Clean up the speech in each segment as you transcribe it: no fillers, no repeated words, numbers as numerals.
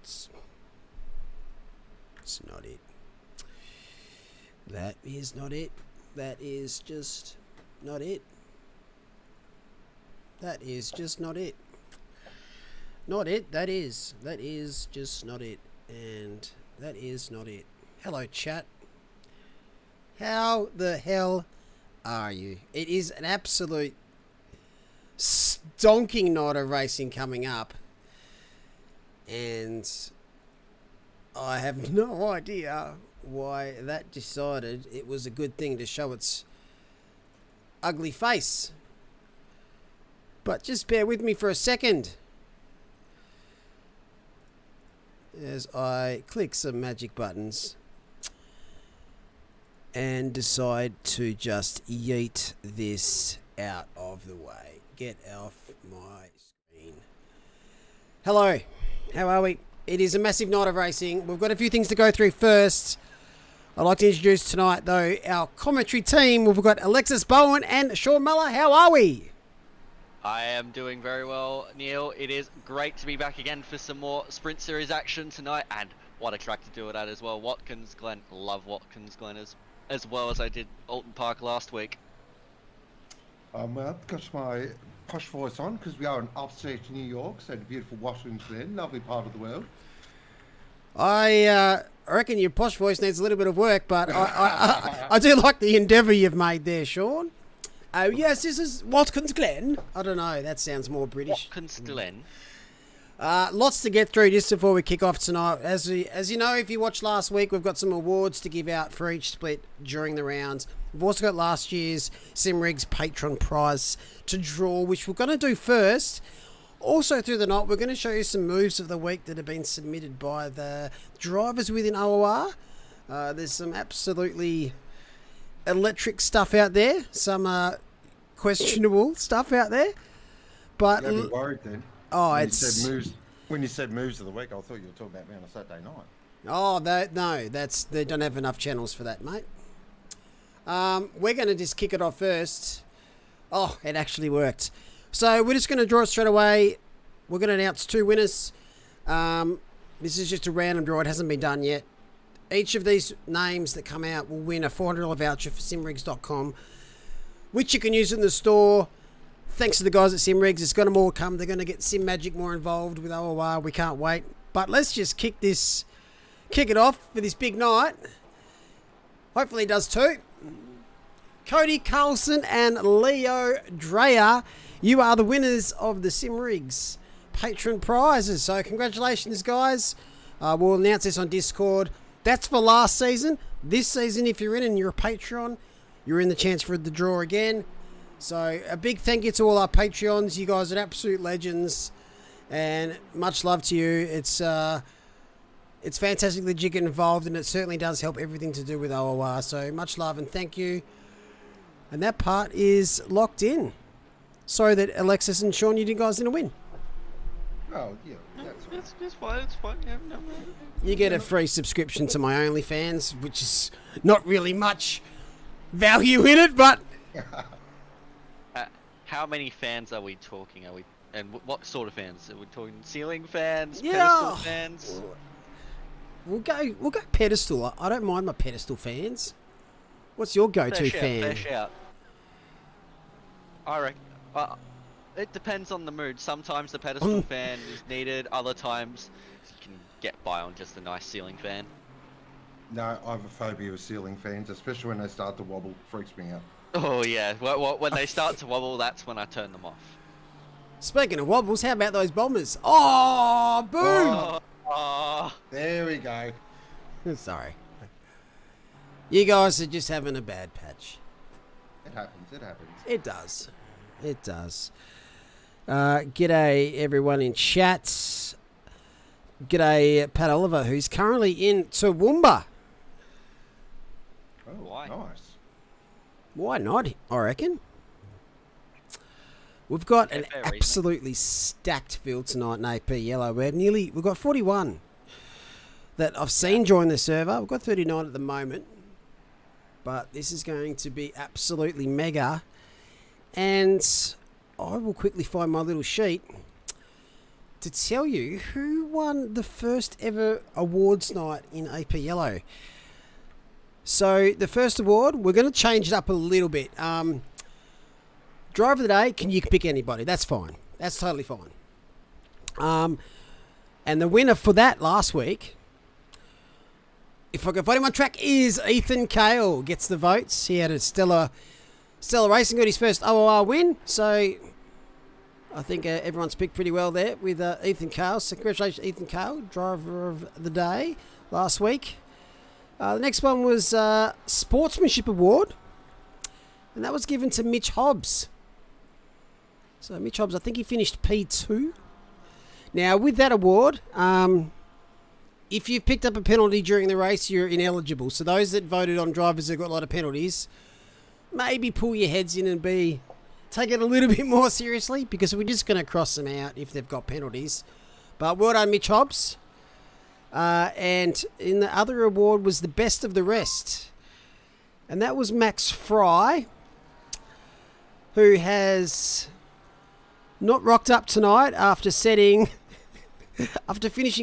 It's not it. That is not it. That is just not it. That is just not it. Not it. That is just not it. And that is not it. Hello, chat. How the hell are you? It is an absolute stonking night of racing coming up. And I have no idea why that decided it was a good thing to show its ugly face. But just bear with me for a second as I click some magic buttons and decide to just yeet this out of the way. Get off my screen. Hello, how are we? It is a massive night of racing. We've got a few things to go through first. I'd like to introduce tonight, though, our commentary team. We've got Alexis Bowen and Sean Muller. How are we? I am doing very well, Neil. It is great to be back again for some more Sprint Series action tonight, and what a track to do it at as well. Watkins, Glen. Love Watkins, Glen, as well as I did Alton Park last week. Well, I've got my posh voice on because we are in upstate New York, so the beautiful Washington, Glen, lovely part of the world. I reckon your posh voice needs a little bit of work, but I do like the endeavour you've made there, Sean. Oh, yes, this is Watkins Glen. I don't know, that sounds more British. Watkins Glen. Lots to get through just before we kick off tonight. As you know, if you watched last week, we've got some awards to give out for each split during the rounds. We've also got last year's Simrigs Patron prize to draw, which we're going to do first. Also through the night, we're going to show you some moves of the week that have been submitted by the drivers within OOR. There's some absolutely electric stuff out there, some questionable stuff out there. But You got me worried then. oh, when it's you said moves. When you said moves of the week, I thought you were talking about me on a Saturday night. oh, they don't have enough channels for that, mate. We're going to just kick it off first. Oh, it actually worked. So we're just going to draw it straight away. We're going to announce two winners. This is just a random draw. It hasn't been done yet. Each of these names that come out will win a $400 voucher for simrigs.com, which you can use in the store. Thanks to the guys at Simrigs. It's going to more come. They're going to get Sim Magic more involved with OOR. We can't wait. But let's just kick it off for this big night. Hopefully it does too. Cody Carlson and Leo Dreyer, you are the winners of the Simrigs patron prizes. So congratulations, guys. We'll announce this on Discord. That's for last season. This season, if you're in and you're a Patreon, you're in the chance for the draw again. So a big thank you to all our Patreons. You guys are absolute legends, and much love to you. It's fantastic that you get involved, and it certainly does help everything to do with OOR. So much love and thank you. And that part is locked in. Sorry that Alexis and Sean, you guys didn't win. Oh, yeah, that's right. It's fine, it's fine. Yeah, no. You get a free subscription to my OnlyFans, which is not really much value in it, but... How many fans are we talking? And what sort of fans? Are we talking ceiling fans, Yeah. pedestal fans? We'll go pedestal. I don't mind my pedestal fans. What's your go-to fan? Fair shout. I reckon. It depends on the mood. Sometimes the pedestal fan is needed. Other times you can get by on just a nice ceiling fan. No, I have a phobia of ceiling fans, especially when they start to wobble. Freaks me out. Oh yeah. When they start to wobble, that's when I turn them off. Speaking of wobbles, how about those bombers? Oh, boom! Oh. There we go. Sorry. You guys are just having a bad patch. It happens. It happens. It does. It does. G'day everyone in chat. G'day Pat Oliver, who's currently in Toowoomba. Oh, Why? nice. Why not, I reckon. We've got an fair reason. absolutely stacked field tonight in AP Yellow. We've got 41 that I've seen join the server. We've got 39 at the moment. But this is going to be absolutely mega. And I will quickly find my little sheet to tell you who won the first ever awards night in AP Yellow. So the first award, we're going to change it up a little bit. Driver of the day, you can pick anybody. That's fine. That's totally fine. And the winner for that last week, if I can find him on track, is Ethan Cale. Gets the votes. He had a stellar racing, got his first OOR win. So I think everyone's picked pretty well there with Ethan Cale. So congratulations, Ethan Cale, driver of the day last week. The next one was Sportsmanship Award, and that was given to Mitch Hobbs. So Mitch Hobbs, I think he finished P2. Now, with that award, if you've picked up a penalty during the race, you're ineligible. So those that voted on drivers who got a lot of penalties, maybe pull your heads in and take it a little bit more seriously, because we're just going to cross them out if they've got penalties. But well done, Mitch Hobbs. And in the other award was the best of the rest. And that was Max Fry, who has not rocked up tonight after finishing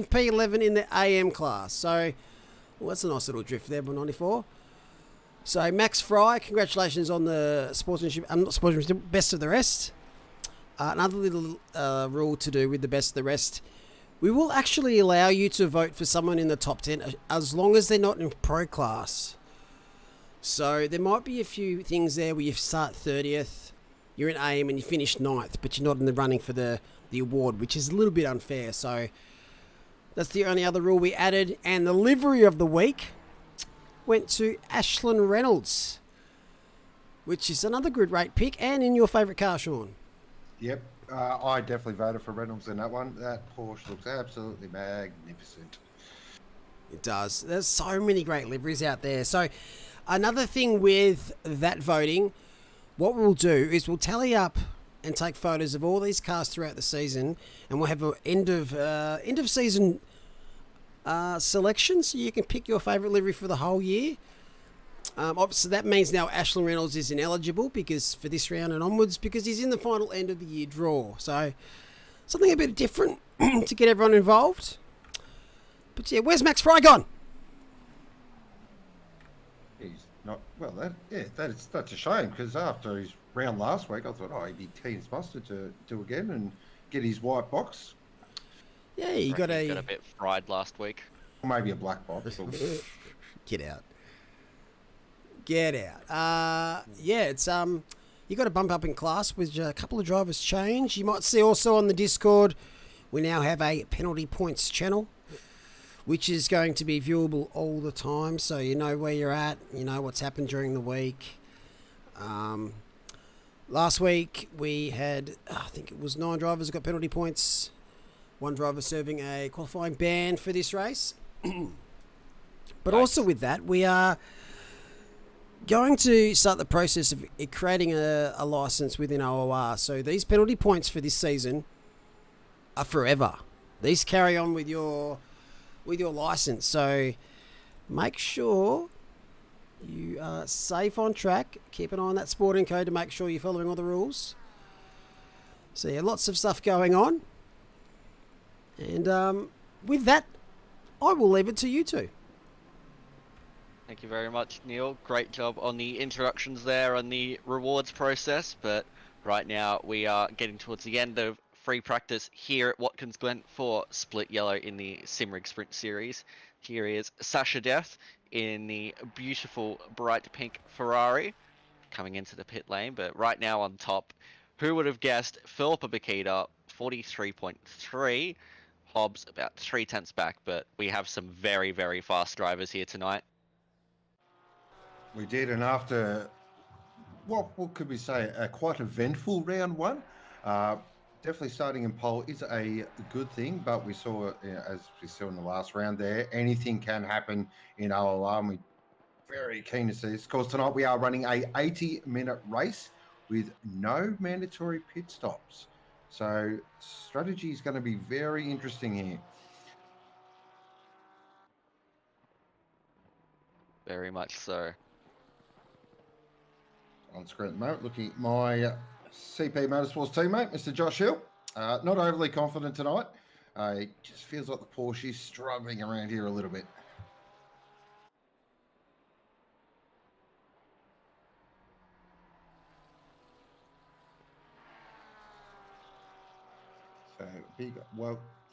P11 in the AM class. So, well, that's a nice little drift there, 94. So, Max Fry, congratulations on the best of the rest. Another little rule to do with the best of the rest. We will actually allow you to vote for someone in the top 10 as long as they're not in pro class. So there might be a few things there where you start 30th, you're in AM and you finish 9th, but you're not in the running for the award, which is a little bit unfair. So that's the only other rule we added. And the livery of the week went to Ashlyn Reynolds, which is another good rate pick and in your favourite car, Sean. Yep. I definitely voted for Reynolds in that one. That Porsche looks absolutely magnificent. It does. There's so many great liveries out there. So another thing with that voting, what we'll do is we'll tally up and take photos of all these cars throughout the season, and we'll have an end of season selection, so you can pick your favourite livery for the whole year. Obviously, that means now Ashlyn Reynolds is ineligible because for this round and onwards, because he's in the final end of the year draw. So something a bit different to get everyone involved. But yeah, where's Max Fry gone? He's not well. That's a shame, because after his round last week, I thought, he'd be Teens Mustard to do again and get his white box. Yeah, he got a bit fried last week. Or maybe a black box. Get out. Yeah, it's you got to bump up in class with a couple of drivers change. You might see also on the Discord, we now have a penalty points channel, which is going to be viewable all the time, so you know where you're at, you know what's happened during the week. Last week we had, I think it was 9 drivers who got penalty points, 1 driver serving a qualifying ban for this race. But nice. Also with that, we are going to start the process of creating a license within OOR. So these penalty points for this season are forever. These carry on with your license. So make sure you are safe on track. Keep an eye on that sporting code to make sure you're following all the rules. So yeah, lots of stuff going on. And with that, I will leave it to you two. Thank you very much, Neil. Great job on the introductions there on the rewards process. But right now we are getting towards the end of free practice here at Watkins Glen for Split Yellow in the Simrigs Sprint Series. Here is Sasha Death in the beautiful bright pink Ferrari coming into the pit lane. But right now on top, who would have guessed Philippa Bakita, 43.3. Hobbs about 0.3 back, but we have some very, very fast drivers here tonight. We did, and after what could we say, a quite eventful round one, definitely starting in pole is a good thing, but we saw, as we saw in the last round there, anything can happen in OOR, and we're very keen to see this. Of course, tonight we are running a 80-minute race with no mandatory pit stops. So strategy is going to be very interesting here. Very much so. On screen at the moment, looking at my CP Motorsports teammate, Mr. Josh Hill. Not overly confident tonight. It just feels like the Porsche is struggling around here a little bit.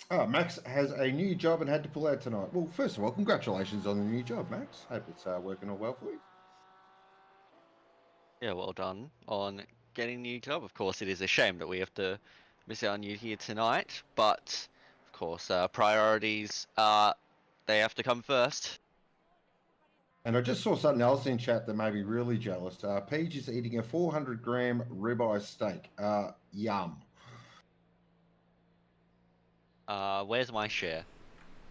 So Max has a new job and had to pull out tonight. Well, first of all, congratulations on the new job, Max. Hope it's working all well for you. Yeah, well done on getting a new job. Of course, it is a shame that we have to miss out on you here tonight, but of course, priorities they have to come first. And I just saw something else in chat that made me really jealous. Paige is eating a 400-gram ribeye steak. Yum. Where's my share?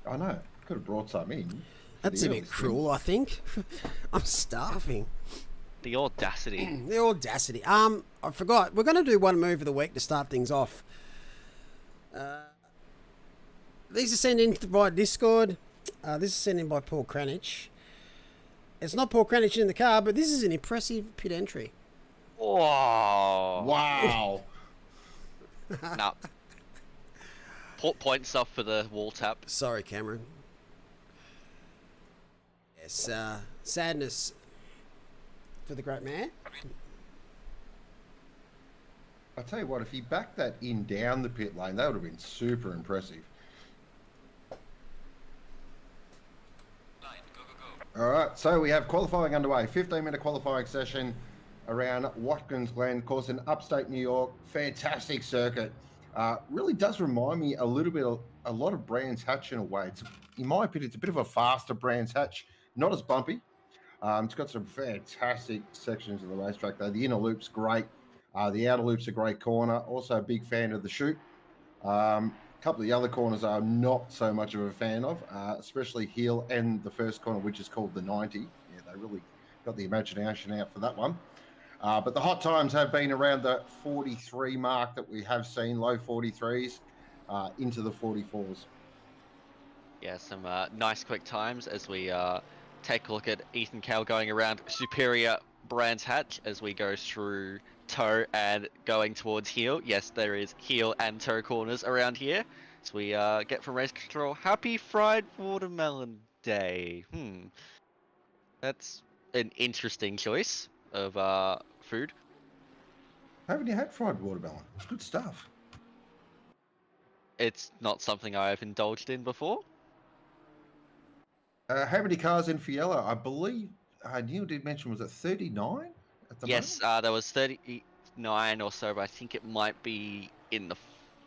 I know. Could have brought some in. That's a bit cruel, I think. I'm starving. The audacity. The audacity. I forgot. We're going to do one move of the week to start things off. These are sent in by Discord. This is sent in by Paul Cranich. It's not Paul Cranich in the car, but this is an impressive pit entry. Whoa. Wow. Nah. Point stuff for the wall tap. Sorry, Cameron. Yes, sadness for the great man. I tell you what, if he backed that in down the pit lane, that would have been super impressive. All right, so we have qualifying underway. 15-minute qualifying session around Watkins, Glen, of course, in upstate New York. Fantastic circuit. Really does remind me a little bit of a lot of Brands Hatch in a way. In my opinion, it's a bit of a faster Brands Hatch, not as bumpy. It's got some fantastic sections of the racetrack, though. The inner loop's great. The outer loop's a great corner. Also a big fan of the chute. A couple of the other corners I'm not so much of a fan of, especially heel and the first corner, which is called the 90. Yeah, they really got the imagination out for that one. But the hot times have been around the 43 mark that we have seen, low 43s into the 44s. Yeah, some nice quick times as we take a look at Ethan Cow going around superior Brands Hatch as we go through toe and going towards heel. Yes, there is heel and toe corners around here. So we get from race control, happy fried watermelon day. That's an interesting choice of food. Haven't you had fried watermelon? It's good stuff. It's not something I've indulged in before. How many cars in Fiella? I believe Neil did mention, was it 39 at the Yes, there was 39 or so, but I think it might be in the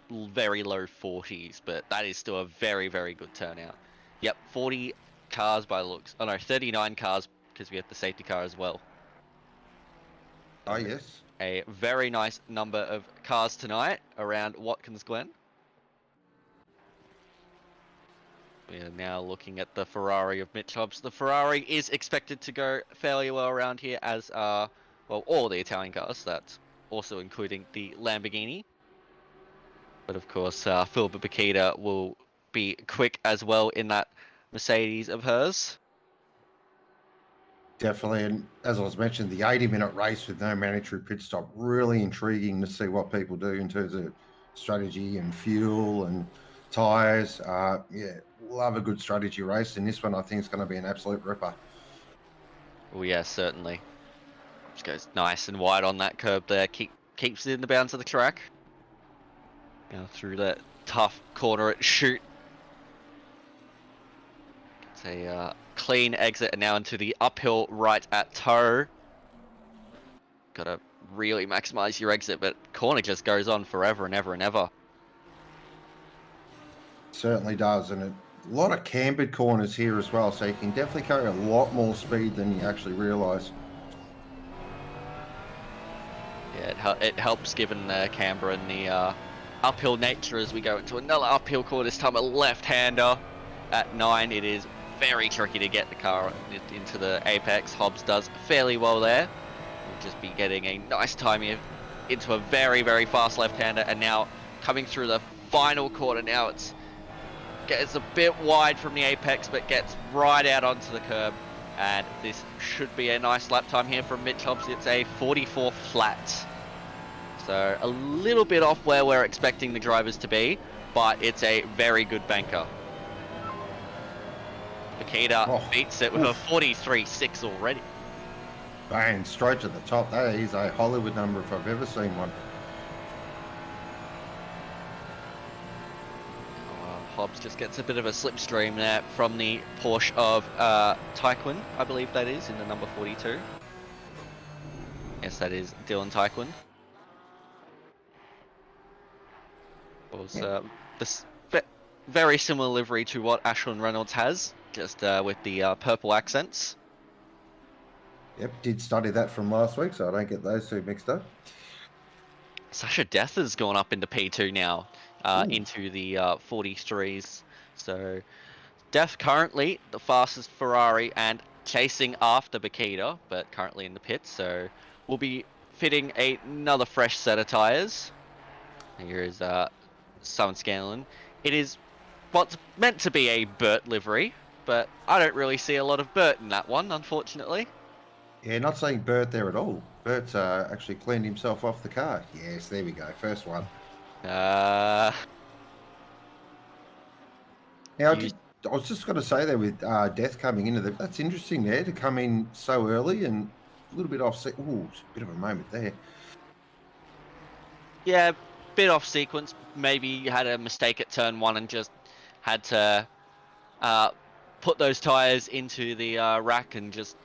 very low 40s, but that is still a very, very good turnout. Yep, 40 cars by the looks. Oh no, 39 cars because we have the safety car as well. Oh, yes. A very nice number of cars tonight around Watkins Glen. We are now looking at the Ferrari of Mitch Hobbs. The Ferrari is expected to go fairly well around here, as well, all the Italian cars. That's also including the Lamborghini. But of course, Philippa Bakita will be quick as well in that Mercedes of hers. Definitely, and as I was mentioning, the 80-minute race with no mandatory pit stop, really intriguing to see what people do in terms of strategy and fuel and tyres. Yeah, love a good strategy race, and this one I think is going to be an absolute ripper. Oh yeah, certainly. Just goes nice and wide on that curb there, keeps it in the bounds of the track. Now through that tough corner at chute. It's a clean exit and now into the uphill right at toe. Gotta really maximize your exit, but corner just goes on forever and ever and ever. Certainly does, and a lot of cambered corners here as well, so you can definitely carry a lot more speed than you actually realise. Yeah, it helps given the camber and the uphill nature as we go into another uphill corner, this time a left-hander at 9. It is very tricky to get the car into the apex. Hobbs does fairly well there. We'll just be getting a nice time here into a very, very fast left-hander, and now coming through the final corner. Now gets a bit wide from the apex, but gets right out onto the curb, and this should be a nice lap time here from Mitch Hobbs. It's a 44 flat. So a little bit off where we're expecting the drivers to be, but it's a very good banker. Makita beats it with a 43.6 already. Bang, straight to the top. That is a Hollywood number if I've ever seen one. Hobbs just gets a bit of a slipstream there from the Porsche of Taekwon, I believe that is, in the number 42. Yes, that is Dylan Taekwon. Was this very similar livery to what Ashlyn Reynolds has, just with the purple accents. Yep, did study that from last week, so I don't get those two mixed up. Sasha Death has gone up into P2 now, into the 43s. So Death currently the fastest Ferrari and chasing after Bakita, but currently in the pits. So we'll be fitting another fresh set of tyres. Here is Simon Scanlon. It is what's meant to be a Burt livery, but I don't really see a lot of Burt in that one, unfortunately. Yeah, not saying Bert there at all. Bert's actually cleaned himself off the car. Yes, there we go. First one. Now, I was just going to say there with Death coming into that's interesting there to come in so early and a little bit off. Ooh, it's a bit of a moment there. Yeah, bit off sequence. Maybe you had a mistake at turn 1 and just had to put those tyres into the rack and just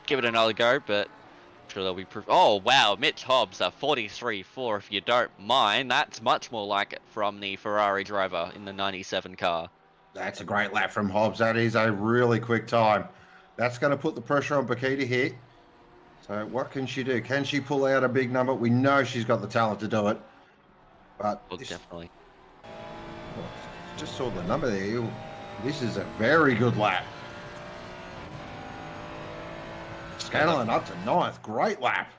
give it another go, but I'm sure there'll be proof. Oh, wow, Mitch Hobbs, a 43.4 if you don't mind. That's much more like it from the Ferrari driver in the 97 car. That's a great lap from Hobbs. That is a really quick time. That's going to put the pressure on Bakita here. So what can she do? Can she pull out a big number? We know she's got the talent to do it. But definitely. Just saw the number there. This is a very good lap. Scanlon up to 9th. Great lap.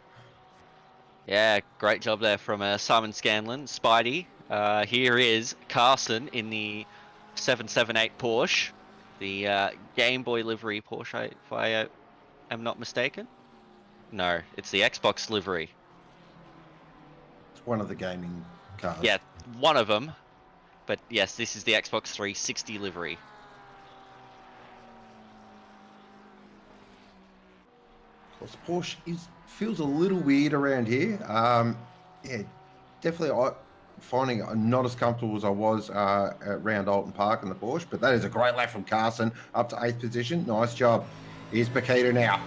Yeah, great job there from Simon Scanlon. Spidey. Here is Carson in the 778 Porsche. The Game Boy livery Porsche, if I am not mistaken. No, it's the Xbox livery. It's one of the gaming cars. Yeah, one of them. But yes, this is the Xbox 360 livery. This Porsche feels a little weird around here. Yeah, definitely finding it not as comfortable as I was around Alton Park in the Porsche, but that is a great lap from Carson up to 8th position. Nice job. Here's Bakita now.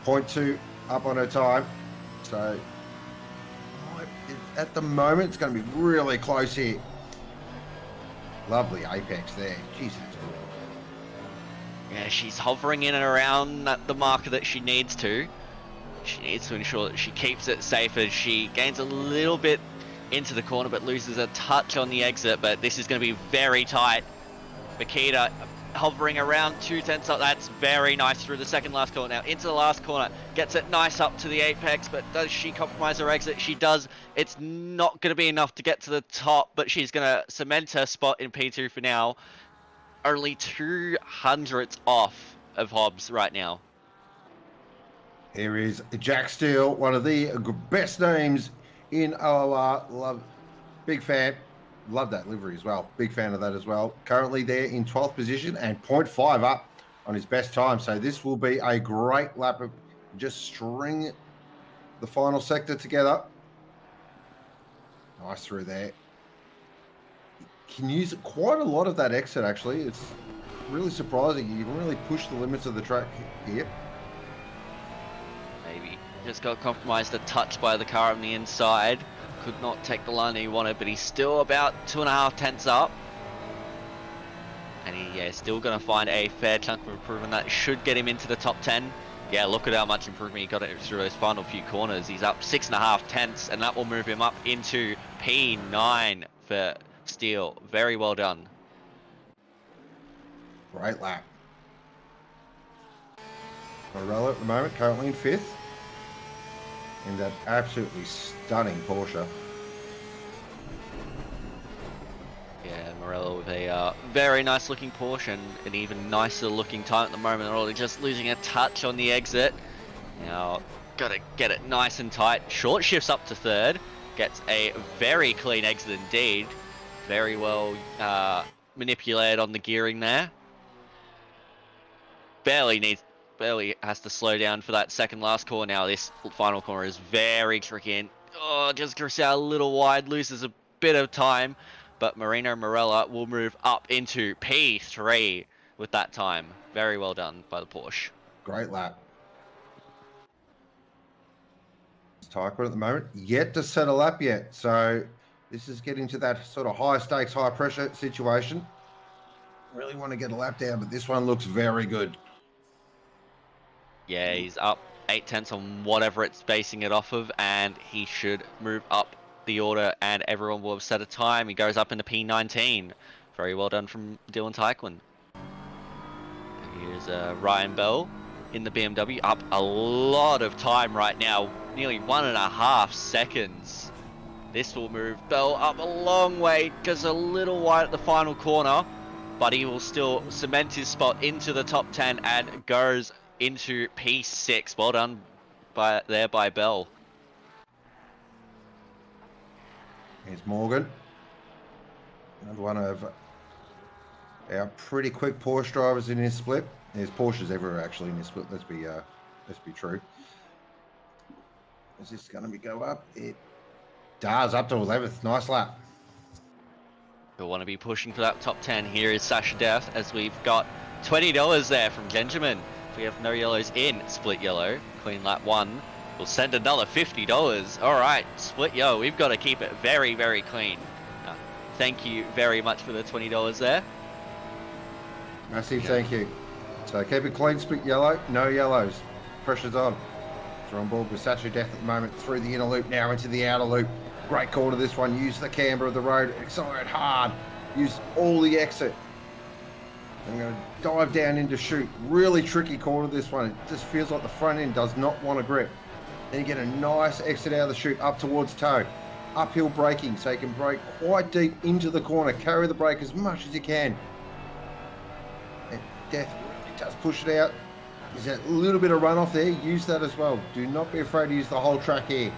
0.2 up on her time. So at the moment, it's going to be really close here. Lovely apex there. Jesus. Yeah, she's hovering in and around the marker that she needs to. She needs to ensure that she keeps it safe as she gains a little bit into the corner but loses a touch on the exit. But this is going to be very tight. Bakita hovering around 2/10 up. That's very nice through the second last corner. Now into the last corner. Gets it nice up to the apex, but does she compromise her exit? She does. It's not going to be enough to get to the top, but she's going to cement her spot in P2 for now. Only 200ths off of Hobbs right now. Here is Jack Steele, one of the best names in OOR. Big fan. Love that livery as well. Big fan of that as well. Currently there in 12th position and 0.5 up on his best time. So this will be a great lap of just string the final sector together. Nice through there. Can use quite a lot of that exit actually. It's really surprising. You can really push the limits of the track here. Maybe just got compromised a touch by the car on the inside. Could not take the line he wanted, but he's still about 2.5 tenths up. And he's still going to find a fair chunk of improvement that should get him into the top 10. Yeah, look at how much improvement he got through those final few corners. He's up 6.5 tenths, and that will move him up into P9 for Steele. Very well done. Great lap. Morello at the moment, currently in 5th. In that absolutely stunning Porsche. Yeah, Morello with a very nice looking Porsche and an even nicer looking time at the moment. Only just losing a touch on the exit. Now got to get it nice and tight. Short shifts up to third. Gets a very clean exit indeed. Very well manipulated on the gearing there. Barely has to slow down for that second last corner. Now this final corner is very tricky and just goes out a little wide, loses a bit of time, but Marino Morella will move up into P3 with that time. Very well done by the Porsche. Great lap. Tyker at the moment, yet to settle up yet. So this is getting to that sort of high stakes, high pressure situation. Really want to get a lap down, but this one looks very good. Yeah, he's up 8/10 on whatever it's basing it off of, and he should move up the order, and everyone will have set a time. He goes up into P19. Very well done from Dylan Tyquin. Here's Ryan Bell in the BMW, up a lot of time right now, nearly 1.5 seconds. This will move Bell up a long way, goes a little wide at the final corner, but he will still cement his spot into the top 10 and goes into P6. Well done by Bell. Here's Morgan. Another one of our pretty quick Porsche drivers in his split. There's Porsches everywhere actually in this split. Let's be true. Is this going to go up? It does, up to 11th. Nice lap. You'll want to be pushing for that top 10. Here is Sasha Death, as we've got $20 there from Benjamin. If we have no yellows in split yellow, clean lap 1, we'll send another $50. All right, split yellow. We've got to keep it very, very clean. Thank you very much for the $20 there. Massive thank you. So keep it clean, split yellow, no yellows. Pressure's on. So on board with Sasha Death at the moment, through the inner loop now into the outer loop. Great corner this one. Use the camber of the road, accelerate hard. Use all the exit. I'm going to dive down into chute. Really tricky corner this one. It just feels like the front end does not want to grip. Then you get a nice exit out of the chute up towards toe. Uphill braking, so you can brake quite deep into the corner. Carry the brake as much as you can. And Death really does push it out. There's a little bit of runoff there. Use that as well. Do not be afraid to use the whole track here.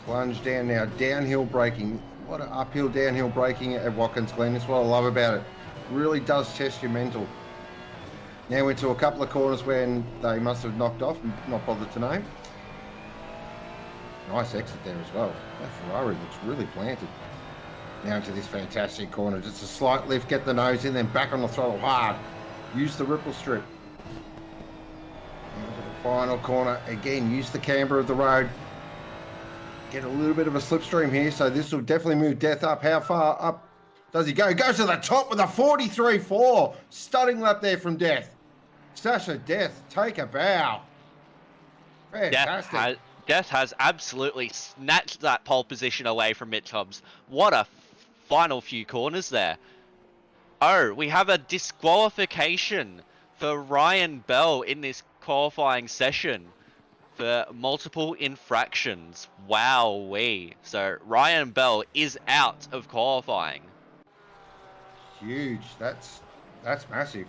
Plunge down now. Downhill braking. A lot of uphill, downhill braking at Watkins, Glen. That's what I love about it. Really does test your mental. Now into a couple of corners when they must have knocked off and not bothered to name. Nice exit there as well. That Ferrari looks really planted. Now into this fantastic corner. Just a slight lift, get the nose in, then back on the throttle hard. Use the ripple strip. Into the final corner. Again, use the camber of the road. Get a little bit of a slipstream here, so this will definitely move Death up. How far up does he go? He goes to the top with a 43.4. Stunning lap there from Death. Sasha Death, take a bow. Fantastic. Death has absolutely snatched that pole position away from Mitch Hobbs. What a final few corners there. Oh, we have a disqualification for Ryan Bell in this qualifying session for multiple infractions. Wowee. So Ryan Bell is out of qualifying. Huge. That's massive.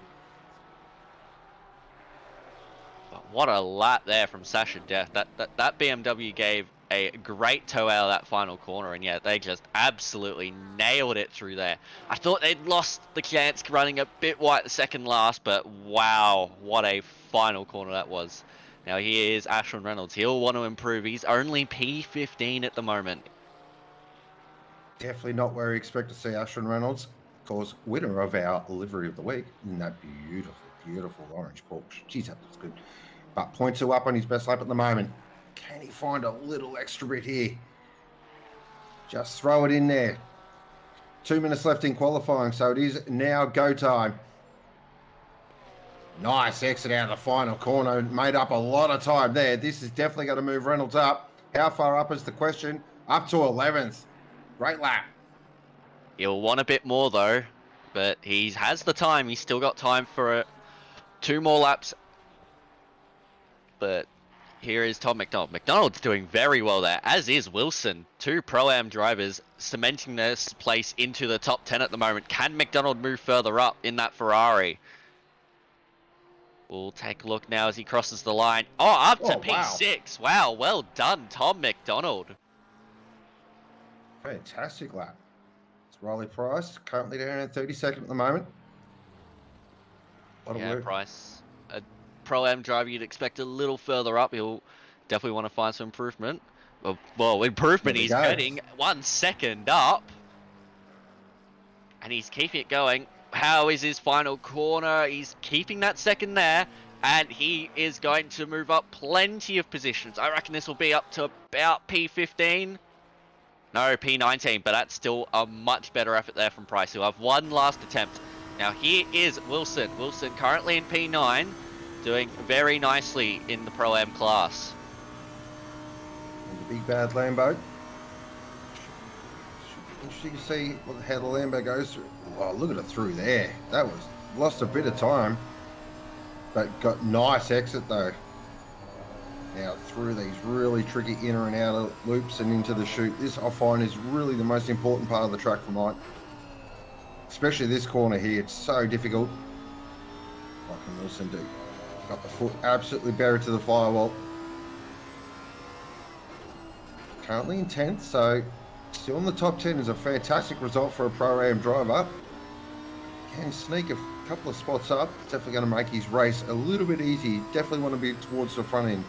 What a lap there from Sasha Death. That BMW gave a great tow out of that final corner, and yeah, they just absolutely nailed it through there. I thought they'd lost the chance running a bit wide the second last, but wow, what a final corner that was. Now here is Ashton Reynolds. He'll want to improve. He's only P15 at the moment. Definitely not where we expect to see Ashton Reynolds. Of course, winner of our livery of the week in that beautiful, beautiful orange Porsche. Geez, that looks good. But 0.2 up on his best lap at the moment. Can he find a little extra bit here? Just throw it in there. 2 minutes left in qualifying, so it is now go time. Nice exit out of the final corner. Made up a lot of time there. This is definitely going to move Reynolds up. How far up is the question? Up to 11th. Great lap. He'll want a bit more though, but he has the time. He's still got time for 2 more laps. But here is Tom McDonald. McDonald's doing very well there, as is Wilson. 2 Pro-Am drivers cementing their place into the top 10 at the moment. Can McDonald move further up in that Ferrari? We'll take a look now as he crosses the line. Oh, up to Oh, wow. P6. Wow, well done, Tom McDonald. Fantastic lap. It's Riley Price, currently down at 32nd at the moment. A lot of work. Price, a Pro-Am driver you'd expect a little further up. He'll definitely want to find some improvement. Well, improvement, There we he's go. getting 1 second up. And he's keeping it going. How is his final corner? He's keeping that second there. And he is going to move up plenty of positions. I reckon this will be up to about P15. No, P19, but that's still a much better effort there from Price. He'll have one last attempt. Now here is Wilson. Wilson currently in P9, doing very nicely in the Pro-Am class. And the big bad Lambo. Interesting to see how the Lambo goes through. Oh, look at it through there. That was lost a bit of time, but got nice exit though. Now through these really tricky inner and outer loops and into the chute. This I find is really the most important part of the track for mine. Especially this corner here. It's so difficult. What can Wilson do? Got the foot absolutely buried to the firewall. Currently in 10th, so still in the top 10 is a fantastic result for a Pro-Am driver. Can sneak a couple of spots up. It's definitely going to make his race a little bit easy. Definitely want to be towards the front end.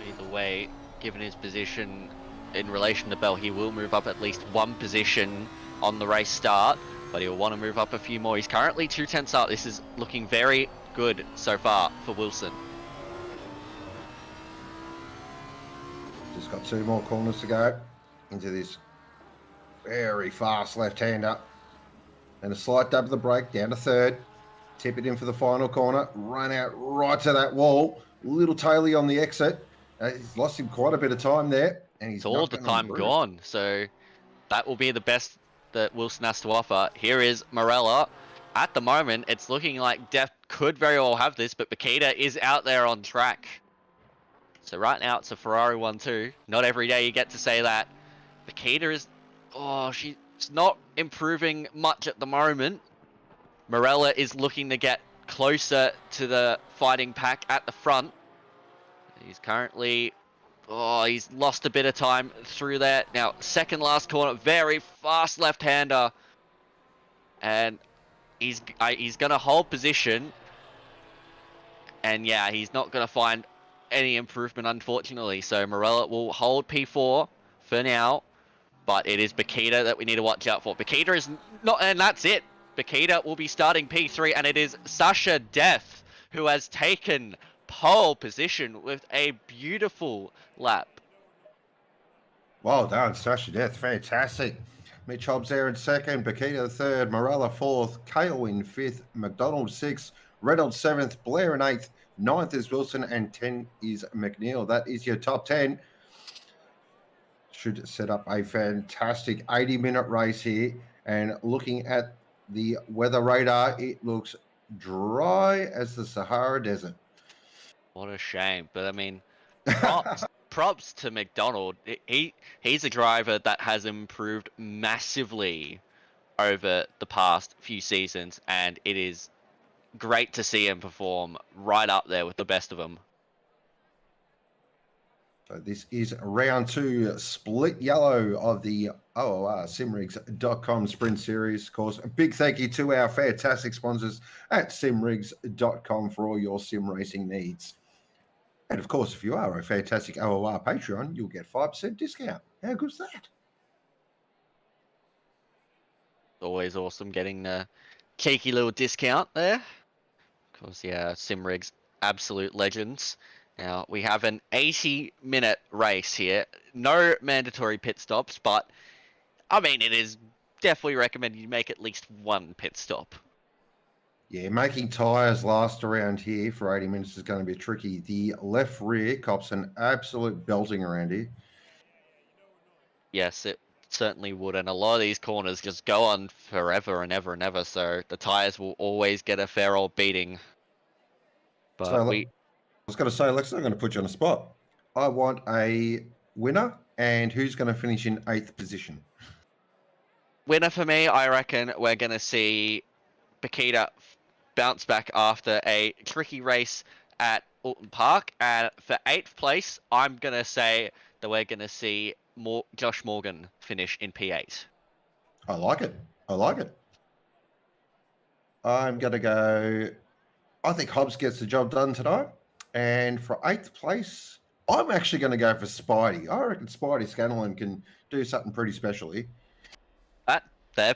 Either way, given his position in relation to Bell, he will move up at least one position on the race start, but he'll want to move up a few more. He's currently 2/10 up. This is looking very good so far for Wilson. Just got 2 more corners to go into this very fast left-hander. And a slight dub of the brake, down to 3rd. Tip it in for the final corner. Run out right to that wall. Little taily on the exit. He's lost him quite a bit of time there. And he's It's all the time gone, so that will be the best that Wilson has to offer. Here is Morella. At the moment, it's looking like Def could very well have this, but Bakita is out there on track. So right now it's a Ferrari 1-2. Not every day you get to say that. Bakita is... Oh, she's not improving much at the moment. Morella is looking to get closer to the fighting pack at the front. He's currently... Oh, he's lost a bit of time through there. Now, second last corner, very fast left-hander. And he's going to hold position. And yeah, he's not going to find any improvement, unfortunately. So Morella will hold P4 for now. But it is Bakita that we need to watch out for. Bakita is not... And that's it. Bakita will be starting P3. And it is Sasha Death who has taken pole position with a beautiful lap. Well done, Sasha Death. Fantastic. Mitch Hobbs there in 2nd, Bakita 3rd, Morella 4th, Kale in 5th, McDonald 6th, Reynolds 7th, Blair in 8th, 9th is Wilson, and 10 is McNeil. That is your top 10. Should set up a fantastic 80-minute race here. And looking at the weather radar, it looks dry as the Sahara Desert. What a shame. But I mean, props to McDonald. He's a driver that has improved massively over the past few seasons, and it is great to see him perform right up there with the best of them. So this is round 2, split yellow of the OOR Simrigs.com Sprint Series. Of course, a big thank you to our fantastic sponsors at Simrigs.com for all your sim racing needs. And of course, if you are a fantastic OOR Patreon, you'll get 5% discount. How good's that? Always awesome getting the cheeky little discount there. Of course, yeah, Simrigs, absolute legends. Now, we have an 80-minute race here. No mandatory pit stops, but, I mean, it is definitely recommended you make at least one pit stop. Yeah, making tyres last around here for 80 minutes is going to be tricky. The left rear cops an absolute belting around here. Yes, it certainly would, and a lot of these corners just go on forever and ever and ever, so the tyres will always get a fair old beating. But so, I was going to say, Lex, I'm going to put you on the spot. I want a winner, and who's going to finish in 8th position? Winner for me, I reckon we're going to see Bakita bounce back after a tricky race at Alton Park. And for 8th place, I'm going to say that we're going to see Josh Morgan finish in P8. I like it. I like it. I'm going to go... I think Hobbs gets the job done tonight. And for 8th place, I'm actually going to go for Spidey. I reckon Spidey Scanlon can do something pretty special here. They're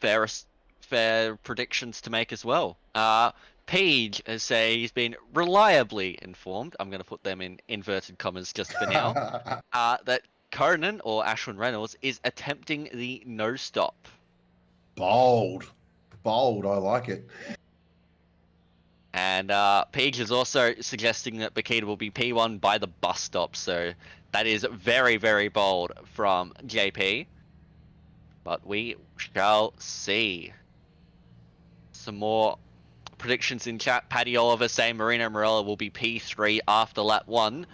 fair predictions to make as well. Page has said he's been reliably informed, I'm going to put them in inverted commas just for now, that Conan, or Ashwin Reynolds, is attempting the no-stop. Bold. Bold, I like it. And Page is also suggesting that Bakita will be P1 by the bus stop, so that is very, very bold from JP. But we shall see. Some more predictions in chat. Paddy Oliver saying Marina Morella will be P3 after lap 1.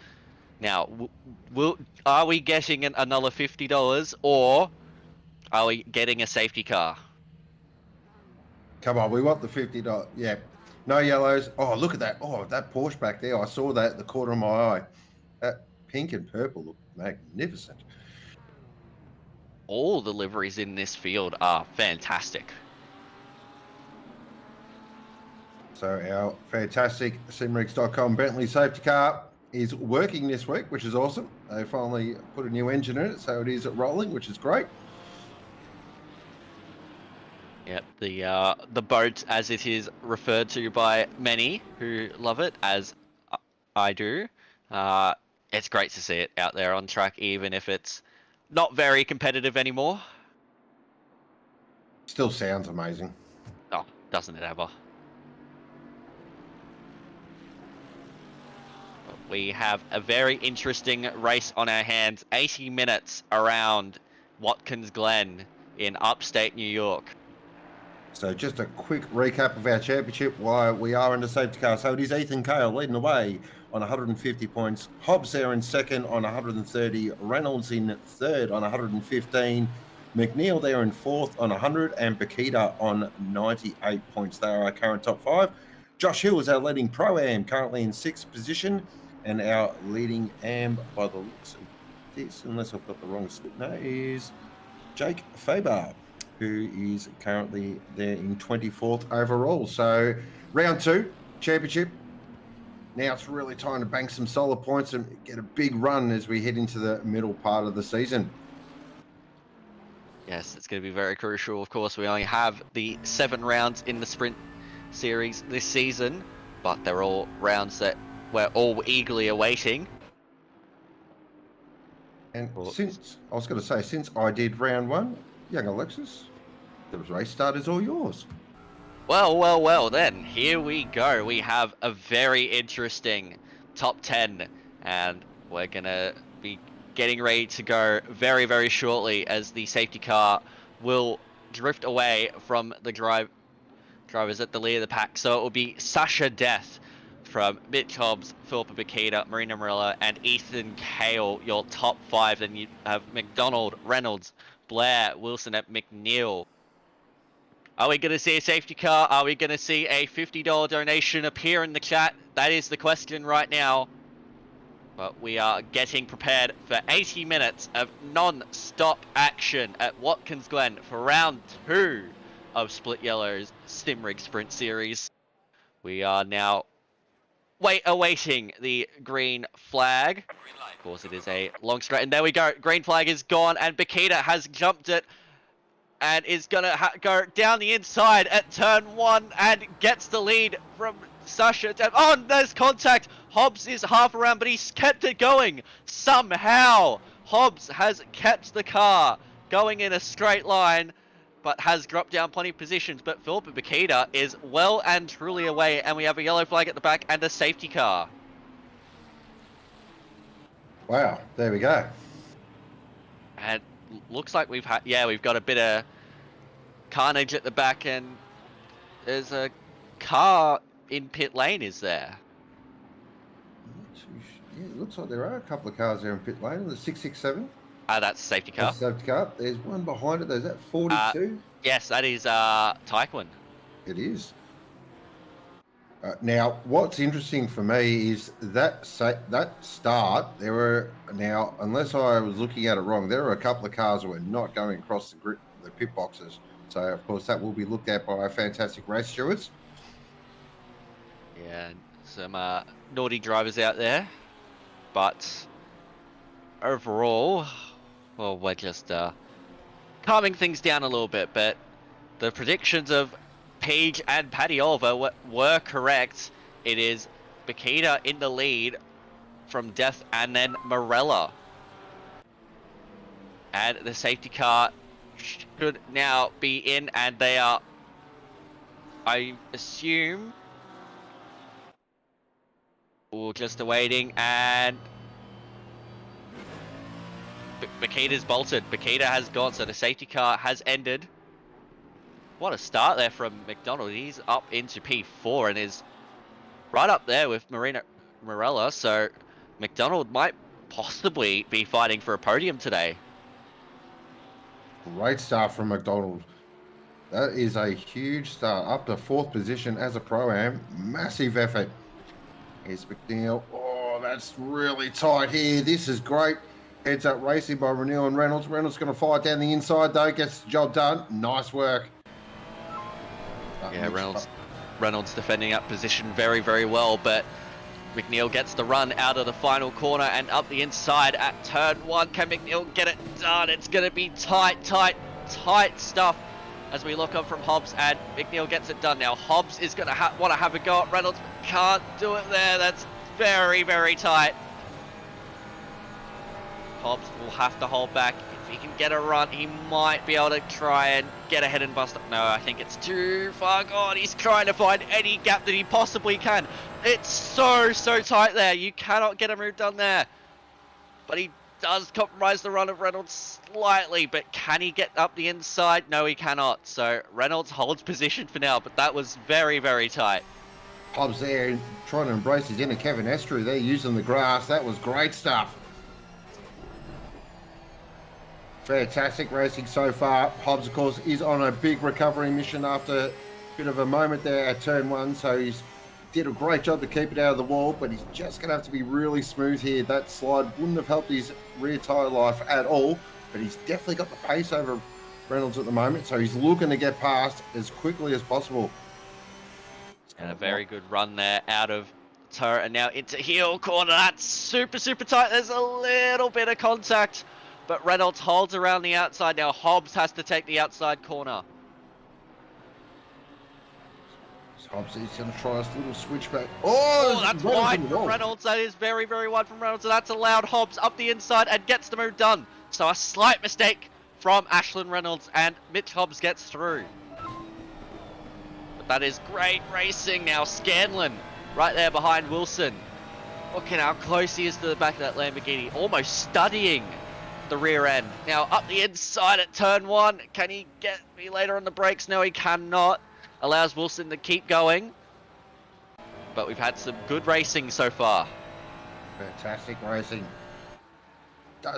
Now, are we getting another $50 or are we getting a safety car? Come on, we want the $50. Yeah. No yellows. Oh, look at that. Oh, that Porsche back there. I saw that at the corner of my eye. That pink and purple look magnificent. All the liveries in this field are fantastic. So our fantastic Simrigs.com Bentley safety car is working this week, which is awesome. They finally put a new engine in it, so it is rolling, which is great. Yep, the boat, as it is referred to by many who love it, as I do. It's great to see it out there on track, even if it's not very competitive anymore. Still sounds amazing. Oh, doesn't it ever? We have a very interesting race on our hands. 80 minutes around Watkins Glen in upstate New York. So just a quick recap of our championship, why we are in the safety car. So it is Ethan Cale leading the way on 150 points. Hobbs there in second on 130. Reynolds in third on 115. McNeil there in fourth on 100. And Bakita on 98 points. They are our current top 5. Josh Hill is our leading Pro-Am, currently in 6th position. And our leading Am, by the looks of this, unless I've got the wrong split, no, is Jake Faber, who is currently there in 24th overall. So round 2, championship. Now it's really time to bank some solid points and get a big run as we head into the middle part of the season. Yes, it's going to be very crucial. Of course, we only have the 7 rounds in the Sprint Series this season, but they're all rounds that we're all eagerly awaiting. And since I did round 1, young Alexis, the race start is all yours. Well, then, here we go. We have a very interesting top 10, and we're going to be getting ready to go very, very shortly as the safety car will drift away from the drivers at the lead of the pack. So it will be Sasha Death from Mitch Hobbs, Philippa Bakita, Marina Morella, and Ethan Cale, your top 5. Then you have McDonald, Reynolds, Blair, Wilson at McNeil. Are we going to see a safety car? Are we going to see a $50 donation appear in the chat? That is the question right now. But we are getting prepared for 80 minutes of non-stop action at Watkins Glen for round 2 of Split Yellow's Simrigs Sprint Series. We are now awaiting the green flag. Of course, it is a long straight, and there we go. Green flag is gone, and Bakita has jumped it and is gonna go down the inside at turn 1 and gets the lead from Sasha. Oh, there's contact. Hobbs is half around, but he's kept it going somehow. Hobbs has kept the car going in a straight line, but has dropped down plenty of positions. But Philippa Bakita is well and truly away, and we have a yellow flag at the back and a safety car. Wow, there we go. And looks like we've got a bit of carnage at the back, and there's a car in pit lane, is there? Yeah, it looks like there are a couple of cars there in pit lane. The 667. That's a safety car. That's a safety car. There's one behind it. There's that 42. Yes, that is Taekwon. It is. Now, what's interesting for me is that start. There were now, unless I was looking at it wrong, there were a couple of cars that were not going across the pit boxes. So, of course, that will be looked at by our fantastic race stewards. Yeah, some naughty drivers out there, but overall, well, we're just calming things down a little bit. But the predictions of Page and Paddy Oliver were correct. It is Bakita in the lead from Death and then Morella. And the safety car should now be in, and they are, I assume, just awaiting, and Bakita's bolted. Bakita has gone, so the safety car has ended. What a start there from McDonald. He's up into P4 and is right up there with Morella, so McDonald might possibly be fighting for a podium today. Great start from McDonald. That is a huge start. Up to 4th position as a Pro-Am. Massive effort. Here's McNeil. Oh, that's really tight here. This is great. Heads up racing by Renil and Reynolds. Reynolds going to fight down the inside though. Gets the job done. Nice work. Yeah, Reynolds defending up position very, very well, but McNeil gets the run out of the final corner and up the inside at turn 1. Can McNeil get it done? It's going to be tight stuff as we look up from Hobbs, and McNeil gets it done. Now Hobbs is going to want to have a go at Reynolds, but can't do it there. That's very, very tight. Hobbs will have to hold back. If he can get a run, he might be able to try and get ahead and bust up. No, I think it's too far gone. He's trying to find any gap that he possibly can. It's so tight there. You cannot get a move done there. But he does compromise the run of Reynolds slightly, but can he get up the inside? No, he cannot. So Reynolds holds position for now, but that was very, very tight. Hobbs there trying to embrace his inner Kevin Estru there using the grass. That was great stuff. Fantastic racing so far. Hobbs, of course, is on a big recovery mission after a bit of a moment there at turn 1, so he's did a great job to keep it out of the wall, but he's just going to have to be really smooth here. That slide wouldn't have helped his rear tyre life at all, but he's definitely got the pace over Reynolds at the moment, so he's looking to get past as quickly as possible. And a very good run there out of turret and now into heel corner. That's super tight. There's a little bit of contact, but Reynolds holds around the outside. Now Hobbs has to take the outside corner. Hobbs is going to try this little switchback. Oh, that's wide from Reynolds. That is very, very wide from Reynolds. And that's allowed Hobbs up the inside and gets the move done. So a slight mistake from Ashlyn Reynolds and Mitch Hobbs gets through. But that is great racing. Now Scanlon right there behind Wilson. Look at how close he is to the back of that Lamborghini. Almost studying the rear end. Now up the inside at turn 1. Can he get me later on the brakes? No, he cannot. Allows Wilson to keep going. But we've had some good racing so far. Fantastic racing.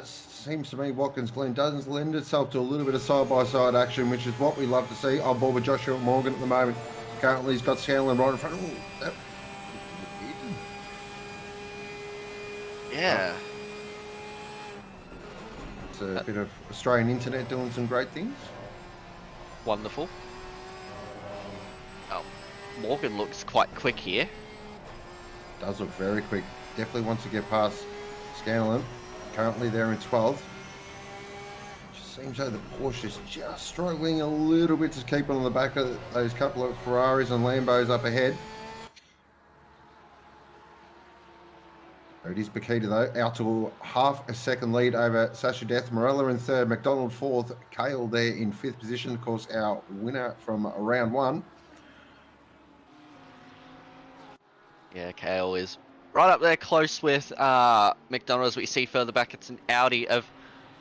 Seems to me Watkins Glen does lend itself to a little bit of side-by-side action, which is what we love to see. On board with Joshua Morgan at the moment. Currently he's got Scanlon right in front. Ooh, that... Yeah. It's a bit of Australian internet doing some great things. Wonderful. Oh, Morgan looks quite quick here. Does look very quick. Definitely wants to get past Scanlon. Currently they're in 12th. Just seems though the Porsche is just struggling a little bit to keep on the back of those couple of Ferraris and Lambos up ahead. It is Bakita though, out to half a second lead over Sasha Death. Morella in 3rd, McDonald 4th, Kale there in 5th position. Of course, our winner from round 1. Yeah, Kale is right up there close with McDonald. As we see further back, it's an Audi of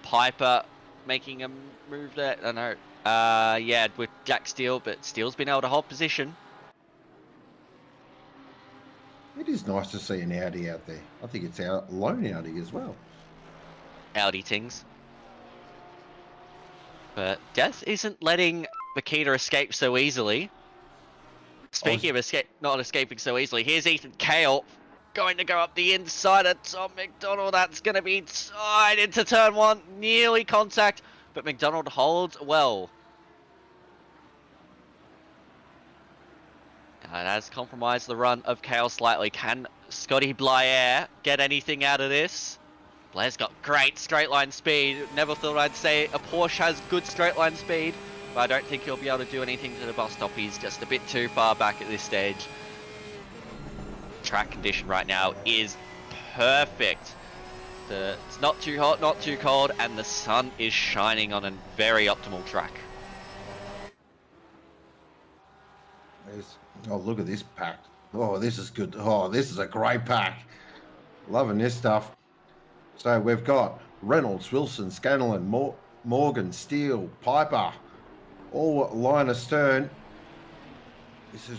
Piper making a move there. I know. Yeah, with Jack Steele, but Steele's been able to hold position. It is nice to see an Audi out there. I think it's our lone Audi as well. Audi tings. But Death isn't letting Bakita escape so easily. Speaking of not escaping so easily, here's Ethan Kale going to go up the inside of Tom McDonald. That's going to be tied into turn 1, nearly contact, but McDonald holds well. It has compromised the run of Kale slightly. Can Scotty Blair get anything out of this? Blair's got great straight line speed. Never thought I'd say a Porsche has good straight line speed, but I don't think he'll be able to do anything to the bus stop. He's just a bit too far back at this stage. Track condition right now is perfect. It's not too hot, not too cold, and the sun is shining on a very optimal track. Oh, look at this pack. Oh, this is good. Oh, this is a great pack. Loving this stuff. So we've got Reynolds, Wilson, Scanlon, Morgan, Steele, Piper, all line astern. This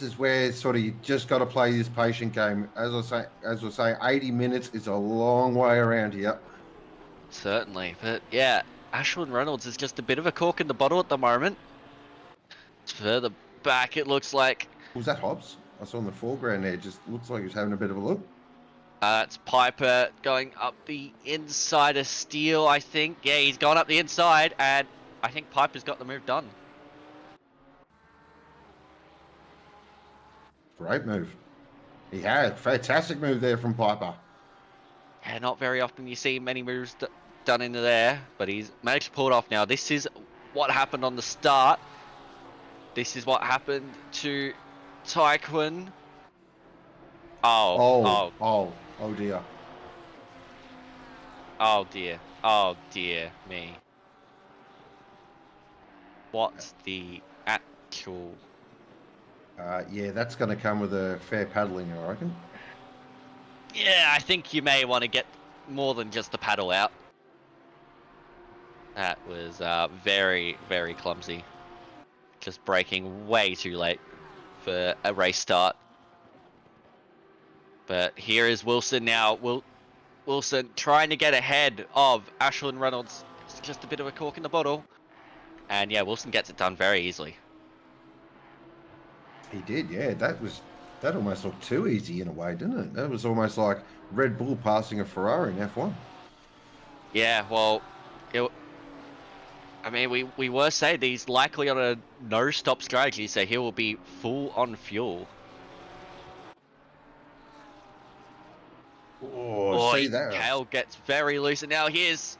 is where sort of you just got to play this patient game. As I say, 80 minutes is a long way around here. Certainly, but yeah, Ashwin Reynolds is just a bit of a cork in the bottle at the moment. It's further back, it looks like. Was that Hobbs? I saw in the foreground there. Just looks like he was having a bit of a look. It's Piper going up the inside of Steele, I think. Yeah, he's gone up the inside, and I think Piper's got the move done. Great move. He had fantastic move there from Piper. Yeah, not very often you see many moves done into there, but he's managed to pull it off now. This is what happened on the start. This is what happened to Taekwon. Oh dear. Oh dear. Oh dear me. What's the actual... yeah, that's going to come with a fair paddling, I reckon. Yeah, I think you may want to get more than just the paddle out. That was very, very clumsy. Just braking way too late for a race start. But here is Wilson now. Wilson trying to get ahead of Ashlyn Reynolds. It's just a bit of a cork in the bottle. And yeah, Wilson gets it done very easily. He did, yeah. That almost looked too easy in a way, didn't it? That was almost like Red Bull passing a Ferrari in F1. Yeah, well, I mean, we were saying he's likely on a no-stop strategy, so he will be full on fuel. Oh, see that? Kale gets very loose, and now here's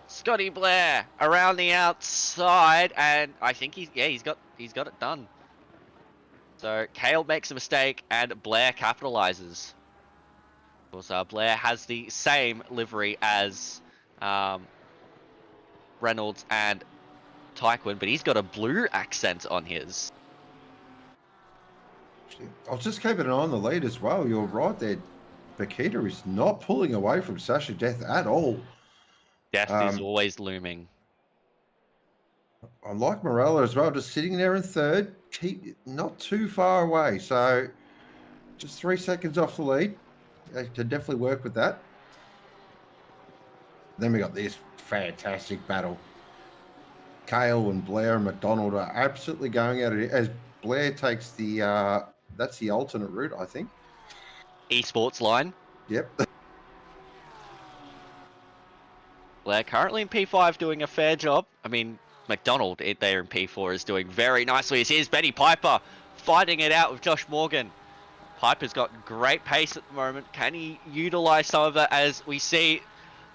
Scotty Blair around the outside, and I think he's got it done. So Kale makes a mistake, and Blair capitalizes. Of course, Blair has the same livery as Reynolds and Taekwon, but he's got a blue accent on his. I was just keeping an eye on the lead as well. You're right there. Bakita is not pulling away from Sasha Death at all. Death is always looming. I like Morella as well, just sitting there in third, not too far away. So just 3 seconds off the lead. They can definitely work with that. Then we got this fantastic battle. Kale and Blair and McDonald are absolutely going at it as Blair takes the that's the alternate route, I think. Esports line. Yep. Blair currently in P5 doing a fair job. I mean, McDonald there in P4 is doing very nicely. Here's Benny Piper fighting it out with Josh Morgan. Piper's got great pace at the moment. Can he utilize some of that? As we see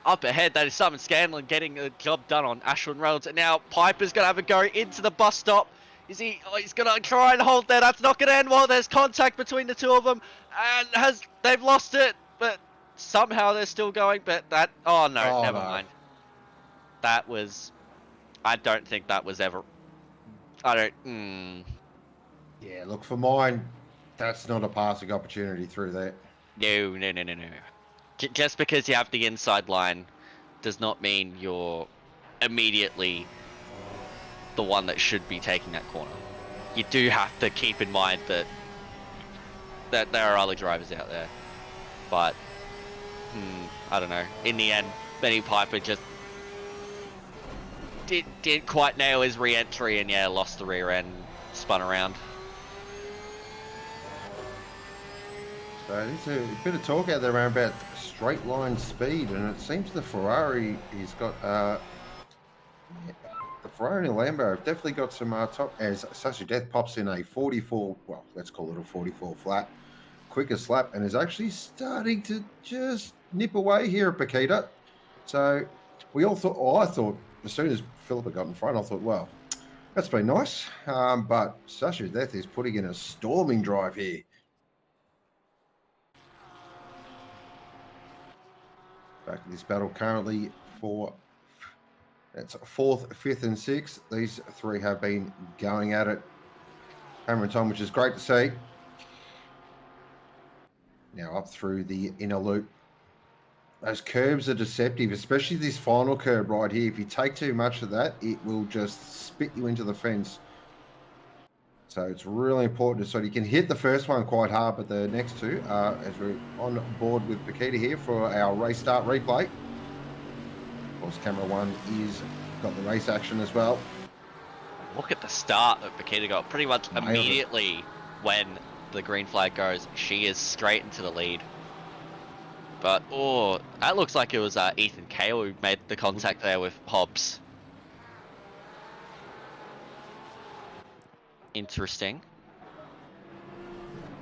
up ahead, that is Simon Scanlon getting a job done on Ashwin Reynolds. And now Piper's going to have a go into the bus stop. Is he? Oh, he's going to try and hold there. That's not going to end well. There's contact between the two of them. And they've lost it. But somehow they're still going. But that... Oh, no. Never mind. That was... I don't think that was ever... I don't... Yeah, look, for mine, that's not a passing opportunity through there. No. Just because you have the inside line does not mean you're immediately the one that should be taking that corner. You do have to keep in mind that there are other drivers out there. But, I don't know. In the end, Benny Piper just didn't quite nail his re-entry and, yeah, lost the rear end, spun around. So there's a bit of talk out there around about straight line speed, and it seems the Ferrari has got the Ferrari and Lambo have definitely got some top. As Sasha Death pops in a 44, well, let's call it a 44 flat, quicker slap, and is actually starting to just nip away here at Paquita. So we all thought, I thought as soon as Philippa got in front, I thought, well, that's been nice. But Sasha Death is putting in a storming drive here. Back to this battle currently for that's 4th, 5th, and 6th. These three have been going at it hammer and time, which is great to see. Now up through the inner loop. Those curbs are deceptive, especially this final curb right here. If you take too much of that, it will just spit you into the fence. So it's really important. So you can hit the first one quite hard, but the next two, as we're on board with Paquita here for our race start replay. Of course, camera one is got the race action as well. Look at the start that Paquita got. Pretty much immediately when the green flag goes, she is straight into the lead. But, oh, that looks like it was Ethan Kale who made the contact there with Hobbs. Interesting.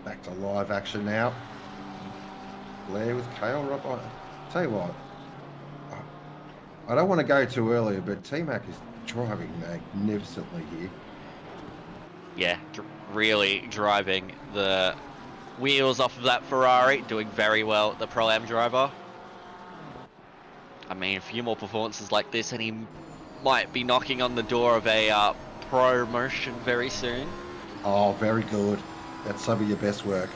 Back to live action now. Blair with Kale right by. Tell you what, I don't want to go too early, but T-Mac is driving magnificently here. Yeah, really driving the wheels off of that Ferrari, doing very well, the Pro-Am driver. I mean, a few more performances like this and he might be knocking on the door of a promotion very soon. Oh, very good. That's some of your best work.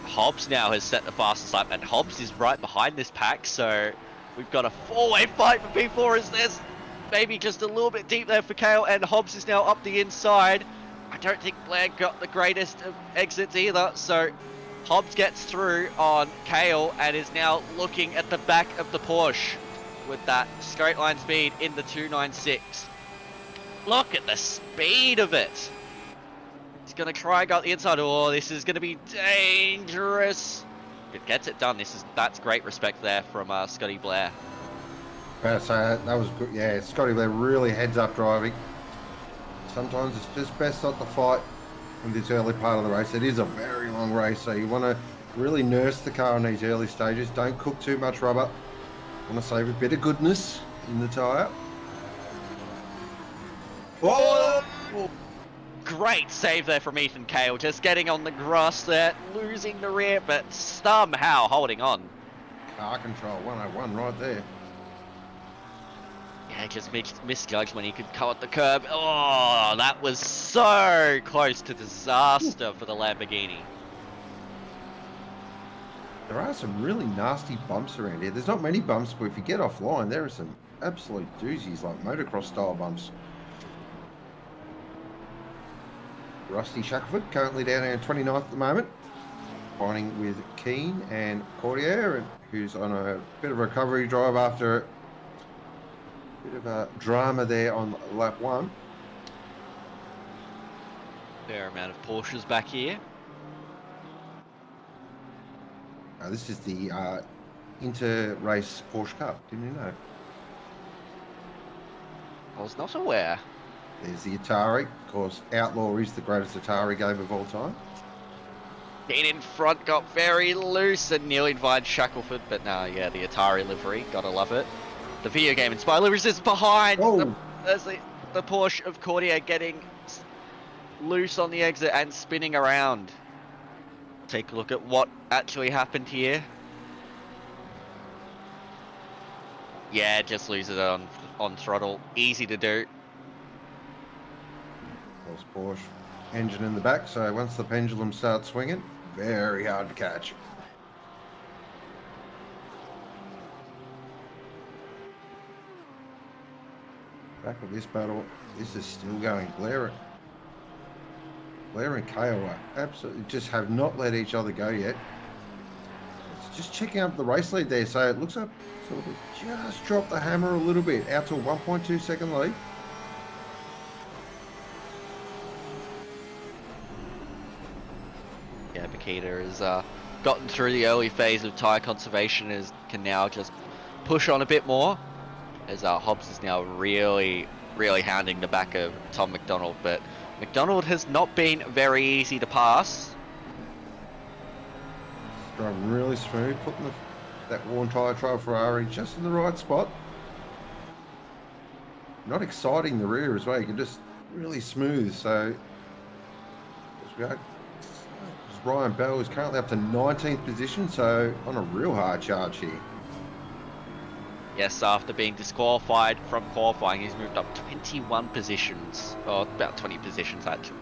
Hobbs now has set the fastest lap, and Hobbs is right behind this pack, so we've got a four-way fight for P4 as there's maybe just a little bit deep there for Kale, and Hobbs is now up the inside. I don't think Blair got the greatest of exits either, so Hobbs gets through on Kale and is now looking at the back of the Porsche with that straight line speed in the 296. Look at the speed of it. He's going to try and go the inside. Oh, this is going to be dangerous. If it gets it done, that's great respect there from Scotty Blair. So that was good. Yeah, Scotty Blair really heads up driving. Sometimes it's just best not to fight in this early part of the race. It is a very long race, so you want to really nurse the car in these early stages. Don't cook too much rubber. Want to save a bit of goodness in the tyre. Oh! Great save there from Ethan Kale, just getting on the grass there, losing the rear, but somehow holding on. Car control 101 right there. Yeah, just misjudged when he could cut the curb. Oh, that was so close to disaster for the Lamborghini. There are some really nasty bumps around here. There's not many bumps, but if you get offline, there are some absolute doozies, like motocross style bumps. Rusty Shackelford currently down here in 29th at the moment, fighting with Keane and Cordier, who's on a bit of a recovery drive after a bit of a drama there on lap one. Fair amount of Porsches back here. This is the inter-race Porsche Cup, didn't you know? I was not aware. There's the Atari. Of course, Outlaw is the greatest Atari game of all time. Being in front got very loose and nearly invited Shackelford, but no, yeah, the Atari livery, gotta love it. The video game inspired liveries is behind. Oh. There's the Porsche of Cordier getting loose on the exit and spinning around. Take a look at what actually happened here. Yeah, just loses it on throttle. Easy to do. Of course, Porsche engine in the back, so once the pendulum starts swinging, very hard to catch. Back with this battle, this is still going. Blair and Kale absolutely just have not let each other go yet. It's just checking up the race lead there, so it looks like Philip just dropped the hammer a little bit, out to a 1.2 second lead. Yeah, Makita has gotten through the early phase of tyre conservation, can now just push on a bit more, as Hobbs is now really hounding the back of Tom McDonald, but McDonald has not been very easy to pass. Driving really smooth, putting that worn tyre trail Ferrari just in the right spot. Not exciting the rear as well. You can just really smooth. So as we go, Ryan Bell is currently up to 19th position, so on a real hard charge here. Yes, after being disqualified from qualifying, he's moved up 21 positions, or about 20 positions actually,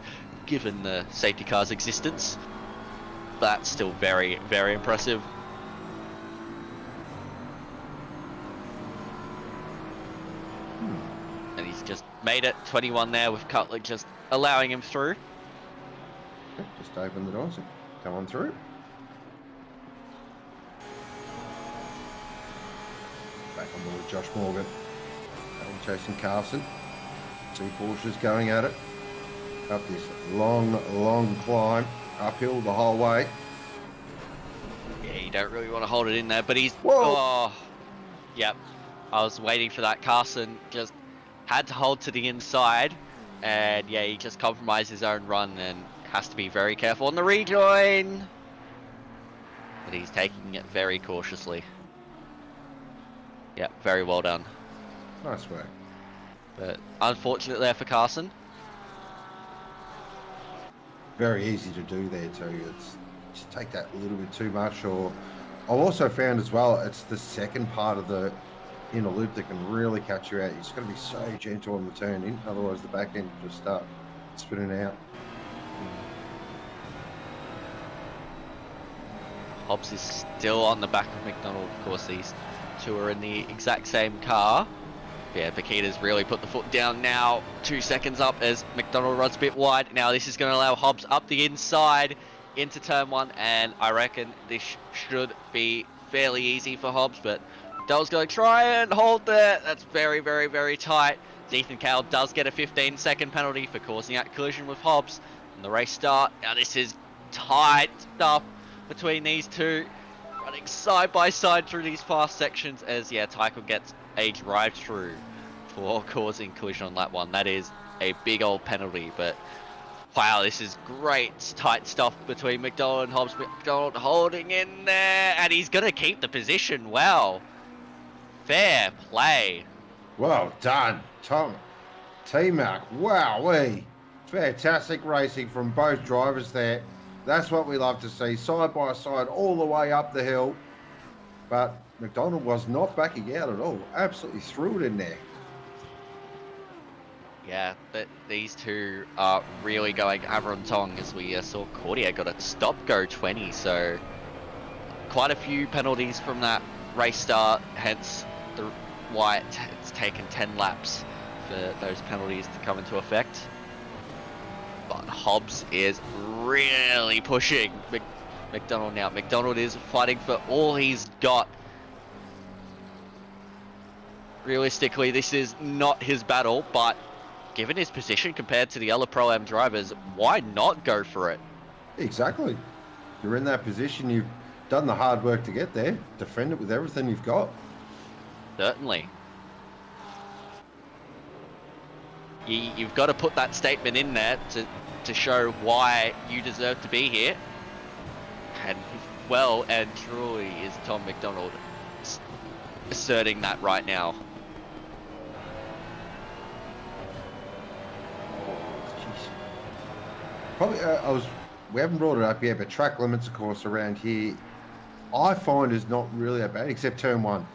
given the safety car's existence. That's still very impressive. And he's just made it 21 there, with Cutler just allowing him through. Just open the door, so come on through. Back on board Josh Morgan. Chasing Carlson. Two Porsches going at it. Up this long climb. Uphill the whole way. Yeah, you don't really want to hold it in there, but he's... Whoa! Oh, yep. I was waiting for that. Carson just had to hold to the inside, and yeah, he just compromised his own run and has to be very careful on the rejoin. But he's taking it very cautiously. Yep, very well done. Nice work. But unfortunate there for Carson. Very easy to do there too. It's just take that a little bit too much. Or I've also found as well, it's the second part of the inner loop that can really catch you out. You just got to be so gentle on the turn in, otherwise the back end will just start spinning out. Hobbs is still on the back of McDonald. Of course, these two are in the exact same car. Yeah, Paquita's really put the foot down now. 2 seconds up as McDonald runs a bit wide. Now this is going to allow Hobbs up the inside into turn 1, and I reckon this should be fairly easy for Hobbs, but McDonald's going to try and hold there. That's very tight. Ethan Cale does get a 15-second penalty for causing that collision with Hobbs. And the race start. Now this is tight stuff between these two, running side by side through these fast sections, as yeah, Tycho gets a drive through for causing collision on lap 1. That is a big old penalty, but wow, this is great tight stuff between McDonald and Hobbs. McDonald holding in there, and he's going to keep the position. Wow. Fair play. Well done, Tom. T-Mac, wowee. Fantastic racing from both drivers there. That's what we love to see, side by side, all the way up the hill. But McDonald was not backing out at all. Absolutely threw it in there. Yeah, but these two are really going hammer and tong, as we saw Cordier got a stop-go 20. So quite a few penalties from that race start, hence why it's taken 10 laps for those penalties to come into effect. But Hobbs is really pushing McDonald now. McDonald is fighting for all he's got. Realistically, this is not his battle, but given his position compared to the other Pro-Am drivers, why not go for it? Exactly. You're in that position. You've done the hard work to get there. Defend it with everything you've got. Certainly. You've got to put that statement in there to show why you deserve to be here. And well and truly is Tom McDonald asserting that right now. Probably, we haven't brought it up yet, but track limits, of course, around here, I find is not really that bad, except turn 1.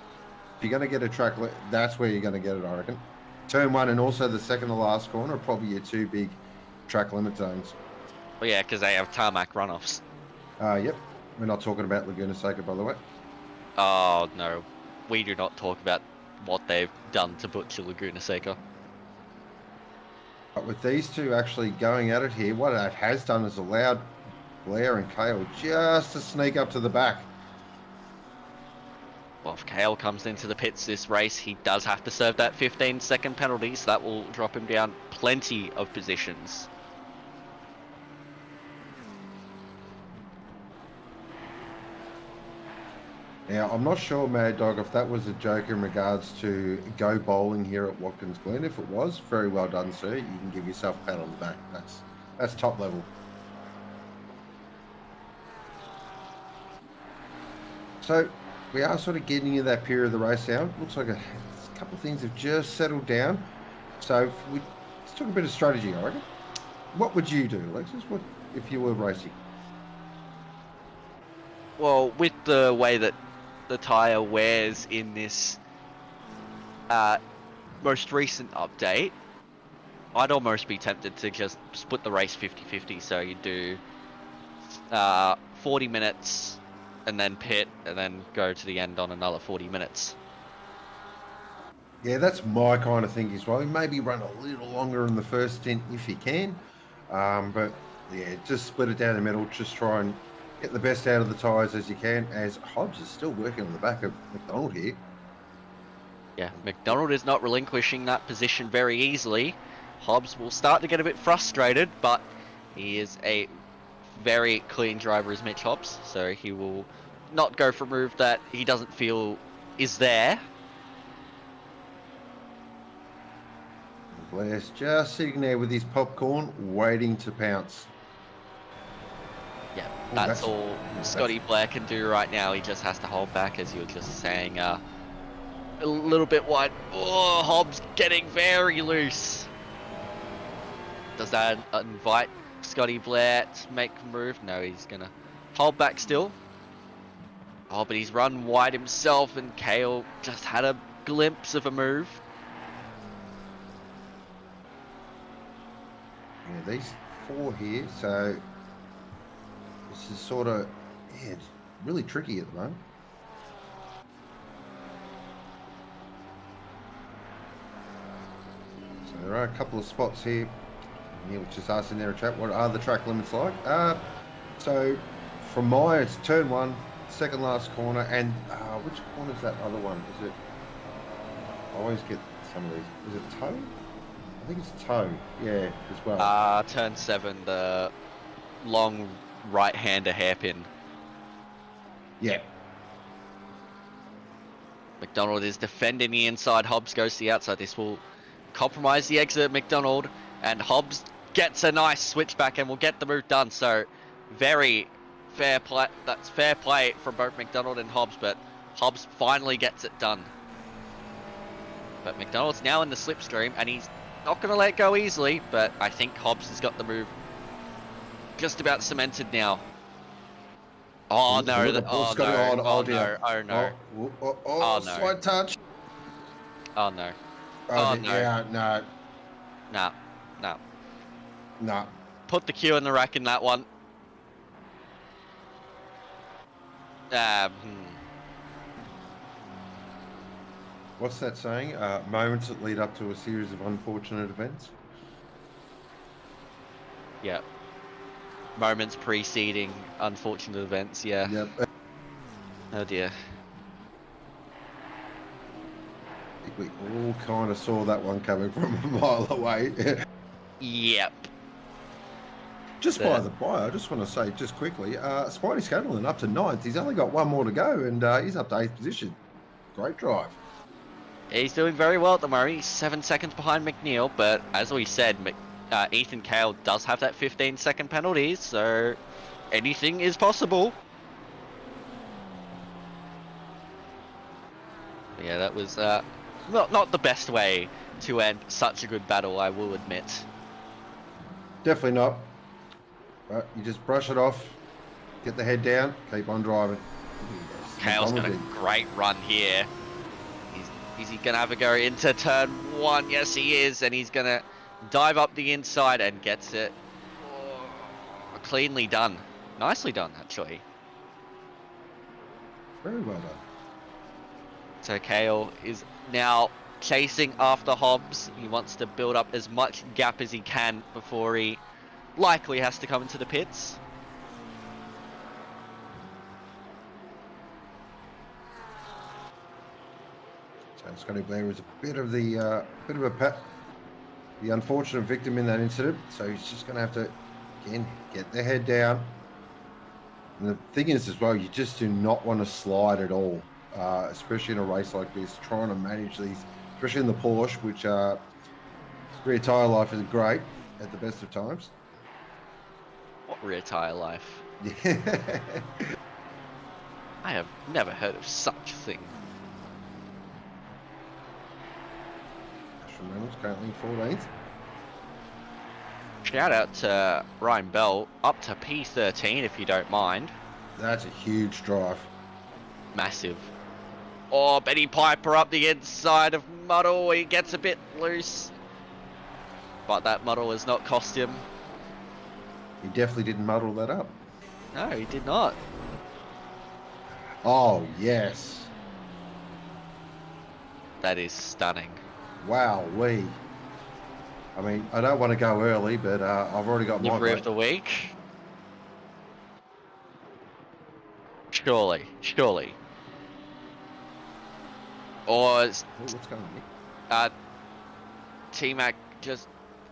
If you're going to get a track, that's where you're going to get it, I reckon. Turn 1 and also the second to last corner are probably your two big track limit zones. Well, yeah, because they have tarmac runoffs. Yep. We're not talking about Laguna Seca, by the way. Oh, no. We do not talk about what they've done to butcher Laguna Seca. But with these two actually going at it here, what it has done is allowed Blair and Cale just to sneak up to the back. Well, if Cale comes into the pits this race, he does have to serve that 15-second penalty, so that will drop him down plenty of positions. Now, I'm not sure, Mad Dog, if that was a joke in regards to go bowling here at Watkins Glen. If it was, very well done, sir. You can give yourself a pat on the back. That's top level. So we are sort of getting into that period of the race now. Looks like a couple of things have just settled down. So let's talk a bit of strategy, I reckon. What would you do, Alexis? What if you were racing? Well, with the way that the tyre wears in this most recent update, I'd almost be tempted to just split the race 50-50. So you do 40 minutes and then pit and then go to the end on another 40 minutes. Yeah, that's my kind of thing as well. Maybe run a little longer in the first stint if you can. But yeah, just split it down the middle. Just try and get the best out of the tyres as you can, as Hobbs is still working on the back of McDonald here. Yeah, McDonald is not relinquishing that position very easily. Hobbs will start to get a bit frustrated, but he is a very clean driver as Mitch Hobbs, so he will not go for a move that he doesn't feel is there. Blair's just sitting there with his popcorn, waiting to pounce. Yeah, that's all Scotty Blair can do right now. He just has to hold back, as you were just saying. A little bit wide. Oh, Hobbs getting very loose. Does that invite Scotty Blair to make a move? No, he's going to hold back still. Oh, but he's run wide himself, and Kale just had a glimpse of a move. Yeah, these four here, so this is sort of, yeah, it's really tricky at the moment. So there are a couple of spots here. Neil was just asking there in chat, what are the track limits like? So from my, it's turn one, second last corner, and which corner is that other one? Is it, I always get some of these, is it toe? I think it's toe, yeah, as well. Turn 7, the long right-hander hairpin. Yeah. McDonald is defending the inside. Hobbs goes to the outside. This will compromise the exit of McDonald, and Hobbs gets a nice switchback and will get the move done. So very fair play. That's fair play from both McDonald and Hobbs, but Hobbs finally gets it done. But McDonald's now in the slipstream, and he's not going to let go easily, but I think Hobbs has got the move just about cemented now. Oh no, oh no, oh no, oh no. Oh no. Slight touch. Oh no. Oh no. Yeah, no. No, no. No. Put the Q in the rack in that one. What's that saying? Moments that lead up to a series of unfortunate events. Yeah. Moments preceding unfortunate events, yeah. Yep. Oh dear. I think we all kind of saw that one coming from a mile away. Yep. Just by the by, I just want to say just quickly, Spidey Scanlon up to 9th. He's only got one more to go, and he's up to 8th position. Great drive. He's doing very well at the moment. He's 7 seconds behind McNeil, but as we said, Ethan Cale does have that 15-second penalty, so anything is possible. Yeah, that was not the best way to end such a good battle, I will admit. Definitely not. But you just brush it off, get the head down, keep on driving. Cale's got a great run here. Is he going to have a go into turn 1? Yes, he is, and he's going to dive up the inside and gets it. Oh, cleanly done. Nicely done, actually. Very well done. So Kale is now chasing after Hobbs. He wants to build up as much gap as he can before he likely has to come into the pits. So Scotty Blair was a bit of the unfortunate victim in that incident. So he's just going to have to again get the head down. And the thing is as well, you just do not want to slide at all, especially in a race like this, trying to manage these, especially in the Porsche, which rear tyre life is great at the best of times. What rear tyre life? Yeah. I have never heard of such a thing. Ashton Reynolds currently 14th. Shout out to Ryan Bell, up to P13 if you don't mind. That's a huge drive. Massive. Oh, Benny Piper up the inside of Muddle. He gets a bit loose. But that muddle has not cost him. He definitely didn't muddle that up. No, he did not. Oh, yes. That is stunning. Wow-wee. I mean, I don't want to go early, but I've already got my Livery of vote. the week. Surely, surely. Or Oh, what's going on? T-Mac just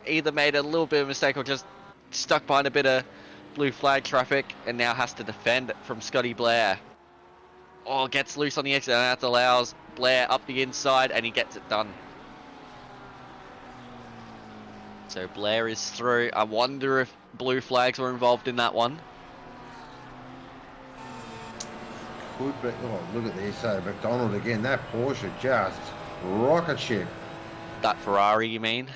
either made a little bit of a mistake or just stuck behind a bit of blue flag traffic and now has to defend from Scotty Blair. Oh, gets loose on the exit and that allows Blair up the inside and he gets it done. So Blair is through. I wonder if blue flags were involved in that one. Could be. Oh, look at this. McDonald again. That Porsche just rocket ship. That Ferrari, you mean?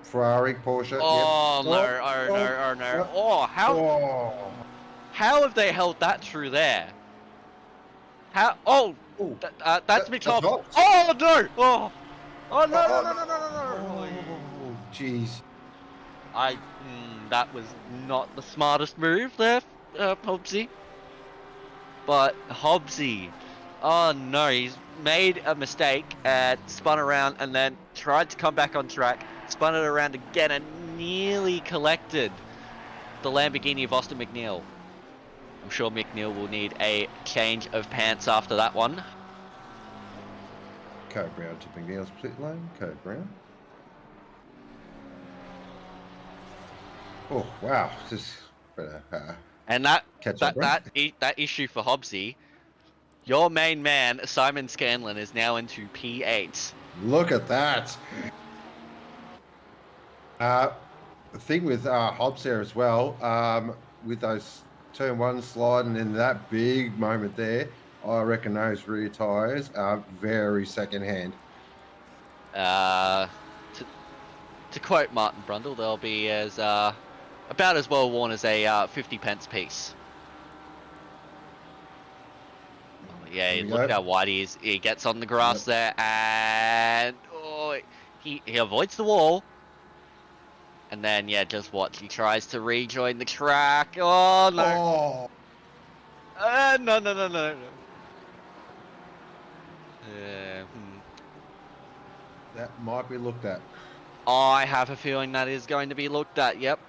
Ferrari, Porsche. Oh, yep. no, oh, no. Oh, how have they held that through there? How? Oh, Ooh, that's McTop. Hobbs. Oh, no. Oh, oh no. Oh, jeez. That was not the smartest move there, Hobbsy. But Hobbsy, oh no, he's made a mistake and spun around and then tried to come back on track, spun it around again and nearly collected the Lamborghini of Austin McNeil. I'm sure McNeil will need a change of pants after that one. Code Brown to McNeil's pit lane. Code Brown. Oh, wow. Just better And that catch up. Right? that issue for Hobbsy, your main man, Simon Scanlon, is now into P8. Look at that. The thing with Hobbs there as well, with those turn one slide and then that big moment there, I reckon those rear tyres are very second-hand. To quote Martin Brundle, they'll be as about as well worn as a 50 pence piece. Oh, yeah, look at how wide he is. He gets on the grass there and he avoids the wall. And then, yeah, just watch. He tries to rejoin the track. Oh, no. Oh. No. That might be looked at. I have a feeling that is going to be looked at, yep.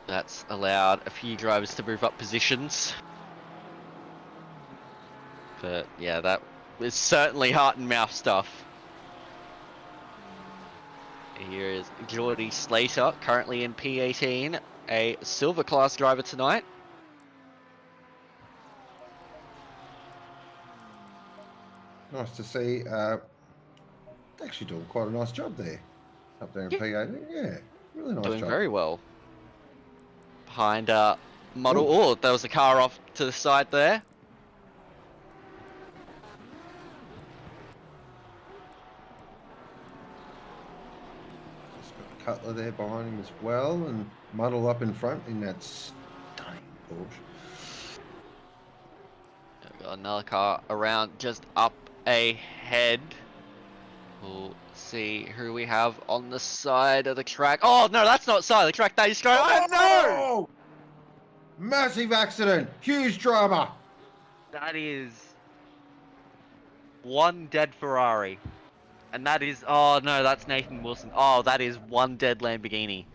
That's allowed a few drivers to move up positions. But, yeah, that was certainly heart and mouth stuff. Here is Geordie Slater, currently in P18, a silver class driver tonight. Nice to see. Actually doing quite a nice job there. Up there in P18. Yeah, really nice Doing job. very well. Behind Model. Oh, there was a car off to the side there. Cutler there behind him as well, and Muddle up in front in that stunning Porsche. Got another car around just up ahead. We'll see who we have on the side of the track. Oh no, that's not side of the track. That is going. Oh no! Massive accident, huge drama. That is one dead Ferrari. And that is, oh no, that's Nathan Wilson. Oh, that is one dead Lamborghini.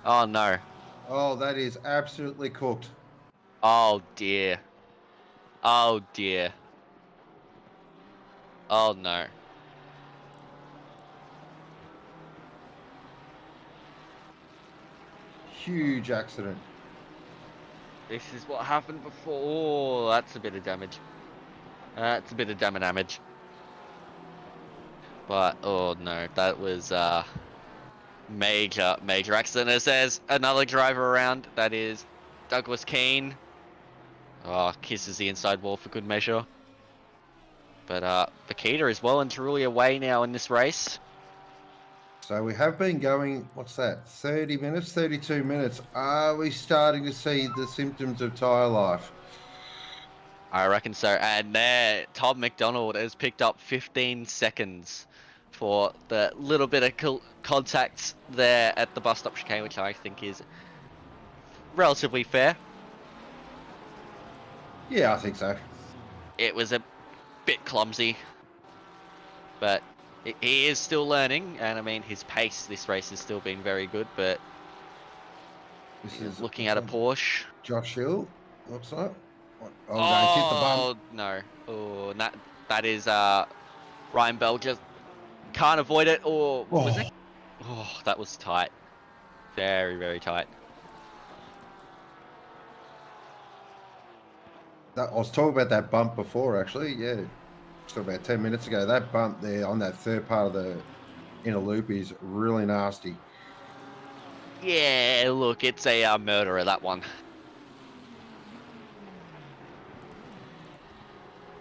Oh no. Oh, that is absolutely cooked. Oh dear. Oh dear. Oh no. Huge accident. This is what happened before. Oh, that's a bit of damage. That's a bit of damage. But, oh no, that was major accident. As there's another driver around, that is Douglas Keane. Oh, kisses the inside wall for good measure. But Bakita is well and truly away now in this race. So we have been going, what's that, 30 minutes, 32 minutes. Are we starting to see the symptoms of tyre life? I reckon so. And there, Tom McDonald has picked up 15 seconds for the little bit of contact there at the bus stop chicane, which I think is relatively fair. Yeah, I think so. It was a bit clumsy, but he is still learning, and I mean his pace this race has still been very good. But This is looking at a Porsche. Josh Hill, looks like. Oh, Hit the bump. no! Oh, that is Ryan Bell just can't avoid it. Or was it? Oh, that was tight. Very, very tight. I was talking about that bump before, actually. Yeah, just about 10 minutes ago. That bump there on that third part of the inner loop is really nasty. Yeah, look, it's a murderer, that one.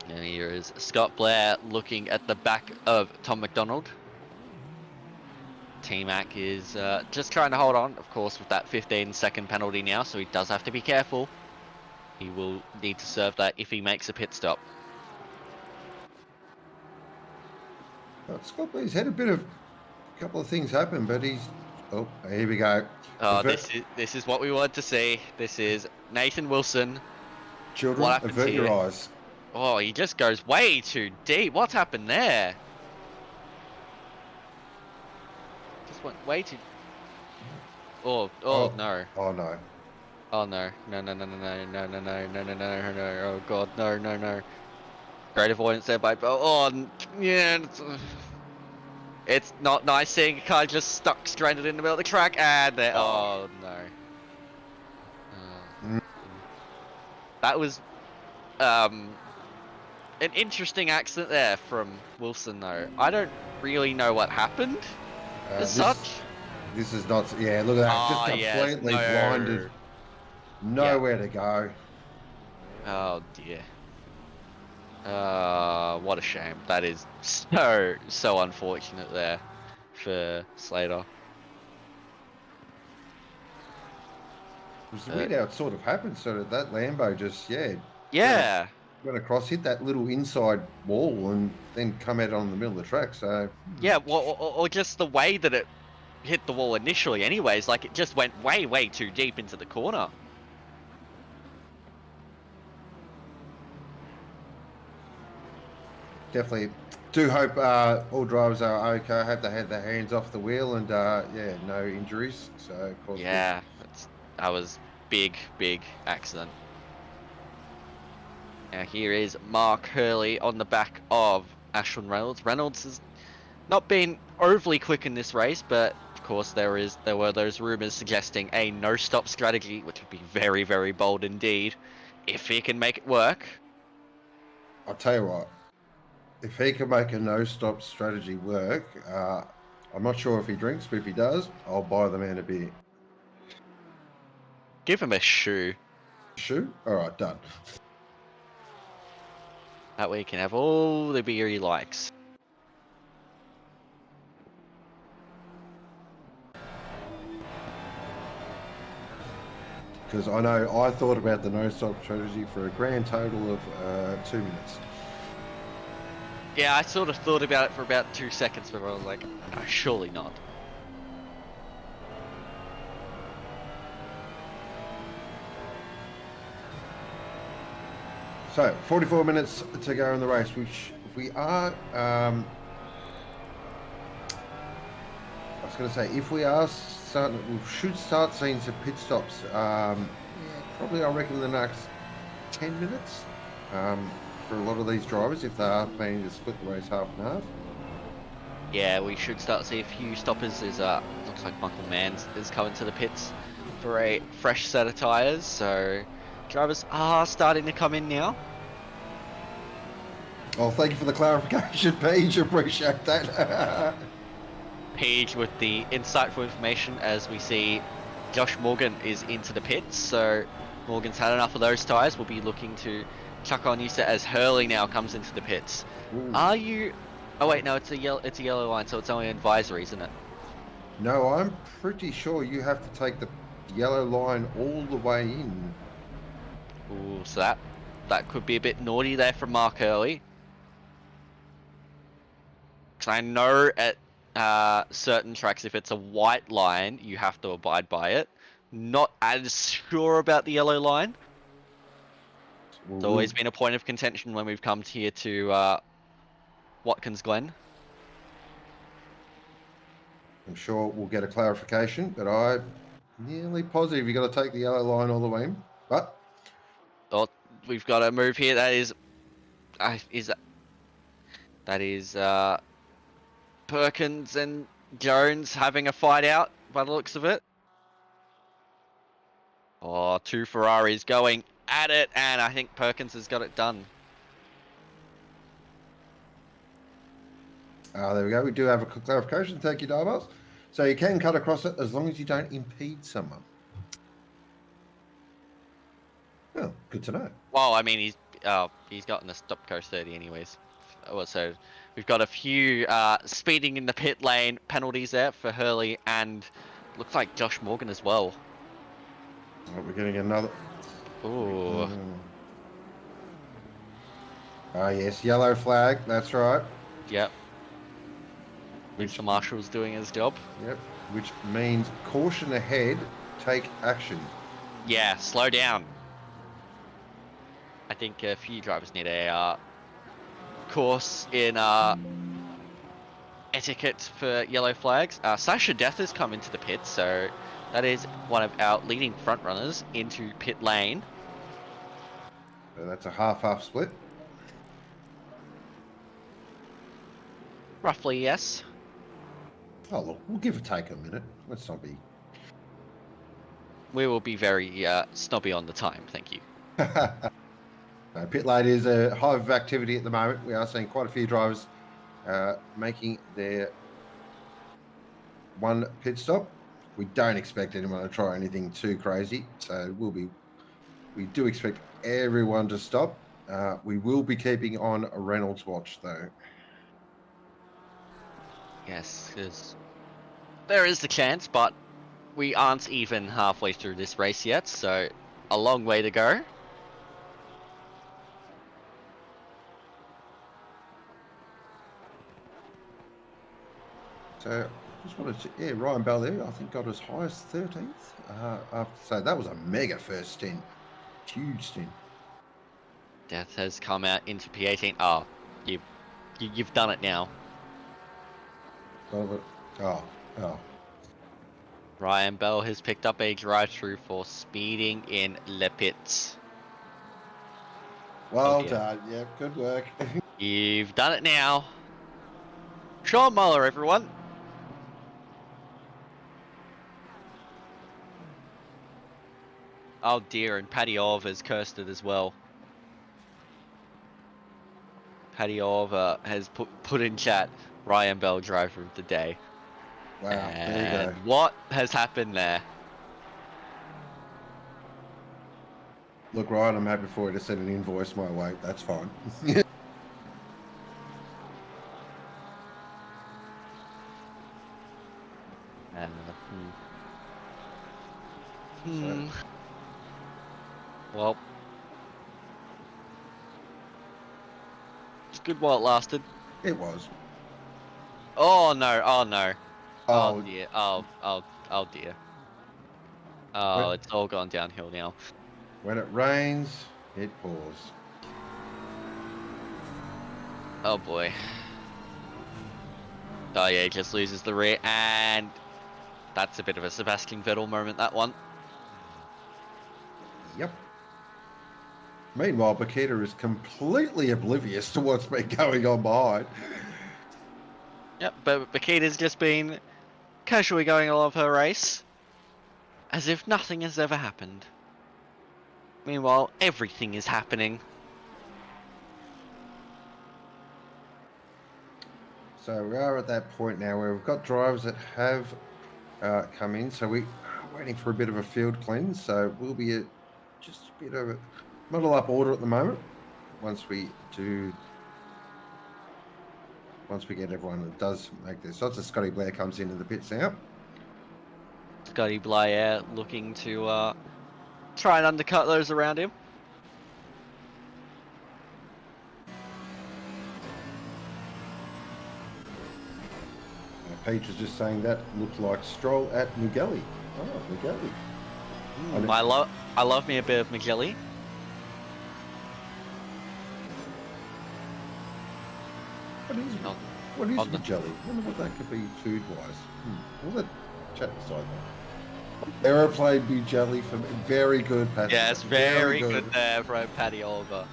And here is Scott Blair looking at the back of Tom McDonald. T-Mac is just trying to hold on, of course, with that 15-second penalty now, so he does have to be careful. He will need to serve that if he makes a pit stop. Scott Blair's had a couple of things happen, but he's... Oh, here we go. Oh, this is what we want to see. This is Nathan Wilson. Children, avert your eyes. Oh, he just goes way too deep. What's happened there? Just went way too... Oh, no. Oh, no. Oh, no. No. Oh, God, no. Great avoidance there by Bell. Oh, yeah. It's not nice seeing a car just stuck stranded in the middle of the track. And there... Oh, no. That was... an interesting accident there from Wilson, though. I don't really know what happened as such. This is not... Yeah, look at that. Just completely blinded. Nowhere to go. Oh, dear. What a shame. That is so unfortunate there for Slater. It was weird how it sort of happened. So that Lambo just, Yeah. Went across, hit that little inside wall, and then come out on the middle of the track. So yeah, well, or just the way that it hit the wall initially. Anyways, like it just went way too deep into the corner. Definitely do hope all drivers are okay. Hope they had their hands off the wheel, and no injuries. So of course, yeah, that was big accident. Now here is Mark Hurley on the back of Ashton Reynolds. Reynolds has not been overly quick in this race, but of course there were those rumours suggesting a no-stop strategy, which would be very bold indeed, if he can make it work. I'll tell you what, if he can make a no-stop strategy work, I'm not sure if he drinks, but if he does, I'll buy the man a beer. Give him a shoe. Shoe? All right, done. That way he can have all the beer he likes. Because I know I thought about the no-stop strategy for a grand total of 2 minutes. Yeah, I sort of thought about it for about 2 seconds, but I was like, no, surely not. So, 44 minutes to go in the race, which we are, I was going to say, if we are starting, we should start seeing some pit stops, probably I reckon the next 10 minutes for a lot of these drivers, if they are planning to split the race half and half. Yeah, we should start to see a few stoppers. There's looks like Michael Manns is coming to the pits for a fresh set of tyres, so Drivers are starting to come in now. Oh, thank you for the clarification, Paige. Appreciate that. Page with the insightful information as we see Josh Morgan is into the pits. So Morgan's had enough of those tyres. We'll be looking to chuck on Yusa as Hurley now comes into the pits. Ooh. Are you... Oh wait, no, it's a yellow line, so it's only advisory, isn't it? No, I'm pretty sure you have to take the yellow line all the way in. Ooh, so that could be a bit naughty there from Mark Hurley. Because I know at certain tracks, if it's a white line, you have to abide by it. Not as sure about the yellow line. It's always been a point of contention when we've come here to Watkins Glen. I'm sure we'll get a clarification, but I'm nearly positive you got to take the yellow line all the way in. But Oh, we've got a move here. That is Perkins and Jones having a fight out by the looks of it. Oh, two Ferraris going at it, and I think Perkins has got it done. there we go. We do have a clarification. Thank you, Darbus. So you can cut across it as long as you don't impede someone. Oh, good to know. Well, I mean, he's gotten a stop coast 30 anyways. So we've got a few speeding in the pit lane penalties there for Hurley, and looks like Josh Morgan as well. Oh, we're getting another. Ooh. Ah, yes, yellow flag. That's right. Yep. Mr. Marshall's doing his job. Yep. Which means caution ahead. Take action. Yeah, slow down. I think a few drivers need a course in etiquette for yellow flags. Sasha Death has come into the pit, so that is one of our leading front runners into pit lane. So that's a half-half split. Roughly, yes. Oh, look, we'll give or take a minute. Let's not be... We will be very snobby on the time, thank you. No, pit lane is a hive of activity at the moment. We are seeing quite a few drivers making their one pit stop. We don't expect anyone to try anything too crazy, so we do expect everyone to stop. We will be keeping on a Reynolds watch, though. Yes, because there is the chance, but we aren't even halfway through this race yet, so a long way to go. So just wanted to, yeah, Ryan Bell there, I think got as high as 13th. So that was a mega first stint. Huge stint. Death has come out into P18. Oh, you've done it now. Oh. Ryan Bell has picked up a drive-through for speeding in Le Pits. Well done. Yeah, good work. You've done it now. Sean Muller, everyone. Oh dear, and Paddy Orv has cursed it as well. Paddy Orv has put in chat, Ryan Bell driver of the day. Wow, and there you go. What has happened there? Look, Ryan, I'm happy for you to send an invoice my way. That's fine. Well, it's good while it lasted. It was. Oh no! Oh no! Oh, Oh dear! Oh dear! Oh, it's all gone downhill now. When it rains, it pours. Oh boy! Oh yeah, he just loses the rear, and that's a bit of a Sebastian Vettel moment. That one. Yep. Meanwhile, Bakita is completely oblivious to what's been going on behind. Yep, but Bakita's just been casually going along her race, as if nothing has ever happened. Meanwhile, everything is happening. So we are at that point now where we've got drivers that have come in. So we are waiting for a bit of a field cleanse. So we'll be at just a bit of a muddle up order at the moment. Once we get everyone that does make this. So Scotty Blair comes into the pits now. Scotty Blair looking to try and undercut those around him. Peach is just saying that looked like Stroll at Mugelli. Oh, Mugelli. I love me a bit of Mugelli. What is Mugelli? I wonder what that could be food-wise. We'll let chat beside that. Aeroplane Mugelli from very good, Patty. Yes, very good there from Paddy Oliver.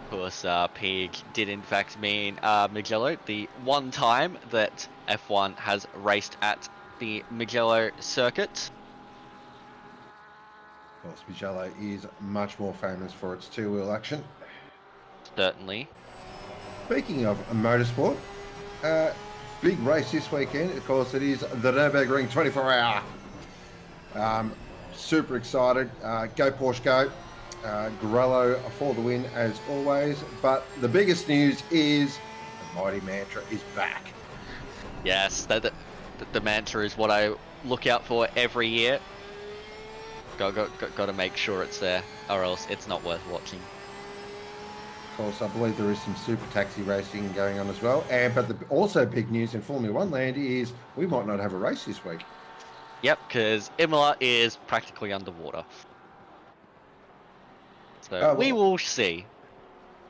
Of course, Pig did in fact mean Mugello, the one time that F1 has raced at the Mugello circuit. Of course, Mugello is much more famous for its two-wheel action. Certainly. Speaking of motorsport, big race this weekend. Of course, it is the Nürburgring 24-hour. Super excited. Go Porsche, go. Grello for the win as always. But the biggest news is the mighty Mantra is back. Yes, the Mantra is what I look out for every year. Got to make sure it's there, or else it's not worth watching. Of course, I believe there is some super taxi racing going on as well. But also big news in Formula One land is we might not have a race this week. Yep, because Imola is practically underwater. So we will see.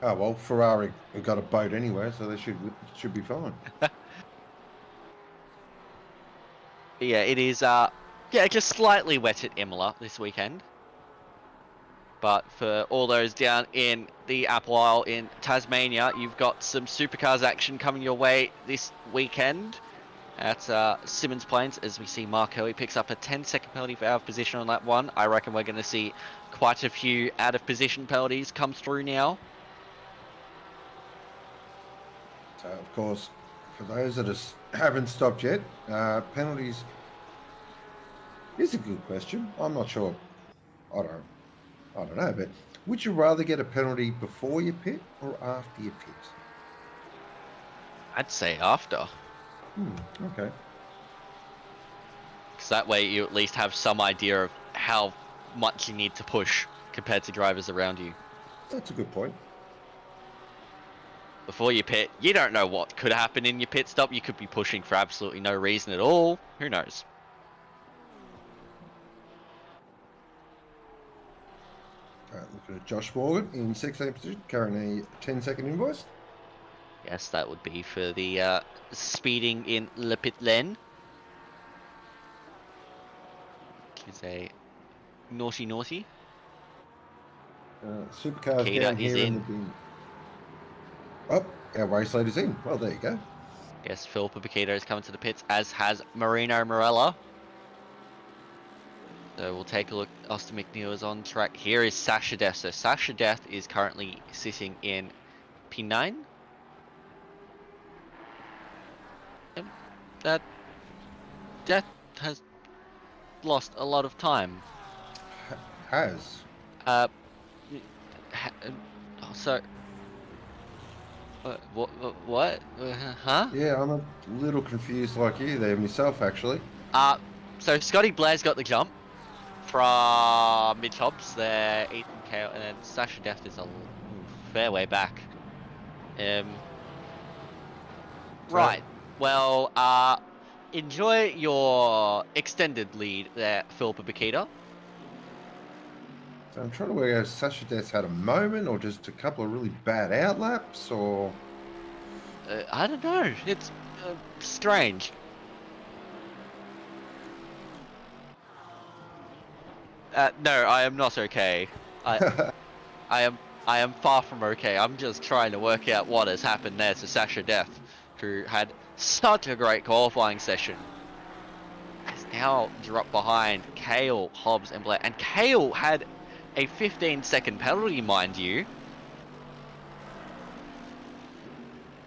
Oh well, Ferrari have got a boat anyway, so they should be fine. Yeah, it is. Just slightly wet at Imola this weekend. But for all those down in the Apple Isle in Tasmania, you've got some supercars action coming your way this weekend at Simmons Plains, as we see Mark Hurley picks up a 10-second penalty for out of position on lap 1. I reckon we're going to see quite a few out of position penalties come through now. So, of course, for those that haven't stopped yet, penalties is a good question. I'm not sure. I don't know, but would you rather get a penalty before you pit or after you pit? I'd say after. Okay. Because that way you at least have some idea of how much you need to push compared to drivers around you. That's a good point. Before you pit, you don't know what could happen in your pit stop. You could be pushing for absolutely no reason at all. Who knows? Looking at Josh Morgan in 16th position, carrying a 10-second invoice. Yes, that would be for the speeding in Le Pit Lane. Which is a naughty. Supercars Kita down is here in. the bin. Oh, our race leader's in. Well, there you go. Yes, Philippa Paquito is coming to the pits, as has Marino Morella. So we'll take a look. Austin McNeil is on track. Here is Sasha Death. So Sasha Death is currently sitting in P9. That has lost a lot of time. Has? So... what? Huh? Yeah, I'm a little confused like you there myself, actually. So Scotty Blair's got the jump from mid-tops there, Ethan Kale, and then Sasha Deft is a fair way back. Right, well, enjoy your extended lead there, Philippa Bakita. So I'm trying to work out if Sasha Death's had a moment or just a couple of really bad outlaps, or... I don't know, it's strange. No, I am not okay. I am far from okay. I'm just trying to work out what has happened there to Sasha Death, who had such a great qualifying session. Has now dropped behind Kale, Hobbs, and Blair. And Kale had a 15-second penalty, mind you.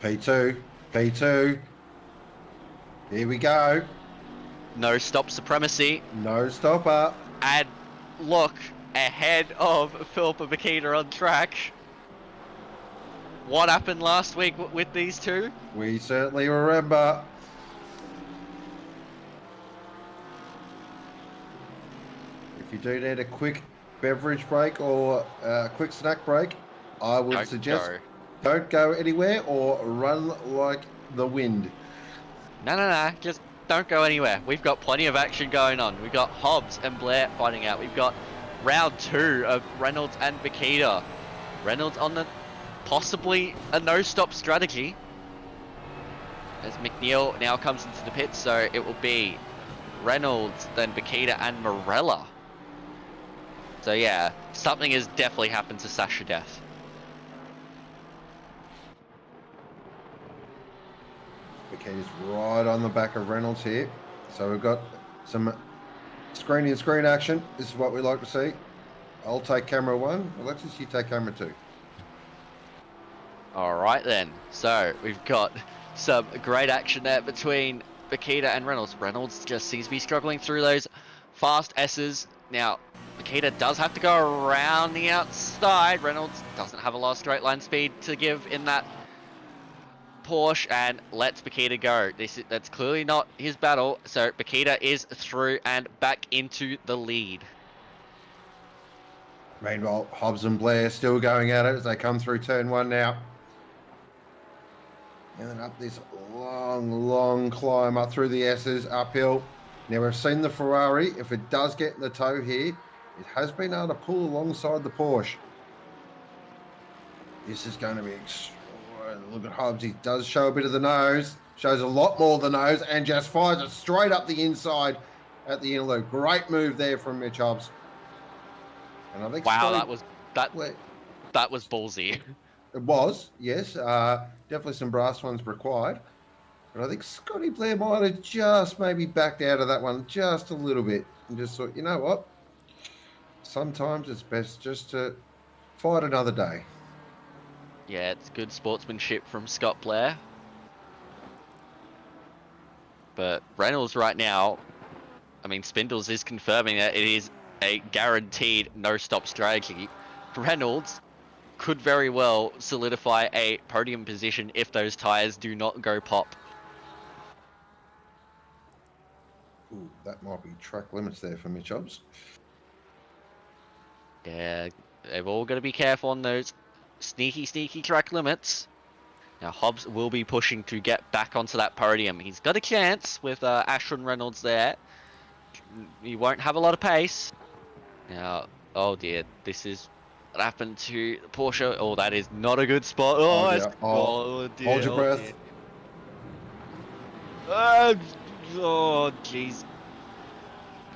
P2. P2. Here we go. No stop supremacy. No stopper. And look, ahead of Philippa Makita on track. What happened last week with these two? We certainly remember. If you do need a quick beverage break or a quick snack break, I would suggest don't go anywhere or run like the wind. No. Just don't go anywhere. We've got plenty of action going on. We've got Hobbs and Blair fighting out. We've got round 2 of Reynolds and Makita. Reynolds on the possibly a no-stop strategy. As McNeil now comes into the pit, so it will be Reynolds, then Makita and Morella. So yeah, something has definitely happened to Sasha Death. Makita's right on the back of Reynolds here. So we've got some screen action. This is what we like to see. I'll take camera 1. Alexis, you take camera 2. Alright then, so we've got some great action there between Makita and Reynolds. Reynolds just seems to be struggling through those fast S's. Now, Makita does have to go around the outside. Reynolds doesn't have a lot of straight line speed to give in that Porsche and lets Makita go. That's clearly not his battle, so Makita is through and back into the lead. Meanwhile, Hobbs and Blair still going at it as they come through turn 1 now. And then up this long climb up through the S's, uphill. Now we've seen the Ferrari. If it does get in the tow here, it has been able to pull alongside the Porsche. This is going to be extraordinary. Look at Hobbs. He does show a bit of the nose. Shows a lot more of the nose and just fires it straight up the inside at the inner loop. Great move there from Mitch Hobbs. And I think wow, Scotty, that was ballsy. It was, yes. Definitely some brass ones required. But I think Scotty Blair might have just maybe backed out of that one just a little bit and just thought, you know what? Sometimes it's best just to fight another day. Yeah, it's good sportsmanship from Scott Blair. But Reynolds right now, I mean, Spindles is confirming that it is a guaranteed no-stop strategy. Reynolds could very well solidify a podium position if those tyres do not go pop. Ooh, that might be track limits there for Mitch Hobbs. Yeah, they've all got to be careful on those sneaky track limits. Now Hobbs will be pushing to get back onto that podium. He's got a chance with Ashton Reynolds there. He won't have a lot of pace. Now, oh dear, this is what happened to Porsche. Oh, that is not a good spot. Oh, dear. dear. Hold your breath. Oh, jeez.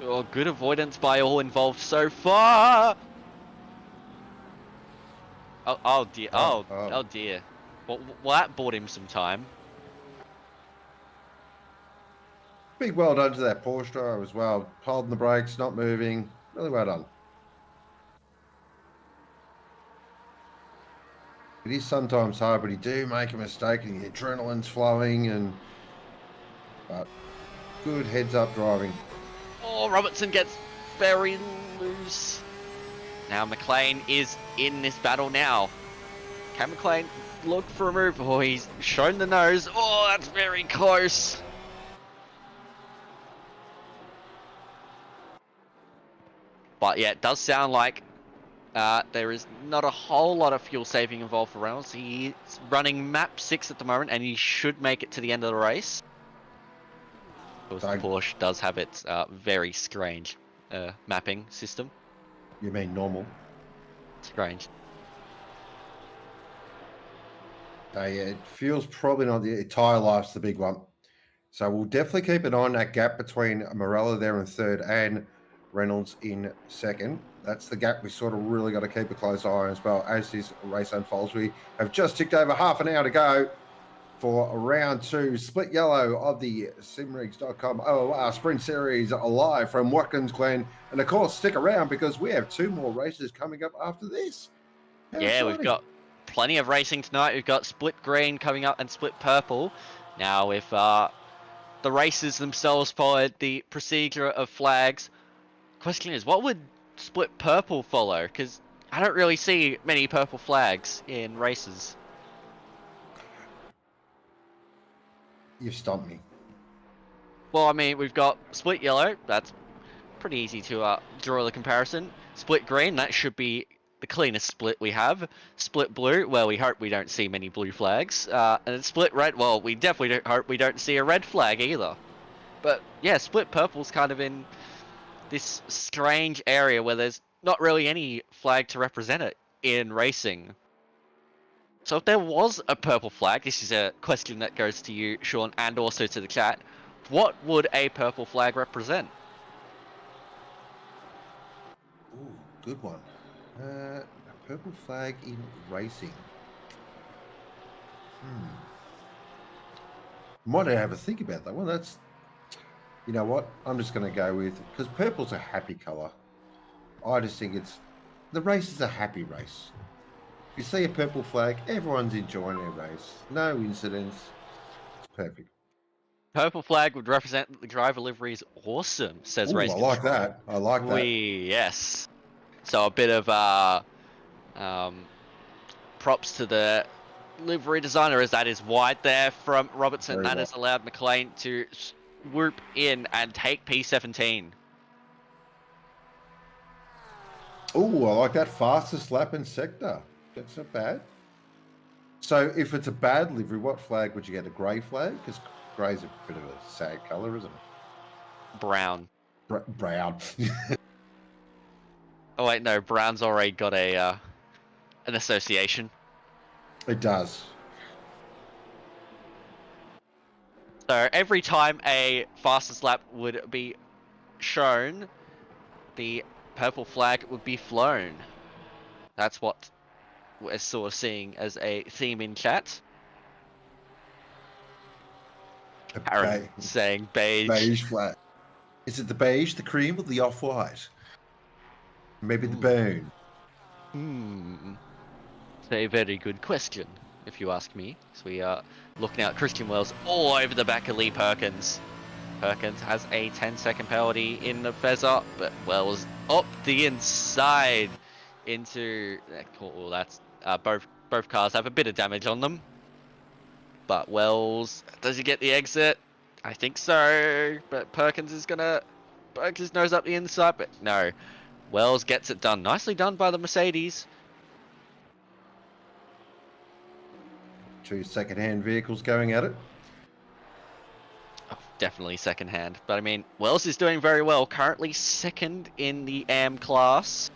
Oh, good avoidance by all involved so far. Oh dear. Oh dear. Well, that bought him some time. Big well done to that Porsche driver as well. Holding the brakes, not moving. Really well done. It is sometimes hard, but you do make a mistake and the adrenaline's flowing, but good heads-up driving. Oh, Robertson gets very loose. Now McLean is in this battle now. Can McLean look for a move? Oh, he's shown the nose. Oh, that's very close. But yeah, it does sound like there is not a whole lot of fuel saving involved for Reynolds. He's running map 6 at the moment, and he should make it to the end of the race. Of course, the Porsche does have its very strange mapping system. You mean normal? Strange. Yeah, fuel's probably not the tyre life's the big one. So we'll definitely keep an eye on that gap between Morella there in third and Reynolds in second. That's the gap we sort of really got to keep a close eye on as well as this race unfolds. We have just ticked over half an hour to go. for round 2, split yellow of the Simrigs.com OOR Sprint Series live from Watkins, Glen. And of course, stick around because we have 2 more races coming up after this. How Yeah, exciting. we've got plenty of racing tonight. We've got split green coming up and split purple. Now, if the races themselves followed the procedure of flags, question is, what would split purple follow? Because I don't really see many purple flags in races. You've stumped me. Well, I mean, we've got split yellow. That's pretty easy to draw the comparison. Split green, that should be the cleanest split we have. Split blue, well, we hope we don't see many blue flags. And then split red, well, we definitely don't hope we don't see a red flag either. But yeah, split purple's kind of in this strange area where there's not really any flag to represent it in racing. So if there was a purple flag, this is a question that goes to you, Sean, and also to the chat. What would a purple flag represent? Ooh, good one. A purple flag in racing. Might have a think about that one. That's, you know what? I'm just going to go with, because purple's a happy colour. I just think the race is a happy race. If you see a purple flag, everyone's enjoying their race. No incidents. It's perfect. Purple flag would represent that the driver livery is awesome, says Ooh, Race I like Control. that. I like that. Yes. So a bit of props to the livery designer, as that is wide there from Robertson. Very That well. has allowed McLean to swoop in and take P17. Ooh, I like that. Fastest lap in sector. That's not bad. So if it's a bad livery, what flag would you get? A grey flag? Because grey's a bit of a sad colour, isn't it? Brown. Brown. Oh wait, no, brown's already got a an association. It does. So every time a fastest lap would be shown, the purple flag would be flown. That's what we're sort of seeing as a theme in chat. Aaron saying beige. Beige flag. Is it the beige, the cream, or the off-white? Maybe the bone. It's a very good question, if you ask me. So we are looking at Christian Wells all over the back of Lee Perkins. Perkins has a 10-second penalty in the Fezzer, but Wells up the inside into... Well, that's both cars have a bit of damage on them. But Wells, does he get the exit? I think so, but Perkins knows up the inside, but no. Wells gets it done. Nicely done by the Mercedes. 2 second-hand vehicles going at it. Oh, definitely second hand. But I mean, Wells is doing very well. Currently second in the AM class.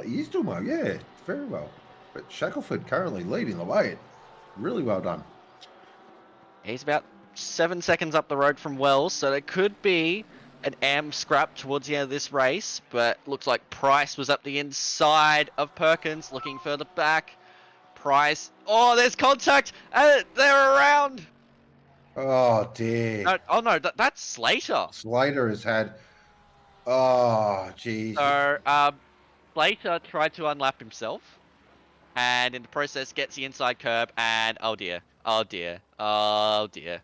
He's doing well, yeah, very well. But Shackelford currently leading the way. Really well done. He's about 7 seconds up the road from Wells, so there could be an AM scrap towards the end of this race, but looks like Price was up the inside of Perkins, looking further back. Price, oh, there's contact, and they're around. Oh, dear. No, oh no, that's Slater. Slater has had, oh, geez. So, Slater tried to unlap himself, and in the process gets the inside curb, and oh dear, oh dear, oh dear,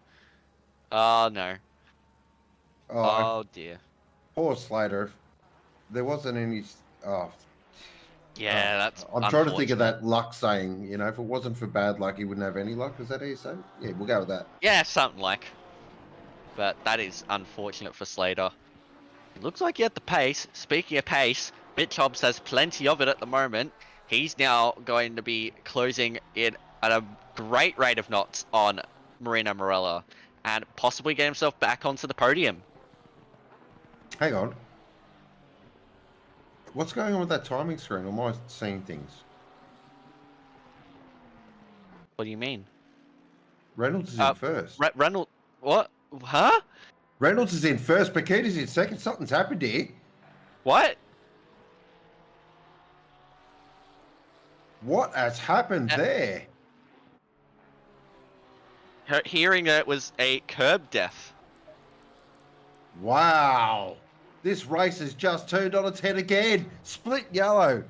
oh no, oh dear. Poor Slater. There wasn't any, Yeah, that's I'm trying to think of that luck saying, you know, if it wasn't for bad luck, he wouldn't have any luck. Is that how you say? Yeah, we'll go with that. Yeah, something like. But that is unfortunate for Slater. It looks like he had the pace. Speaking of pace, Mitch Hobbs has plenty of it at the moment. He's now going to be closing in at a great rate of knots on Marino Morella and possibly get himself back onto the podium. Hang on. What's going on with that timing screen? Or am I seeing things? What do you mean? Reynolds is in first. Reynolds, what? Huh? Reynolds is in first. Paquette's in second. Something's happened here. What? What has happened there? Hearing that it was a curb death. Wow. This race has just turned on its head again. Split yellow.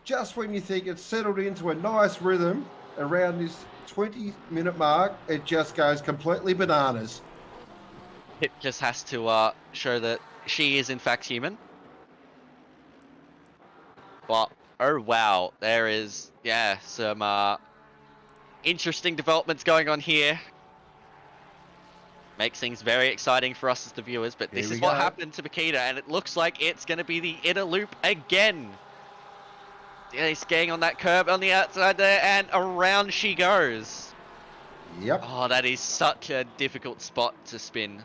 Just when you think it's settled into a nice rhythm around this 20-minute mark, it just goes completely bananas. It just has to show that she is in fact human. But, oh wow, there is, yeah, some interesting developments going on here. Makes things very exciting for us as the viewers, but this is what happened to Makita, and it looks like it's going to be the inner loop again. Yeah, he's getting on that curb on the outside there, and around she goes. Yep. Oh, that is such a difficult spot to spin.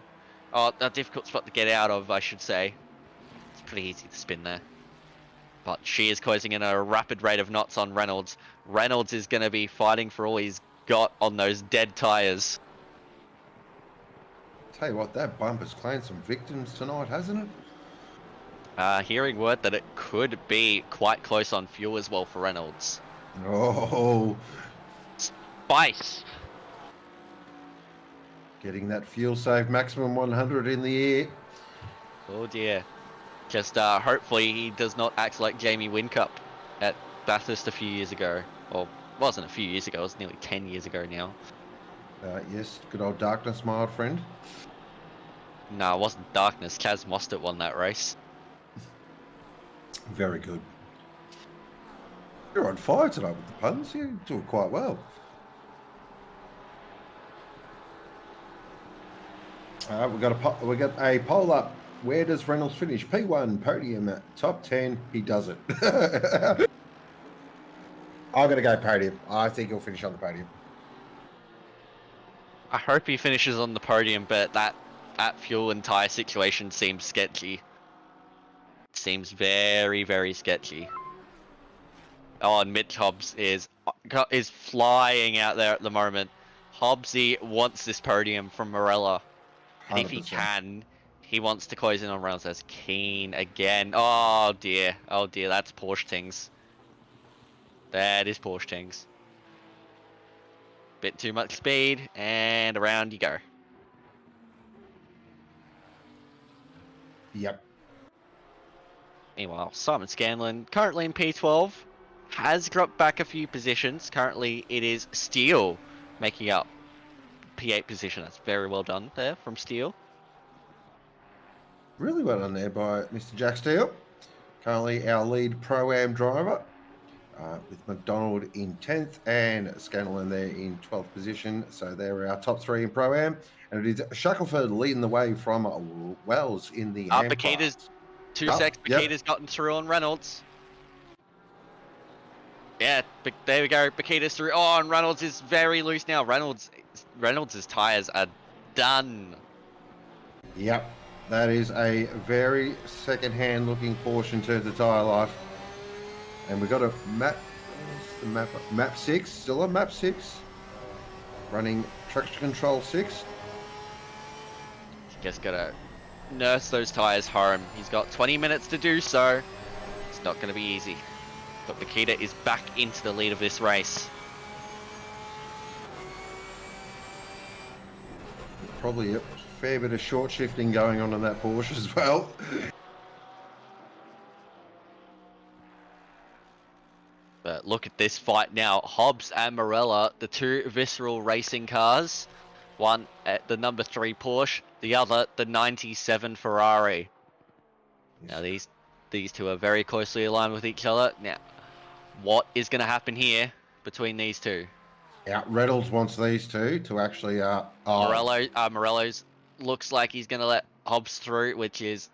Oh, a difficult spot to get out of, I should say. It's pretty easy to spin there. But she is closing in a rapid rate of knots on Reynolds. Reynolds is going to be fighting for all he's got on those dead tyres. Tell you what, that bump has claimed some victims tonight, hasn't it? Hearing word that it could be quite close on fuel as well for Reynolds. Oh. Spice. Getting that fuel save maximum 100 in the air. Oh dear. Just hopefully he does not act like Jamie Whincup at Bathurst a few years ago. Or wasn't a few years ago, it was nearly 10 years ago now. Yes, good old Darkness, my old friend. No, it wasn't Darkness. Kaz Mostert won that race. Very good. You're on fire tonight with the puns. You're doing quite well. We got a poll up. Where does Reynolds finish? P1 podium at top 10. He does it. I'm going to go podium. I think he'll finish on the podium. I hope he finishes on the podium, but that fuel and tyre situation seems sketchy. Seems very, very sketchy. Oh, and Mitch Hobbs is flying out there at the moment. Hobbsy wants this podium from Morella. And 100%. If he can, he wants to close in on Reynolds. As Keen again. Oh dear. Oh dear, that's Porsche things. That is Porsche things. Bit too much speed, and around you go. Yep. Meanwhile, Simon Scanlon, currently in P12, has dropped back a few positions. Currently, it is Steele making up P8 position. That's very well done there from Steele. Really well done there by Mr. Jack Steele. Currently our lead Pro-Am driver, with McDonald in 10th and Scanlon there in 12th position. So they're our top three in Pro-Am. And it is Shackelford leading the way from Wells in the Bakita's 2 secs. Bakita's gotten through on Reynolds. Yeah, there we go. Bakita's through. Oh, and Reynolds is very loose now. Reynolds' tyres are done. Yep. That is a very second-hand looking Porsche in terms of tyre life. And we've got a map 6, still on map 6. Running traction control 6. Just gotta nurse those tyres home. He's got 20 minutes to do so. It's not gonna be easy. But Bakita is back into the lead of this race. Probably a fair bit of short shifting going on in that Porsche as well. But look at this fight now. Hobbs and Morella, the two visceral racing cars. One at the number 3 Porsche, the other the 97 Ferrari. Now these two are very closely aligned with each other. Now, what is going to happen here between these two? Yeah, Reynolds wants these two to actually... Morello's looks like he's going to let Hobbs through, which is...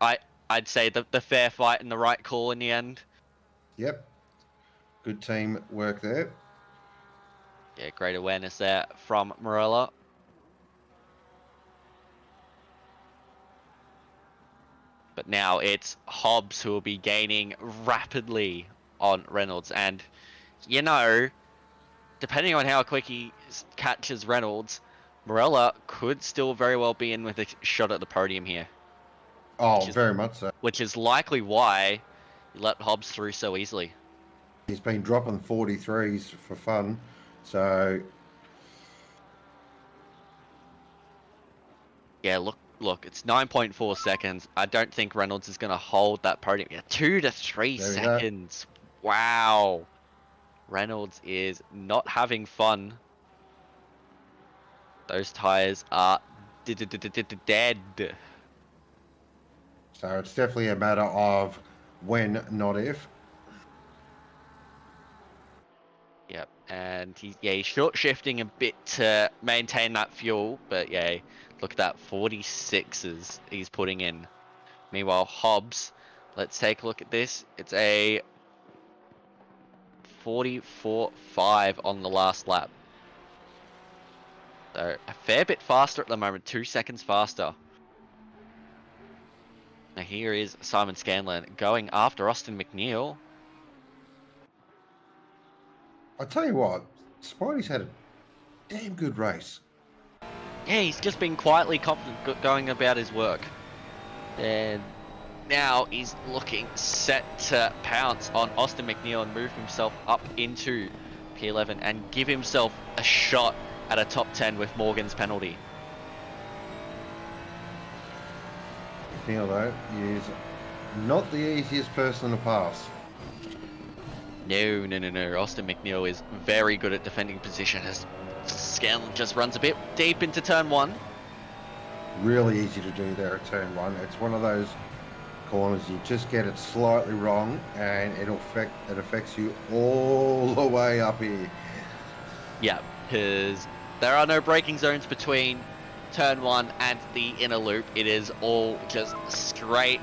I'd say the fair fight and the right call in the end. Yep. Good team work there. Yeah, great awareness there from Morella. But now it's Hobbs who will be gaining rapidly on Reynolds. And, you know, depending on how quick he catches Reynolds, Morella could still very well be in with a shot at the podium here. Oh, very much so. Which is likely why you let Hobbs through so easily. He's been dropping 43s for fun. So Yeah, look, it's 9.4 seconds. I don't think Reynolds is going to hold that podium. Yeah, 2 to 3 there we go. seconds. Wow. Reynolds is not having fun. Those tires are dead. So it's definitely a matter of when, not if. Yep, and he's short shifting a bit to maintain that fuel, but yeah, look at that 46s he's putting in. Meanwhile, Hobbs, let's take a look at this. It's a 44.5 on the last lap. So a fair bit faster at the moment, 2 seconds faster. Now here is Simon Scanlon going after Austin McNeil. I tell you what, Spidey's had a damn good race. Yeah, he's just been quietly confident going about his work. And now he's looking set to pounce on Austin McNeil and move himself up into P11 and give himself a shot at a top 10 with Morgan's penalty. McNeil, though, is not the easiest person to pass. No. Austin McNeil is very good at defending position as Scanlon just runs a bit deep into turn 1. Really easy to do there at turn 1. It's one of those corners you just get it slightly wrong and it affects you all the way up here. Yeah, because there are no braking zones between turn 1 and the inner loop. It is all just straight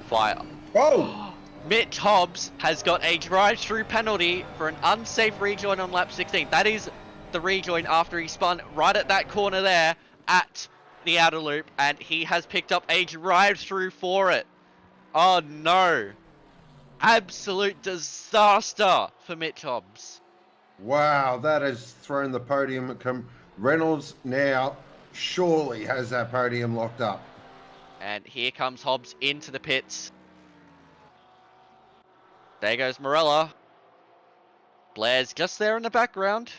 fire. Oh! Mitch Hobbs has got a drive-through penalty for an unsafe rejoin on lap 16. That is the rejoin after he spun right at that corner there at the outer loop, and he has picked up a drive-through for it. Oh no. Absolute disaster for Mitch Hobbs. Wow, that has thrown the podium. Reynolds now surely has that podium locked up. And here comes Hobbs into the pits. There goes Morella. Blair's just there in the background.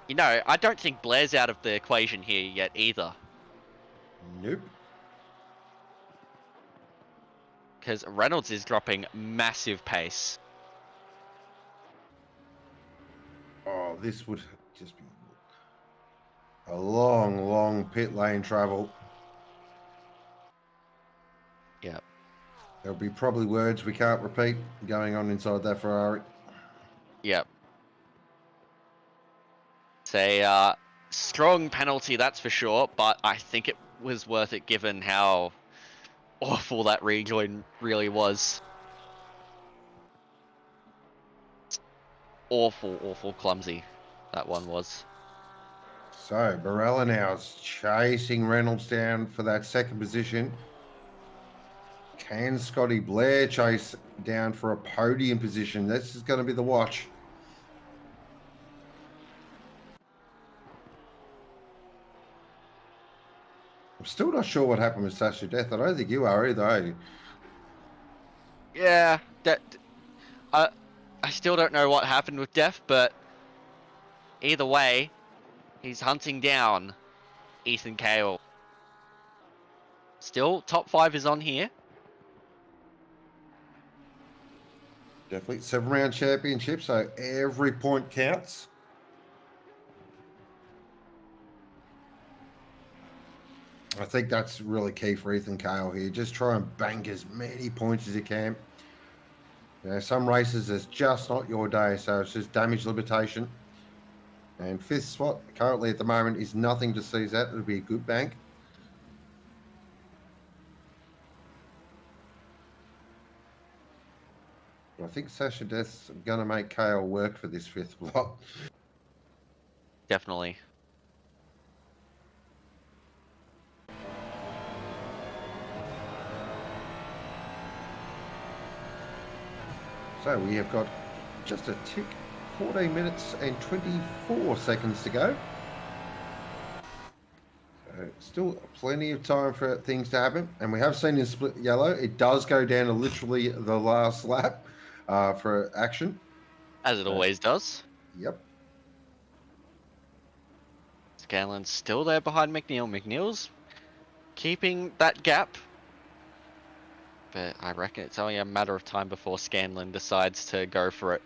You know, I don't think Blair's out of the equation here yet either. Nope. Because Reynolds is dropping massive pace. Oh, this would just be a long pit lane travel. Yep. There'll be probably words we can't repeat going on inside that Ferrari. Yep. It's a strong penalty, that's for sure, but I think it was worth it given how awful that rejoin really was. Awful clumsy that one was. So Morella now is chasing Reynolds down for that second position. Can Scotty Blair chase down for a podium position? This is going to be the watch. I'm still not sure what happened with Sasha Death. I don't think you are either, are you? Yeah, I still don't know what happened with Def, but either way, he's hunting down Ethan Cale. Still, top 5 is on here. Definitely 7-round championship, so every point counts. I think that's really key for Ethan Cale here. Just try and bank as many points as you can. You know, some races is just not your day, so it's just damage limitation. And 5th spot currently at the moment is nothing to seize at. It'll be a good bank. I think Sasha Death's going to make Cale work for this 5th spot. Definitely. So we have got just a tick, 14 minutes and 24 seconds to go. So still plenty of time for things to happen. And we have seen in split yellow, it does go down to literally the last lap. for action. As it always does. Yep. Scanlon's still there behind McNeil. McNeil's keeping that gap. But I reckon it's only a matter of time before Scanlon decides to go for it.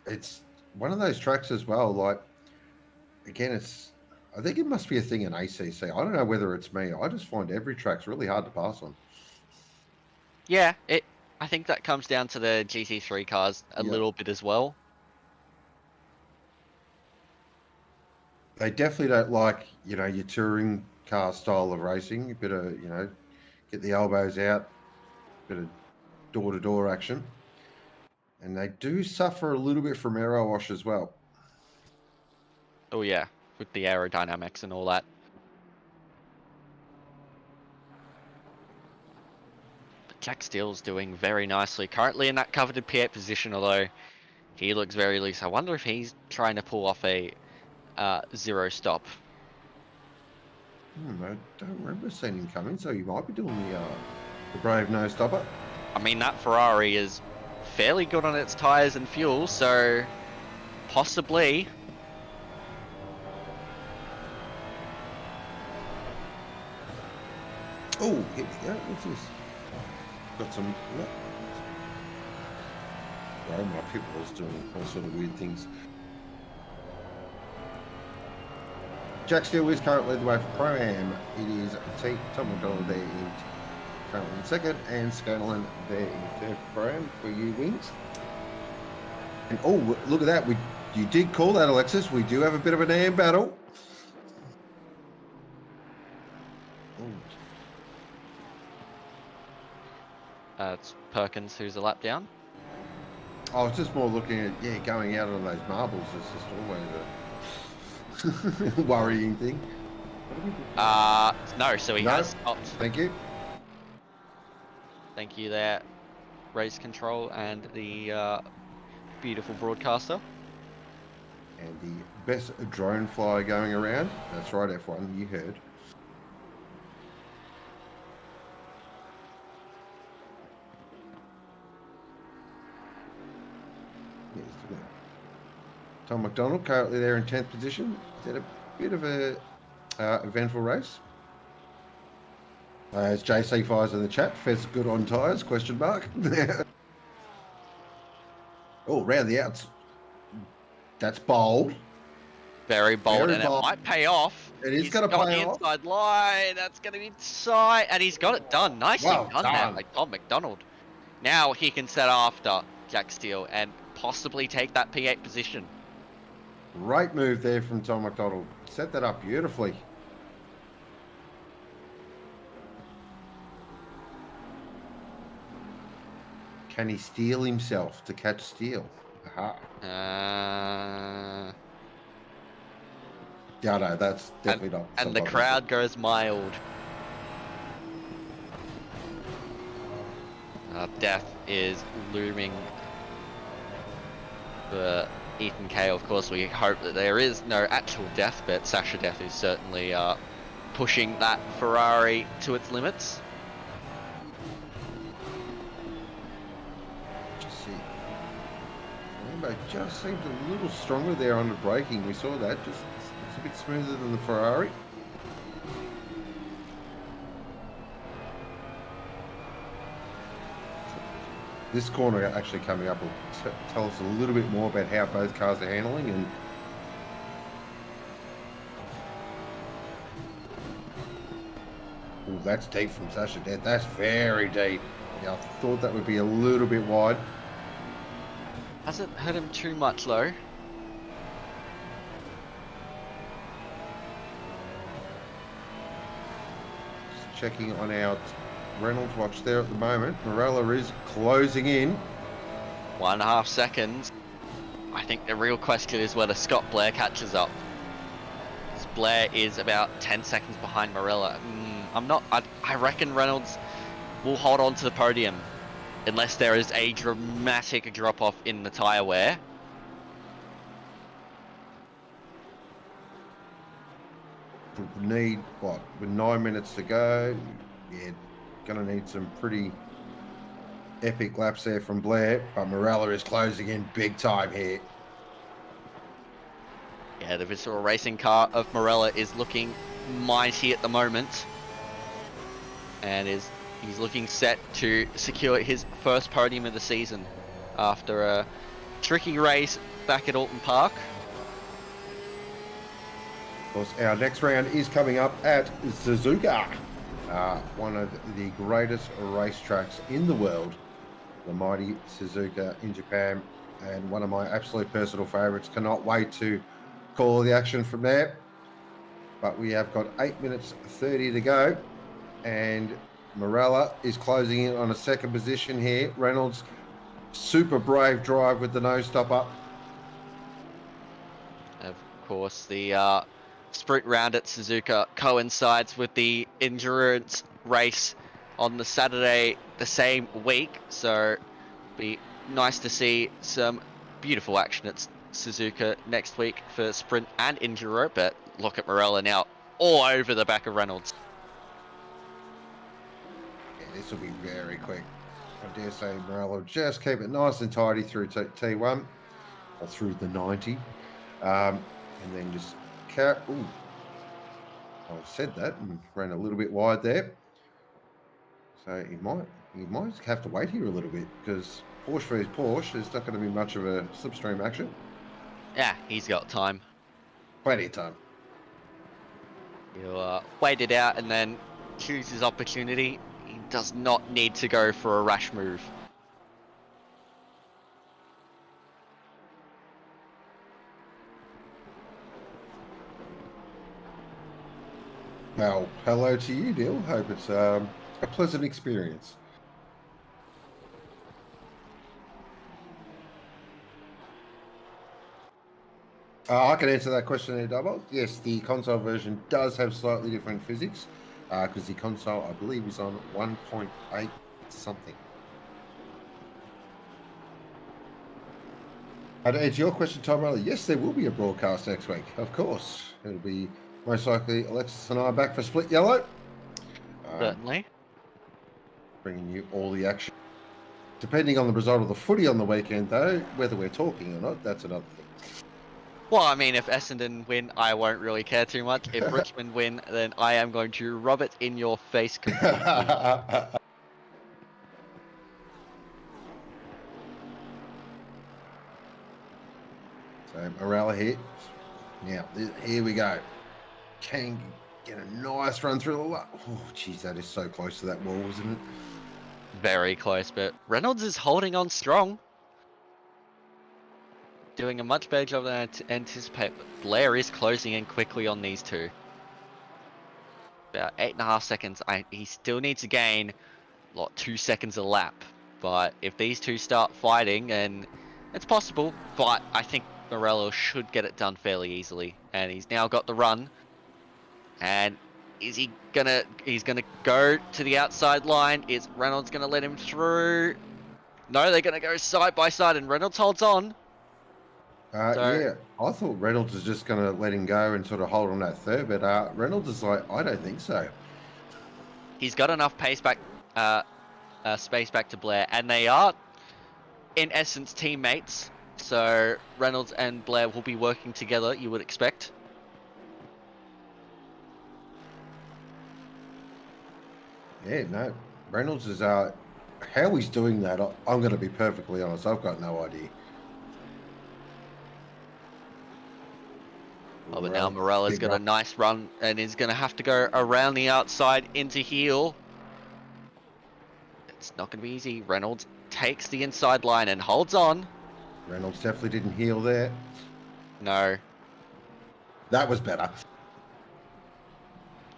It's one of those tracks as well. Like, again, I think it must be a thing in ACC. I don't know whether it's me. I just find every track's really hard to pass on. Yeah, I think that comes down to the GT3 cars a little bit as well. They definitely don't like, your touring car style of racing. A bit of, get the elbows out, bit of door-to-door action. And they do suffer a little bit from aero wash as well. Oh yeah, with the aerodynamics and all that. But Jack Steele's doing very nicely. Currently in that coveted P8 position, although he looks very loose. I wonder if he's trying to pull off a zero stop. I don't remember seeing him coming, so you might be doing the brave no stopper. I mean, that Ferrari is fairly good on its tyres and fuel, so possibly. Oh, here we go. What's this? Got some. Sorry, my pit was doing all sort of weird things. Jack Steele is currently the way for Pro-Am. It is Tom McDonald there currently in second, and Scanlon there in third for Pro-Am for you wings. And oh, look at that! You did call that, Alexis. We do have a bit of an AM battle. It's Perkins who's a lap down. I was just more looking at going out on those marbles. It's just always a worrying thing. No, so he has stopped. Thank you. Thank you there, race control and the beautiful broadcaster. And the best drone flyer going around. That's right, F1, you heard. Tom McDonald currently there in 10th position. Is that a bit of a eventful race? As JC fires in the chat, Fez good on tyres, question mark. Oh, round the outs. That's bold. Very bold, Very bold. It might pay off. It is going to pay off. Inside line, that's going to be inside, and he's got it done. Nicely done there by Tom McDonald. Now he can set after Jack Steele and possibly take that P8 position. Great move there from Tom McDonald. Set that up beautifully. Can he steal himself to catch Steele? Aha. Yeah, no, that's definitely not. And the crowd goes mild. Death is looming for Ethan Kay. Of course, we hope that there is no actual death, but Sasha Death is certainly pushing that Ferrari to its limits. Just see. Rainbow just seems a little stronger there on the braking. We saw that. Just it's a bit smoother than the Ferrari. This corner actually coming up will tell us a little bit more about how both cars are handling. And oh, that's deep from Sasha Death. That's very deep. Yeah, I thought that would be a little bit wide. Hasn't hurt him too much though. Just checking on our Reynolds watch there at the moment. Morella is closing in. 1.5 seconds. I think the real question is whether Scott Blair catches up. Because Blair is about 10 seconds behind Morella. I reckon Reynolds will hold on to the podium unless there is a dramatic drop-off in the tyre wear. need, what, with 9 minutes to go? Yeah, going to need some pretty epic laps there from Blair, but Morella is closing in big time here. Yeah, the Visceral Racing car of Morella is looking mighty at the moment. And he's looking set to secure his first podium of the season after a tricky race back at Alton Park. Of course, our next round is coming up at Suzuka, one of the greatest racetracks in the world, the mighty Suzuka in Japan, and one of my absolute personal favourites. Cannot wait to call the action from there. But we have got 8 minutes 30 to go, and Morella is closing in on a second position here. Reynolds, super brave drive with the nose stopper. Of course, the sprint round at Suzuka coincides with the endurance race on the Saturday the same week, so it'll be nice to see some beautiful action at Suzuka next week for sprint and enduro. But look at Morella now, all over the back of Reynolds. Yeah, this will be very quick. I dare say Morella will just keep it nice and tidy through T1 or through the 90, and then just ooh, I said that and ran a little bit wide there. So he might have to wait here a little bit, because Porsche versus Porsche, there's not going to be much of a slipstream action. Yeah, he's got time. Plenty of time. He'll wait it out and then choose his opportunity. He does not need to go for a rash move. Well, hello to you, Neil. Hope it's a pleasant experience. I can answer that question there, Double. Yes, the console version does have slightly different physics, because the console, I believe, is on 1.8 something. And to answer your question, Tom Riley, yes, there will be a broadcast next week. Of course. It'll be most likely Alexis and I back for Split Yellow. Certainly. Bringing you all the action. Depending on the result of the footy on the weekend, though, whether we're talking or not, that's another thing. Well, I mean, if Essendon win, I won't really care too much. If Richmond win, then I am going to rub it in your face completely. So Morella here. Now, here we go. Can get a nice run through the lot. Oh, geez, that is so close to that wall, isn't it? Very close, but Reynolds is holding on strong. Doing a much better job than I anticipate, but Blair is closing in quickly on these two. About 8.5 seconds. He still needs to gain, 2 seconds a lap. But if these two start fighting, and it's possible, but I think Morello should get it done fairly easily. And he's now got the run. And he's gonna go to the outside line. Is Reynolds gonna let him through? No, they're gonna go side by side, and Reynolds holds on. Yeah, I thought Reynolds was just going to let him go and sort of hold on that third, but Reynolds is like, I don't think so. He's got enough pace back, space back to Blair, and they are, in essence, teammates. So Reynolds and Blair will be working together, you would expect. Yeah, no, Reynolds is how he's doing that. I'm going to be perfectly honest. I've got no idea. Oh, but now Morella's got a nice run and is going to have to go around the outside into heel. It's not going to be easy. Reynolds takes the inside line and holds on. Reynolds definitely didn't heel there. No. That was better.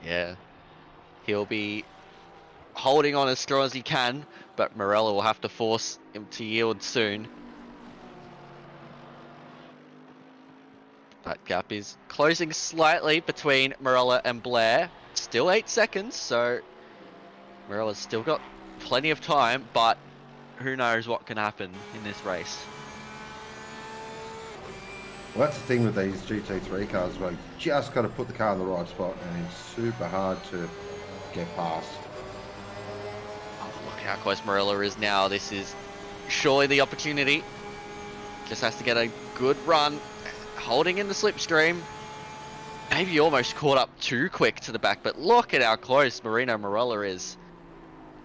Yeah. He'll be holding on as strong as he can, but Morella will have to force him to yield soon. That gap is closing slightly between Morella and Blair. Still 8 seconds, so Morella's still got plenty of time, but who knows what can happen in this race. Well, that's the thing with these GT3 cars, well, you just got to put the car in the right spot, and it's super hard to get past. Oh, look how close Marilla is now. This is surely the opportunity. Just has to get a good run, holding in the slipstream. Maybe almost caught up too quick to the back, but look at how close Marino Marella is.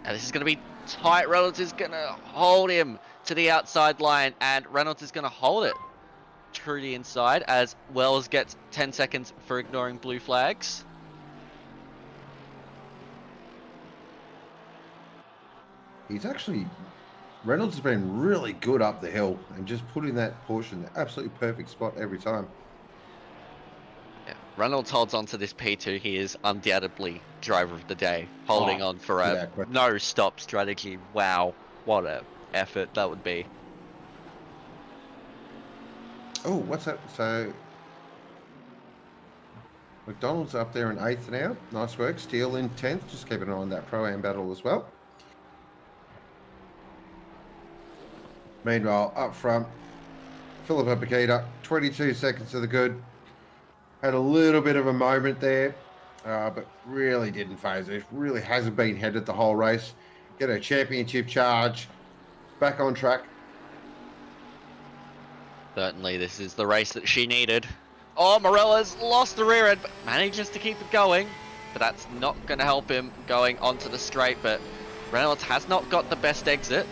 And this is going to be tight. Reynolds is going to hold him to the outside line, and Reynolds is going to hold it through the inside, as Wells gets 10 seconds for ignoring blue flags. Reynolds has been really good up the hill and just putting that portion in the absolutely perfect spot every time. Yeah, Reynolds holds on to this P2. He is undoubtedly driver of the day, holding on for a no-stop strategy. Wow, what a effort that would be. Oh, what's that? So McDonald's up there in 8th now. Nice work. Steele in 10th. Just keeping an eye on that Pro-Am battle as well. Meanwhile, up front, Philippa Paquita, 22 seconds to the good. Had a little bit of a moment there, but really didn't phase it. Really hasn't been headed the whole race. Get a championship charge. Back on track. Certainly, this is the race that she needed. Oh, Morella's lost the rear end, but manages to keep it going. But that's not going to help him going onto the straight. But Reynolds has not got the best exit.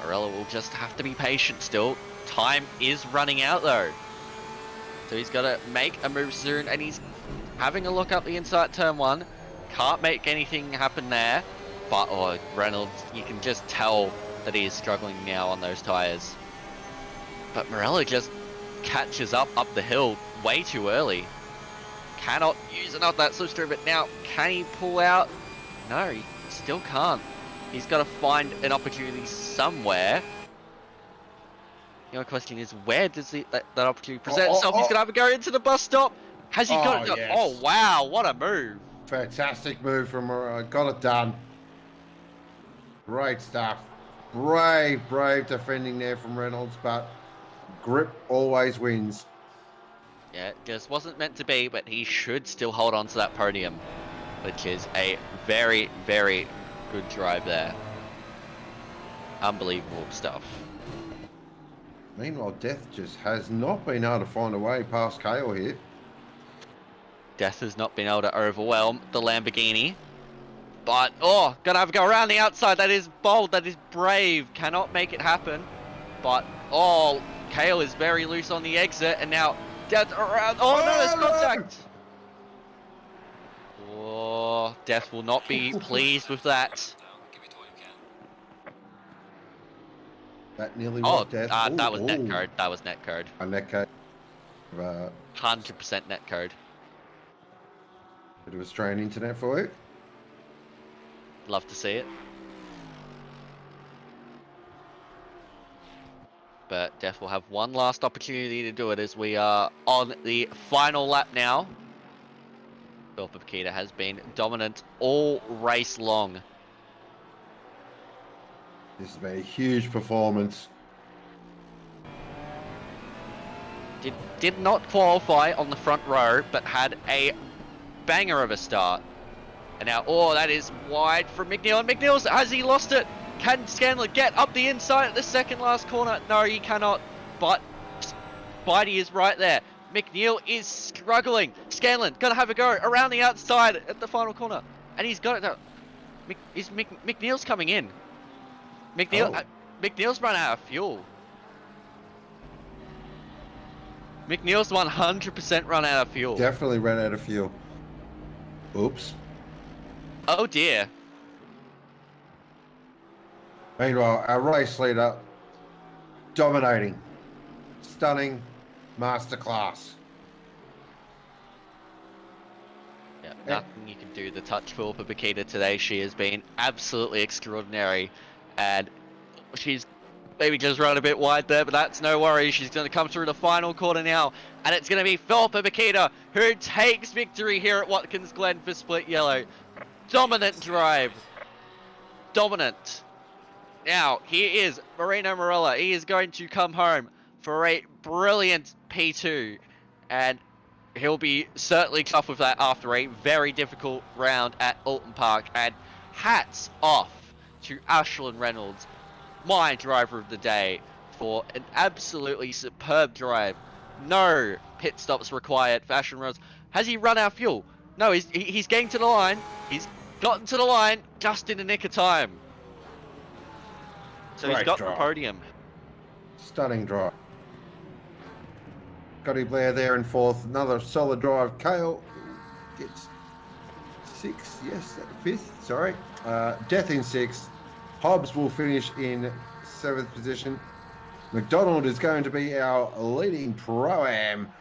Morella will just have to be patient still. Time is running out, though. So he's got to make a move soon, and he's having a look up the inside turn 1. Can't make anything happen there. But, oh, Reynolds, you can just tell that he is struggling now on those tyres. But Morella just catches up the hill way too early. Cannot use enough that slipstream, but now can he pull out? No, he still can't. He's got to find an opportunity somewhere. The only question is, where does that opportunity present itself? He's going to have to go into the bus stop. Has he got it done? Yes. Oh, wow, what a move. Fantastic move from Morella. Got it done. Great stuff. Brave defending there from Reynolds, but grip always wins. Yeah, it just wasn't meant to be, but he should still hold on to that podium, which is a very, very good drive there. Unbelievable stuff. Meanwhile, Death just has not been able to find a way past Kale here. Death has not been able to overwhelm the Lamborghini. But, oh, gonna have to go around the outside. That is bold, that is brave. Cannot make it happen. But, oh, Kale is very loose on the exit, and now Death around. Oh, no, there's contact. Oh, Death will not be pleased with that. That nearly was Death. That was net code. That was net code. A net code. 100% net code. Bit of Australian internet for you. Love to see it. But Def will have one last opportunity to do it as we are on the final lap now. Philippa Paquita has been dominant all race long. This has been a huge performance. Did not qualify on the front row, but had a banger of a start. And now, oh, that is wide from McNeil. And McNeil's, has he lost it? Can Scanlon get up the inside at the second last corner? No, he cannot. But Spidey is right there. McNeil is struggling. Scanlon gonna have a go around the outside at the final corner. And he's got it now. McNeil's coming in. McNeil's run out of fuel. McNeil's 100% run out of fuel. Definitely ran out of fuel. Oops. Oh dear. Meanwhile, our race leader, dominating, stunning, masterclass. Yeah, nothing you can do. The touch for Paquita today. She has been absolutely extraordinary, and she's maybe just run a bit wide there, but that's no worry. She's going to come through the final corner now, and it's going to be Philippa Paquita who takes victory here at Watkins Glen for Split Yellow. Dominant drive. Dominant. Now, here is Marino Morella. He is going to come home for a brilliant P2, and he'll be certainly tough with that after a very difficult round at Alton Park. And hats off to Ashland Reynolds, my driver of the day, for an absolutely superb drive. No pit stops required for Ashland Reynolds. Has he run out of fuel? No, he's getting to the line. He's gotten to the line just in the nick of time. So he's Great got drive. the podium. Stunning drive. Scotty Blair there in fourth. Another solid drive. Kale gets sixth. Yes, fifth. Sorry. Death in sixth. Hobbs will finish in seventh position. McDonald is going to be our leading pro-am.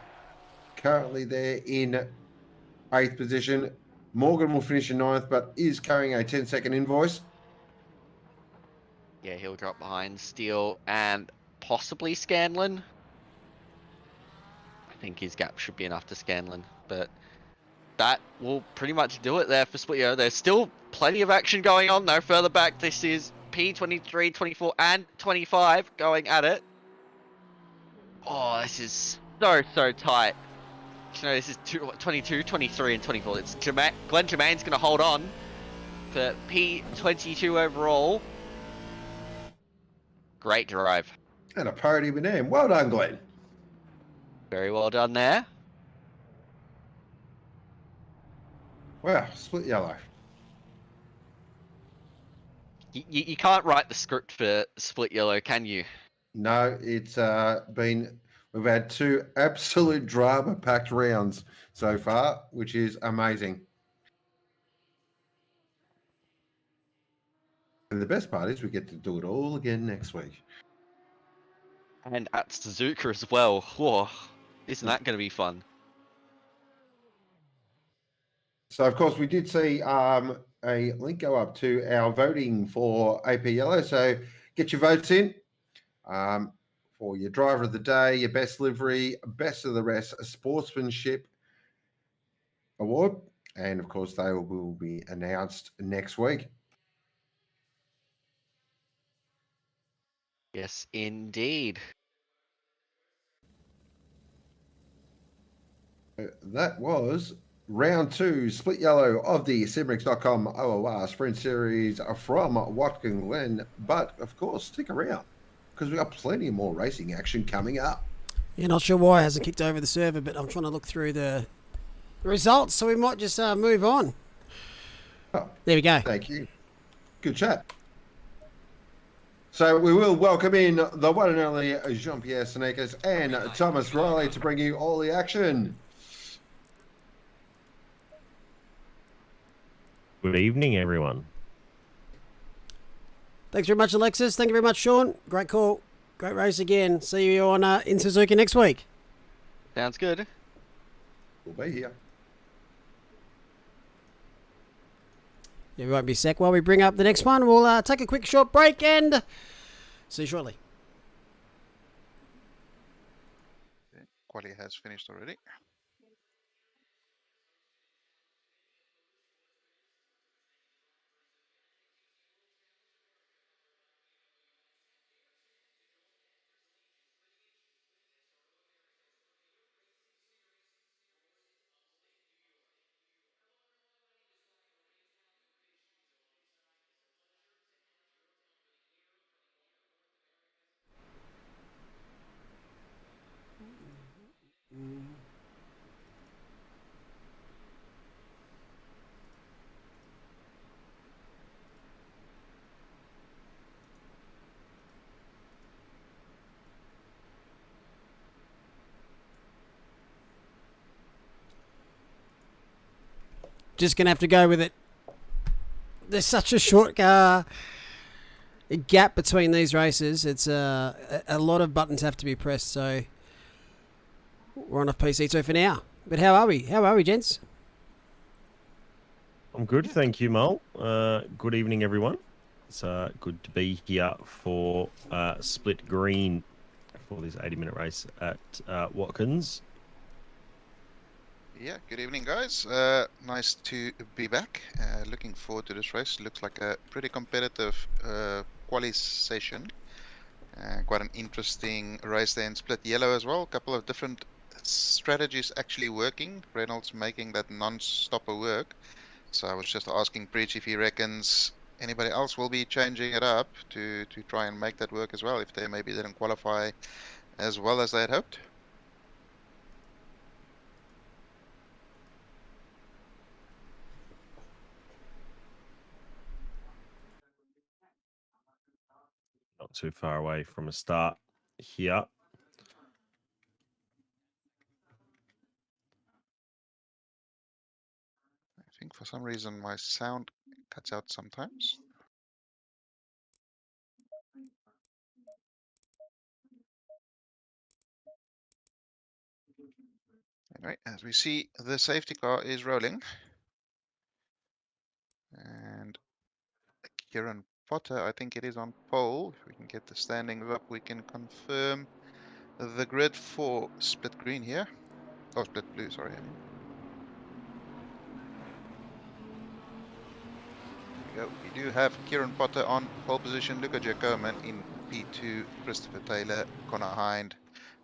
Currently there in eighth position. Morgan will finish in ninth, but is carrying a 10-second invoice. Yeah, he'll drop behind Steele and possibly Scanlon. I think his gap should be enough to Scanlon, but that will pretty much do it there for Split. There's still plenty of action going on though. Further back, this is P23, 24, and 25 going at it. Oh, this is so tight. You know, this is 22, 23, and 24. It's Glen Germain's going to hold on for P22 overall. Great drive. And a podium in him. Well done, Glenn. Very well done there. Wow, split yellow. You can't write the script for Split Yellow, can you? No, it's we've had two absolute drama-packed rounds so far, which is amazing. And the best part is we get to do it all again next week. And at Suzuka as well. Whoa, isn't that going to be fun? So, of course, we did see a link go up to our voting for AP Yellow. So get your votes in for your driver of the day, your best livery, best of the rest, a sportsmanship award. And, of course, they will be announced next week. Yes, indeed. That was round two, split yellow of the Simrigs.com OOR Sprint Series from Watkins Glen. But, of course, stick around because we've got plenty more racing action coming up. Yeah, not sure why it hasn't kicked over the server, but I'm trying to look through the results, so we might just move on. Oh, there we go. Thank you. Good chat. So we will welcome in the one and only Jean-Pierre Senekas and Thomas Riley to bring you all the action. Good evening, everyone. Thanks very much, Alexis. Thank you very much, Sean. Great call. Great race again. See you on in Suzuka next week. Sounds good. We'll be here. Yeah, we won't be a sec. While we bring up the next one, we'll take a quick short break and see you shortly. Quali has finished already. Just going to have to go with it. There's such a short gap between these races. It's a lot of buttons have to be pressed, so we're on a PC2 for now. But how are we? How are we, gents? I'm good, thank you, Mol. Good evening, everyone. It's good to be here for Split Green for this 80-minute race at Watkins. Yeah, good evening, guys. Nice to be back. Looking forward to this race. Looks like a pretty competitive quali session. Quite an interesting race there in split yellow as well. A couple of different strategies actually working. Reynolds making that non-stopper work. So I was just asking Breach if he reckons anybody else will be changing it up to try and make that work as well, if they maybe didn't qualify as well as they had hoped. Not too far away from a start here. I think for some reason my sound cuts out sometimes. Anyway, as we see, the safety car is rolling. And Kieran Potter, I think it is on pole. If we can get the standings up, we can confirm the grid for split green here. Oh, split blue, sorry, I mean. There we go. We do have Kieran Potter on pole position, Luca Giacomin in P2, Christopher Taylor, Connor Hind,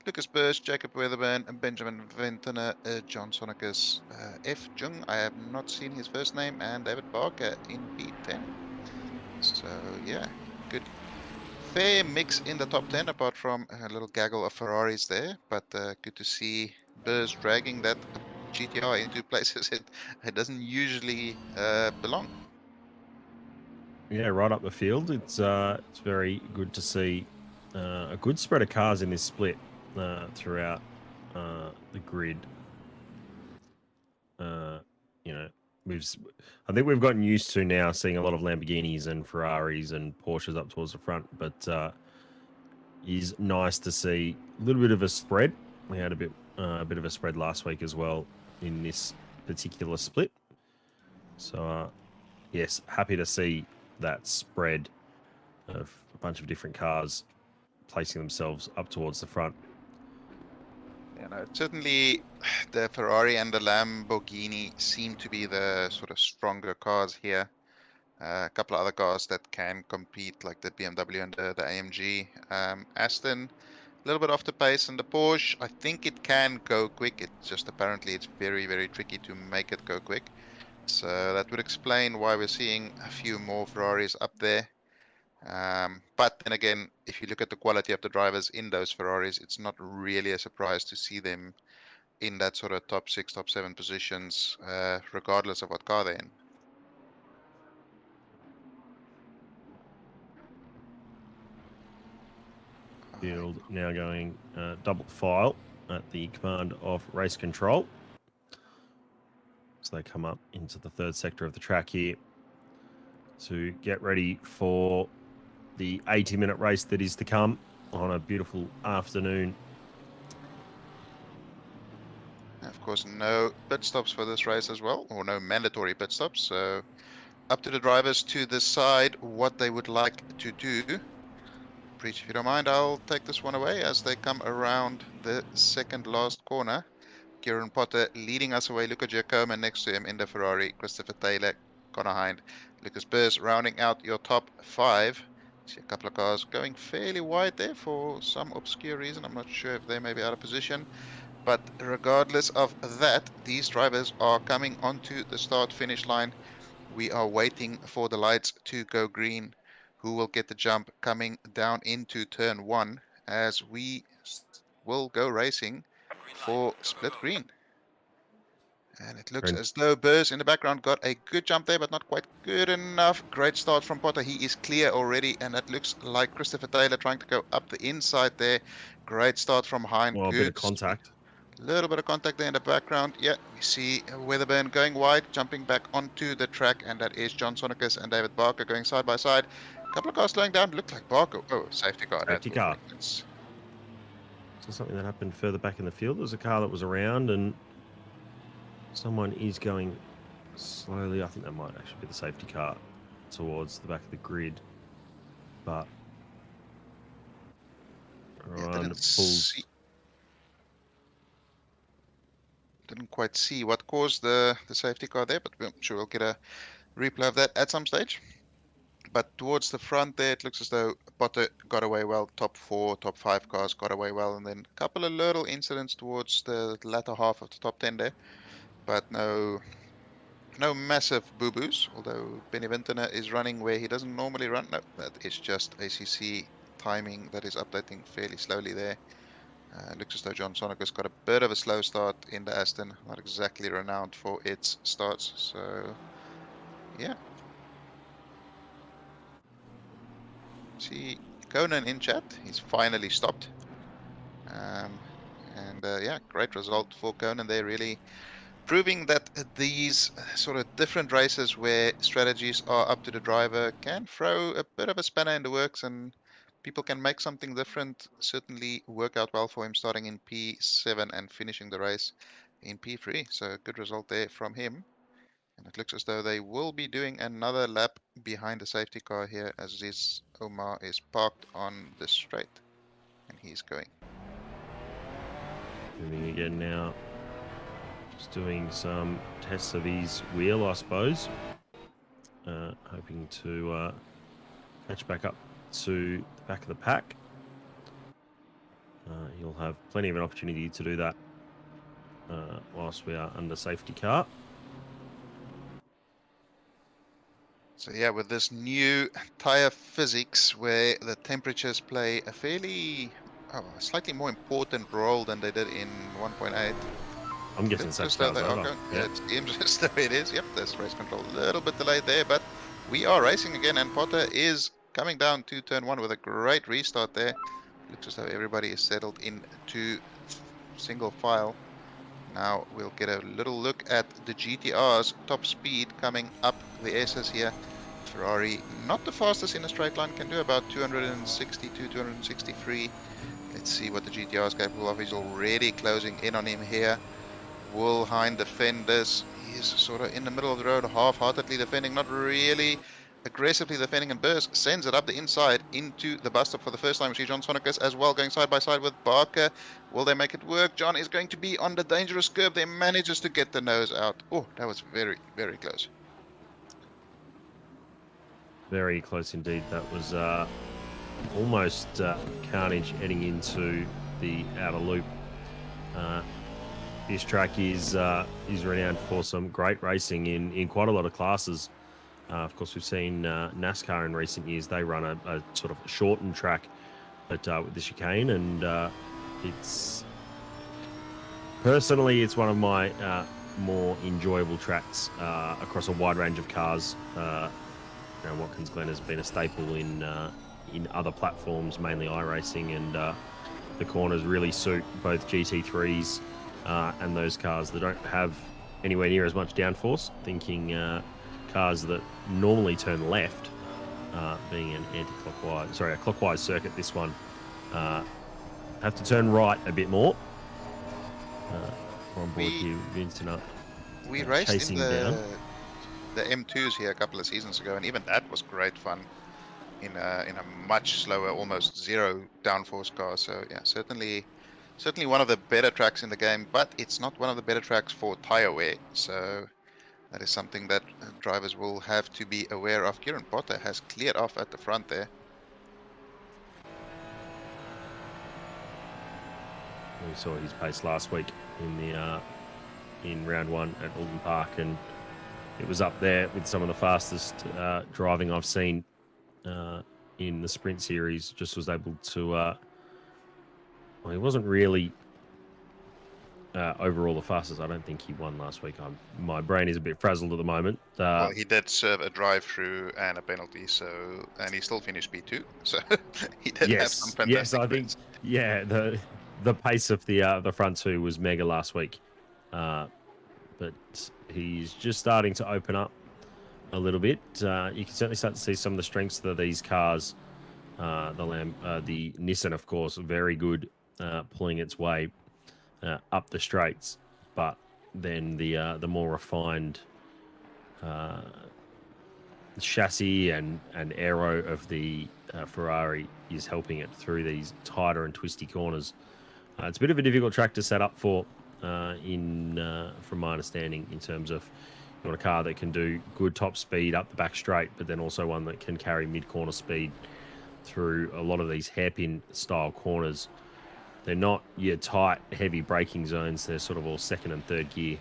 Lucas Burst, Jacob Weatherburn, and Benjamin Ventana, John Sonicus, F. Jung, I have not seen his first name, and David Barker in P10. So, yeah, good. Fair mix in the top 10, apart from a little gaggle of Ferraris there, but good to see Burrs dragging that GTR into places it doesn't usually belong. Yeah, right up the field. It's very good to see a good spread of cars in this split throughout the grid. You know, I think we've gotten used to now seeing a lot of Lamborghinis and Ferraris and Porsches up towards the front, but is nice to see a little bit of a spread. We had a bit of a spread last week as well in this particular split. So yes, happy to see that spread of a bunch of different cars placing themselves up towards the front. You know, certainly the Ferrari and the Lamborghini seem to be the sort of stronger cars here. A couple of other cars that can compete, like the BMW and the AMG. Aston, a little bit off the pace, and the Porsche, I think it can go quick. It's just apparently it's very, very tricky to make it go quick. So that would explain why we're seeing a few more Ferraris up there. But then again, if you look at the quality of the drivers in those Ferraris, it's not really a surprise to see them in that sort of top 6, top 7 positions, regardless of what car they're in. Field now going double file at the command of race control. So they come up into the third sector of the track here to get ready for the 80-minute race that is to come on a beautiful afternoon. Of course, no pit stops for this race as well, or no mandatory pit stops. So up to the drivers to decide what they would like to do. Preach, if you don't mind, I'll take this one away as they come around the second last corner. Kieran Potter leading us away, Luca Giacomo next to him in the Ferrari, Christopher Taylor, Connor Hind, Lucas Burrs rounding out your top 5. See a couple of cars going fairly wide there for some obscure reason. I'm not sure if they may be out of position. But regardless of that, these drivers are coming onto the start-finish line. We are waiting for the lights to go green. Who will get the jump coming down into turn 1 as we will go racing for split green. And it looks as though Burrs in the background got a good jump there, but not quite good enough. Great start from Potter. He is clear already, and that looks like Christopher Taylor trying to go up the inside there. Great start from Hind. Well, a bit of contact. Little bit of contact there in the background. Yeah, we see Weatherburn going wide, jumping back onto the track, and that is John Sonicus and David Barker going side by side. A couple of cars slowing down. Looked like Barker. Oh, safety car. Safety car. So something that happened further back in the field. There's a car that was around, and someone is going slowly. I think that might actually be the safety car towards the back of the grid, but Ryan pulls. Didn't quite see what caused the safety car there, but I'm sure we'll get a replay of that at some stage. But towards the front there, it looks as though Potter got away well. Top 4, top 5 cars got away well. And then a couple of little incidents towards the latter half of the top 10 there. But no massive boo-boos, although Beneventene is running where he doesn't normally run. No, that is just ACC timing that is updating fairly slowly there. Looks as though John Sonicus got a bit of a slow start in the Aston, not exactly renowned for its starts. So, yeah. See Conan in chat, he's finally stopped. Yeah, great result for Conan there, really proving that these sort of different races where strategies are up to the driver can throw a bit of a spanner in the works, and people can make something different. Certainly work out well for him, starting in P7 and finishing the race in P3. So good result there from him. And it looks as though they will be doing another lap behind the safety car here, as this Omar is parked on the straight and he's going. Moving again now. Just doing some tests of his wheel, I suppose. Hoping to catch back up to the back of the pack. He'll have plenty of an opportunity to do that whilst we are under safety car. So yeah, with this new tire physics where the temperatures play a slightly more important role than they did in 1.8. I'm guessing safety car's over. Yeah, it seems as though it is. Yep, there's race control a little bit delayed there, but we are racing again, and Potter is coming down to turn 1 with a great restart there. Looks as though everybody is settled into single file. Now we'll get a little look at the GTR's top speed coming up the S's here. Ferrari, not the fastest in a straight line, can do about 262, 263. Let's see what the GTR is capable of. He's already closing in on him here. Woolheim defenders. He's sort of in the middle of the road, half-heartedly defending, not really aggressively defending, and Burrs sends it up the inside into the bus stop for the first time. We see John Sonicus as well going side by side with Barker. Will they make it work? John is going to be on the dangerous curb. They manages to get the nose out. Oh, that was very, very close. Very close indeed. That was almost carnage heading into the outer loop. This track is renowned for some great racing in quite a lot of classes. Of course, we've seen NASCAR in recent years. They run a sort of shortened track, but with the chicane, and it's one of my more enjoyable tracks across a wide range of cars. Watkins Glen has been a staple in other platforms, mainly iRacing, and the corners really suit both GT3s and those cars that don't have anywhere near as much downforce. Thinking cars that normally turn left, being a clockwise circuit. This one have to turn right a bit more. We're on board here, Vincent. We raced in the M2s here a couple of seasons ago, and even that was great fun in a much slower, almost zero downforce car. So yeah, certainly one of the better tracks in the game, but it's not one of the better tracks for tire wear. So that is something that drivers will have to be aware of. Kieran Potter has cleared off at the front there. We saw his pace last week in round 1 at Alton Park, and it was up there with some of the fastest driving I've seen in the Sprint Series. Just was able to... he wasn't really overall the fastest. I don't think he won last week. My brain is a bit frazzled at the moment. Well, he did serve a drive-through and a penalty, and he still finished P2. So he did have some fantastic Yes, I think, yeah, the pace of the front two was mega last week. But he's just starting to open up a little bit. You can certainly start to see some of the strengths of these cars. The Nissan, of course, very good pulling its way up the straights, but then the more refined chassis and aero of the Ferrari is helping it through these tighter and twisty corners. It's a bit of a difficult track to set up for, from my understanding, in terms of You want a car that can do good top speed up the back straight, but then also one that can carry mid-corner speed through a lot of these hairpin style corners. They're not your tight, heavy braking zones. They're sort of all second and third gear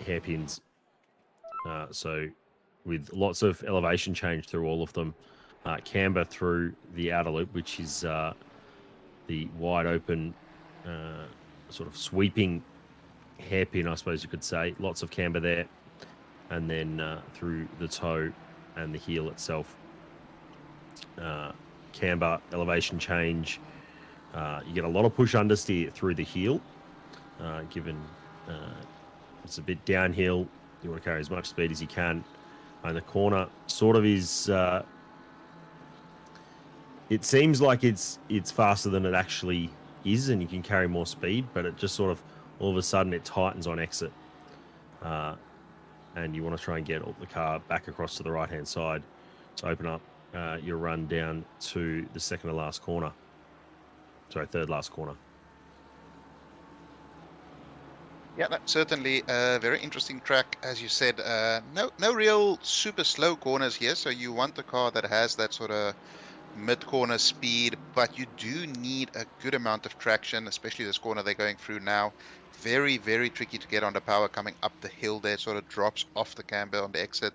hairpins. So with lots of elevation change through all of them. Camber through the outer loop, which is the wide open sort of sweeping hairpin, I suppose you could say. Lots of camber there. And then through the toe and the heel itself. Camber, elevation change. You get a lot of push understeer through the heel, given it's a bit downhill. You want to carry as much speed as you can. And the corner sort of is... it seems like it's faster than it actually is, and you can carry more speed, but it just sort of, all of a sudden, it tightens on exit. And you want to try and get the car back across to the right-hand side to open up your run down to the second to last corner. Sorry, third last corner. Yeah, that's certainly a very interesting track, as you said. No real super slow corners here, so you want a car that has that sort of mid-corner speed, but you do need a good amount of traction, especially this corner they're going through now. Very, very tricky to get on the power coming up the hill there, sort of drops off the camber on the exit.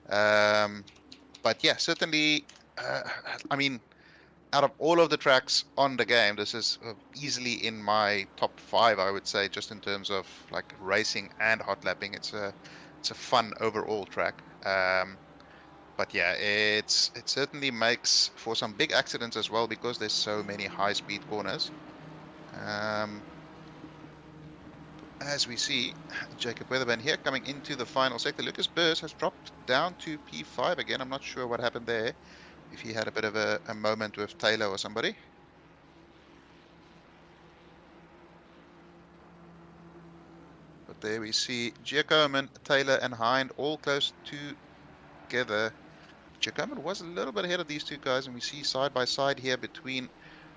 But yeah, certainly, I mean, out of all of the tracks on the game, this is easily in my top 5, I would say, just in terms of like racing and hot lapping. It's a fun overall track. But yeah, it certainly makes for some big accidents as well, because there's so many high-speed corners. As we see, Jacob Weatherburn here coming into the final sector. Lucas Burrs has dropped down to P5 again. I'm not sure what happened there, if he had a bit of a moment with Taylor or somebody. But there we see Giacomin, Taylor and Hind all close together. Giacomin was a little bit ahead of these two guys, and we see side by side here between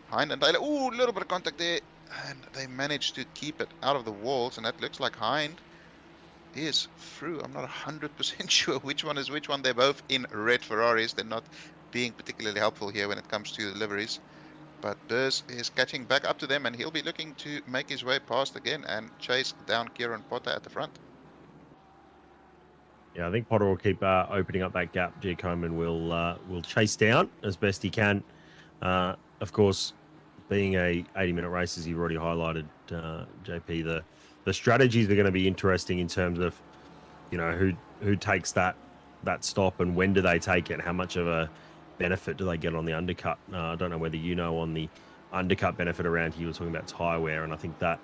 Hind and Taylor. Ooh, a little bit of contact there, and they managed to keep it out of the walls, and that looks like Hind is through. I'm not 100% sure which one is which one. They're both in red Ferraris. They're not being particularly helpful here when it comes to the liveries. But Burrs is catching back up to them, and he'll be looking to make his way past again and chase down Kieran Potter at the front. Yeah, I think Potter will keep opening up that gap. Giacomin will chase down as best he can. Of course, being a 80-minute race, as you've already highlighted, JP, the strategies are going to be interesting in terms of, you know, who takes that stop and when do they take it, how much of a benefit do they get on the undercut. I don't know whether you know on the undercut benefit around here, we're talking about tyre wear, and I think that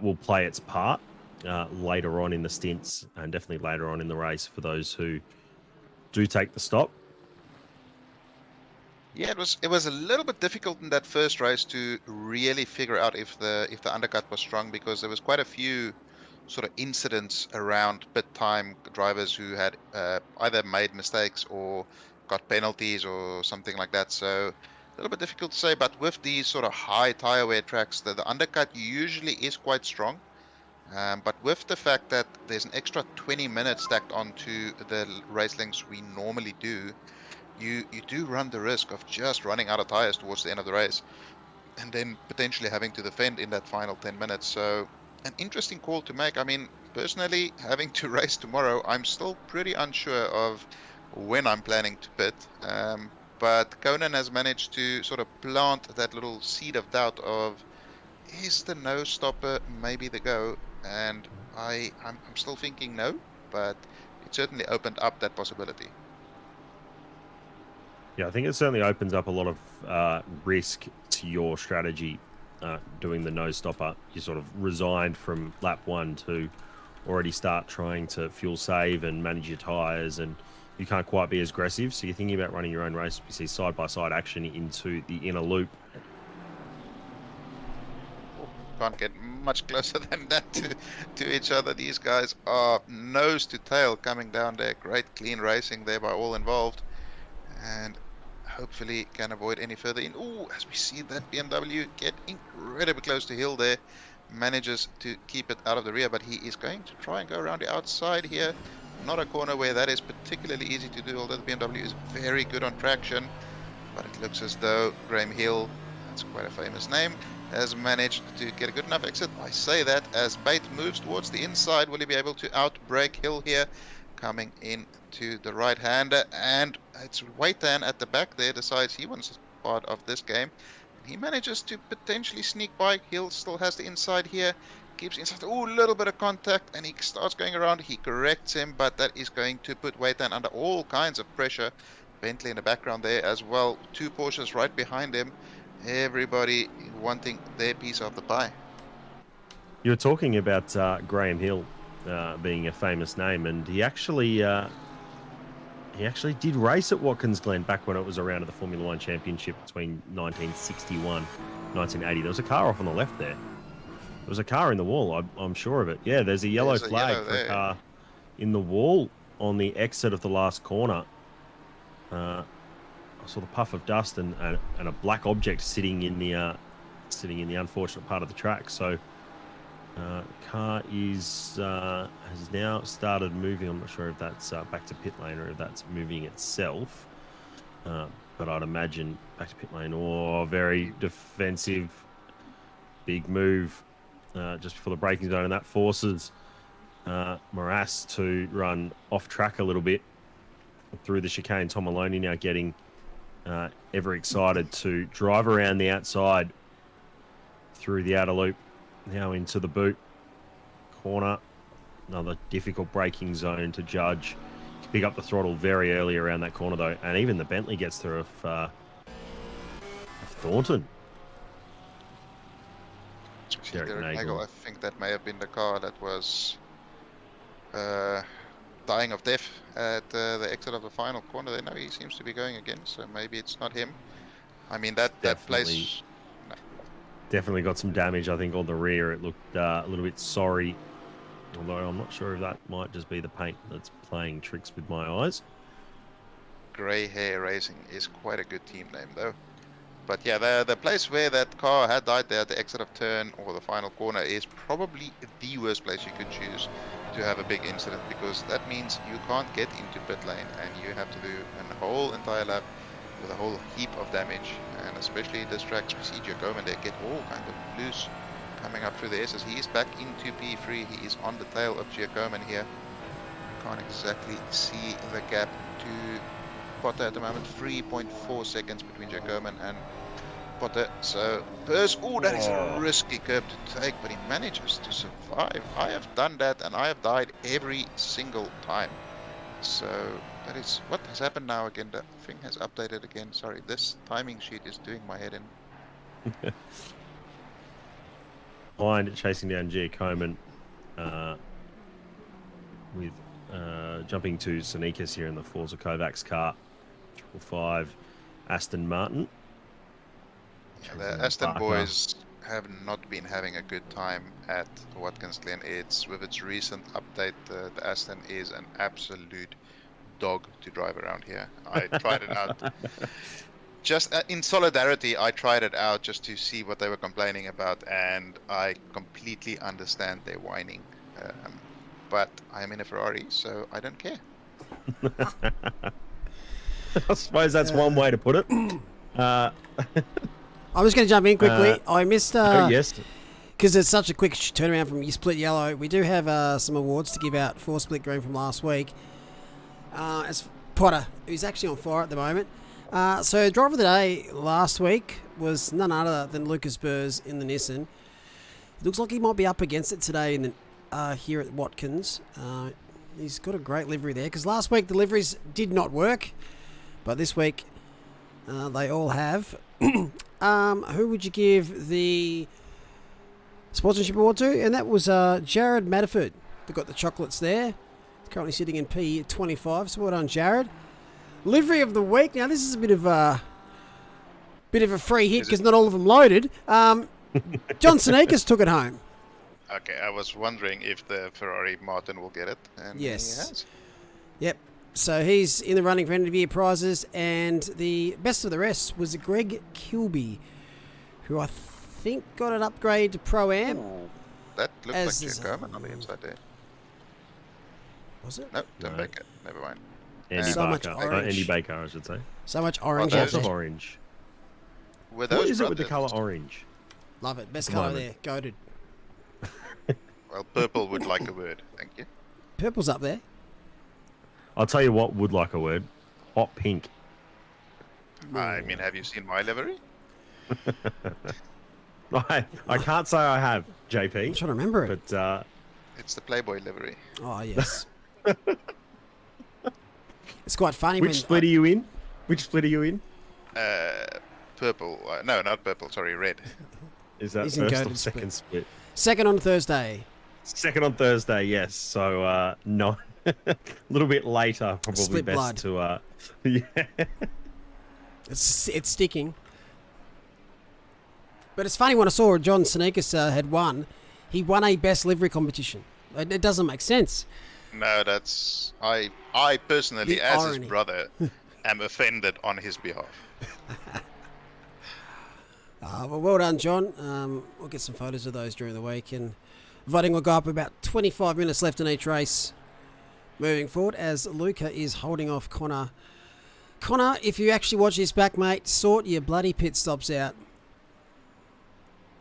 will play its part later on in the stints, and definitely later on in the race for those who do take the stop. Yeah, it was a little bit difficult in that first race to really figure out if the undercut was strong, because there was quite a few sort of incidents around pit time, drivers who had either made mistakes or got penalties or something like that. So a little bit difficult to say, but with these sort of high tire wear tracks, the undercut usually is quite strong. But with the fact that there's an extra 20 minutes stacked onto the race lengths we normally do, you do run the risk of just running out of tires towards the end of the race, and then potentially having to defend in that final 10 minutes. So an interesting call to make. I mean, personally, having to race tomorrow, I'm still pretty unsure of when I'm planning to pit. But Conan has managed to sort of plant that little seed of doubt of, is the no stopper maybe the go? And I'm still thinking no, but it certainly opened up that possibility. Yeah, I think it certainly opens up a lot of risk to your strategy doing the no stopper. You sort of resigned from lap 1 to already start trying to fuel save and manage your tyres, and you can't quite be as aggressive. So you're thinking about running your own race. We see side-by-side action into the inner loop. Can't get much closer than that to each other. These guys are nose to tail coming down there. Great clean racing there by all involved, and hopefully can avoid any further in. Ooh, as we see that BMW get incredibly close to hill there, manages to keep it out of the rear, but he is going to try and go around the outside here. Not a corner where that is particularly easy to do, although the BMW is very good on traction. But it looks as though Graham Hill, that's quite a famous name, has managed to get a good enough exit. I say that as Bate moves towards the inside. Will he be able to outbrake Hill here? Coming in to the right hander, and it's Waitan at the back there decides he wants part of this game. He manages to potentially sneak by. Hill still has the inside here. Keeps inside. Oh, a little bit of contact, and he starts going around. He corrects him, but that is going to put Waitan under all kinds of pressure. Bentley in the background there as well. 2 Porsches right behind him. Everybody wanting their piece of the pie. You were talking about Graham Hill being a famous name, and he actually did race at Watkins Glen back when it was around at the Formula One Championship between 1961 1980. There was a car off on the left there. There was a car in the wall, I'm sure of it. Yeah, there's a yellow flag for a car in the wall on the exit of the last corner. I saw the puff of dust and a black object sitting in the unfortunate part of the track. So the car has now started moving. I'm not sure if that's back to pit lane or if that's moving itself. But I'd imagine back to pit lane. Or very defensive, big move just before the braking zone, and that forces Morass to run off track a little bit through the chicane. Tom Maloney now getting ever excited to drive around the outside through the outer loop, now into the boot corner. Another difficult braking zone to judge. To pick up the throttle very early around that corner though, and even the Bentley gets through of Thornton. Derek Nagel, I think that may have been the car that was dying of death at the exit of the final corner. There, now he seems to be going again, so maybe it's not him. I mean, that place definitely got some damage. I think on the rear it looked a little bit sorry, although I'm not sure if that might just be the paint that's playing tricks with my eyes. Grey Hair Racing is quite a good team name though. But yeah, the place where that car had died there at the exit of turn or the final corner is probably the worst place you could choose to have a big incident, because that means you can't get into pit lane and you have to do a whole entire lap with a whole heap of damage. And especially this track, we see Giacomo there get all kind of loose coming up through the S's. He is back into P3. He is on the tail of Giacomo here. Can't exactly see the gap to Potter at the moment. 3.4 seconds between Giacomo and Potter. So Purse, oh, that is a risky curb to take, but he manages to survive. I have done that and I have died every single time. So that is what has happened now again. The thing has updated again. Sorry, this timing sheet is doing my head in. Behind chasing down Giacomo with jumping to Sonikas here in the Forza Kovacs car. 555 Aston Martin. Yeah, the Aston boys have not been having a good time at Watkins Glen. It's with its recent update, the Aston is an absolute dog to drive around here. I tried it out. Just in solidarity, I tried it out just to see what they were complaining about, and I completely understand their whining. But I'm in a Ferrari, so I don't care. I suppose that's one way to put it. I'm just going to jump in quickly. I missed... yes. Because it's such a quick turnaround from your split yellow. We do have some awards to give out for split green from last week. It's Potter, who's actually on fire at the moment. So driver of the day last week was none other than Lucas Burrs in the Nissan. It looks like he might be up against it today in the, here at Watkins. He's got a great livery there, because last week the liveries did not work, but this week they all have. Who would you give the sponsorship award to? And that was Jared Matterford that got the chocolates there. He's currently sitting in P25, so well done, Jared. Livery of the week. Now this is a bit of a free hit because not all of them loaded. John Sonikas took it home. Okay, I was wondering if the Ferrari Martin will get it, and yes, he has. Yep. So he's in the running for end of year prizes, and the best of the rest was Greg Kilby, who I think got an upgrade to Pro-Am. that looked As like is, Giacomo on the inside there. Was it? No, Tim No. Baker. Never mind. Andy So much Barker. orange. Andy Baker, I should say. So much orange those out Lots of there. orange. Were those What is it with the brothers? colour orange? Love it. Best At the colour moment. there. Goated. Well, purple would like a word. Thank you. Purple's up there. I'll tell you what would like a word. Hot pink. I mean, have you seen my livery? I can't say I have, I'm JP. trying to remember it. But It's the Playboy livery. Oh, yes. It's quite funny which when... split are you in? Which split are you in? Purple. No, not purple. Sorry, red. Is that He's in first or goated split. second split? Second on Thursday. Second on Thursday, yes. So no, a little bit later, probably Split best blood. to. Yeah. It's sticking. But it's funny when I saw John Sneakus had won. He won a best livery competition. It doesn't make sense. No, that's I personally, The as irony. his brother, am offended on his behalf. Well done, John. We'll get some photos of those during the week. And voting will go up about 25 minutes left in each race. Moving forward, as Luca is holding off Connor. Connor, if you actually watch this back, mate, sort your bloody pit stops out.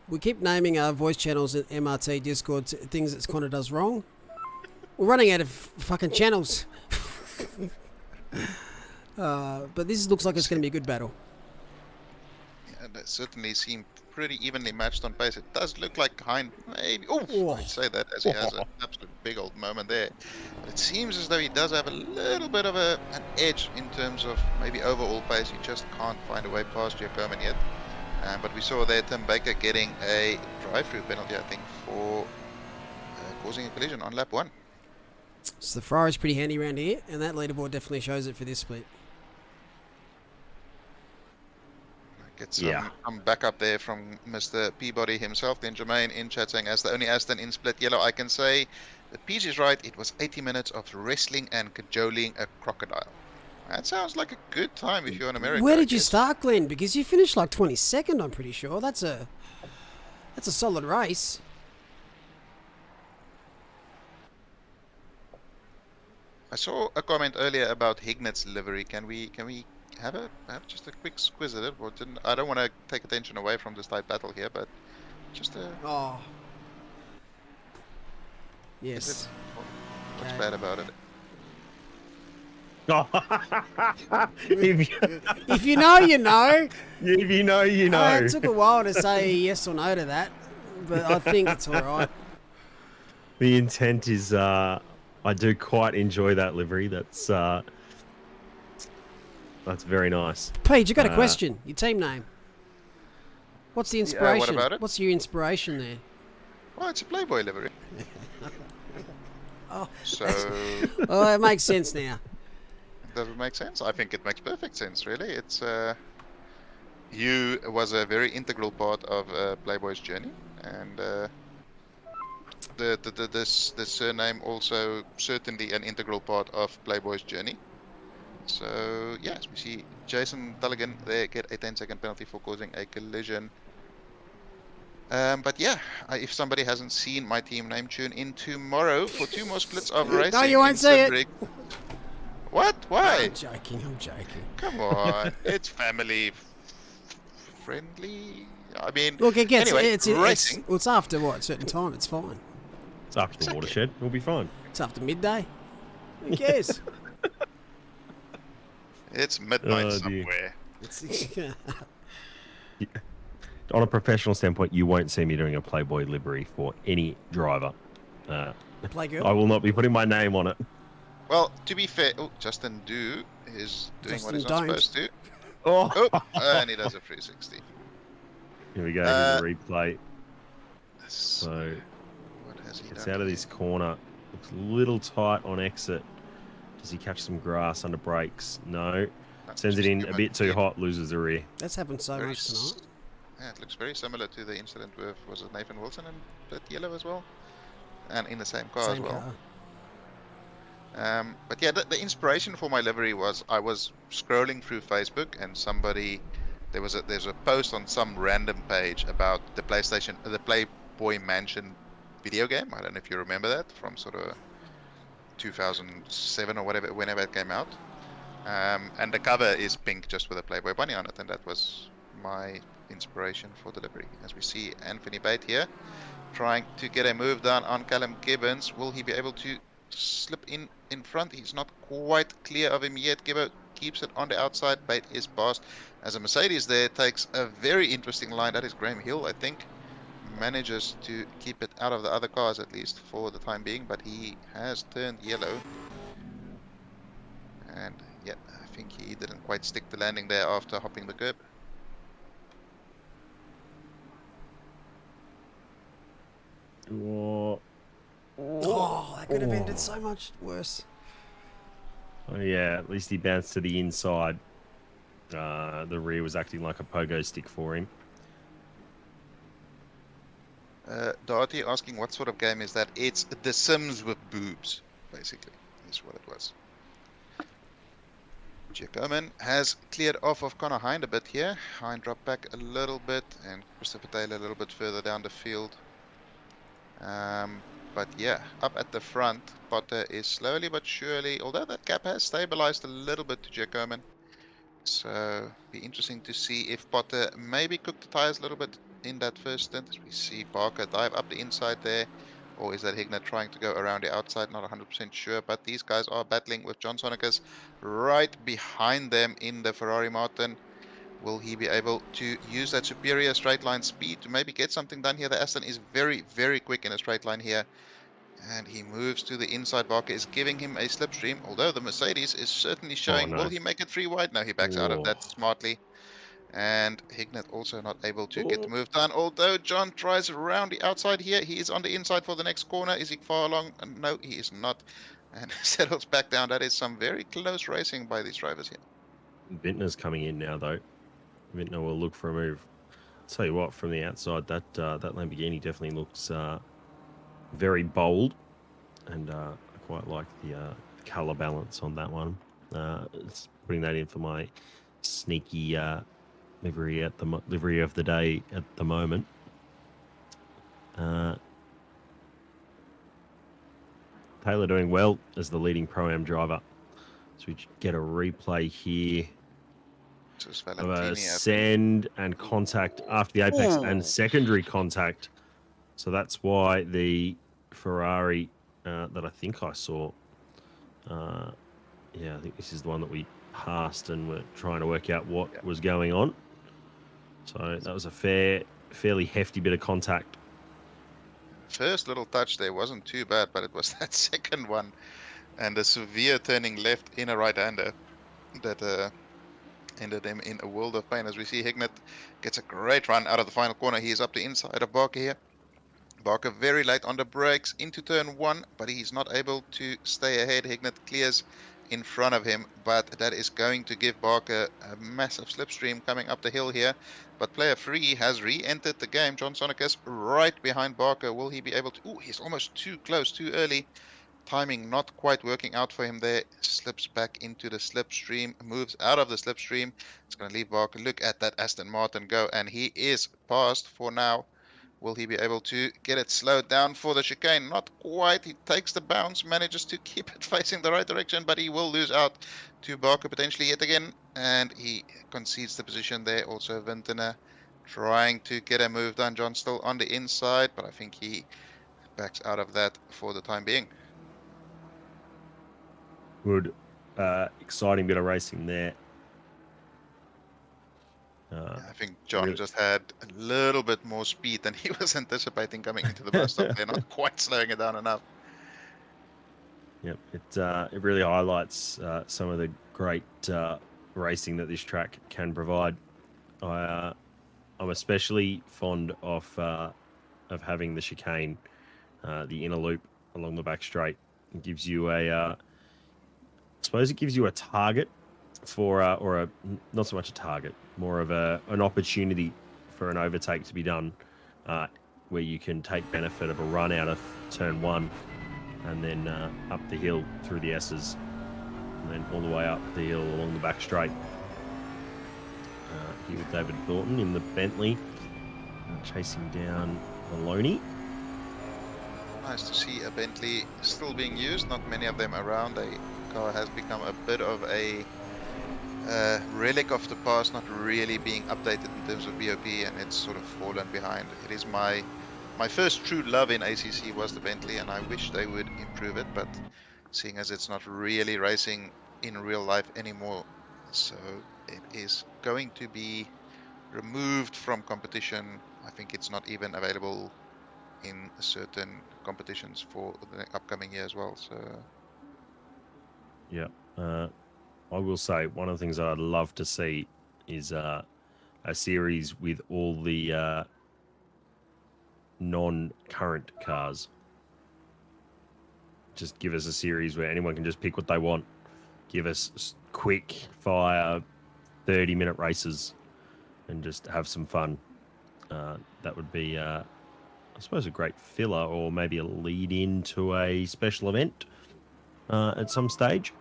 We keep naming our voice channels at MRT Discord things that Connor does wrong. We're running out of fucking channels. But this looks like it's going to be a good battle. Yeah, that certainly seemed pretty evenly matched on pace. It does look like Hein maybe. Oh, Oh. I'd say that as he has an absolute big old moment there. But it seems as though he does have a little bit of an edge in terms of maybe overall pace. He just can't find a way past Giacomo yet. But we saw there Tim Baker getting a drive-through penalty, I think, for causing a collision on lap 1. So the Ferrari's pretty handy around here, and that leaderboard definitely shows it for this split. Get Yeah. some backup there from Mr. Peabody himself. Then Jermaine in chat saying, as the only Aston in split yellow, I can say that Peach is right. It was 80 minutes of wrestling and cajoling a crocodile. That sounds like a good time if you're in America. Where I did you guess. start, Glenn? Because you finished like 22nd, I'm pretty sure. That's a solid race. I saw a comment earlier about Hignet's livery. Can we have just a quick squiz at it? Or I don't want to take attention away from this tight battle here, but just a Oh. is Yes. it, what's Okay. bad about it? if, you, If you know, you know. if you know, you know. It took a while to say yes or no to that, but I think it's all right. The intent is, I do quite enjoy that livery. That's very nice. Pete, you got a question? Your team name? What's the inspiration? about it? What's your inspiration there? Well, it's a Playboy livery. Oh, So oh, it makes sense now. does it make sense? I think it makes perfect sense, really. It's Hugh was a very integral part of Playboy's journey, and the surname also certainly an integral part of Playboy's journey. So yes, we see Jason Tulligan there get a 10-second penalty for causing a collision. But yeah, if somebody hasn't seen my team name, tune in tomorrow for 2 more splits of racing. No, you won't in see it. Simrigs. What? Why? I'm joking. Come on, it's family friendly. I mean, Look, it gets anyway, it's racing. well, it's after what, a certain time. It's fine. It's after the watershed. We'll be fine. It's after midday. Who cares? It's midnight Oh, dear. somewhere. It's, On a professional standpoint, you won't see me doing a Playboy livery for any driver. play I girl. will not be putting my name on it. Well, to be fair, Justin Do is doing what Justin he's not don't. supposed to. Oh, Oh, and he does a 360. here we go. Here's the replay. So What has he gets done? out of this corner. Looks a little tight on exit. Does he catch some grass under brakes? No. No, Sends it just in too a much bit too speed. hot, loses the rear. That's happened so Very much s- tonight. Yeah, it looks very similar to the incident with, was it Nathan Wilson and that yellow as well? And in the same car as Same well. car. But yeah, the inspiration for my livery was I was scrolling through Facebook and there's a post on some random page about the Playboy Mansion video game. I don't know if you remember that from sort of 2007 or whatever, whenever it came out. And the cover is pink just with a Playboy bunny on it, and that was my inspiration for delivery. As we see Anthony Bate here trying to get a move done on Callum Gibbons. Will he be able to slip in front? He's not quite clear of him yet. Gibbo keeps it on the outside. Bate is past as a Mercedes there takes a very interesting line. That is Graham Hill, I think. Manages to keep it out of the other cars, at least for the time being, but he has turned yellow. And yeah, I think he didn't quite stick the landing there after hopping the curb. Oh, Oh, that could have ended so much worse. oh, yeah, at least he bounced to the inside. The rear was acting like a pogo stick for him. Darty asking what sort of game is that? It's The Sims with boobs, basically, is what it was. Giacomin has cleared off of Connor Hind a bit here. Hind dropped back a little bit, and Christopher Taylor a little bit further down the field. But yeah, up at the front, Potter is slowly but surely, although that gap has stabilized a little bit to Giacomin. So, be interesting to see if Potter maybe cooked the tires a little bit in that first stint. As we see Barker dive up the inside there. Or is that Hignett trying to go around the outside? Not 100% sure, but these guys are battling with John Sonicus right behind them in the Ferrari Martin. Will he be able to use that superior straight line speed to maybe get something done here? The Aston is very, very quick in a straight line here. And he moves to the inside. Barker is giving him a slipstream, although the Mercedes is certainly showing. no. Will he make it 3 wide? No, he backs out of Oh. that smartly. And Hignett also not able to get the Oh. move done, although John tries around the outside here. He is on the inside for the next corner. Is he far along? No, he is not. And settles back down. That is some very close racing by these drivers here. Vintner's coming in now, though. Vintner will look for a move. Tell you what, from the outside, that Lamborghini definitely looks very bold, and I quite like the color balance on that one. It's putting that in for my sneaky livery of the day at the moment. Taylor doing well as the leading Pro-Am driver. So we get a replay here of a send and contact after the apex and secondary contact. So that's why the Ferrari that I think I saw, yeah, I think this is the one that we passed and we're trying to work out what was going on. So that was a fairly hefty bit of contact. First little touch there wasn't too bad, but it was that second one and the severe turning left in a right-hander that ended him in a world of pain. As we see, Hignett gets a great run out of the final corner. He is up the inside of Barker here. Barker very late on the brakes into turn 1, but he's not able to stay ahead. Hignett clears in front of him, but that is going to give Barker a massive slipstream coming up the hill here. But player 3 has re-entered the game. John Sonicus right behind Barker. Will he be able to... Ooh, he's almost too close, too early. Timing not quite working out for him there. Slips back into the slipstream, moves out of the slipstream. It's going to leave Barker. Look at that Aston Martin go, and he is passed for now. Will he be able to get it slowed down for the chicane? Not quite. He takes the bounce, manages to keep it facing the right direction, but he will lose out to Barker potentially yet again. And he concedes the position there. Also Vintner trying to get a move done. John still on the inside, but I think he backs out of that for the time being. Good, exciting bit of racing there. I think John just had a little bit more speed than he was anticipating coming into the bus stop. They're not quite slowing it down enough. Yep, it really highlights some of the great racing that this track can provide. I'm especially fond of having the chicane, the inner loop along the back straight. It gives you I suppose it gives you a target for, or not so much a target, more of an opportunity for an overtake to be done, where you can take benefit of a run out of turn 1 and then up the hill through the S's and then all the way up the hill along the back straight. Here with David Thornton in the Bentley, chasing down Maloney. nice to see a Bentley still being used. Not many of them around. A car has become a bit of a relic of the past, not really being updated in terms of BOP, and it's sort of fallen behind. It is my first true love in ACC was the Bentley, and I wish they would improve it, but seeing as it's not really racing in real life anymore, so it is going to be removed from competition. I think it's not even available in certain competitions for the upcoming year as well. So Yeah. I will say one of the things I'd love to see is a series with all the non-current cars. Just give us a series where anyone can just pick what they want. Give us quick fire 30-minute races and just have some fun. That would be, I suppose, a great filler or maybe a lead into a special event at some stage.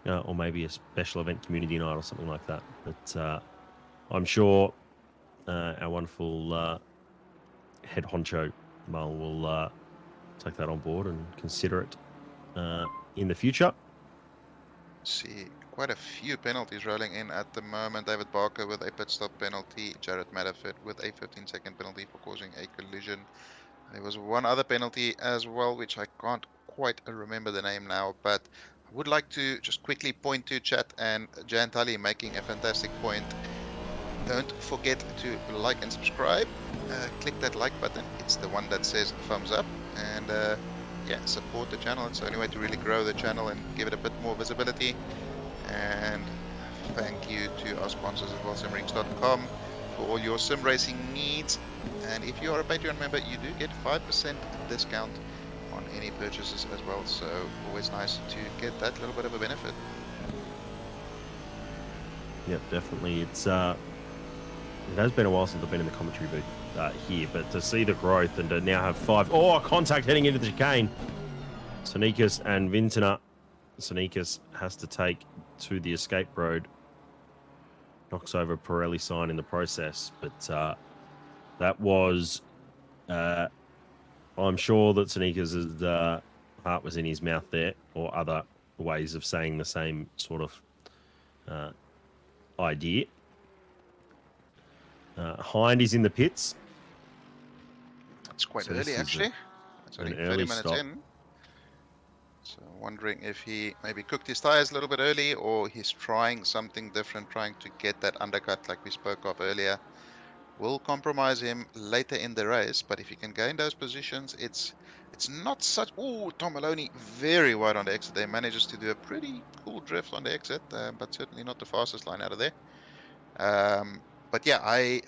Or maybe a special event community night or something like that. But I'm sure our wonderful head honcho, Mull, will take that on board and consider it in the future. see quite a few penalties rolling in at the moment. David Barker with a pit stop penalty. Jared Matterford with a 15-second penalty for causing a collision. There was one other penalty as well, which I can't quite remember the name now, but I would like to just quickly point to chat and Jan Tully making a fantastic point. Don't forget to like and subscribe. Click that like button. It's the one that says thumbs up. And yeah, support the channel. It's the only way to really grow the channel and give it a bit more visibility. And thank you to our sponsors as well, Simrigs.com, for all your sim racing needs. And if you are a Patreon member, you do get 5% discount on any purchases as well. So always nice to get that little bit of a benefit. Yep, definitely. It has been a while since I've been in the commentary booth here, but to see the growth and to now have 5... Oh, contact heading into the chicane. Sonikas and Vintner. Sonikas has to take to the escape road. Knocks over Pirelli sign in the process, but that was... I'm sure that Sonikas' heart was in his mouth there, or other ways of saying the same sort of idea. Hind is in the pits. It's quite So early, this is actually. It's only an 30 early minutes stop. in. So wondering if he maybe cooked his tires a little bit early, or he's trying something different, trying to get that undercut like we spoke of earlier. Will compromise him later in the race, but if he can gain those positions, it's not such... Oh, Tom Maloney very wide on the exit there. Manages to do a pretty cool drift on the exit, but certainly not the fastest line out of there. But yeah, I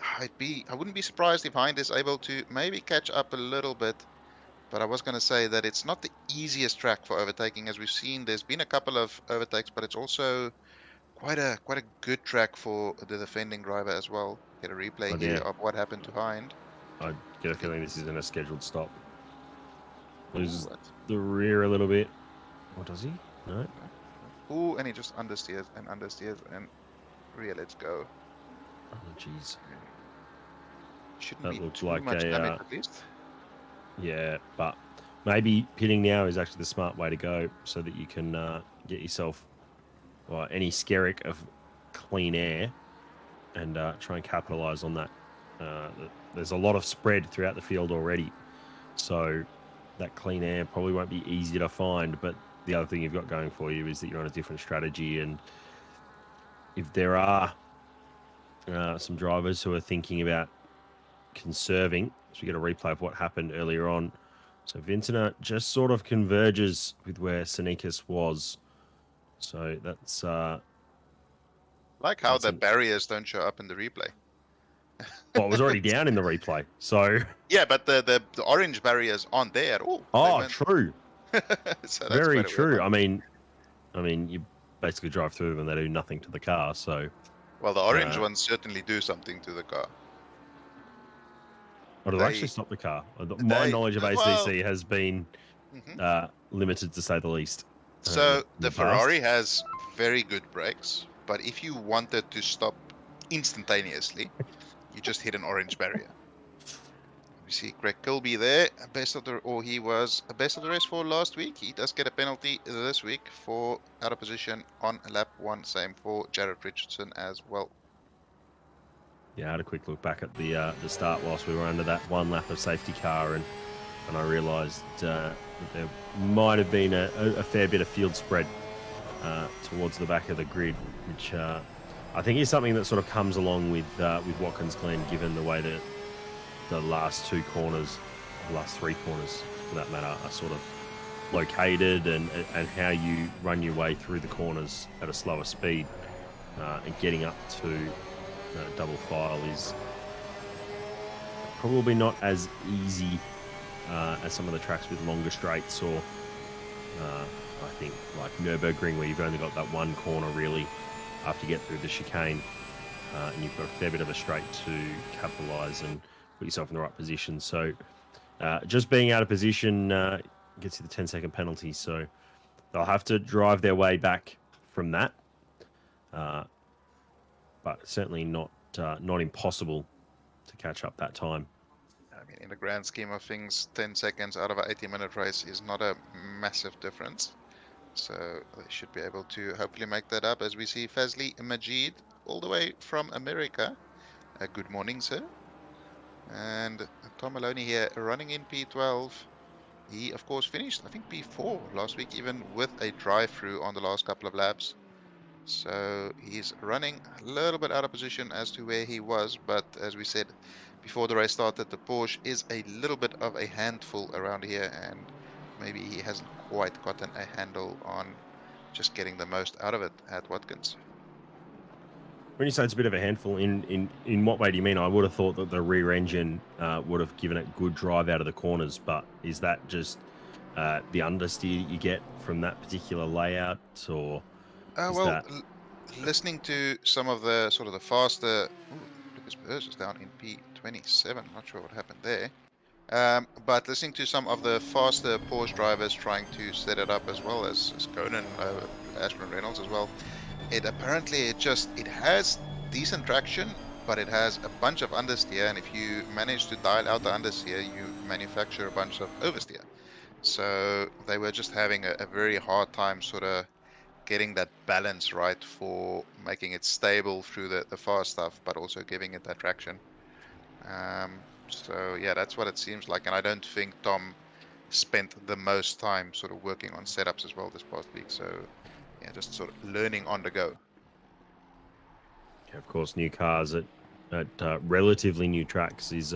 wouldn't be surprised if Hind is able to maybe catch up a little bit. But I was going to say that it's not the easiest track for overtaking, as we've seen. There's been a couple of overtakes, but it's also quite a good track for the defending driver as well. Get a replay Oh, here dear. of what happened to Hind. I get a feeling this isn't a scheduled stop. Loses Ooh, the rear a little bit. Or does he? No. ooh, and he just understeers and rear lets go. Oh, jeez. Shouldn't That be looked too like much damage a... at least. Yeah, but maybe pitting now is actually the smart way to go so that you can get yourself any skerrick of clean air and try and capitalise on that. There's a lot of spread throughout the field already, so that clean air probably won't be easy to find, but the other thing you've got going for you is that you're on a different strategy, and if there are some drivers who are thinking about conserving, so we get a replay of what happened earlier on. So Vintner just sort of converges with where Sonikas was. So that's Like how that's the barriers don't show up in the replay. well, it was already down in the replay. So Yeah, but the orange barriers aren't there at all. oh, true, So that's very quite a weird true. one. I mean, you basically drive through them and they do nothing to the car. So Well, the orange ones certainly do something to the car. or do they actually stop the car? My they knowledge of ACC well, has been limited, to say the least. So in the past. Ferrari has very good brakes, but if you wanted to stop instantaneously, you just hit an orange barrier. We see Greg Kilby there, he was a best of the rest for last week. He does get a penalty this week for out of position on lap 1. Same for Jared Richardson as well. Yeah, I had a quick look back at the start whilst we were under that one lap of safety car, and I realised that there might have been a fair bit of field spread towards the back of the grid, which I think is something that sort of comes along with Watkins Glen, given the way that the last 2 corners, the last 3 corners for that matter, are sort of located, and how you run your way through the corners at a slower speed, and getting up to double file is probably not as easy as some of the tracks with longer straights, or I think like Nürburgring, where you've only got that one corner really after you get through the chicane, and you've got a fair bit of a straight to capitalise and put yourself in the right position. So just being out of position gets you the 10-second penalty, so they'll have to drive their way back from that, but certainly not impossible to catch up that time. I mean, in the grand scheme of things, 10 seconds out of an 80-minute race is not a massive difference. So they should be able to hopefully make that up, as we see Fazli Majid all the way from America. Good morning, sir. And Tom Maloney here running in P12. He, of course, finished, I think, P4 last week, even with a drive-through on the last couple of laps. So he's running a little bit out of position as to where he was, but as we said before the race started, the Porsche is a little bit of a handful around here, and maybe he hasn't quite gotten a handle on just getting the most out of it at Watkins. When you say it's a bit of a handful, in what way do you mean? I would have thought that the rear engine would have given it good drive out of the corners, but is that just the understeer that you get from that particular layout, or listening to some of the sort of the faster... Lucas Burrs is down in P27, not sure what happened there. But listening to some of the faster Porsche drivers trying to set it up, as well as Conan, Ashton Reynolds as well, it has decent traction, but it has a bunch of understeer, and if you manage to dial out the understeer, you manufacture a bunch of oversteer. So they were just having a very hard time sort of getting that balance right for making it stable through the fast stuff, but also giving it that traction. So yeah, that's what it seems like, and I don't think Tom spent the most time sort of working on setups as well this past week. So yeah, just sort of learning on the go. Yeah, of course, new cars at relatively new tracks is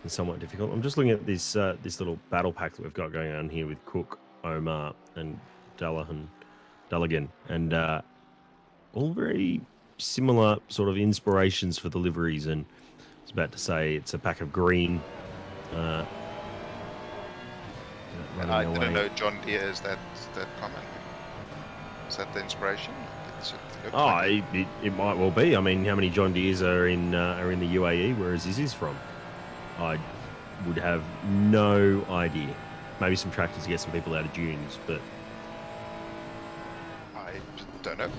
somewhat difficult. I'm just looking at this little battle pack that we've got going on here with Cook, Omar, and Delagan, and all very similar sort of inspirations for the liveries. And I was about to say it's a pack of green. I didn't know John Deere is that common. Is that the inspiration? It might well be. I mean, how many John Deeres are in the UAE, whereas this is from? I would have no idea. Maybe some tractors to get some people out of dunes, but I don't know.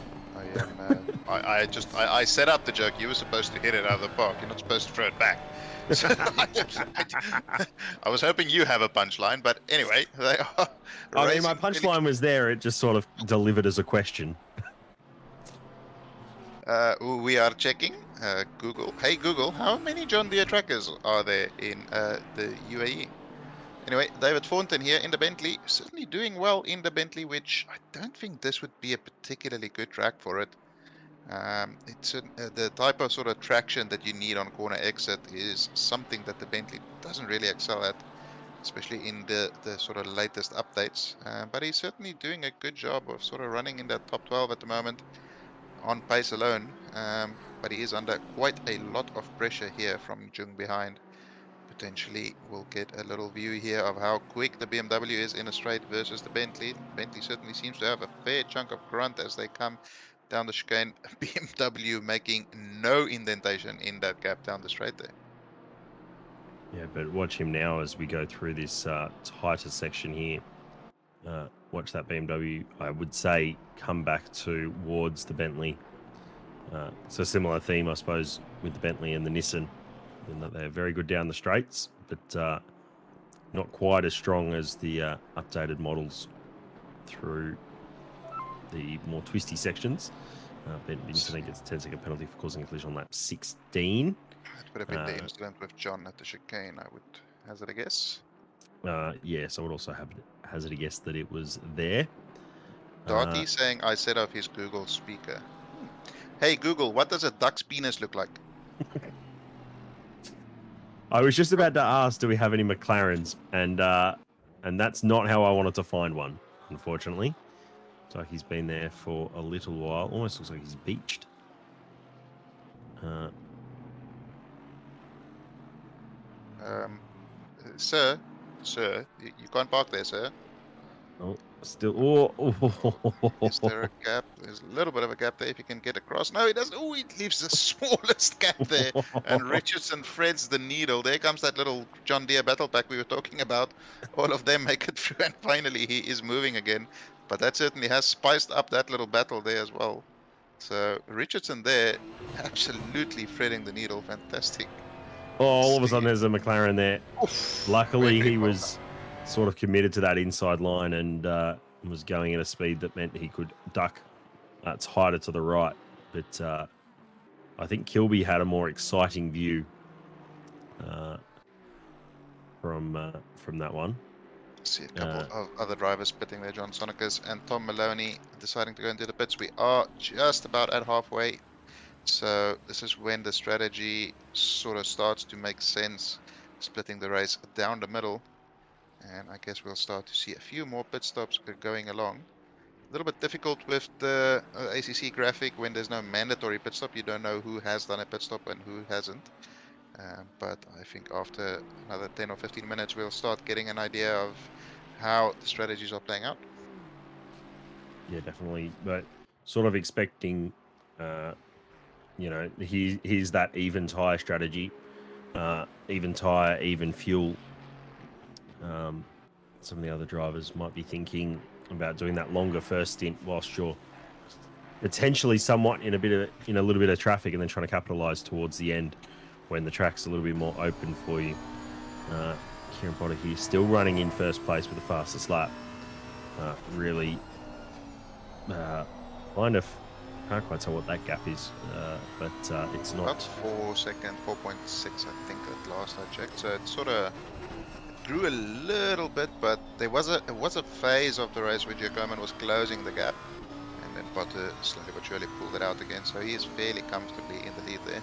I set up the joke. You were supposed to hit it out of the park. You're not supposed to throw it back. So I was hoping you have a punchline, but anyway, they are. I mean, my punchline was there. It just sort of delivered as a question. We are checking Google. Hey Google, how many John Deere trackers are there in the UAE? Anyway, David Thornton here in the Bentley, certainly doing well in the Bentley, which I don't think this would be a particularly good track for it. It's the type of sort of traction that you need on corner exit is something that the Bentley doesn't really excel at, especially in the sort of latest updates. But he's certainly doing a good job of sort of running in that top 12 at the moment on pace alone. But he is under quite a lot of pressure here from Jung behind. Potentially we'll get a little view here of how quick the BMW is in a straight versus the Bentley. Bentley certainly seems to have a fair chunk of grunt as they come down the chicane. BMW making no indentation in that gap down the straight there. Yeah, but watch him now as we go through this tighter section here. Watch that BMW, I would say, come back towards the Bentley. It's a similar theme, I suppose, with the Bentley and the Nissan. in that they're very good down the straights, but not quite as strong as the updated models through the more twisty sections. Vincent gets a 10-second penalty for causing a collision on lap 16. It would have been the incident with John at the chicane, I would hazard a guess. Yes, I would also hazard a guess that it was there. Darty saying I set off his Google speaker. Hey Google, what does a duck's penis look like? I was just about to ask, do we have any McLarens? And that's not how I wanted to find one, unfortunately. Looks like he's been there for a little while. Almost looks like he's beached. Sir, you can't park there, sir. Oh, still. Is there a gap? There's a little bit of a gap there if you can get across. No, he doesn't. Oh, he leaves the smallest gap there. And Richardson threads the needle. There comes that little John Deere battle pack we were talking about. All of them make it through, and finally he is moving again. But that certainly has spiced up that little battle there as well. So Richardson there, absolutely threading the needle. Fantastic. Oh, all of a sudden there's a McLaren there. Oof, Luckily, very he well was sort of committed to that inside line and was going at a speed that meant he could duck. It's tighter to the right, but I think Kilby had a more exciting view from that one. See a couple of other drivers pitting there, John Sonicas and Tom Maloney deciding to go into the pits. We are just about at halfway. So this is when the strategy sort of starts to make sense, splitting the race down the middle. And I guess we'll start to see a few more pit stops going along. A little bit difficult with the ACC graphic when there's no mandatory pit stop. You don't know who has done a pit stop and who hasn't. But I think after another 10 or 15 minutes, we'll start getting an idea of how the strategies are playing out. Yeah, definitely. But sort of expecting, here's that even tyre strategy. Even tyre, even fuel. Some of the other drivers might be thinking about doing that longer first stint whilst you're potentially somewhat in a little bit of traffic, and then trying to capitalise towards the end when the track's a little bit more open for you. Kieran Potter here still running in first place with the fastest lap. Really kind of can't quite tell what that gap is, but it's not. About 4 seconds, 4.6 I think at last I checked. So it sort of grew a little bit, but there was a phase of the race where Giacomin was closing the gap, and then Potter slowly but surely pulled it out again. So he is fairly comfortably in the lead there.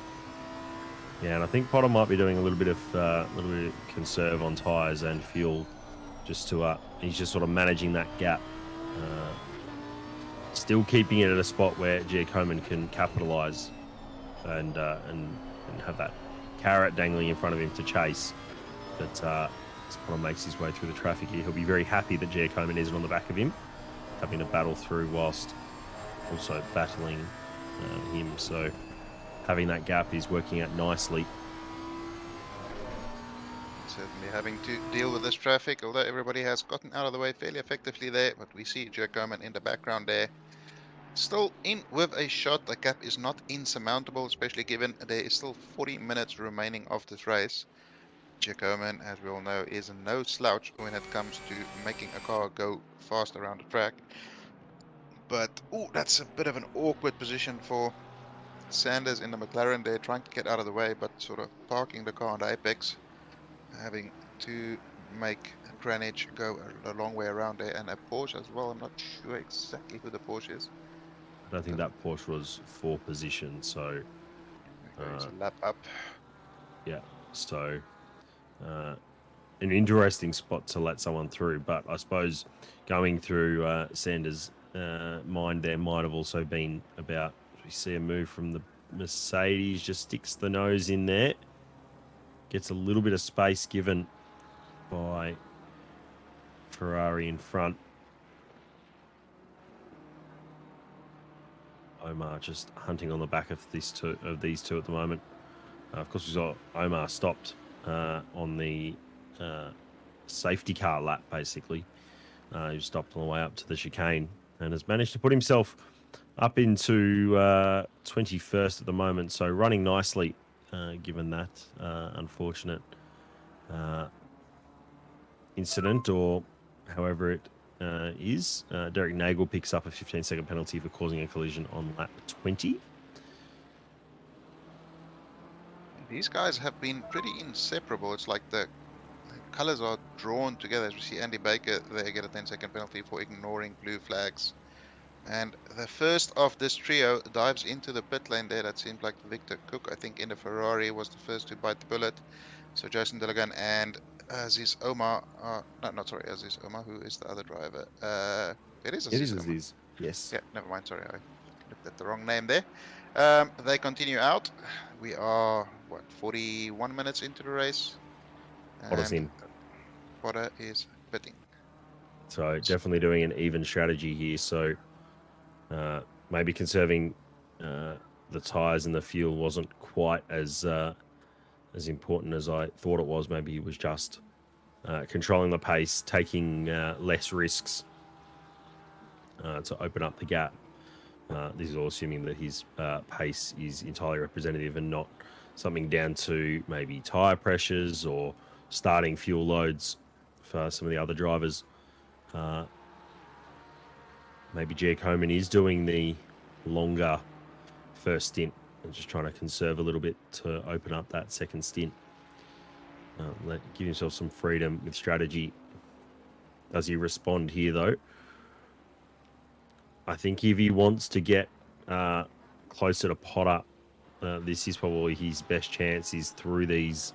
Yeah, and I think Potter might be doing a little bit of conserve on tyres and fuel, just to he's just sort of managing that gap, still keeping it at a spot where Giacomin can capitalise and have that carrot dangling in front of him to chase. But as Potter makes his way through the traffic here, he'll be very happy that Giacomin isn't on the back of him, having to battle through whilst also battling him. So having that gap is working out nicely. Certainly having to deal with this traffic, although everybody has gotten out of the way fairly effectively there. But we see Giacomin in the background there, still in with a shot. The gap is not insurmountable, especially given there is still 40 minutes remaining of this race. Giacomin, as we all know, is no slouch when it comes to making a car go fast around the track. But, that's a bit of an awkward position for Sanders in the McLaren there, trying to get out of the way, but sort of parking the car on the apex, having to make Greenwich go a long way around there, and a Porsche as well. I'm not sure exactly who the Porsche is. I don't think that Porsche was for position, so There's a lap up. yeah, so an interesting spot to let someone through. But I suppose going through Sanders' mind there might have also been about, we see a move from the Mercedes, just sticks the nose in there, gets a little bit of space given by Ferrari in front. Omar just hunting on the back of these two at the moment. Of course, we saw Omar stopped on the safety car lap, basically. He was stopped on the way up to the chicane and has managed to put himself up into 21st at the moment. So running nicely given that unfortunate incident, or however it is. Derek Nagel picks up a 15-second penalty for causing a collision on lap 20. These guys have been pretty inseparable. It's like the colors are drawn together. As we see Andy Baker, they get a 10-second penalty for ignoring blue flags. And the first of this trio dives into the pit lane there. That seems like Victor Cook, I think, in the Ferrari was the first to bite the bullet. So Jason Delagan and Aziz Omar, no, not sorry, Aziz Omar, who is the other driver? It is Aziz Omar. Aziz, yes. Yeah, never mind, sorry, I looked at the wrong name there. They continue out. We are, what, 41 minutes into the race? Potter's in. Potter is pitting. So definitely doing an even strategy here. So maybe conserving the tyres and the fuel wasn't quite as important as I thought it was. Maybe he was just controlling the pace, taking less risks to open up the gap. This is all assuming that his pace is entirely representative and not something down to maybe tyre pressures or starting fuel loads for some of the other drivers. Maybe Giacomin is doing the longer first stint and just trying to conserve a little bit to open up that second stint. Give himself some freedom with strategy. Does he respond here, though? I think if he wants to get closer to Potter, this is probably his best chance, is through these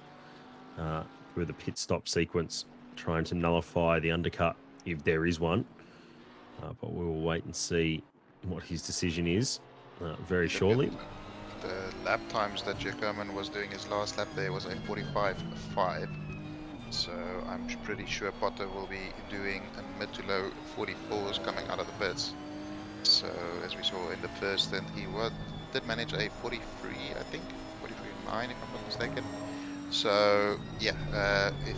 through the pit stop sequence, trying to nullify the undercut if there is one. But we will wait and see what his decision is very shortly. The lap times that Giacomin was doing his last lap there was a 45.5. So I'm pretty sure Potter will be doing a mid to low 44s coming out of the pits. So as we saw in the first stint, he did manage a 43, I think, 43.9 if I'm not mistaken. So yeah, if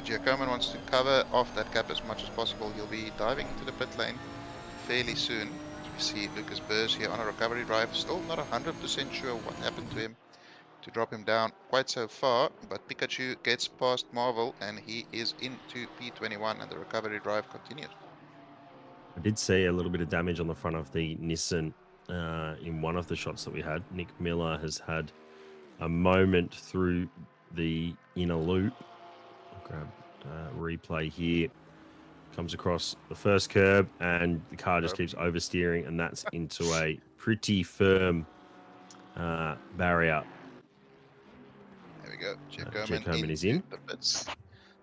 Giacomin wants to cover off that gap as much as possible, he'll be diving into the pit lane fairly soon. We see Lucas Burrs here on a recovery drive, still not 100% sure what happened to him to drop him down quite so far, but Pikachu gets past Marvel and he is into P21 and the recovery drive continues. I did see a little bit of damage on the front of the Nissan in one of the shots that we had. Nick Miller has had a moment through the inner loop. I'll grab replay here. Comes across the first curb and the car just keeps oversteering, and that's into a pretty firm barrier. There we go. Giacomin is in. The pits.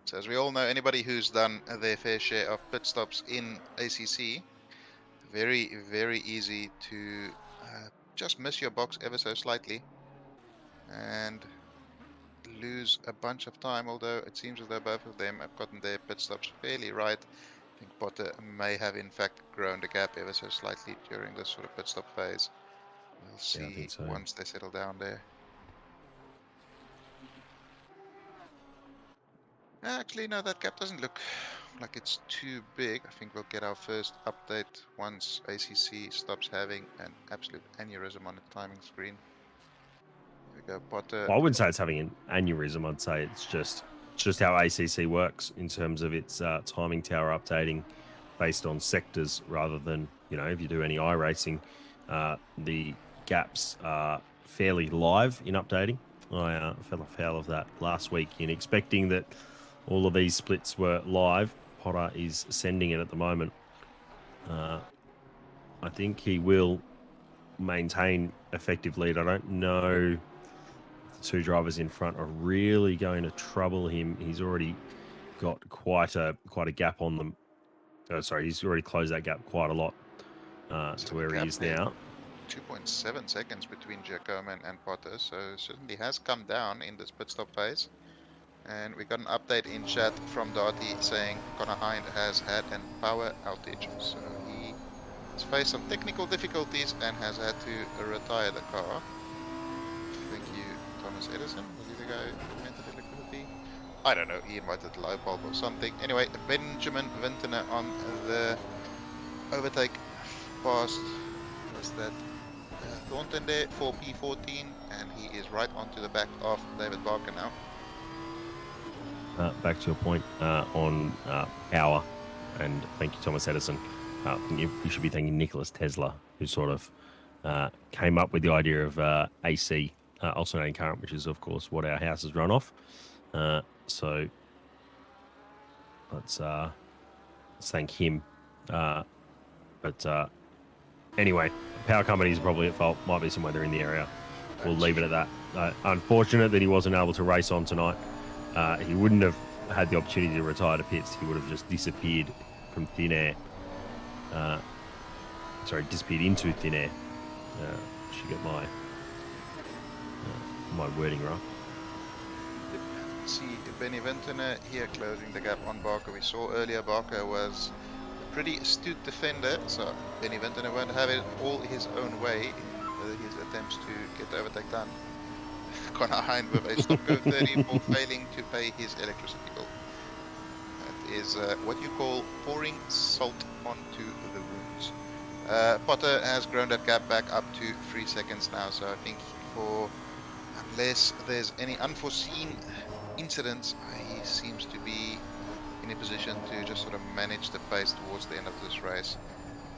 So as we all know, anybody who's done their fair share of pit stops in ACC, very, very easy to just miss your box ever so slightly and lose a bunch of time, although it seems as though both of them have gotten their pit stops fairly right. I think Potter may have in fact grown the gap ever so slightly during this sort of pit stop phase. We'll see once they settle down there. Actually, no, that gap doesn't look like it's too big. I think we'll get our first update once ACC stops having an absolute aneurysm on the timing screen. There we go, Potter. Well, I wouldn't say it's having an aneurysm. I'd say it's just how ACC works in terms of its timing tower updating based on sectors rather than, you know, if you do any iRacing, the gaps are fairly live in updating. I fell afoul of that last week in expecting that all of these splits were live. Potter is sending it at the moment. I think he will maintain effective lead. I don't know if the two drivers in front are really going to trouble him. He's already got quite a gap on them. Oh, sorry, he's already closed that gap quite a lot to where he is now. 2.7 seconds between Giacomin and Potter, so certainly has come down in this pit stop phase. And we got an update in chat from Darty saying Connor Hind has had a power outage, so he has faced some technical difficulties and has had to retire the car. Thank you, Thomas Edison. Was he the guy who invented electricity? I don't know, he invited the light bulb or something. Anyway, Benjamin Vintner on the overtake past, was that Thornton there for P14, and he is right onto the back of David Barker now. Back to your point on power, and thank you, Thomas Edison. I think you should be thanking Nicholas Tesla, who sort of came up with the idea of AC, alternating current, which is, of course, what our houses run off. So let's thank him. But anyway, power companies are probably at fault. Might be some weather in the area. We'll leave it at that. Unfortunate that he wasn't able to race on tonight. He wouldn't have had the opportunity to retire to pits. He would have just disappeared from thin air. Disappeared into thin air. Should get my wording right. See Benny Ventiner here closing the gap on Barker. We saw earlier Barker was a pretty astute defender, so Benny Ventiner won't have it all his own way in his attempts to get the overtake done. Connor Hine with a stop go 30 for failing to pay his electricity bill. That is what you call pouring salt onto the wounds. Potter has grown that gap back up to 3 seconds now, so I think unless there's any unforeseen incidents, he seems to be in a position to just sort of manage the pace towards the end of this race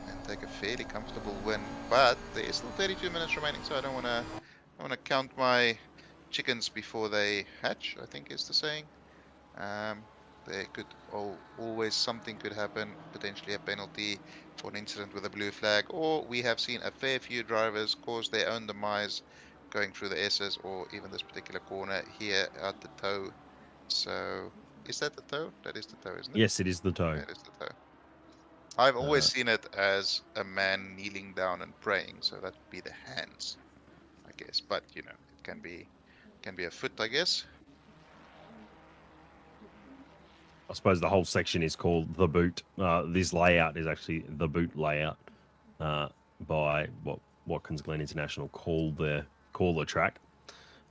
and take a fairly comfortable win. But there is still 32 minutes remaining, so I don't want to count my chickens before they hatch, I think is the saying. There could always something could happen, potentially a penalty for an incident with a blue flag, or we have seen a fair few drivers cause their own demise going through the S's, or even this particular corner here at the toe. So, is that the toe? That is the toe, isn't it? Yes, it is the toe. That is the toe. I've always seen it as a man kneeling down and praying, so that would be the hands, I guess. But you know, it can be a foot, I guess. I suppose the whole section is called the boot. This layout is actually the boot layout by what Watkins Glen International call the track.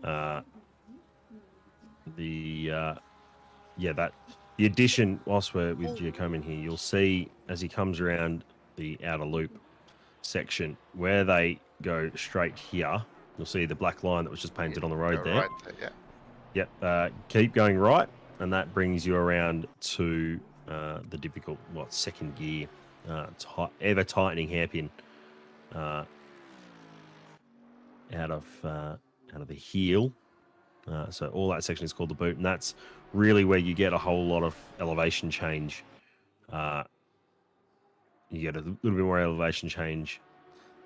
The addition, whilst we're with Giacomo here, you'll see as he comes around the outer loop section where they go straight here. You'll see the black line that was just painted on the road there. Right there, yeah. Yep. Keep going right, and that brings you around to the difficult second gear, ever tightening hairpin out of the heel. So all that section is called the boot, and that's really where you get a whole lot of elevation change. You get a little bit more elevation change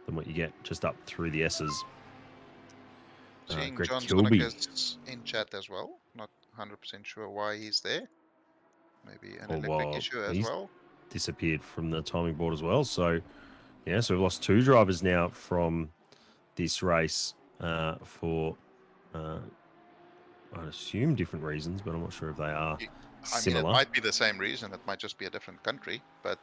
than what you get just up through the S's. Seeing Greg John Kilby Sonicus in chat as well. Not 100% sure why he's there. Maybe an electric issue as well. Disappeared from the timing board as well. So, yeah, so we've lost 2 drivers now from this race for, I'd assume different reasons, but I'm not sure if they are similar. I mean, it might be the same reason. It might just be a different country. But,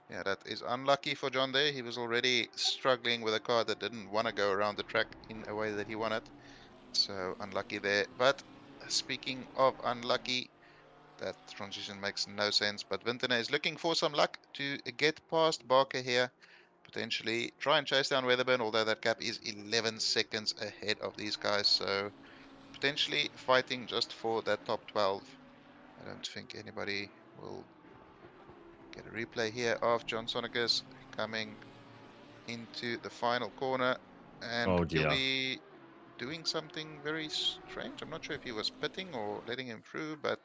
yeah, that is unlucky for John there. He was already struggling with a car that didn't want to go around the track in a way that he wanted. So, unlucky there. But, speaking of unlucky, that transition makes no sense. But Vintiner is looking for some luck to get past Barker here. Potentially try and chase down Weatherburn, although that gap is 11 seconds ahead of these guys. So, potentially fighting just for that top 12. I don't think anybody will get a replay here of John Sonicus coming into the final corner, and he'll be doing something very strange. I'm not sure if he was pitting or letting him through, but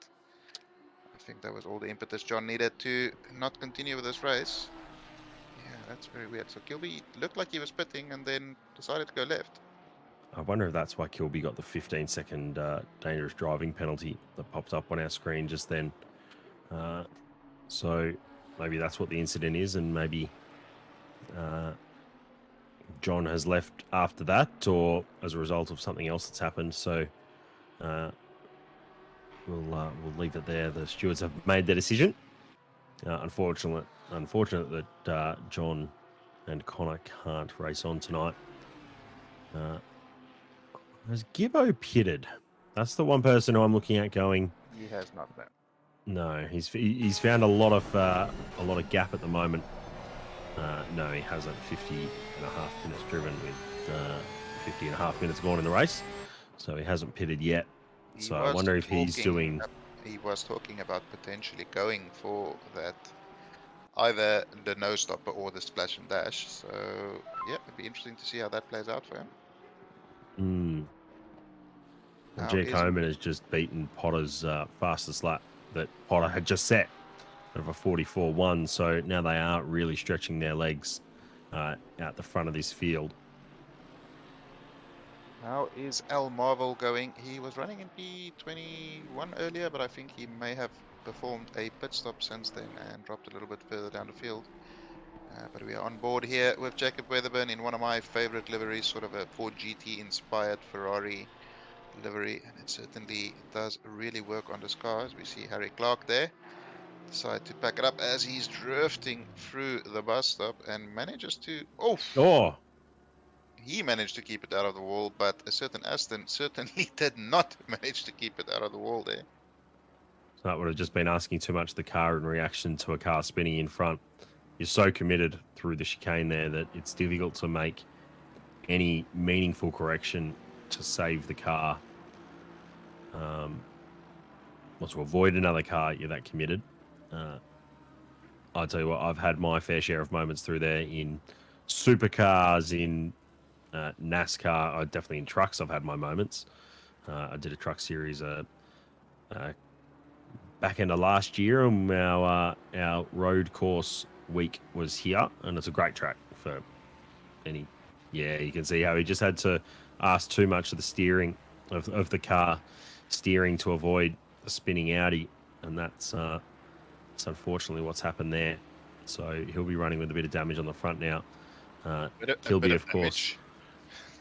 I think that was all the impetus John needed to not continue with this race. Yeah, that's very weird. So Kilby looked like he was pitting and then decided to go left. I wonder if that's why Kilby got the 15-second dangerous driving penalty that popped up on our screen just then. So maybe that's what the incident is, and maybe John has left after that, or as a result of something else that's happened. So we'll leave it there. The stewards have made their decision. Unfortunate that John and Connor can't race on tonight. Has Gibbo pitted? That's the one person who I'm looking at going. He has not, no. No, he's found a lot of gap at the moment. No, he hasn't. 50.5 minutes driven with 50.5 minutes gone in the race. So he hasn't pitted yet. He So I was wonder if he's talking doing... He was talking about potentially going for that, either the no stopper or the splash and dash. So yeah, it'd be interesting to see how that plays out for him. Well, How Jack is Homan has just beaten Potter's fastest lap that Potter had just set of a 44.1. So now they are really stretching their legs out the front of this field. How is Al Marvel going? He was running in P21 earlier, but I think he may have performed a pit stop since then and dropped a little bit further down the field. But we are on board here with Jacob Weatherburn in one of my favorite liveries, sort of a Ford GT inspired Ferrari livery, and it certainly does really work on this car. As we see Harry Clark there decide to pack it up as he's drifting through the bus stop and manages to Oh, he managed to keep it out of the wall, but a certain Aston certainly did not manage to keep it out of the wall there. so that would have just been asking too much of the car in reaction to a car spinning in front. You're so committed through the chicane there that it's difficult to make any meaningful correction to save the car. Or to avoid another car, you're that committed. I'll tell you what, I've had my fair share of moments through there in supercars, in NASCAR, definitely in trucks. I've had my moments. I did a truck series back end of last year, and our road course week was here, and it's a great track for any. Yeah, you can see how he just had to ask too much of the steering of the car steering to avoid the spinning outie, and that's unfortunately what's happened there. So he'll be running with a bit of damage on the front now. Kilby, of course.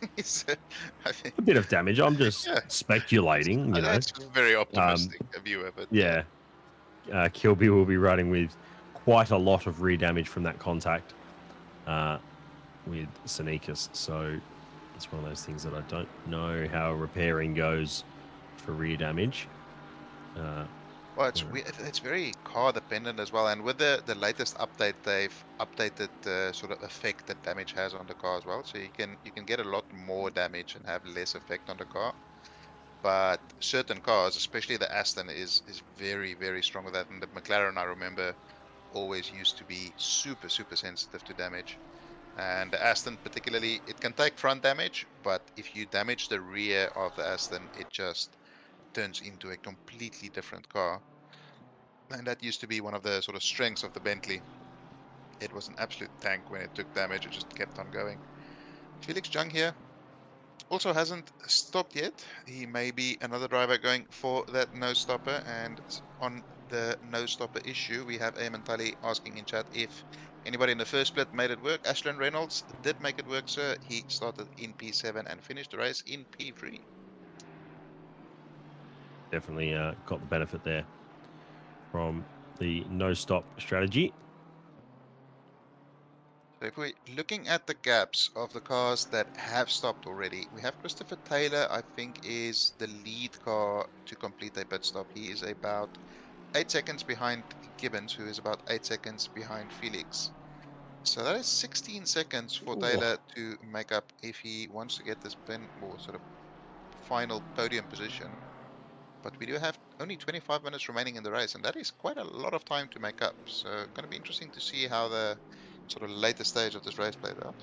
A bit of damage. I'm just speculating, you know. That's very optimistic of you, but yeah. Kilby will be running with quite a lot of rear damage from that contact with Senekas. So it's one of those things that I don't know how repairing goes for rear damage. Well, it's very car dependent as well, and with the latest update, they've updated the sort of effect that damage has on the car as well. So you can get a lot more damage and have less effect on the car. But certain cars, especially the Aston, is very, very strong with that, and the McLaren, I remember, always used to be super sensitive to damage. And the Aston particularly, it can take front damage, but if you damage the rear of the Aston, it just turns into a completely different car. And that used to be one of the sort of strengths of the Bentley. It was an absolute tank when it took damage, it just kept on going. Felix Jung here also hasn't stopped yet. He may be another driver going for that no stopper. And on the no stopper issue, we have Eamon Tully asking in chat if anybody in the first split made it work. Ashton Reynolds did make it work, sir. He started in P7 and finished the race in P3. Definitely got the benefit there from the no-stop strategy. So if we're looking at the gaps of the cars that have stopped already, we have Christopher Taylor, I think, is the lead car to complete a pit stop. He is about 8 seconds behind Gibbons, who is about 8 seconds behind Felix. So that is 16 seconds for Taylor to make up if he wants to get this pin or sort of final podium position. But we do have only 25 minutes remaining in the race, and that is quite a lot of time to make up. So going to be interesting to see how the sort of later stage of this race plays out.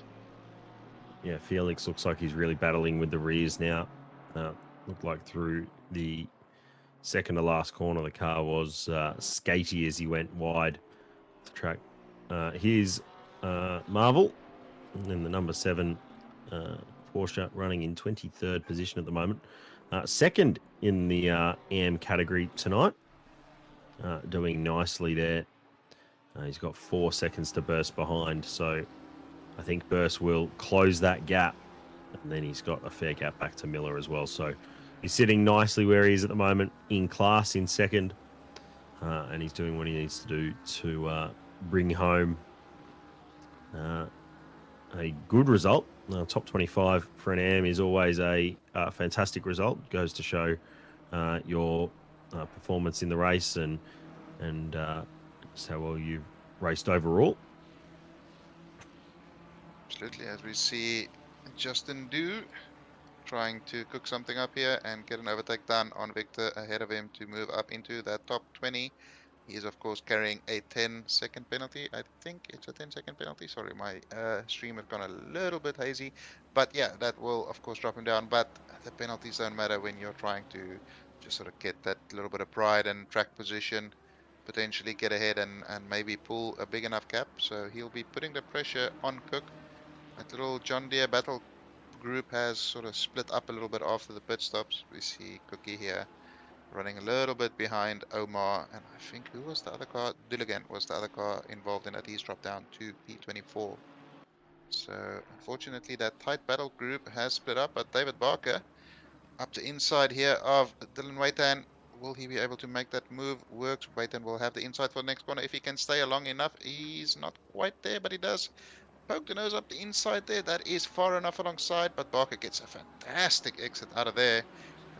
Yeah, Felix looks like he's really battling with the rears now. Looked like through the second to last corner, the car was skatey as he went wide the track. Here's Marvel in the number 7 Porsche, running in 23rd position at the moment. Second in the AM category tonight, doing nicely there. He's got 4 seconds to burst behind, so I think Burst will close that gap, and then he's got a fair gap back to Miller as well. So he's sitting nicely where he is at the moment, in class in second, and he's doing what he needs to do to bring home a good result. Top 25 for an AM is always a fantastic result. Goes to show your performance in the race and just how well you've raced overall. Absolutely, as we see Justin do trying to cook something up here and get an overtake done on Victor ahead of him to move up into that top 20. He is, of course, carrying a 10-second penalty. I think it's a 10-second penalty. Sorry, my stream has gone a little bit hazy. But yeah, that will, of course, drop him down. But the penalties don't matter when you're trying to just sort of get that little bit of pride and track position, potentially get ahead and maybe pull a big enough gap. So he'll be putting the pressure on Cook. That little John Deere battle group has sort of split up a little bit after the pit stops. We see Cookie here running a little bit behind Omar, and I think who was the other car? Dilligan was the other car involved in that. He's dropped down to P24. So unfortunately, that tight battle group has split up. But David Barker up the inside here of Dylan Waitan. Will he be able to make that move? Works. Waitan will have the inside for the next corner if he can stay along enough. He's not quite there, but he does poke the nose up the inside there. That is far enough alongside, but Barker gets a fantastic exit out of there.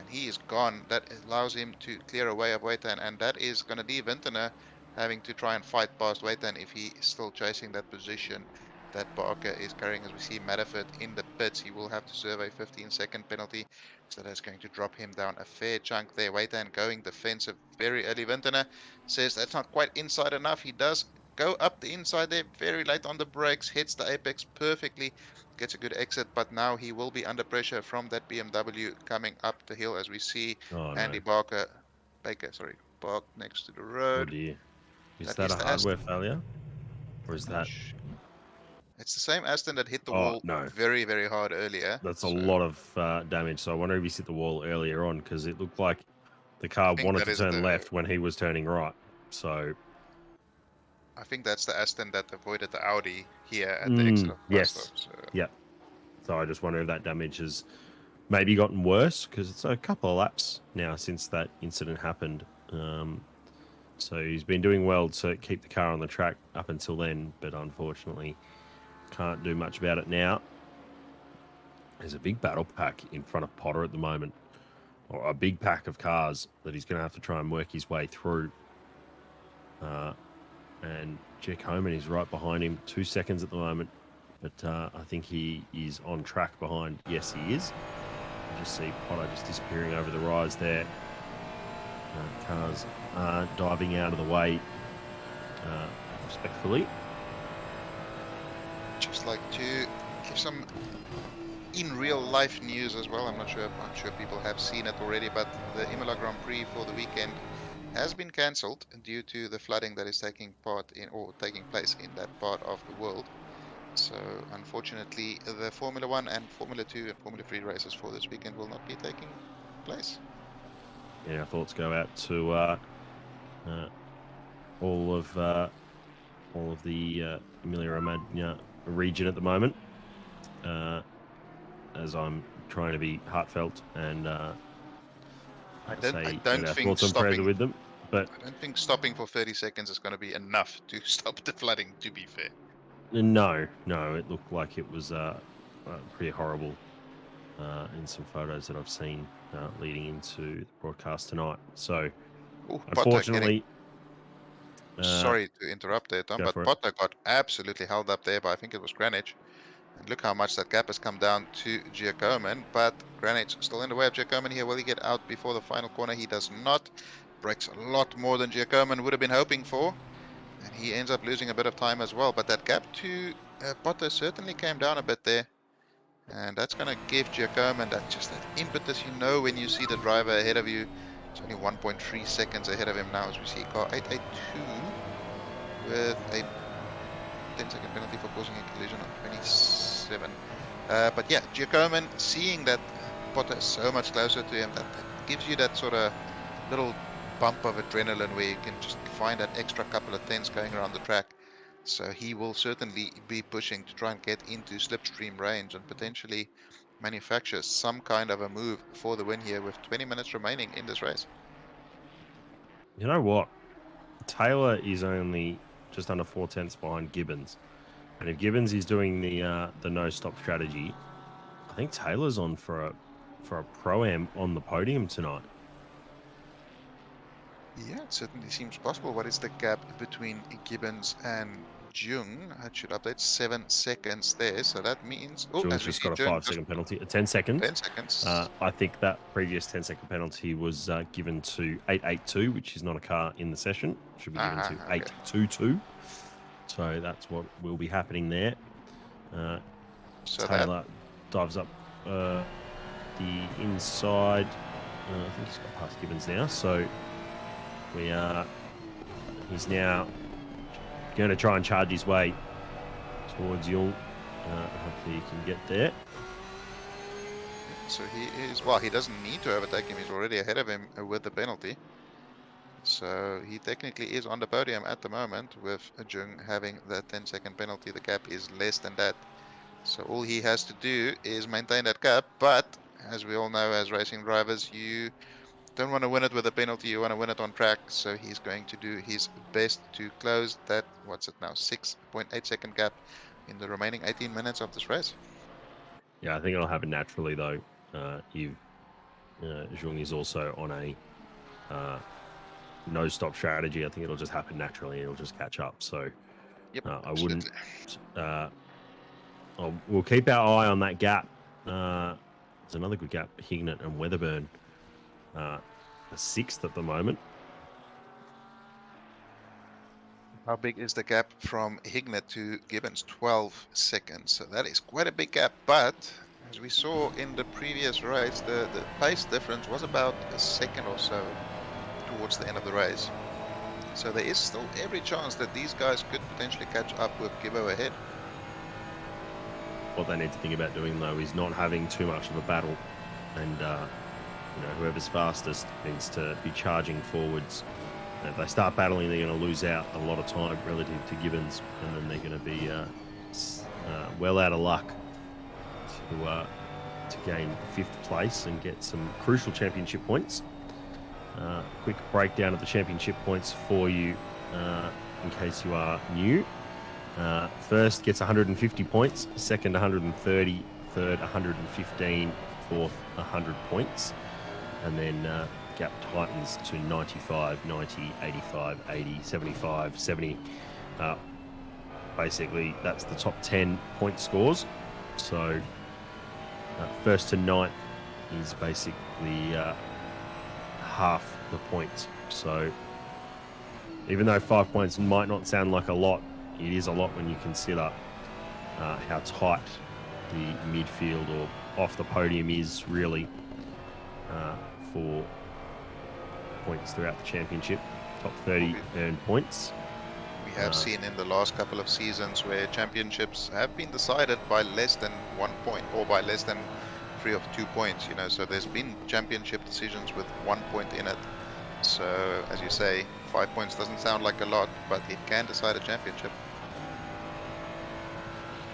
And he is gone. That allows him to clear away of Waitan, and that is going to leave Vintner having to try and fight past Waitan if he is still chasing that position that Barker is carrying. As we see Matterford in the pits, he will have to serve a 15-second penalty, so that's going to drop him down a fair chunk there. Waitan going defensive very early. Vintner says that's not quite inside enough. He does go up the inside there very late on the brakes, hits the apex perfectly, gets a good exit, but now he will be under pressure from that BMW coming up the hill as we see Oh Andy no. Baker, sorry, parked next to the Oh road. dear. Is That that is a the hardware Aston. failure? Or is I'm not that... sure. It's the same Aston that hit the Oh wall no. very, very hard earlier. That's a So lot of damage. So I wonder if he's hit the wall earlier on, because it looked like the car I think wanted that to is turn left when he was turning right. So I think that's the Aston that avoided the Audi here at the exit of the bus stop. yes. So Yeah. So I just wonder if that damage has maybe gotten worse, because it's a couple of laps now since that incident happened. So he's been doing well to keep the car on the track up until then, but unfortunately can't do much about it now. There's a big battle pack in front of Potter at the moment, or a big pack of cars that he's going to have to try and work his way through. And Jack Homan is right behind him, 2 seconds at the moment, but I think he is on track behind. Yes, he is. You just see Potter just disappearing over the rise there. Cars diving out of the way respectfully. just like to give some in real life news as well. I'm sure people have seen it already, but the Imola Grand Prix for the weekend has been cancelled due to the flooding that is taking place in that part of the world. So unfortunately, the Formula 1 and Formula 2 and Formula 3 races for this weekend will not be taking place. Yeah, our thoughts go out to all of the Emilia-Romagna region at the moment, as I'm trying to be heartfelt and I say don't that our think thoughts and prayers are stopping. with them. But I don't think stopping for 30 seconds is going to be enough to stop the flooding. To be fair. no, it looked like it was pretty horrible in some photos that I've seen leading into the broadcast tonight. So, Ooh, unfortunately, sorry to interrupt there, Tom, go but for it. Potter got absolutely held up there by I think it was Greenwich. And look how much that gap has come down to Giacomin, but Greenwich still in the way of Giacomin here. Will he get out before the final corner? He does not. Breaks a lot more than Giacomin would have been hoping for. And he ends up losing a bit of time as well. But that gap to Potter certainly came down a bit there. And that's going to give Giacomin that impetus, when you see the driver ahead of you. It's only 1.3 seconds ahead of him now, as we see car 882 with a 10-second penalty for causing a collision on 27. But yeah, Giacomin seeing that Potter is so much closer to him, that gives you that sort of little bump of adrenaline where you can just find that extra couple of tenths going around the track. So he will certainly be pushing to try and get into slipstream range and potentially manufacture some kind of a move for the win here with 20 minutes remaining in this race. You know what? Taylor is only just under 4 tenths behind Gibbons, and if Gibbons is doing the no stop strategy, I think Taylor's on for a pro-am on the podium tonight. Yeah, it certainly seems possible. What is the gap between Gibbons and Jung, that should update 7 seconds there. So that means, oh, Jung's as we just see, got a Jung 5-second penalty, 10 seconds. 10 seconds. I think that previous 10-second penalty was given to 882, which is not a car in the session. It should be given to Okay. 822. So that's what will be happening there. So Taylor dives up the inside. I think he's got past Gibbons now. So he's now going to try and charge his way towards Jung. Hopefully he can get there. So he is, well, he doesn't need to overtake him. He's already ahead of him with the penalty. So he technically is on the podium at the moment with Jung having that 10-second penalty. The gap is less than that. So all he has to do is maintain that gap. But as we all know, as racing drivers, you don't want to win it with a penalty. You want to win it on track. So he's going to do his best to close that, what's it now, 6.8 second gap in the remaining 18 minutes of this race. Yeah, I think it'll happen naturally, though. If Jung is also on a no-stop strategy, I think it'll just happen naturally and it'll just catch up. So Yep, I wouldn't... we'll keep our eye on that gap. There's another good gap, Hignett and Weatherburn. The 6th at the moment. How big is the gap from Hignett to Gibbons? 12 seconds. So that is quite a big gap. But as we saw in the previous race, the pace difference was about a second or so towards the end of the race. So there is still every chance that these guys could potentially catch up with Gibbo ahead. What they need to think about doing, though, is not having too much of a battle. And, whoever's fastest needs to be charging forwards. If they start battling, they're going to lose out a lot of time relative to Gibbons, and then they're going to be well out of luck to gain 5th place and get some crucial championship points. Quick breakdown of the championship points for you in case you are new. First gets 150 points, second 130, third 115, fourth 100 points, and then gap tightens to 95, 90, 85, 80, 75, 70. Basically, that's the top 10 point scores. So first to 9th is basically half the points. So even though 5 points might not sound like a lot, it is a lot when you consider how tight the midfield or off the podium is really for points throughout the championship. Top 30 earned points. We have seen in the last couple of seasons where championships have been decided by less than 1 point or by less than 3 of 2 points, so there's been championship decisions with 1 point in it. So as you say, 5 points doesn't sound like a lot, but it can decide a championship.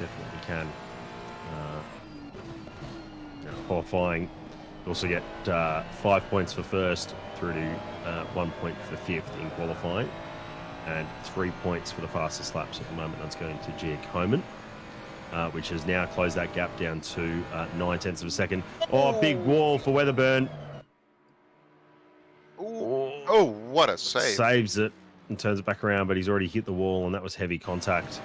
Definitely can. Qualifying, you also get 5 points for first through to 1 point for 5th in qualifying, and 3 points for the fastest laps at the moment. That's going to Gia Coman, which has now closed that gap down to 9/10 of a second. Oh, big wall for Weatherburn. Oh, what a save. Saves it and turns it back around, but he's already hit the wall, and that was heavy contact.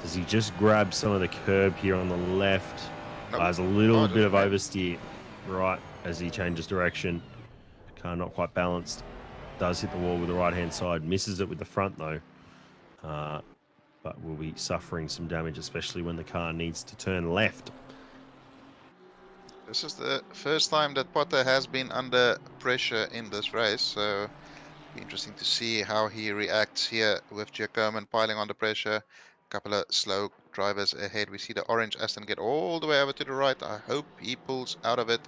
Does he just grab some of the curb here on the left? Nope. There's a little bit of oversteer right as he changes direction. Car not quite balanced. Does hit the wall with the right-hand side. Misses it with the front, though. But will be suffering some damage, especially when the car needs to turn left. This is the first time that Potter has been under pressure in this race, so be interesting to see how he reacts here with Giacomin piling on the pressure. Couple of slow drivers ahead. We see the orange Aston get all the way over to the right. I hope he pulls out of it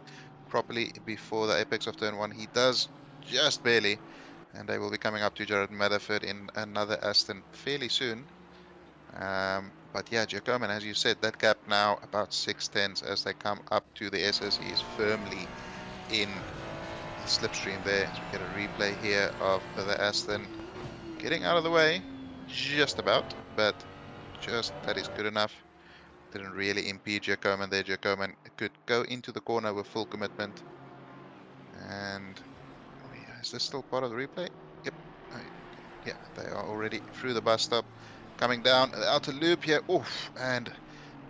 properly before the apex of turn 1. He does just barely, and they will be coming up to Jared Matherford in another Aston fairly soon. But yeah, Giacomin, as you said, that gap now about 6/10 as they come up to the SS. He is firmly in the slipstream there. So we get a replay here of the Aston getting out of the way, just about, but just that is good enough. Didn't really impede Giacomin there. Giacomin could go into the corner with full commitment. And is this still part of the replay? Yep. Yeah, they are already through the bus stop. coming down the outer loop here. Oof, and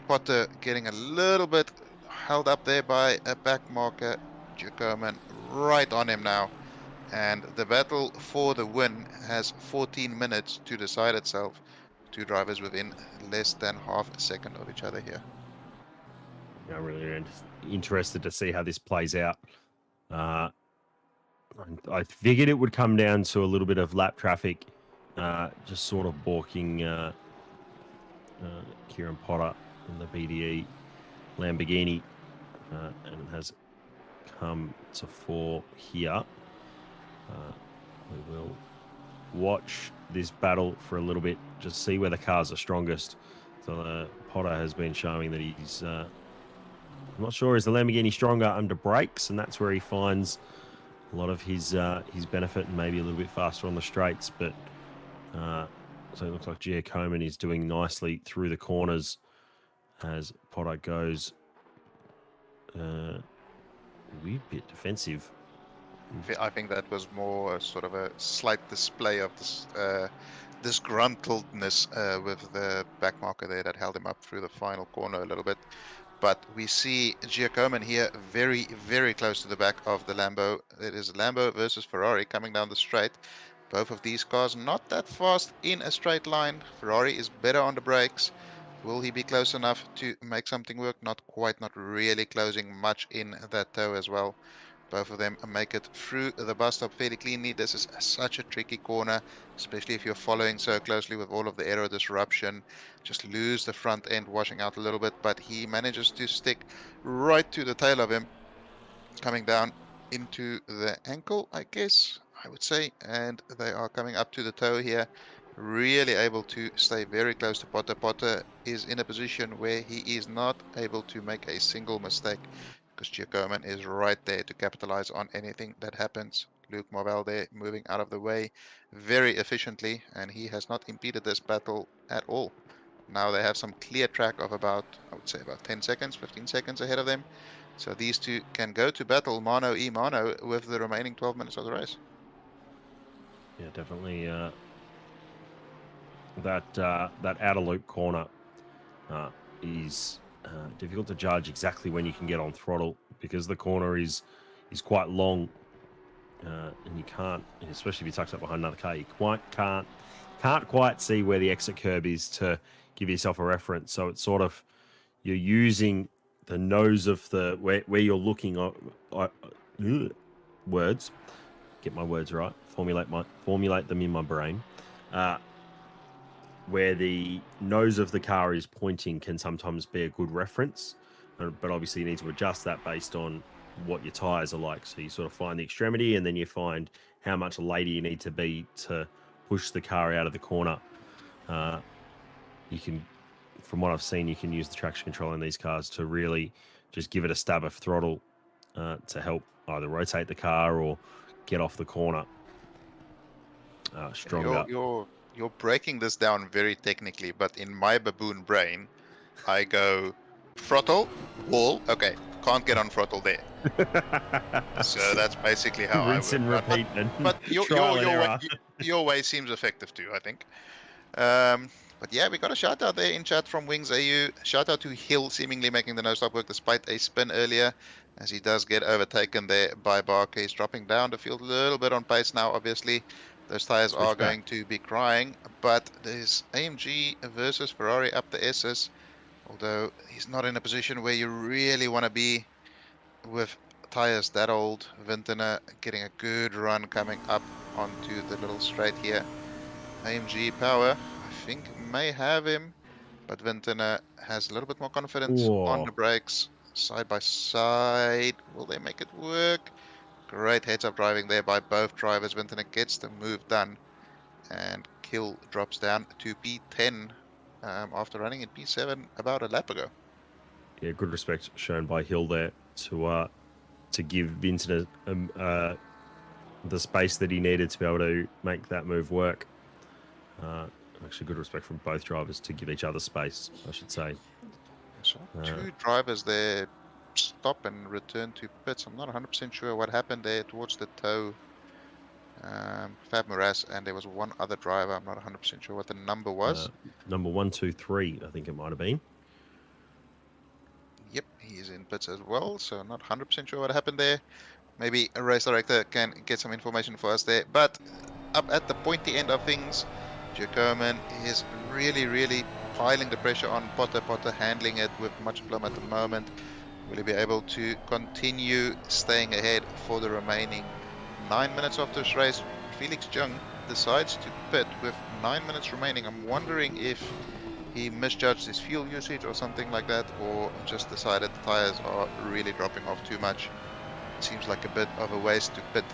Potter getting a little bit held up there by a back marker. Jacoman right on him now. And the battle for the win has 14 minutes to decide itself. Two drivers within less than half a second of each other here. I'm really interested to see how this plays out. I figured it would come down to a little bit of lap traffic, just sort of balking Kieran Potter in the BDE Lamborghini, and it has come to fore here. We will watch this battle for a little bit, just see where the cars are strongest. So Potter has been showing that he's, I'm not sure, is the Lamborghini stronger under brakes, and that's where he finds a lot of his benefit, and maybe a little bit faster on the straights. But so it looks like Giacomin is doing nicely through the corners as Potter goes a wee bit defensive. I think that was more sort of a slight display of this disgruntledness with the back marker there that held him up through the final corner a little bit. But we see Giacomin here very, very close to the back of the Lambo. It is Lambo versus Ferrari coming down the straight. Both of these cars not that fast in a straight line. Ferrari is better on the brakes. Will he be close enough to make something work? Not quite, not really closing much in that toe as well. Both of them make it through the bus stop fairly cleanly. This is such a tricky corner, especially if you're following so closely with all of the aero disruption. Just lose the front end washing out a little bit, but he manages to stick right to the tail of him, coming down into the ankle, I guess, I would say, and they are coming up to the toe here. Really able to stay very close to Potter. Potter is in a position where he is not able to make a single mistake, because Giacomin is right there to capitalize on anything that happens. Luke Marvell there moving out of the way very efficiently, and he has not impeded this battle at all. Now they have some clear track of about, I would say, about 10 seconds, 15 seconds ahead of them. So these two can go to battle mano e mano with the remaining 12 minutes of the race. Yeah, definitely. That outer loop corner is difficult to judge exactly when you can get on throttle, because the corner is quite long, and you can't, especially if you're tucked up behind another car, you can't quite see where the exit curb is to give yourself a reference. So it's sort of, you're using the nose of the where you're looking words. Get my words right. Formulate them in my brain. Where the nose of the car is pointing can sometimes be a good reference, but obviously you need to adjust that based on what your tires are like. So you sort of find the extremity, and then you find how much later you need to be to push the car out of the corner. You can, from what I've seen, you can use the traction control in these cars to really just give it a stab of throttle to help either rotate the car or get off the corner stronger. You're breaking this down very technically, but in my baboon brain, I go throttle, wall. Okay, can't get on throttle there. So that's basically how Rinse I would. and repeat, But your way seems effective too, I think. But yeah, we got a shout out there in chat from Wings AU. Shout out to Hill, seemingly making the no stop work despite a spin earlier, as he does get overtaken there by Barker. He's dropping down the field a little bit on pace now, obviously. Those tires are going to be crying, but there's AMG versus Ferrari up the S's, although he's not in a position where you really want to be with tires that old. Vintner getting a good run coming up onto the little straight here. AMG power, I think, may have him, but Vintner has a little bit more confidence on the brakes. Side by side, will they make it work? Great heads-up driving there by both drivers. Vintner gets the move done, and Kill drops down to P10 after running in P7 about a lap ago. Yeah, good respect shown by Hill there to give Vincent the space that he needed to be able to make that move work. Actually, good respect from both drivers to give each other space, I should say. So two drivers there stop and return to pits. I'm not 100% sure what happened there towards the toe. Fab Morass, and there was one other driver. I'm not 100% sure what the number was. Number 123, I think it might have been. Yep, he's in pits as well, so not 100% sure what happened there. Maybe a race director can get some information for us there. But up at the pointy end of things, Giacomin is really piling the pressure on Potter. Potter handling it with much aplomb at the moment. Will he be able to continue staying ahead for the remaining 9 minutes of this race? Felix Jung decides to pit with 9 minutes remaining. I'm wondering if he misjudged his fuel usage or something like that, or just decided the tires are really dropping off too much. It seems like a bit of a waste to pit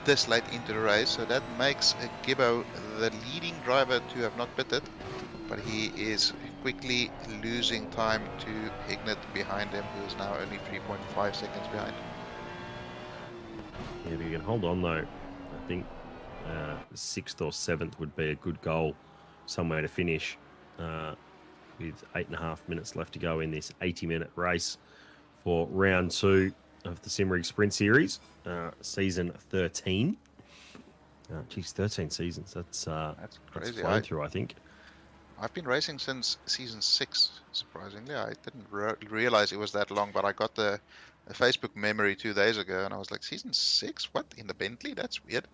this late into the race, so that makes Gibbo the leading driver to have not pitted, but he is quickly losing time to Hignett behind him, who is now only 3.5 seconds behind. Yeah, if you can hold on though, I think 6th or 7th would be a good goal, somewhere to finish with 8.5 minutes left to go in this 80-minute race for round 2 of the Simrigs Sprint Series, season 13. Geez, 13 seasons. That's crazy. flown through, I think. I've been racing since season 6, surprisingly. I didn't realize it was that long, but I got the Facebook memory 2 days ago, and I was like, season 6? What? In the Bentley? That's weird.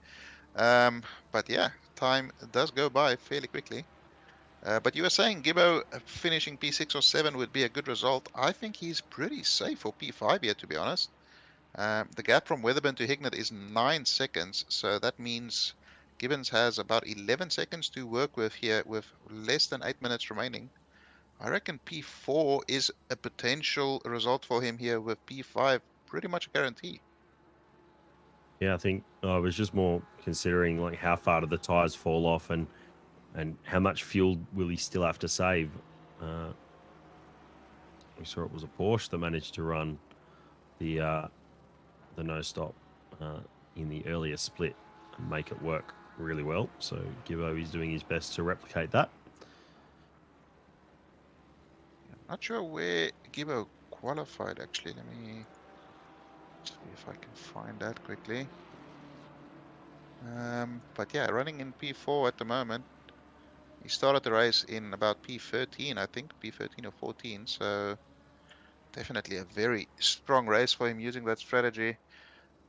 But yeah, time does go by fairly quickly. But you were saying Gibbo finishing P6 or 7 would be a good result. I think he's pretty safe for P5 here, to be honest. The gap from Weatherburn to Hignett is 9 seconds, so that means Gibbons has about 11 seconds to work with here with less than 8 minutes remaining. I reckon P4 is a potential result for him here with P5 pretty much a guarantee. Yeah, I think I was just more considering like how far do the tires fall off and how much fuel will he still have to save. We saw it was a Porsche that managed to run the no stop in the earlier split and make it work really well. So Gibbo is doing his best to replicate that. Not sure where Gibbo qualified actually. Let me see if I can find that quickly. But yeah, running in P4 at the moment. He started the race in about P13, I think, P13 or 14. So definitely a very strong race for him using that strategy.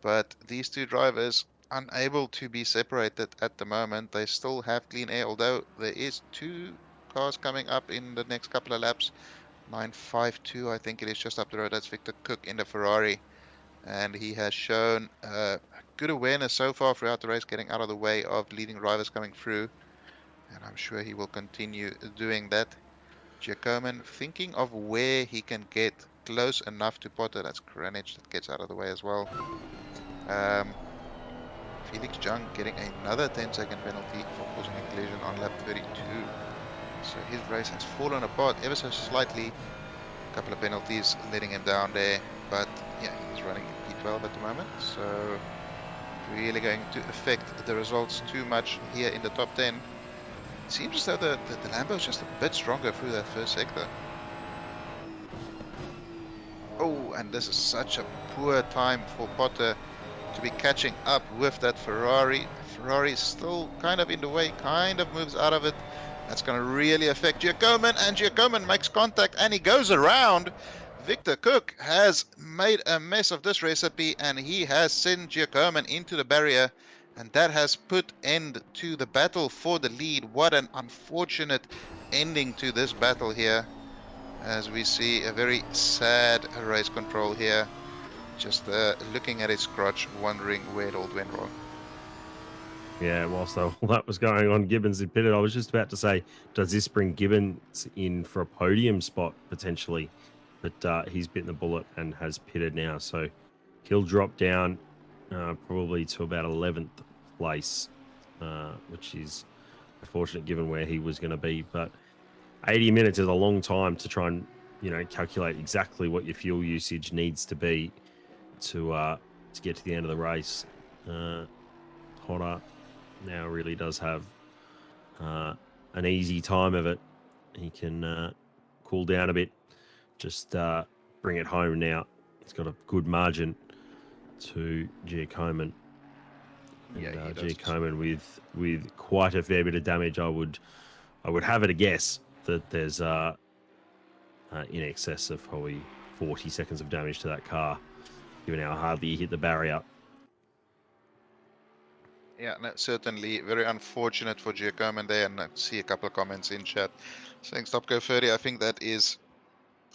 But these two drivers unable to be separated at the moment. They still have clean air, although there is 2 cars coming up in the next couple of laps. 952, I think it is, just up the road. That's Victor Cook in the Ferrari. And he has shown good awareness so far throughout the race, getting out of the way of leading drivers coming through. And I'm sure he will continue doing that. Giacomin thinking of where he can get close enough to Potter. That's Greenwich that gets out of the way as well. Felix Jung getting another 10-second penalty for causing a collision on lap 32. So his race has fallen apart ever so slightly. A couple of penalties letting him down there. But yeah, he's running in P12 at the moment. So really going to affect the results too much here in the top 10. Seems as though the Lambo is just a bit stronger through that first sector. Oh, and this is such a poor time for Potter to be catching up with that Ferrari. Ferrari is still kind of in the way, kind of moves out of it. That's going to really affect Giacomin, and Giacomin makes contact and he goes around. Victor Cook has made a mess of this recipe and he has sent Giacomin into the barrier. And that has put end to the battle for the lead. What an unfortunate ending to this battle here. As we see a very sad race control here. Just looking at his crotch, wondering where it all went wrong. Yeah, whilst all that was going on, Gibbons had pitted. I was just about to say, does this bring Gibbons in for a podium spot potentially? But he's bitten the bullet and has pitted now. So he'll drop down probably to about 11th place, which is unfortunate given where he was going to be. But 80 minutes is a long time to try and, calculate exactly what your fuel usage needs to be to get to the end of the race. Hodder now really does have an easy time of it. He can cool down a bit, just bring it home now. He's got a good margin to Giacomin. Yeah, And he does. Giacomin with quite a fair bit of damage. I would have it a guess that there's in excess of probably 40 seconds of damage to that car, given how hardly he hit the barrier. Yeah, no, certainly very unfortunate for Giacomin there, and I see a couple of comments in chat saying stop go 30. I think that is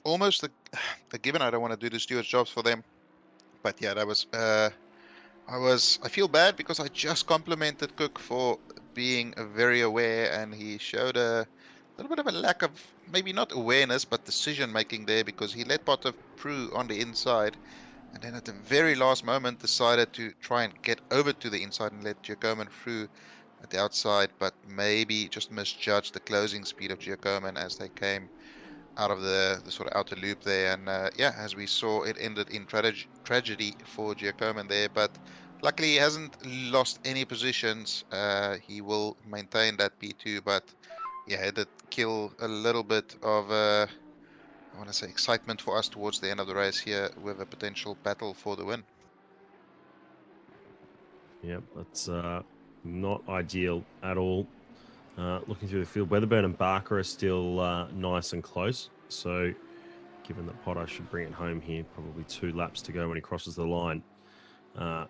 almost a given. I don't want to do the stewards' jobs for them, but yeah, that was I feel bad because I just complimented Cook for being very aware, and he showed a little bit of a lack of maybe not awareness but decision making there, because he let Potter through on the inside, and then at the very last moment decided to try and get over to the inside and let Giacomin through at the outside, but maybe just misjudged the closing speed of Giacomin as they came out of the sort of outer loop there. And yeah, as we saw, it ended in tragedy for Giacomin there, but luckily he hasn't lost any positions. He will maintain that P2, but yeah, it did kill a little bit of I want to say excitement for us towards the end of the race here with a potential battle for the win. Yep, that's not ideal at all. Looking through the field, Weatherburn and Barker are still nice and close. So, given that Potter should bring it home here, probably 2 laps to go when he crosses the line. Might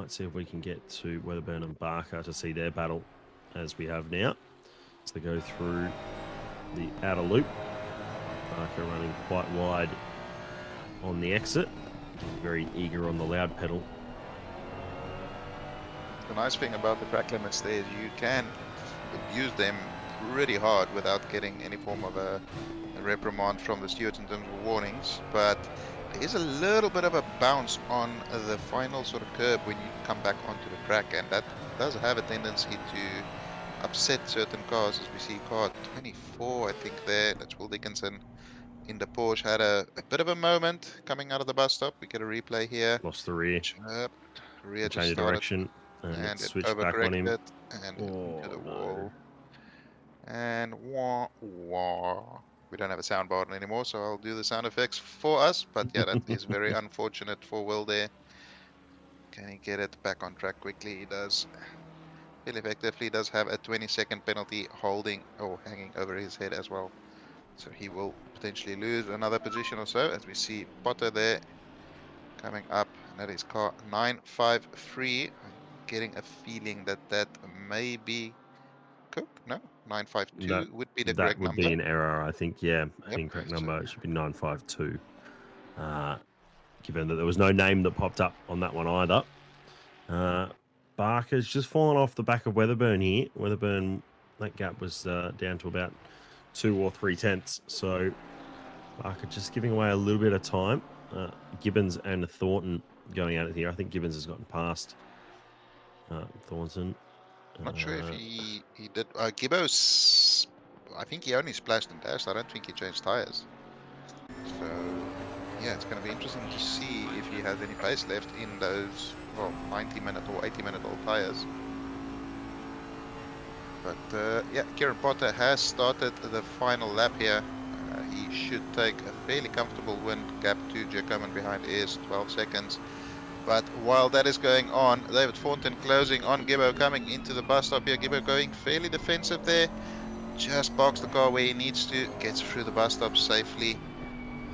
see if we can get to Weatherburn and Barker to see their battle as we have now. So they go through the outer loop. Barker running quite wide on the exit. Getting very eager on the loud pedal. The nice thing about the track limits there is you can use them really hard without getting any form of a reprimand from the stewards in terms of warnings, but there is a little bit of a bounce on the final sort of curb when you come back onto the track, and that does have a tendency to upset certain cars, as we see car 24, I think there, that's Will Dickinson in the Porsche, had a bit of a moment coming out of the bus stop. We get a replay here. Lost the rear. Rear Change just of started, direction. And it it switched back on him. overcorrected and into the wall. And wah wah. We don't have a sound button anymore, so I'll do the sound effects for us. But yeah, that is very unfortunate for Will there. Can he get it back on track quickly? He does. He'll effectively does have a 20-second penalty holding or hanging over his head as well. So he will potentially lose another position or so, as we see Potter there coming up, and that is car 953. I'm getting a feeling that that may be Cook. No, 952 would be the That correct would number. be an error, I think. Yeah, Yep. incorrect number. It should be 952. Given that there was no name that popped up on that one either. Barker's just fallen off the back of Weatherburn here. Weatherburn, that gap was down to about 2 or 3 tenths. So Barker just giving away a little bit of time. Gibbons and Thornton going at it here. I think Gibbons has gotten past Thornton. Not sure if he did. Gibbo's, I think he only splashed and dashed. I don't think he changed tires. So yeah, it's going to be interesting to see if he has any pace left in those 90-minute or 80-minute old tires. But yeah, Kieran Potter has started the final lap here. He should take a fairly comfortable win. Gap to Giacomin behind is 12 seconds. But while that is going on, David Thornton closing on Gibbo coming into the bus stop here. Gibbo going fairly defensive there. Just parks the car where he needs to, gets through the bus stop safely.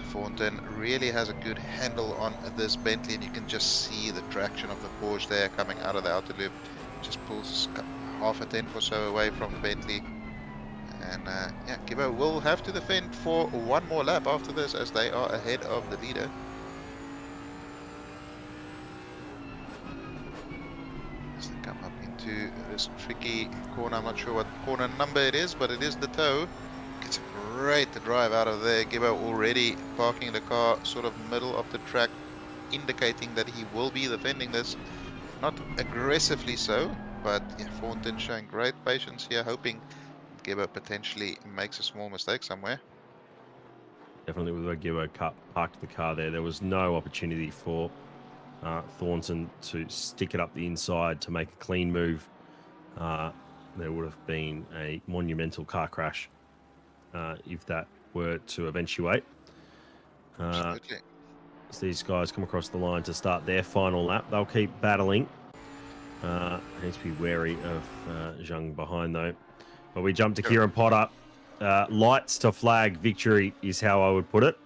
Thornton really has a good handle on this Bentley, and you can just see the traction of the Porsche there coming out of the outer loop. Just pulls half a tenth or so away from the Bentley. And yeah, Gibbo will have to defend for one more lap after this, as they are ahead of the leader. As they come up into this tricky corner, I'm not sure what corner number it is, but it is the toe. It's a great drive out of there. Gibbo already parking the car sort of middle of the track, indicating that he will be defending this. Not aggressively so, but yeah, Thornton showing great patience here, hoping Gibbo potentially makes a small mistake somewhere. Definitely with where Gibbo parked the car there was no opportunity for Thornton to stick it up the inside to make a clean move. There would have been a monumental car crash if that were to eventuate. Absolutely. As these guys come across the line to start their final lap, they'll keep battling. Needs to be wary of Zhang behind though. But we jump to Kieran Potter. Lights to flag victory is how I would put it.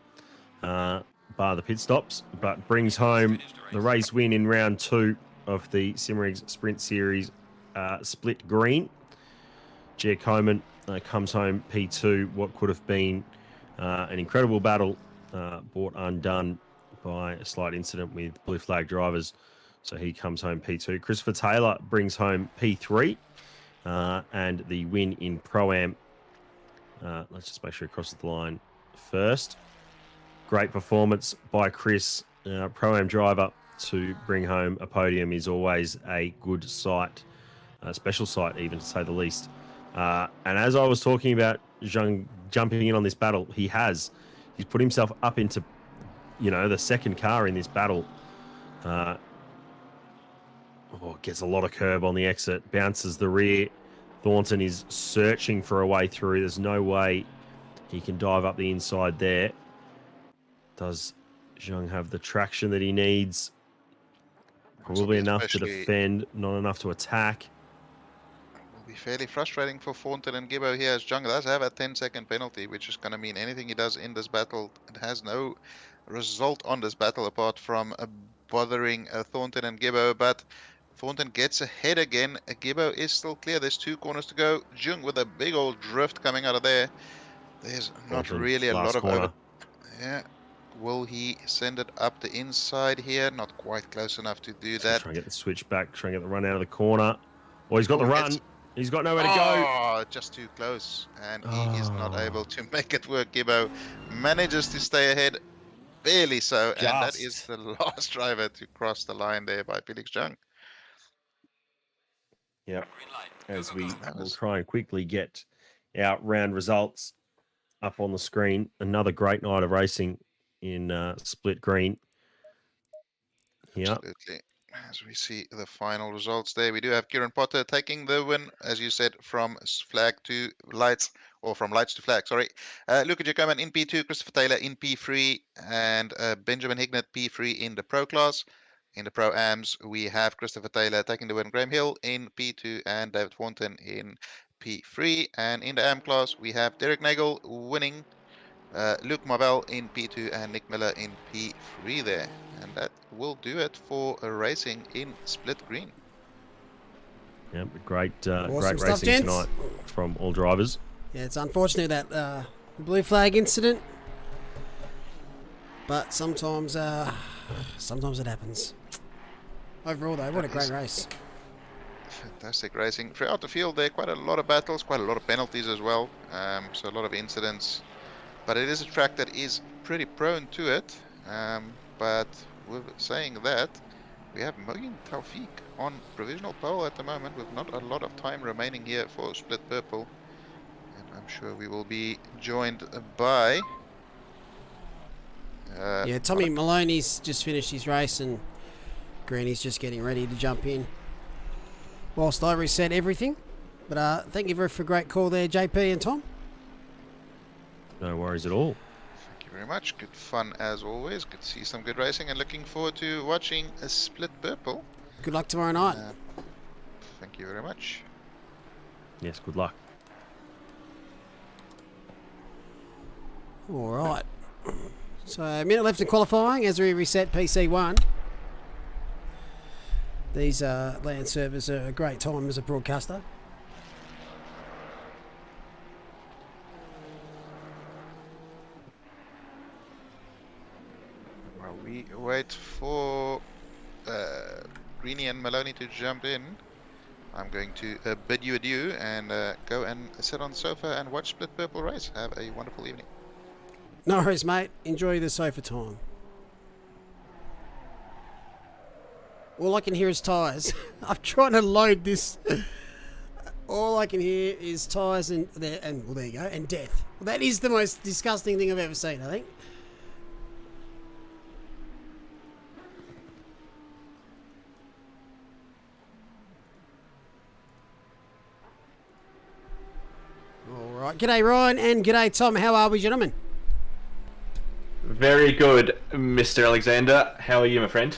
Bar the pit stops, but brings home the race win in round 2 of the Simrigs Sprint Series split green. Gia Coman comes home P2. What could have been an incredible battle brought undone by a slight incident with blue flag drivers. So he comes home P2. Christopher Taylor brings home P3 and the win in Pro-Am. Let's just make sure he crosses the line first. Great performance by Chris, Pro-Am driver, to bring home a podium is always a good sight, a special sight even to say the least. And as I was talking about Zhang jumping in on this battle, he's put himself up into, the second car in this battle. Gets a lot of curb on the exit, bounces the rear. Thornton is searching for a way through. There's no way he can dive up the inside there. Does Zhang have the traction that he needs? Probably enough to defend, not enough to attack. Will be fairly frustrating for Thornton and Gibbo here, as Zhang does have a 10-second penalty, which is going to mean anything he does in this battle, it has no result on this battle apart from bothering Thornton and Gibbo. But Thornton gets ahead again. Gibbo is still clear. There's 2 corners to go. Jung with a big old drift coming out of there. There's not really a lot of over. Yeah. Will he send it up the inside here? Not quite close enough to do that. Try and get the switch back. Try and get the run out of the corner. Oh, he's got the run. He's got nowhere to go. Oh, just too close. And he is not able to make it work. Gibbo manages to stay ahead. Barely so. And that is the last driver to cross the line there by Felix Zhang. Yep. As we will try and quickly get our round results up on the screen. Another great night of racing in split green. Yeah. Absolutely. As we see the final results there, we do have Kieran Potter taking the win, as you said, from flag to lights, or from lights to flag, sorry. Luca Giacoman in P2, Christopher Taylor in P3, and Benjamin Hignett P3 in the Pro class. In the Pro-Ams, we have Christopher Taylor taking the win, Graham Hill in P2, and David Thornton in P3. And in the Am class, we have Derek Nagel winning, Luke Marvell in P2, and Nick Miller in P3 there. And that will do it for racing in split green. Yeah, great Awesome stuff, racing gents. tonight from all drivers. Yeah, it's unfortunate that blue flag incident, but sometimes it happens. Overall, though, what a great race. Fantastic racing. Throughout the field there, quite a lot of battles, quite a lot of penalties as well. So a lot of incidents. But it is a track that is pretty prone to it. But with saying that, we have Moin Taufik on provisional pole at the moment with not a lot of time remaining here for Split Purple. And I'm sure we will be joined by... Tommy Maloney's just finished his race and Greeny's just getting ready to jump in. Whilst I reset everything. But thank you for a great call there, JP and Tom. No worries at all. Thank you very much. Good fun as always. Good to see some good racing and looking forward to watching a Split Purple. Good luck tomorrow night. Thank you very much. Yes, good luck. All right. So a minute left in qualifying as we reset PC1. These land servers are a great time as a broadcaster. While we wait for Greeny and Maloney to jump in, I'm going to bid you adieu and go and sit on the sofa and watch Split Purple race. Have a wonderful evening. No worries, mate. Enjoy the sofa time. All I can hear is tyres. I'm trying to load this. All I can hear is tyres and well, there you go, and death. Well, that is the most disgusting thing I've ever seen, I think. All right. G'day, Ryan, and g'day, Tom. How are we, gentlemen? Very good, Mr. Alexander. How are you, my friend?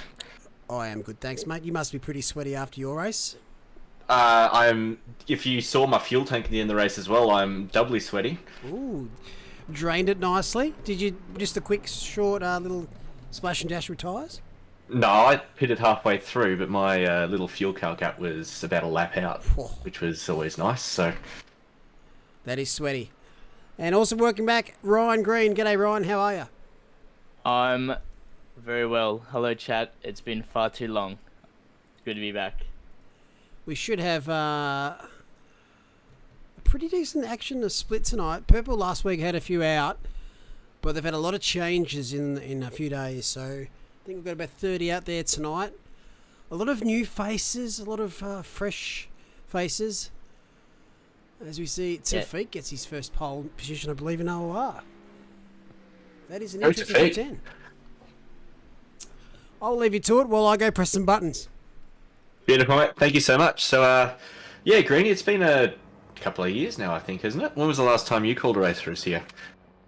I am good, thanks, mate. You must be pretty sweaty after your race. If you saw my fuel tank at the end of the race as well, I'm doubly sweaty. Ooh, drained it nicely. Did you just a quick, short, little splash and dash with tyres? No, I pitted halfway through, but my little fuel cal gap was about a lap out, Whoa. which was always nice. So That is sweaty. And also working back, Ryan Green. G'day, Ryan. How are you? I'm very well. Hello, chat. It's been far too long. It's good to be back. We should have pretty decent action to split tonight. Purple last week had a few out, but they've had a lot of changes in a few days. So I think we've got about 30 out there tonight. A lot of new faces, a lot of fresh faces. As we see, Tafiq gets his first pole position, I believe, in OR. That is an interesting top 10. I'll leave you to it while I go press some buttons. beautiful, mate. Thank you so much. So, yeah, Greenie, it's been a couple of years now, I think, isn't it? When was the last time you called a race for us here?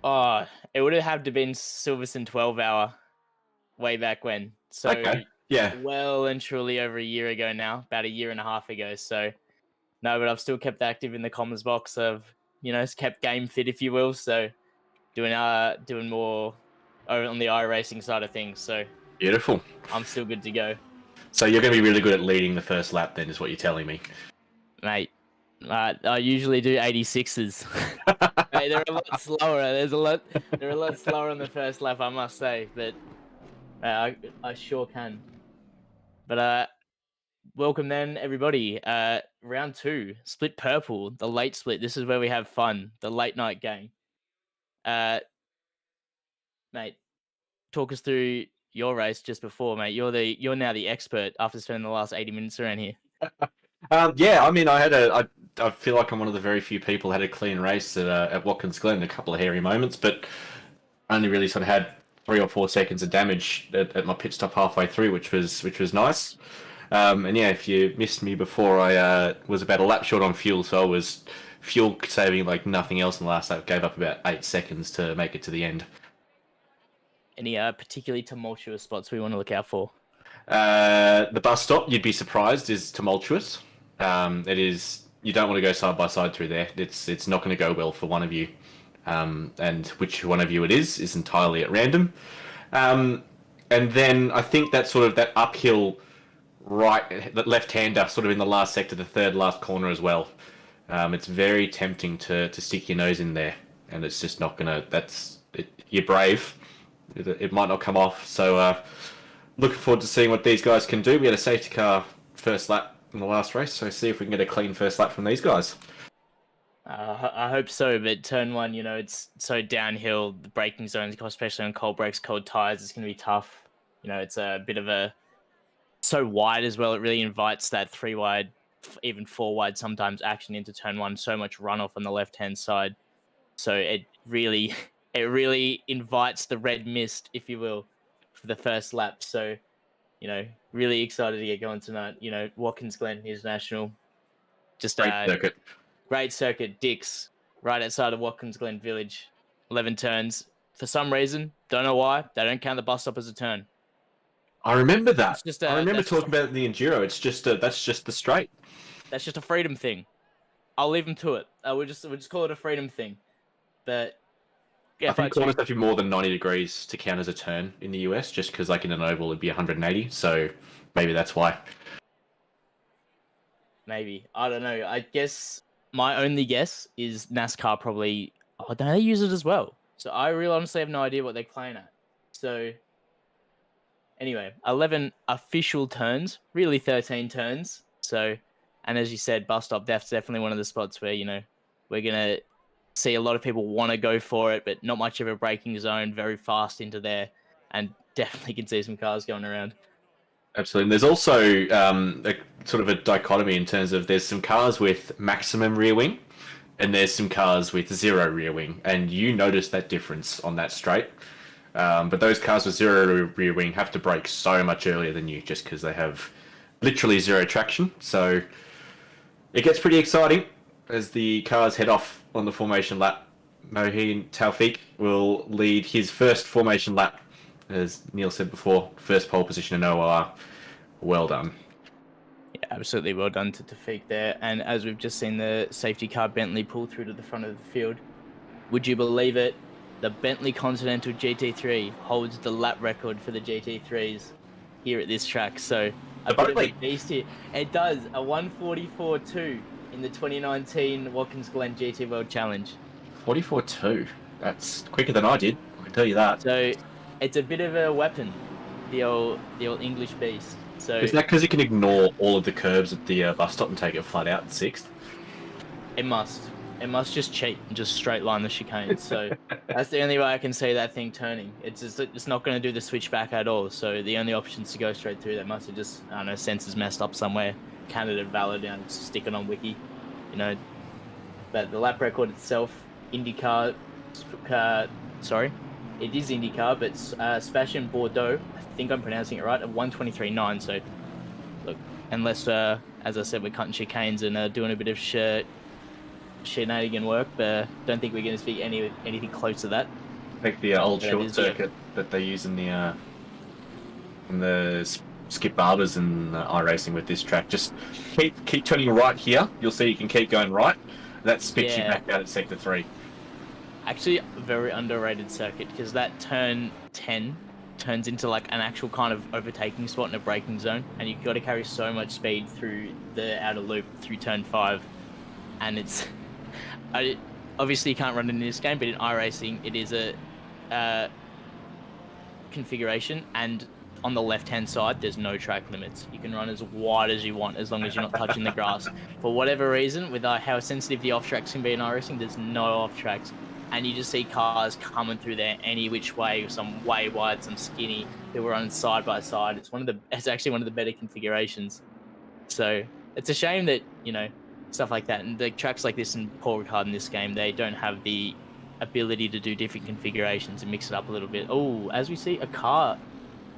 Oh, it would have had to been Silverstone 12 hour way back when. So, Okay. Yeah. well and truly over a year ago now, about a year and a half ago. So, no, but I've still kept active in the comms box. I've, kept game fit, if you will. So, doing more on the iRacing side of things. So, Beautiful. I'm still good to go. So you're going to be really good at leading the first lap then, is what you're telling me. Mate, I usually do 86s. Hey, they're a lot slower. They're a lot slower on the first lap, I must say. But I sure can. But welcome then, everybody. Round 2, split purple, the late split. This is where we have fun. The late night game. Mate, talk us through your race just before, mate. You're now the expert after spending the last 80 minutes around here. Yeah, I mean, I feel like I'm one of the very few people who had a clean race at Watkins Glen. A couple of hairy moments, but only really sort of had 3 or 4 seconds of damage at my pit stop halfway through, which was nice. And yeah, if you missed me before, I was about a lap short on fuel, so I was fuel saving like nothing else in the last lap. Gave up about 8 seconds to make it to the end. Any particularly tumultuous spots we want to look out for? The bus stop, you'd be surprised, is tumultuous. It is. You don't want to go side by side through there. It's not going to go well for one of you, and which one of you it is entirely at random. And then I think that sort of that uphill that left-hander, sort of in the last sector, the third last corner as well. It's very tempting to stick your nose in there, and it's just not gonna. You're brave. It might not come off. So looking forward to seeing what these guys can do. We had a safety car first lap in the last race, so see if we can get a clean first lap from these guys. I hope so, but turn 1, it's so downhill. The braking zones, especially on cold brakes, cold tires, it's going to be tough. It's a bit of so wide as well. It really invites that 3 wide, even 4 wide sometimes action into turn 1. So much runoff on the left-hand side. So it really invites the red mist, if you will, for the first lap. So, really excited to get going tonight. Watkins Glen International. Just great circuit, Dix, right outside of Watkins Glen Village. 11 turns. For some reason, don't know why, they don't count the bus stop as a turn. I remember that. I remember talking about the enduro. It's just that's just the straight. That's just a freedom thing. I'll leave them to it. We'll just call it a freedom thing. But yeah, I think corners have to be more than 90 degrees to count as a turn in the US, just because like in an oval it'd be 180. So maybe that's why. Maybe. I don't know. I guess my only guess is NASCAR probably. Oh, don't they use it as well? So I really honestly have no idea what they're playing at. So anyway, 11 official turns, really 13 turns. So, and as you said, bus stop, that's definitely one of the spots where, we're going to see a lot of people want to go for it, but not much of a braking zone, very fast into there, and definitely can see some cars going around. Absolutely. There's also a sort of a dichotomy in terms of there's some cars with maximum rear wing and there's some cars with 0 rear wing, and you notice that difference on that straight. But those cars with 0 rear wing have to brake so much earlier than you, just because they have literally 0 traction. So it gets pretty exciting as the cars head off on the formation lap. Moheen Taufik will lead his first formation lap, as Neil said before, first pole position in OR. Well done. Yeah, absolutely well done to Tafik there. And as we've just seen the safety car Bentley pull through to the front of the field, would you believe it? The Bentley Continental GT3 holds the lap record for the GT3s here at this track. So a bit of a beast here. It does, a 144.2 in the 2019 Watkins Glen GT World Challenge. 44.2. That's quicker than I did. I can tell you that. So it's a bit of a weapon, the old English beast. So is that because you can ignore all of the curbs at the bus stop and take it flat out in sixth? It must. It must just cheat and just straight line the chicane. So that's the only way I can see that thing turning. It's not going to do the switchback at all. So the only option is to go straight through. That must have just, I don't know, sensors messed up somewhere. Canada valid and stick it on wiki, you know. But the lap record itself, IndyCar, sorry, it is IndyCar, but Sebastian Bordeaux, I think I'm pronouncing it right, at 123.9. So look, unless as I said, we're cutting chicanes and doing a bit of shenanigan work, but don't think we're going to see anything close to that. I think the old short circuit that they use in the skip barbers and iRacing with this track. Just keep turning right here. You'll see you can keep going right. That spits you back out at sector 3. Actually, a very underrated circuit because that turn 10 turns into like an actual kind of overtaking spot in a braking zone, and you've got to carry so much speed through the outer loop through turn 5, and it's obviously you can't run it in this game, but in iRacing it is a configuration, and on the left-hand side there's no track limits. You can run as wide as you want as long as you're not touching the grass. For whatever reason, with how sensitive the off-tracks can be in iRacing, there's no off-tracks, and you just see cars coming through there any which way, some way wide, some skinny, who were running side by side. It's actually one of the better configurations. So it's a shame that, you know, stuff like that, and the tracks like this in Paul Ricard in this game, they don't have the ability to do different configurations and mix it up a little bit. Oh, as we see a car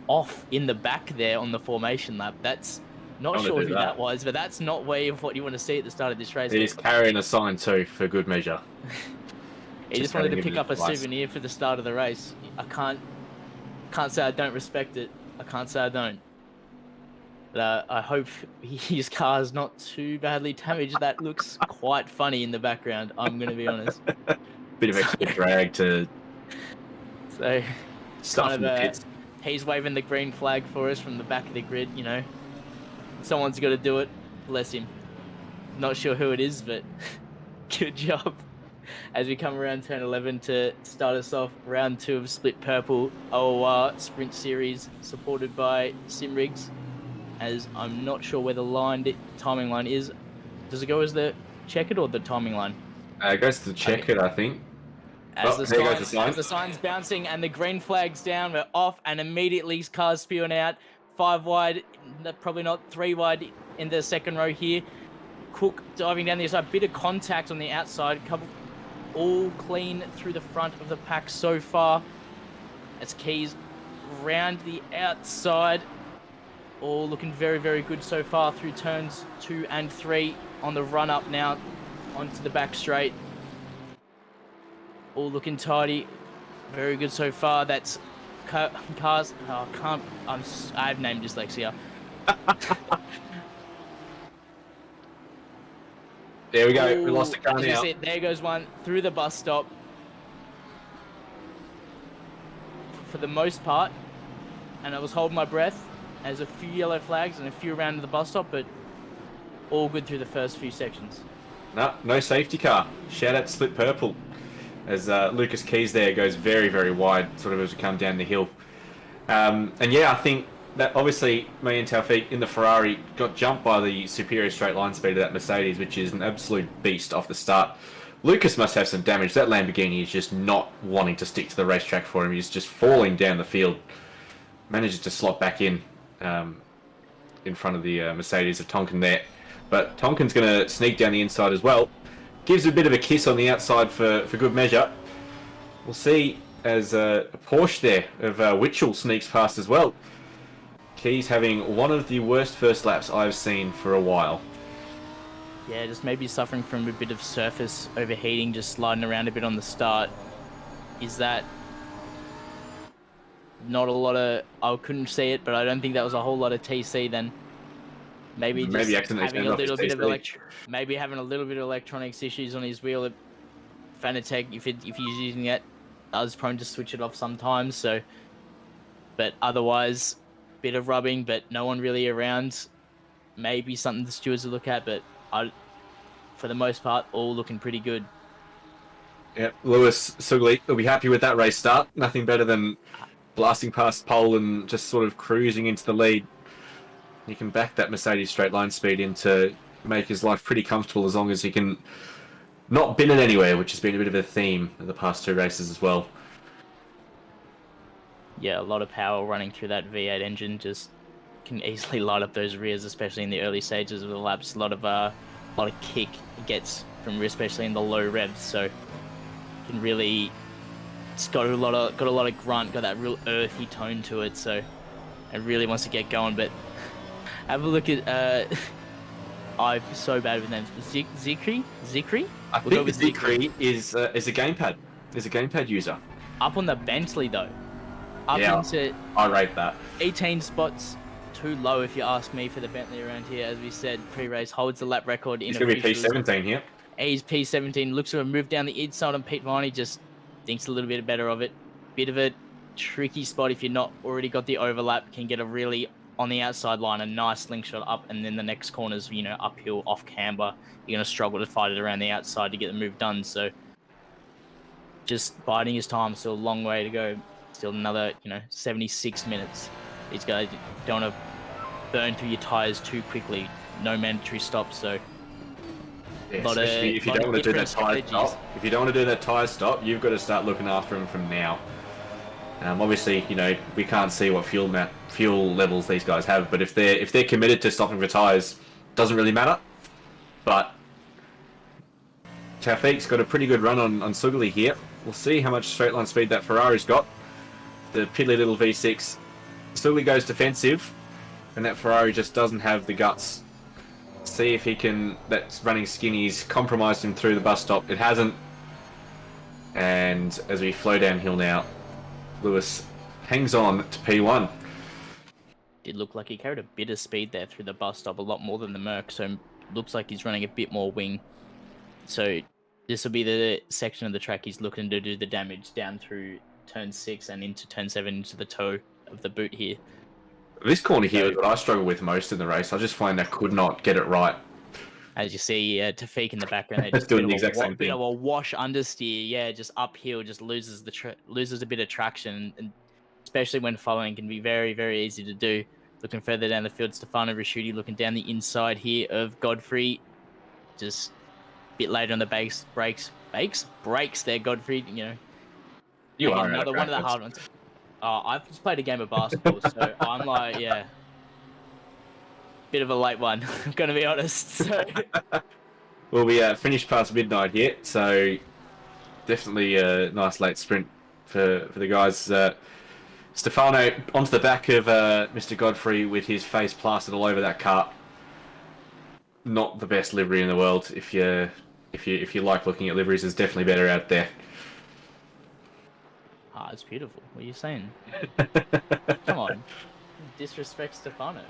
off in the back there on the formation lap. That's not sure who that was, but that's not what you want to see at the start of this race. He's carrying a sign too, for good measure. He just wanted to pick up a souvenir for the start of the race. I can't say I don't respect it. I can't say I don't. But I hope his car's not too badly damaged. That looks quite funny in the background, I'm going to be honest. Bit of extra drag to... So, stuff in the pits. He's waving the green flag for us from the back of the grid, you know. Someone's got to do it. Bless him. Not sure who it is, but good job. As we come around turn 11 to start us off, round 2 of Split Purple OOR Sprint Series, supported by Simrigs. As I'm not sure where the timing line is. Does it go as the checkered or the timing line? It goes to the checkered, I think. As the sign's bouncing and the green flag's down, we're off, and immediately cars spewing out. 5 wide, probably not 3 wide in the second row here. Cook diving down the side, bit of contact on the outside, all clean through the front of the pack so far. As Keys round the outside, all looking very, very good so far through turns 2 and 3 on the run up now onto the back straight. All looking tidy, very good so far. That's cars. Oh, I have name dyslexia. There we go. We lost the car now. There goes one through the bus stop. For the most part, and I was holding my breath. There's a few yellow flags and a few around the bus stop, but all good through the first few sections. No safety car. Shout out to Split Purple. As Lucas Keys there goes very, very wide, sort of as we come down the hill. And yeah, I think that obviously me and Taufik in the Ferrari got jumped by the superior straight line speed of that Mercedes, which is an absolute beast off the start. Lucas must have some damage. That Lamborghini is just not wanting to stick to the racetrack for him. He's just falling down the field. Manages to slot back in front of the Mercedes of Tonkin there. But Tonkin's going to sneak down the inside as well. Gives a bit of a kiss on the outside for good measure. We'll see as a Porsche there of Witchell sneaks past as well. Keys having one of the worst first laps I've seen for a while. Yeah, just maybe suffering from a bit of surface overheating, just sliding around a bit on the start. Is that not a lot of. I couldn't see it, but I don't think that was a whole lot of TC then. Maybe just accidentally having turned a off his little bit of TC. maybe having a little bit of electronics issues on his wheel. Fanatec, if he's using it, I was prone to switch it off sometimes. So, but otherwise, bit of rubbing, but no one really around. Maybe something the stewards will look at, but for the most part, all looking pretty good. Yep, Lewis Sugley will be happy with that race start. Nothing better than blasting past pole and just sort of cruising into the lead. He can back that Mercedes straight line speed in to make his life pretty comfortable as long as he can not bin it anywhere, which has been a bit of a theme of the past 2 races as well. Yeah, a lot of power running through that V8 engine. Just can easily light up those rears, especially in the early stages of the laps. A lot of kick it gets from especially in the low revs. So can really, it's got a lot of grunt, got that real earthy tone to it. So it really wants to get going. But have a look at I'm so bad with names. Zikri? I think Zikri is a gamepad. Is a gamepad user. Up on the Bentley though. Up Yeah, into I rate that. 18 spots, too low if you ask me for the Bentley around here. As we said, pre-race holds the lap record in He's going to be officials. P17 here. He's P17, looks to have moved down the inside on Pete Viney, just thinks a little bit better of it. Bit of a tricky spot if you're not already got the overlap, can get a really on the outside line, a nice slingshot up, and then the next corner's, uphill off camber. You're going to struggle to fight it around the outside to get the move done. So just biding his time, still a long way to go. Still another, 76 minutes. These guys don't want to burn through your tires too quickly. No mandatory stops, so Yeah, especially if you don't want to do that tire stop. If you don't want to do that tire stop, you've got to start looking after him from now. Obviously, we can't see what fuel levels these guys have, but if they're committed to stopping for tires, doesn't really matter. But Tafiq's got a pretty good run on Sugley here. We'll see how much straight line speed that Ferrari's got. The piddly little V6. Sugley goes defensive, and that Ferrari just doesn't have the guts. See if he can. That's running skinnies compromised him through the bus stop. It hasn't. And as we flow downhill now, Lewis hangs on to P1. Did look like he carried a bit of speed there through the bus stop, a lot more than the Merc, so looks like he's running a bit more wing. So this will be the section of the track he's looking to do the damage down through turn 6 and into turn 7 into the toe of the boot here. This corner here is what I struggle with most in the race. I just find I could not get it right. As you see, Tafiq in the background, they just doing the exact same bit thing. of a wash understeer, just uphill, just loses a bit of traction, and especially when following can be very, very easy to do. Looking further down the field, Stefano Rasciuti looking down the inside here of Godfrey, just a bit later on the brakes there, Godfrey. You are another one of the hard ones. I've just played a game of basketball, so I'm like, bit of a late one. I'm gonna be honest. So. Well, we finished past midnight here, so definitely a nice late sprint for the guys. Stefano onto the back of Mr. Godfrey with his face plastered all over that kart. Not the best livery in the world. If you like looking at liveries, there's definitely better out there. It's beautiful. What are you saying? Come on. Disrespect Stefano.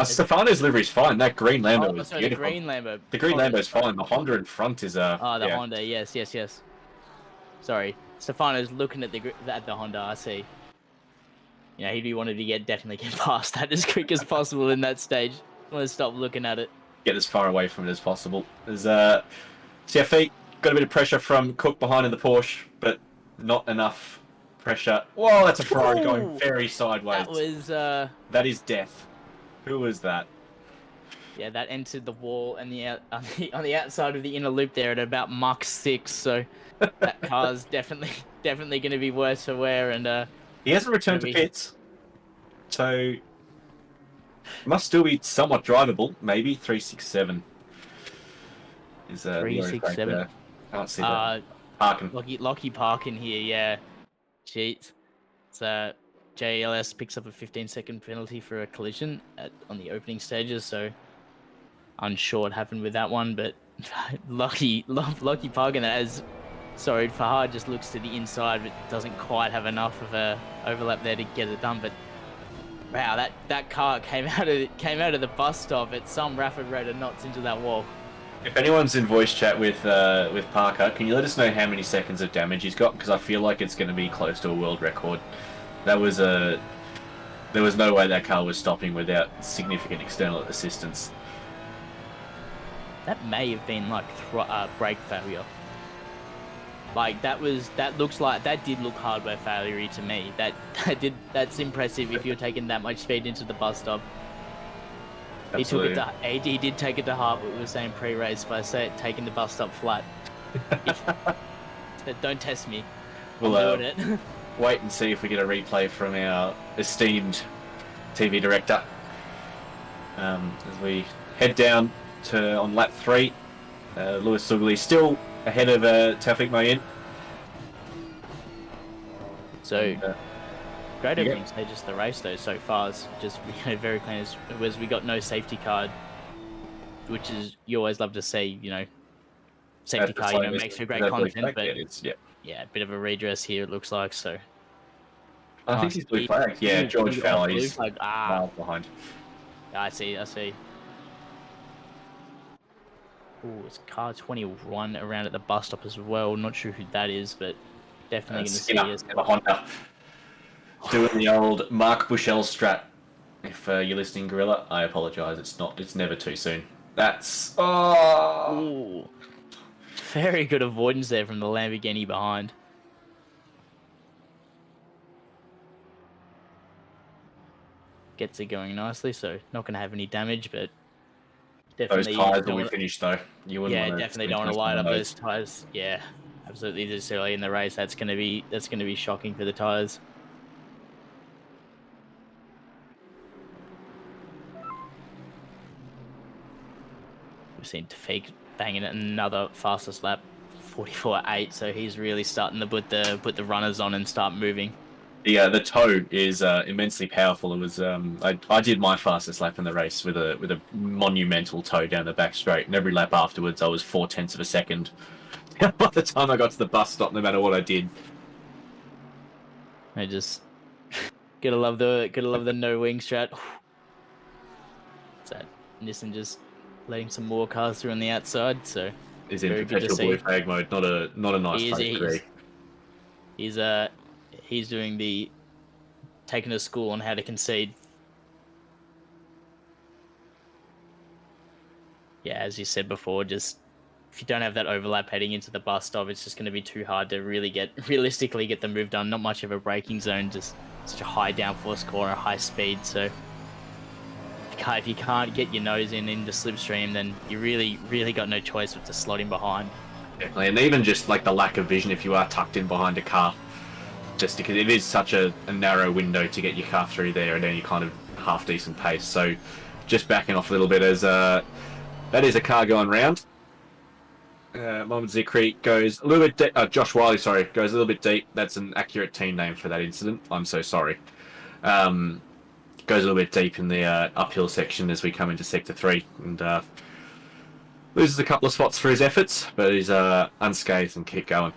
Stefano's livery's fine. That green Lambo is beautiful. The green Lambo. The green Lambo's fine. The Honda in front is Honda. Yes. Sorry. Stefano's looking at the Honda. I see. He wanted to definitely get past that as quick as possible in that stage. I want to stop looking at it. Get as far away from it as possible. There's CFE got a bit of pressure from Cook behind in the Porsche, but not enough pressure. Whoa, that's a Ferrari going very sideways. That is death. Who was that? Yeah, that entered the wall and on the outside of the inner loop there at about Mach 6. So that car's definitely going to be worse for wear. And he hasn't returned to pits, so must still be somewhat drivable. Maybe 367 is 367. Can't see that. Parking. Lucky parking here. Yeah. Jeez. So JLS picks up a 15-second penalty for a collision on the opening stages, so unsure what happened with that one, but lucky parking. As sorry, Fahad just looks to the inside, but doesn't quite have enough of a overlap there to get it done. But wow, that car came out of the bus stop at some rapid rate of knots into that wall. If anyone's in voice chat with Parker, can you let us know how many seconds of damage he's got? Because I feel like it's going to be close to a world record. There was no way that car was stopping without significant external assistance. That may have been like brake failure. Like that did look hardware failure to me. That's impressive if you're taking that much speed into the bus stop. Absolutely. He did take it to heart what we were saying pre-race by taking the bus stop flat. Don't test me. We'll doing it. wait and see if we get a replay from our esteemed TV director. As we head down to on lap 3, Lewis Sugley still ahead of Tafik Mayin. So, great opening stages of the race though so far. It's just very clean as we got no safety card, which is you always love to see. Safety car makes for great content, but yeah, a bit of a redress here it looks like. So I think he's blue flag. Yeah, George Fowler. He's miles behind. I see. Oh, it's car 21 around at the bus stop as well. Not sure who that is, but definitely going to see us. A Honda. Doing the old Mark Bushell strat. If you're listening, Gorilla, I apologise. It's never too soon. That's Ooh. Very good avoidance there from the Lamborghini behind. Gets it going nicely, so not going to have any damage, but definitely. Those tyres will be finished though. Definitely don't want to light up those tyres. Yeah, absolutely. This early in the race, that's going to be shocking for the tyres. We've seen Tafik banging it another fastest lap, 44.8. So he's really starting to put the runners on and start moving. The toe is immensely powerful. It was I did my fastest lap in the race with a monumental toe down the back straight, and every lap afterwards I was 0.4 of a second. By the time I got to the bus stop, no matter what I did. I just gotta love the no wing strat. So Nissan just letting some more cars through on the outside. So is in perpetual blue flag mode. Not a nice place to be. He's doing taking a school on how to concede. Yeah, as you said before, just if you don't have that overlap heading into the bus stop, it's just going to be too hard to realistically get the move done. Not much of a braking zone, just such a high downforce core and high speed. So if you can't get your nose in the slipstream, then you really got no choice but to slot in behind. Definitely, and even just like the lack of vision if you are tucked in behind a car. Just because it is such a narrow window to get your car through there at any kind of half-decent pace. So just backing off a little bit as that is a car going round. Mohamed Zikri goes a little bit Josh Wiley, goes a little bit deep. That's an accurate team name for that incident. I'm so sorry. Goes a little bit deep in the uphill section as we come into Sector 3 and loses a couple of spots for his efforts, but he's unscathed and keep going.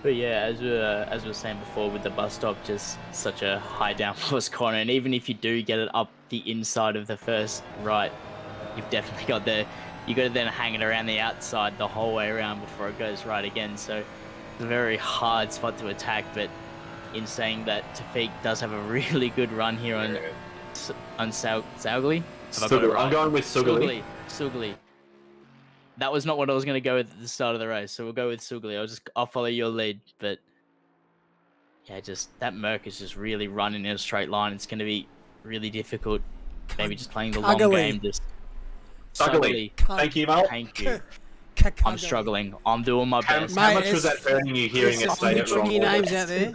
But yeah, as we were saying before, with the bus stop, just such a high downforce corner, and even if you do get it up the inside of the first right, you've definitely got you got to then hang it around the outside the whole way around before it goes right again. So it's a very hard spot to attack. But in saying that, Tafik does have a really good run here on Saugli. I'm going with Sugli. That was not what I was going to go with at the start of the race, so we'll go with Sugli. I'll follow your lead, but yeah, just that Merc is just really running in a straight line. It's going to be really difficult. Maybe just playing the long game. Just Sugli. Thank you, Mal. Thank you. I'm struggling. I'm doing my best. How much was that burning you hearing it say it wrong? Names out there.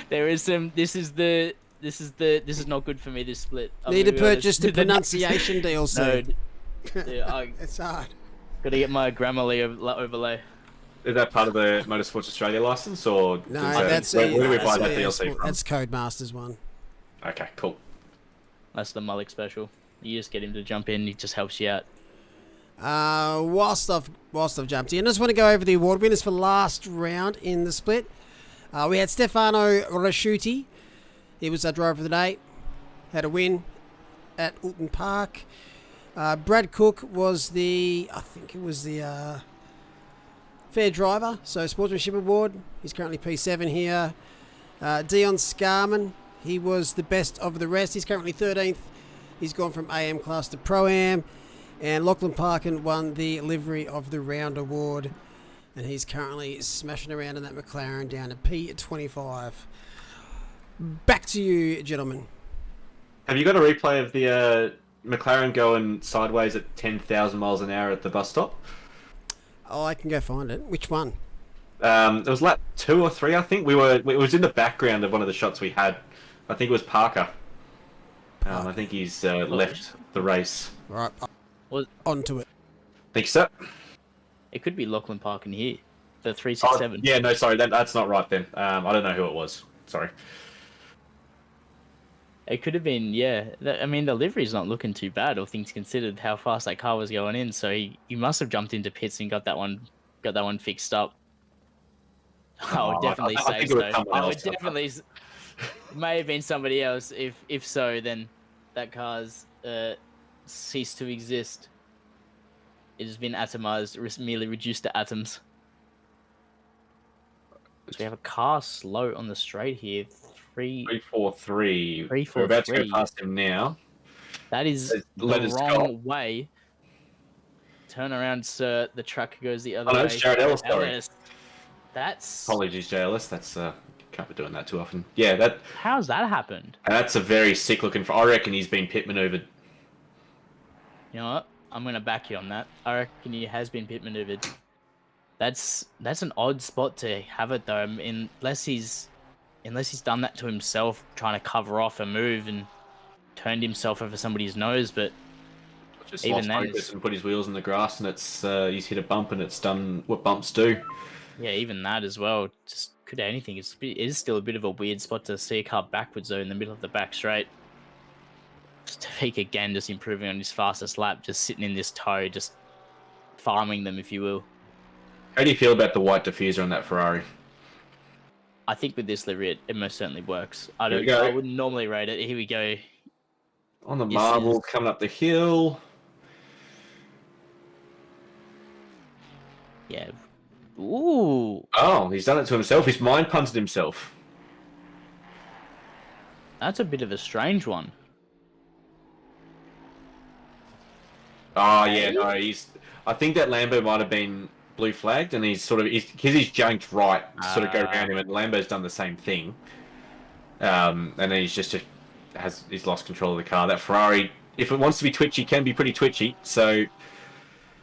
There is some. This is not good for me. This split. Need to purchase the pronunciation DLC. No, yeah, it's hard. Got to get my Grammarly overlay. Is that part of the Motorsports Australia license, or no? where do we buy that DLC from? That's Codemasters one. Okay, cool. That's the Mullock special. You just get him to jump in. He just helps you out. Whilst I've jumped in, I just want to go over the award winners for last round in the split. We had Stefano Rasciuti. He was our driver of the day. Had a win at Alton Park. Brad Cook was the fair driver, so sportsmanship award. He's currently P7 here. Dion Scarman, he was the best of the rest. He's currently 13th. He's gone from AM class to Pro-Am. And Lachlan Parkin won the Livery of the Round award. And he's currently smashing around in that McLaren down to P25. Back to you, gentlemen. Have you got a replay of the McLaren going sideways at 10,000 miles an hour at the bus stop? Oh, I can go find it. Which one? It was lap 2 or 3, I think. It was in the background of one of the shots we had. I think it was Parker. I think he's left the race. Right, Was on to it. Think so? it could be Lachlan Park in here, the 367. Yeah, no, sorry, that's not right then. I don't know who it was. Sorry. It could have been, yeah. I mean, the livery's not looking too bad, all things considered, how fast that car was going in. So he must have jumped into pits and got that one fixed up. I would definitely I say think it was so. someone I would else. definitely. May have been somebody else. If so, then that car's ceased to exist. It has been atomized, merely reduced to atoms. So we have a car slow on the straight here. 343. 343. We're about to go past him now. That is Let the us wrong go. way. Turn around, sir. The truck goes the other Oh, no, way. it's Jared Ellis, sorry. Ellis. That's... Apologies, JLS. That's can't be doing that too often. Yeah, How's that happened? that's a very sick looking. I reckon he's been pit maneuvered. You know what? I'm going to back you on that. I reckon he has been pit maneuvered. That's an odd spot to have it, though. Unless he's done that to himself, trying to cover off a move and turned himself over somebody's nose, but Just even lost then, focus and put his wheels in the grass, and it's he's hit a bump, and it's done what bumps do. yeah, even that as well. Just could anything. It is still a bit of a weird spot to see a car backwards, though, in the middle of the back straight. Tafik again, just improving on his fastest lap, just sitting in this toe, just farming them, if you will. How do you feel about the white diffuser on that Ferrari? I think with this livery, it most certainly works. I Here we go. wouldn't normally rate it. Here we go. On the This marble, is- coming up the hill. Yeah. Ooh, Oh, he's done it to himself. He's mind punted himself. that's a bit of a strange one. Oh yeah, no, I think that Lambo might have been blue flagged, and he's because he's janked right to sort of go around him, and Lambo's done the same thing. And then he's lost control of the car. That Ferrari, if it wants to be twitchy, can be pretty twitchy. So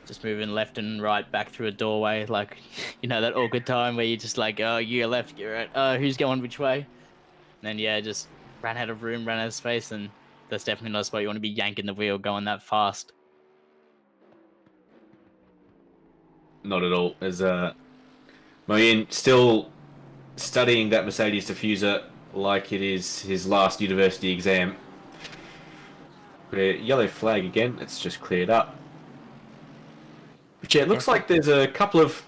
Just moving left and right back through a doorway, like, you know, that awkward time where you're just like, oh, you're left, you're right, who's going which way? And then, yeah, just ran out of room, ran out of space, and that's definitely not a spot you want to be yanking the wheel going that fast. not at all. As Moyen still studying that Mercedes diffuser like it is his last university exam. Yellow flag again. It's just cleared up. But yeah, it looks like there's a couple of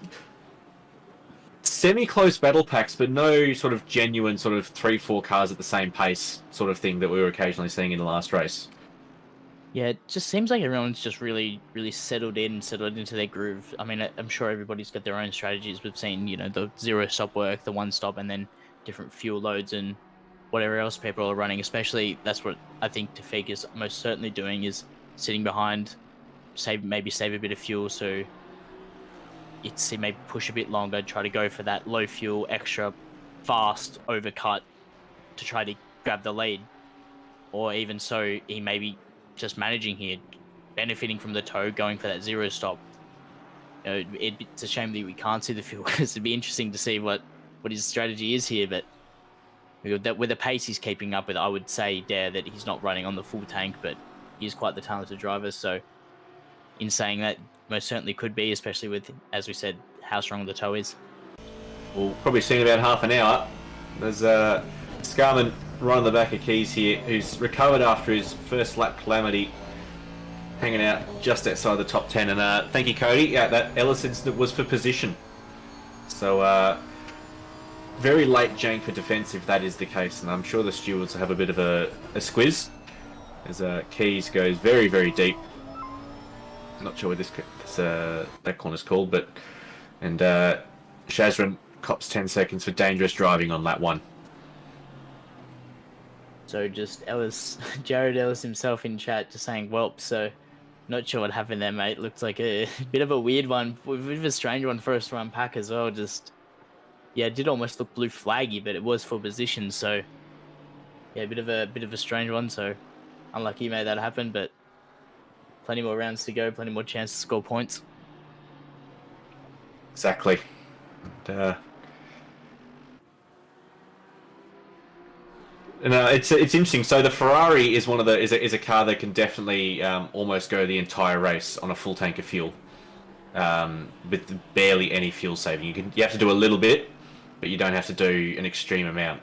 semi-close battle packs, but no sort of genuine sort of 3-4 cars at the same pace sort of thing that we were occasionally seeing in the last race. Yeah, it just seems like everyone's just really, really settled into their groove. I mean, I'm sure everybody's got their own strategies. We've seen, you know, the zero stop work, the one stop, and then different fuel loads and whatever else people are running. Especially, that's what I think Tafik is most certainly doing, is sitting behind, maybe save a bit of fuel, so it's maybe push a bit longer, try to go for that low fuel, extra fast overcut to try to grab the lead. Or even so, he may be just managing here, benefiting from the tow, going for that zero stop. You know, it's a shame that we can't see the fuel, because it'd be interesting to see what his strategy is here. But with the pace he's keeping up with, I would say there that he's not running on the full tank, but he's quite the talented driver. So in saying that, most certainly could be, especially with, as we said, how strong the tow is. We'll probably see in about half an hour. There's Scarman right on the back of Keys here, who's recovered after his first lap calamity, hanging out just outside the top 10. And thank you, Cody. Yeah, that Ellis incident was for position. So very late jank for defence if that is the case, and I'm sure the stewards will have a bit of a squiz as Keys goes very, very deep. Not sure what that corner's called, but and Shazran cops 10 seconds for dangerous driving on lap 1. So just Ellis, Jared Ellis himself in chat just saying, "Welp." So not sure what happened there, mate. Looked like a bit of a weird one, a bit of a strange one for us to unpack as well. Just yeah, it did almost look blue flaggy, but it was for position. So yeah, a bit of a strange one. So unlucky he made that happen, but plenty more rounds to go, plenty more chance to score points. Exactly. It's interesting. So the Ferrari is one of the is a car that can definitely almost go the entire race on a full tank of fuel, with barely any fuel saving. You have to do a little bit, but you don't have to do an extreme amount.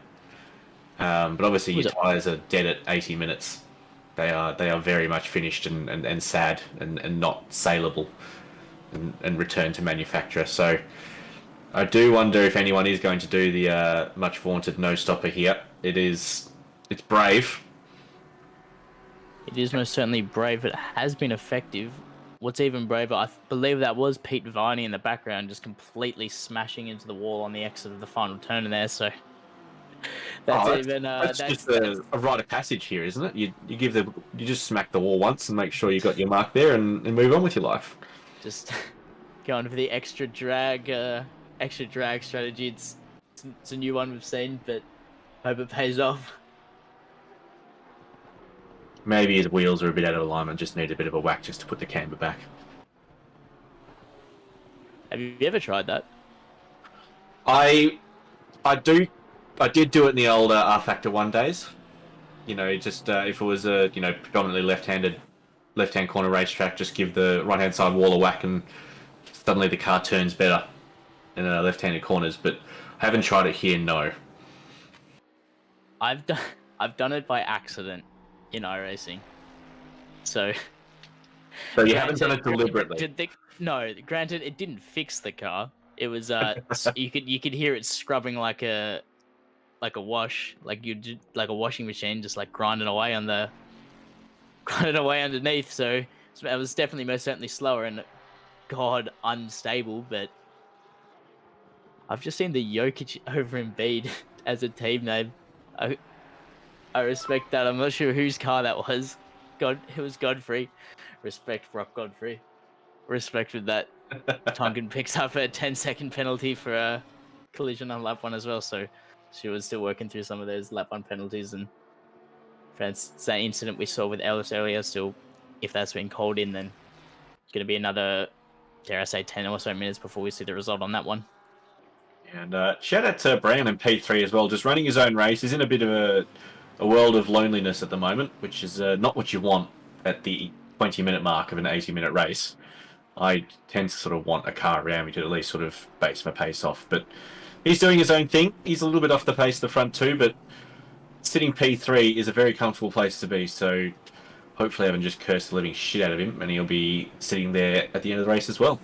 But obviously your tyres are dead at 80 minutes. They are very much finished and sad and not saleable and returned to manufacturer. So I do wonder if anyone is going to do the much vaunted no stopper here. It's brave. It is most certainly brave. It has been effective. What's even braver, I believe that was Pete Viney in the background, just completely smashing into the wall on the exit of the final turn in there. So that's just a rite of passage here, isn't it? You just smack the wall once and make sure you got your mark there and move on with your life. Just going for the extra drag strategy. It's a new one we've seen, but hope it pays off. Maybe his wheels are a bit out of alignment, just need a bit of a whack just to put the camber back. Have you ever tried that? I did do it in the old R-Factor 1 days. You know, just if it was a predominantly left-hand corner racetrack, just give the right-hand side wall a whack and suddenly the car turns better in left-handed corners. But I haven't tried it here, no. I've done it by accident in iRacing. So you haven't done it deliberately. No, granted, it didn't fix the car. It was you could hear it scrubbing like a wash, like a washing machine, just like grinding away underneath. So it was definitely most certainly slower and unstable. But I've just seen the Jokic over Embiid as a team name. I respect that. I'm not sure whose car that was. It was Godfrey. Respect Brock Godfrey. Respect with that. Tonkin picks up a 10-second penalty for a collision on lap 1 as well. So she was still working through some of those lap 1 penalties. And that's that incident we saw with Ellis earlier. Still, if that's been called in, then it's going to be another, dare I say, 10 or so minutes before we see the result on that one. And shout out to Brown and P3 as well, just running his own race. He's in a bit of a world of loneliness at the moment, which is not what you want at the 20-minute mark of an 80-minute race. I tend to sort of want a car around me to at least sort of base my pace off. But he's doing his own thing. He's a little bit off the pace of the front too, but sitting P3 is a very comfortable place to be. So hopefully I haven't just cursed the living shit out of him, and he'll be sitting there at the end of the race as well.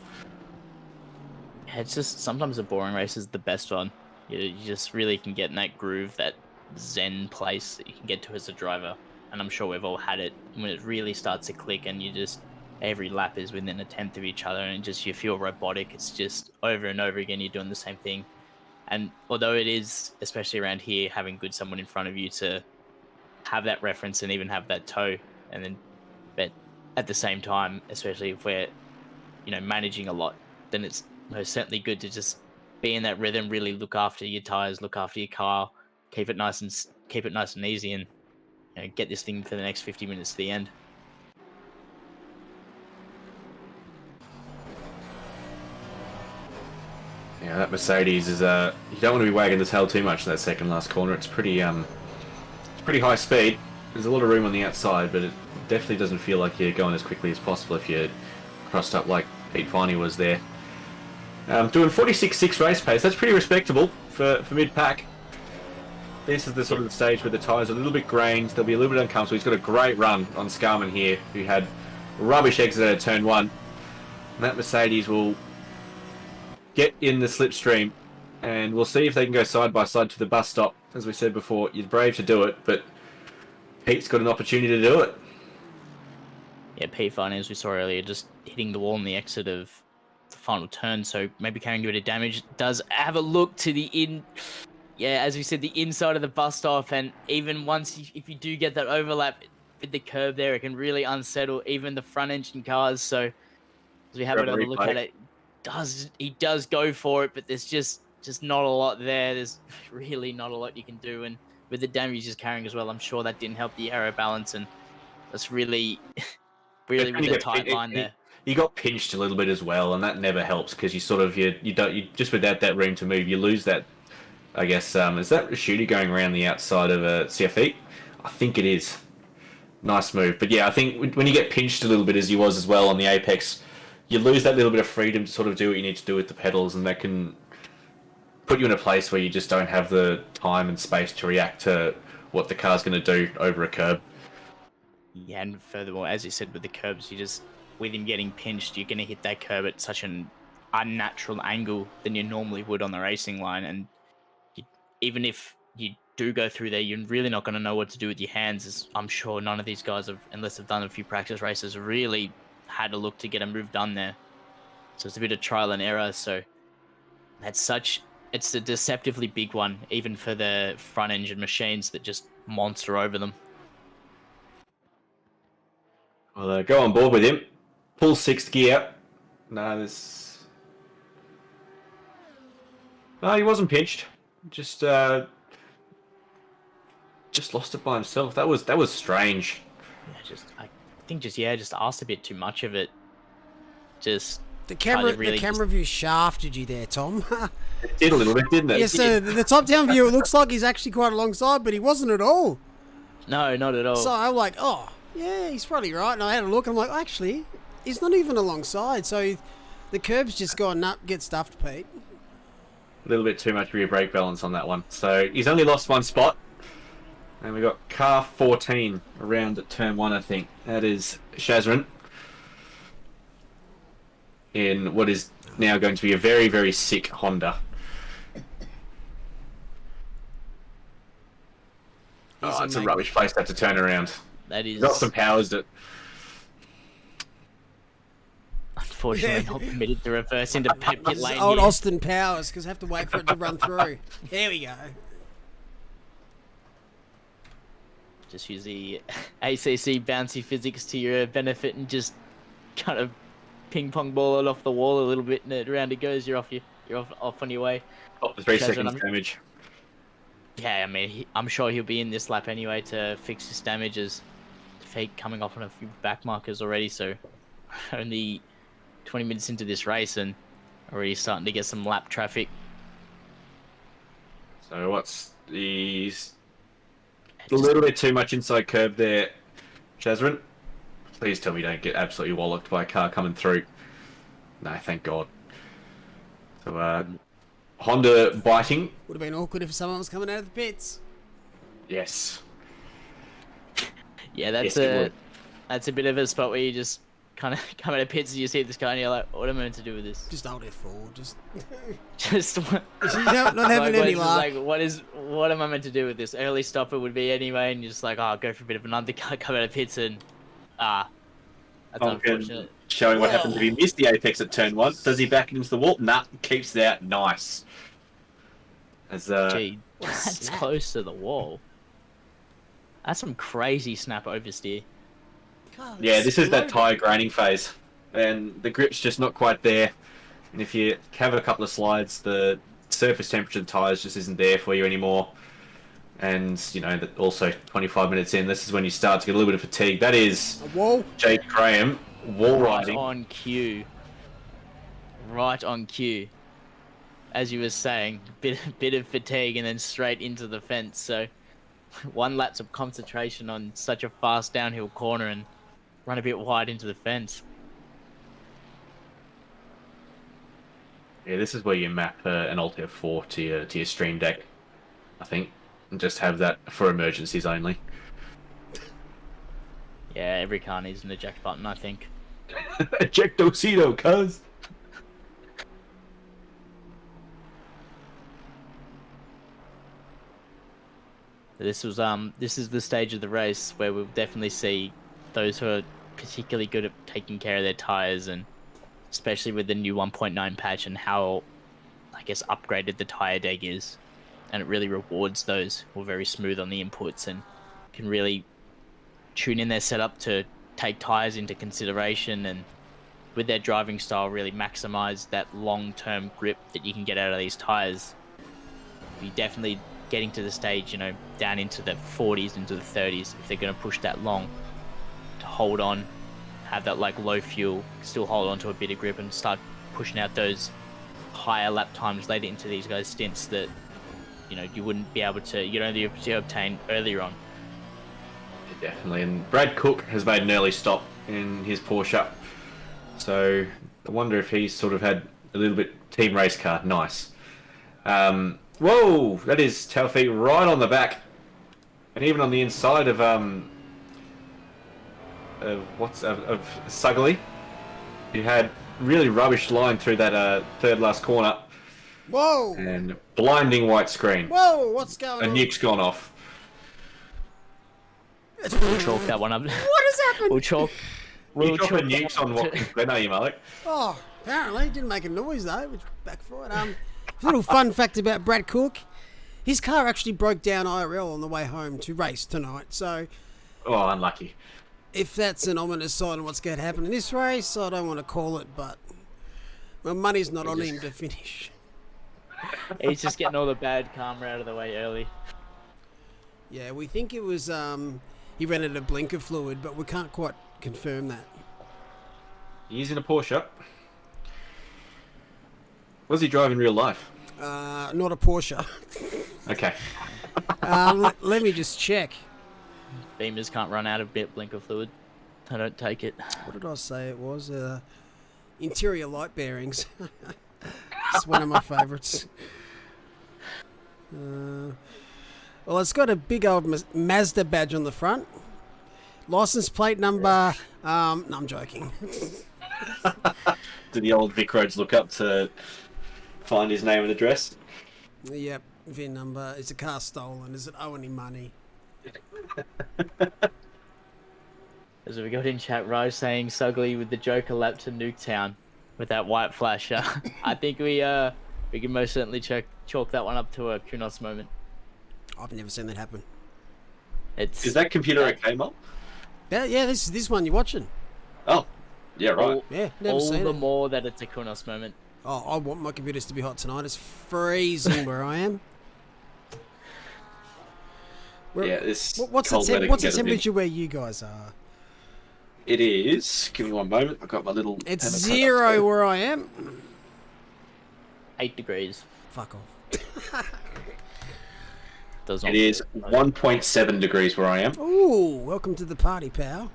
It's just sometimes a boring race is the best one. You just really can get in that groove, that zen place that you can get to as a driver. And I'm sure we've all had it when it really starts to click and you just, every lap is within a tenth of each other and just you feel robotic. It's just over and over again, you're doing the same thing. And although it is, especially around here, having good someone in front of you to have that reference and even have that toe, and then, but at the same time, especially if we're, managing a lot, then it's most certainly good to just be in that rhythm, really look after your tires, look after your car, keep it nice and easy, and get this thing for the next 50 minutes to the end. Yeah, that Mercedes is you don't want to be wagging the tail too much in that second last corner. It's pretty high speed. There's a lot of room on the outside, but it definitely doesn't feel like you're going as quickly as possible if you're crossed up like Pete Viney was there. Doing 46.6 race pace. That's pretty respectable for mid-pack. this is the sort of the stage where the tyres are a little bit grained. They'll be a little bit uncomfortable. He's got a great run on Scarman here, who had rubbish exit at turn 1. And that Mercedes will get in the slipstream, and we'll see if they can go side by side to the bus stop. As we said before, you're brave to do it, but Pete's got an opportunity to do it. Yeah, Pete finding, as we saw earlier, just hitting the wall in the exit of the final turn, so maybe carrying a bit of damage. Does have a look to the as we said, the inside of the bus stop, and even once, if you do get that overlap with the curb there, it can really unsettle even the front engine cars. So as we have another look at it, he does go for it, but there's just not a lot there. There's really not a lot you can do, and with the damage he's carrying as well, I'm sure that didn't help the aero balance, and that's really with a tight line there. You got pinched a little bit as well, and that never helps because you sort of you just without that room to move, you lose that. I guess is that a shooter going around the outside of a CFE? I think it is. Nice move, but yeah, I think when you get pinched a little bit as he was as well on the apex, you lose that little bit of freedom to sort of do what you need to do with the pedals, and that can put you in a place where you just don't have the time and space to react to what the car's going to do over a curb. Yeah, and furthermore, as you said with the curbs, with him getting pinched, you're going to hit that curb at such an unnatural angle than you normally would on the racing line, and even if you do go through there, you're really not going to know what to do with your hands. As I'm sure none of these guys have, unless they've done a few practice races, really had a look to get a move done there. So it's a bit of trial and error. So it's a deceptively big one, even for the front engine machines that just monster over them. Well, go on board with him. Pull 6th gear. No, he wasn't pinched. Just lost it by himself. That was strange. Yeah, I think just asked a bit too much of it. Just the camera view shafted you there, Tom. It did a little bit, didn't it? Yes, so the top-down view, it looks like he's actually quite alongside, but he wasn't at all. No, not at all. So I'm like, oh, yeah, he's probably right. And I had a look, and I'm like, actually, he's not even alongside. So the curb's just gone up, get stuffed, Pete. A little bit too much rear brake balance on that one. So he's only lost 1 spot. And we got car 14 around at turn 1, I think. That is Shazrin in what is now going to be a very, very sick Honda. Oh, it's a rubbish place to have to turn around. That is. Got some powers that. Unfortunately, not permitted to reverse into pit lane. Old Austin Powers, because I have to wait for it to run through. There we go. Just use the ACC bouncy physics to your benefit and just kind of ping pong ball it off the wall a little bit, and around it goes. You're off on your way. Oh, the 3 seconds damage. Yeah, I mean, I'm sure he'll be in this lap anyway to fix his damages. Fake coming off on a few back markers already, so only 20 minutes into this race and already starting to get some lap traffic. So what's these? A little bit too much inside curb there, Shazrin. Please tell me you don't get absolutely walloped by a car coming through. No, thank God. So, Honda biting. Would have been awkward if someone was coming out of the pits. Yes. Yeah, that's a bit of a spot where you just kind of come out of pits and you see this guy and you're like, what am I meant to do with this? Just hold F4. Just not having any luck. Like, what am I meant to do with this? Early stopper would be anyway, and you're just like, oh, go for a bit of an undercut, come out of pits, and that's unfortunate. Showing what happens if he missed the apex at turn 1. Does he back it into the wall? Nah, keeps it out. Nice. Gee, that's close to the wall. That's some crazy snap oversteer. God, yeah, this is that tyre graining phase, and the grip's just not quite there. And if you have a couple of slides, the surface temperature of the tyres just isn't there for you anymore. And, you know, that also 25 minutes in, this is when you start to get a little bit of fatigue. That is Jake Graham wall riding. Right on cue. As you were saying, bit of fatigue and then straight into the fence. So 1 lapse of concentration on such a fast downhill corner and run a bit wide into the fence. Yeah, this is where you map an Alt F4 to your stream deck, I think. and just have that for emergencies only. Yeah, every car needs an eject button, I think. Ejectocito, cuz. This is the stage of the race where we'll definitely see those who are particularly good at taking care of their tires, and especially with the new 1.9 patch and how, I guess, upgraded the tire deck is, and it really rewards those who are very smooth on the inputs and can really tune in their setup to take tires into consideration, and with their driving style really maximize that long-term grip that you can get out of these tires. You definitely getting to the stage, you know, down into the 40s, into the 30s, if they're going to push that long, to hold on, have that like low fuel, still hold on to a bit of grip and start pushing out those higher lap times later into these guys' stints that, you know, you wouldn't be able to, you'd only be able to obtain earlier on. Definitely, and Brad Cook has made an early stop in his Porsche, so I wonder if he's sort of had a little bit team race car. Nice. Whoa, that is Taufeeq right on the back, and even on the inside of Sugley, who had really rubbish line through that third last corner. Whoa! And blinding white screen. Whoa! What's going A on? nuke's gone off. We'll chalk that one up. What has happened? We'll chalk. You're We'll dropping chalk nukes on Watkins Glen, are you, Malik? Oh, apparently didn't make a noise though. Which back for it. Little fun fact about Brad Cook: his car actually broke down IRL on the way home to race tonight. So, Oh, unlucky. if that's an ominous sign of what's going to happen in this race, I don't want to call it, but my money's not on him to finish. He's just getting all the bad karma out of the way early. Yeah, we think it was he ran out of blinker fluid, but we can't quite confirm that. He's in a Porsche. Was he driving real life? Not a Porsche. Okay. Let me just check. Beamers can't run out of bit blinker fluid. I don't take it. What did I say it was? Interior light bearings. It's one of my favourites. Well, it's got a big old Mazda badge on the front. License plate number... no, I'm joking. Did the old Vic Roads look up to find his name and address? Yep, VIN number. Is the car stolen? Does it owe any money? As we got in chat, Raj saying Sugley with the Joker lap to Nuketown with that white flash. I think we can most certainly chalk that one up to a Kunos moment. I've never seen that happen. Is that computer okay, Mom? Yeah, this one you're watching. Oh, yeah, right. Yeah, never all seen the it. more that it's a Kunos moment. Oh, I want my computers to be hot tonight. It's freezing where I am. Yeah, this What's cold weather the can get a bit- temperature where you guys are? It is. Give me one moment. I've got my little. It's pen and 0 where I am. 8 degrees. Fuck off. Does It not is 1.7 degrees where I am. Ooh, welcome to the party, pal.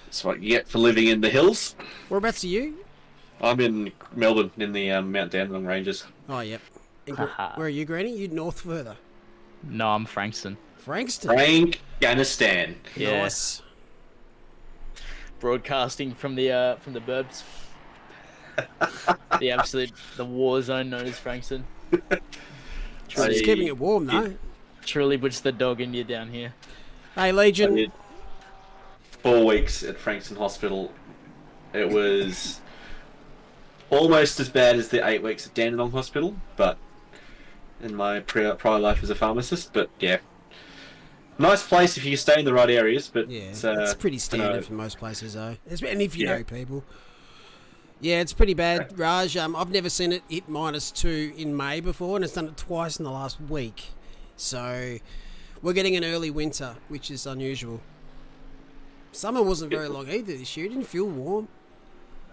That's what you get for living in the hills. Whereabouts are you? I'm in Melbourne, in the Mount Dandenong Ranges. Oh, yep. Where are you, Granny? You north further. No, I'm Frankston. Frankston. Afghanistan. Yeah. Nice. Broadcasting from the burbs. the war zone known as Frankston. It's keeping it warm, though. Truly puts the dog in you down here. Hey, I Legion. did 4 weeks at Frankston Hospital. It was almost as bad as the 8 weeks at Dandenong Hospital, but in my prior life as a pharmacist. But yeah, nice place if you stay in the right areas. But Yeah, it's pretty standard know. for most places, though. And if you Yeah. know people. Yeah, it's pretty bad, Raj. I've never seen it hit -2 in May before, and it's done it twice in the last week. So we're getting an early winter, which is unusual. Summer wasn't very long either this year. It didn't feel warm.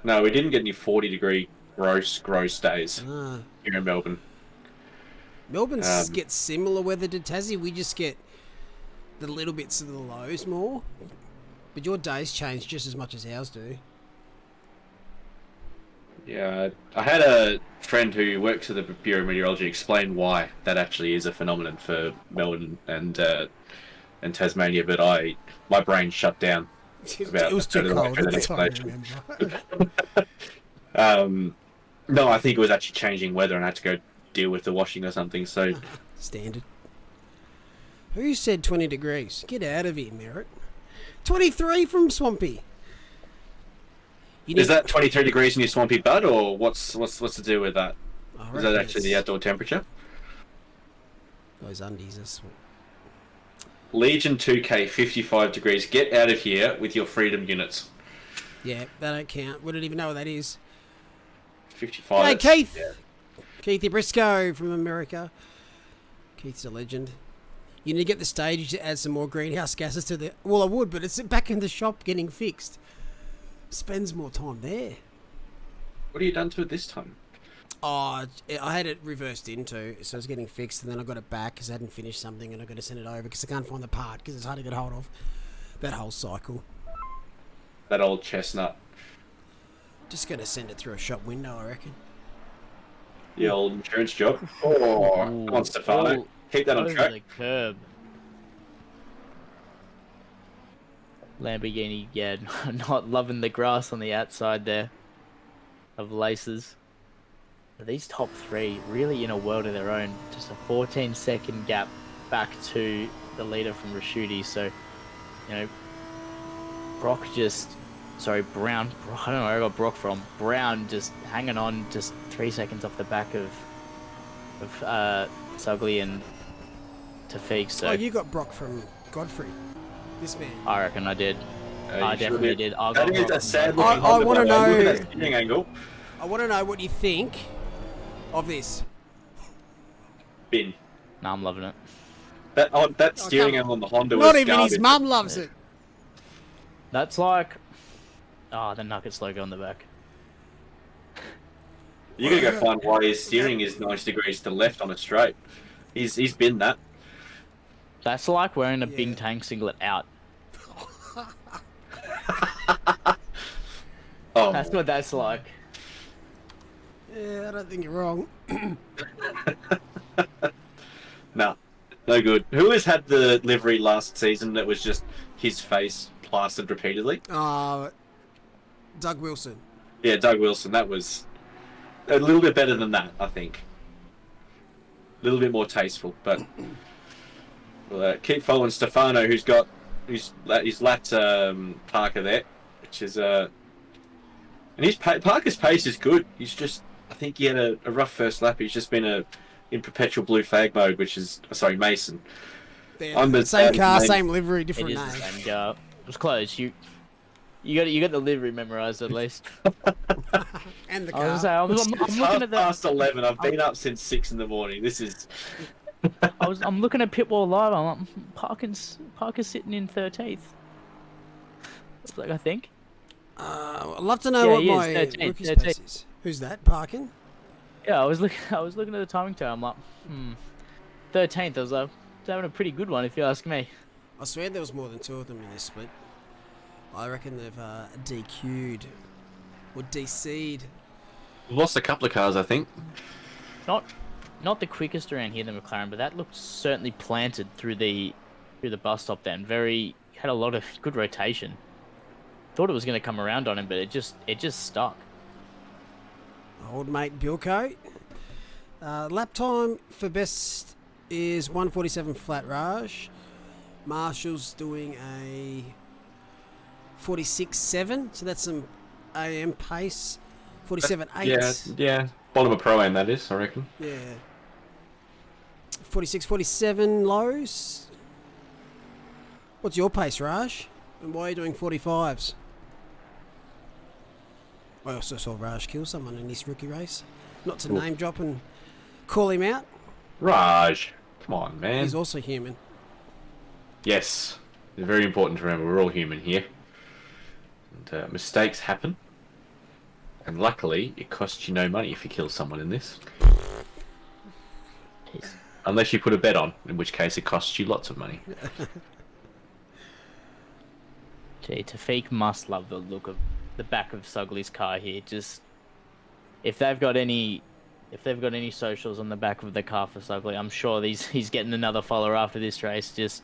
No, we didn't get any 40-degree gross days Ah. here in Melbourne. Melbourne gets similar weather to Tassie. We just get the little bits of the lows more. But your days change just as much as ours do. Yeah, I had a friend who works at the Bureau of Meteorology explain why that actually is a phenomenon for Melbourne and Tasmania, but my brain shut down It about was a too third of the way cold through at that the time, explanation. remember? No, I think it was actually changing weather and I had to go deal with the washing or something. So Standard. Who said 20 degrees? Get out of here, Merritt. 23 from Swampy. is that 23 degrees in your swampy bud, or what's the deal with that? I Is that reckon actually the it's- outdoor temperature? Those undies are sweet. Legion 2K, 55 degrees. Get out of here with your freedom units. Yeah, they don't count. We don't even know what that is. 55. Hey, Keith! Yeah. Keithy Briscoe from America. Keith's a legend. You need to get the stage to add some more greenhouse gases to the... Well, I would, but it's back in the shop getting fixed. Spends more time there. What have you done to it this time? Oh, I had it reversed into, so it was getting fixed, and then I got it back because I hadn't finished something, and I got to send it over because I can't find the part because it's hard to get hold of. That whole cycle. That old chestnut. Just going to send it through a shop window, I reckon. The old insurance job. Oh, come on, Stefano. Keep that on Over track. the curb. Lamborghini, yeah, not loving the grass on the outside there of laces. But these top three really in a world of their own. Just a 14-second gap back to the leader from Rashuti. So, you know, Brown. I don't know where I got Brock from. Brown just hanging on, just 3 seconds off the back of Sugly and Tafiq. So Oh, you got Brock from Godfrey. This man. I reckon I did. I You sure definitely did. I That got is Brock a from sad Godfrey. looking I Honda, wanna by the way. Look at know- that steering angle. I want to know what you think of this. Bin. No, I'm loving it. That steering come angle on the Honda was Not even his garbage. mum loves it. That's like, the Nuggets logo on the back. You gotta go find why his steering is 90 degrees to the left on a straight. He's been that. That's like wearing a Yeah. Bing Tank singlet out. Oh, That's what that's like. Yeah, I don't think you're wrong. no good. Who has had the livery last season that was just his face plastered repeatedly? Doug Wilson. Yeah, Doug Wilson. That was a little bit better than that, I think. A little bit more tasteful, but keep following Stefano, who's got his lat Parker there, which is and his Parker's pace is good. He's just, I think he had a rough first lap. He's just been in perpetual blue flag mode, which is Mason. Yeah, same car, name. same livery, It different is the name. same car. It was close. You got the livery memorized at least. And the I was car. I'm looking at the past 11. I've been up since 6 in the morning. This is. I'm looking at Pitwall Live. I'm like, Parker's sitting in 13th. It's like, I think. I'd love to know Yeah, what he is, my 13, rookie 13. space is. Who's that? Parkin? Yeah, I was looking at the timing tower. I'm like, 13th. I was like, having a pretty good one if you ask me. I swear there was more than two of them in this split. I reckon they've DQ'd or DC'd. We've lost a couple of cars, I think. Not the quickest around here, the McLaren, but that looked certainly planted through the bus stop. Then had a lot of good rotation. Thought it was going to come around on him, but it just stuck. Old mate Bilko. Lap time for best is 1:47 flat Raj. Marshall's doing a 46.7, so that's some AM pace. 47.8. Yeah. Bottom of Pro-Am, that is, I reckon. Yeah. 46, 47 lows. What's your pace, Raj? And why are you doing 45s? I also saw Raj kill someone in this rookie race. Not to name drop and call him out. Raj. Come on, man. He's also human. Yes. It's very important to remember we're all human here. And mistakes happen. And luckily, it costs you no money if you kill someone in this. Jeez. Unless you put a bet on, in which case it costs you lots of money. Gee, Tafiq must love the look of the back of Sugly's car here. Just if they've got any socials on the back of the car for Stokely, I'm sure he's getting another follower after this race. Just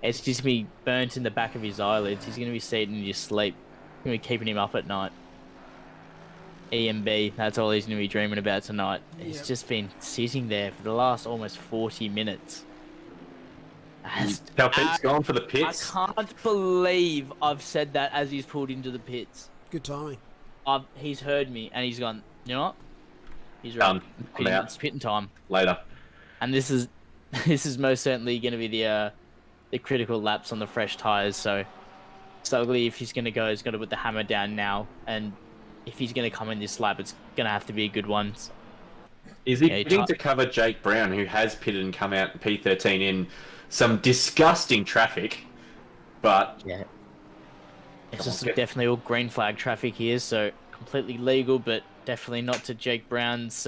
it's just gonna be burnt in the back of his eyelids. He's gonna be seeing in his sleep. Gonna be keeping him up at night. EMB, that's all he's gonna be dreaming about tonight. He's just been sitting there for the last almost 40 minutes. Now Pete's gone for the pits. I can't believe I've said that as he's pulled into the pits. Good timing. He's heard me and he's gone, you know what? He's Done. right. It's pitting time. Later. And this is most certainly going to be the critical laps on the fresh tyres. So Stokely, if he's going to go, he's going to put the hammer down now. And if he's going to come in this lap, it's going to have to be a good one. Is he pitting to cover Jake Brown, who has pitted and come out in P13 in some disgusting traffic? But yeah, it's just definitely all green flag traffic here, so completely legal, but definitely not to Jake Brown's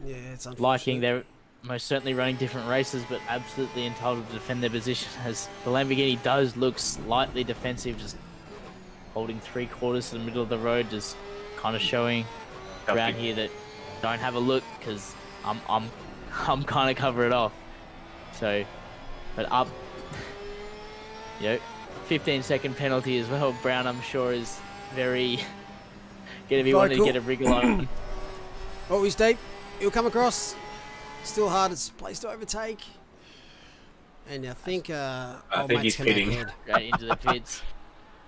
it's liking. They're most certainly running different races, but absolutely entitled to defend their position, as the Lamborghini does look slightly defensive, just holding 3/4 to the middle of the road, just kind of showing Brown here that don't have a look, because I'm kind of cover it off. So, but up, 15-second penalty as well. Brown, I'm sure, is very gonna be wanting to get a wriggle on. Oh, he's deep. He'll come across. Still hard. It's a place to overtake. And I think he's pitting right into the pits.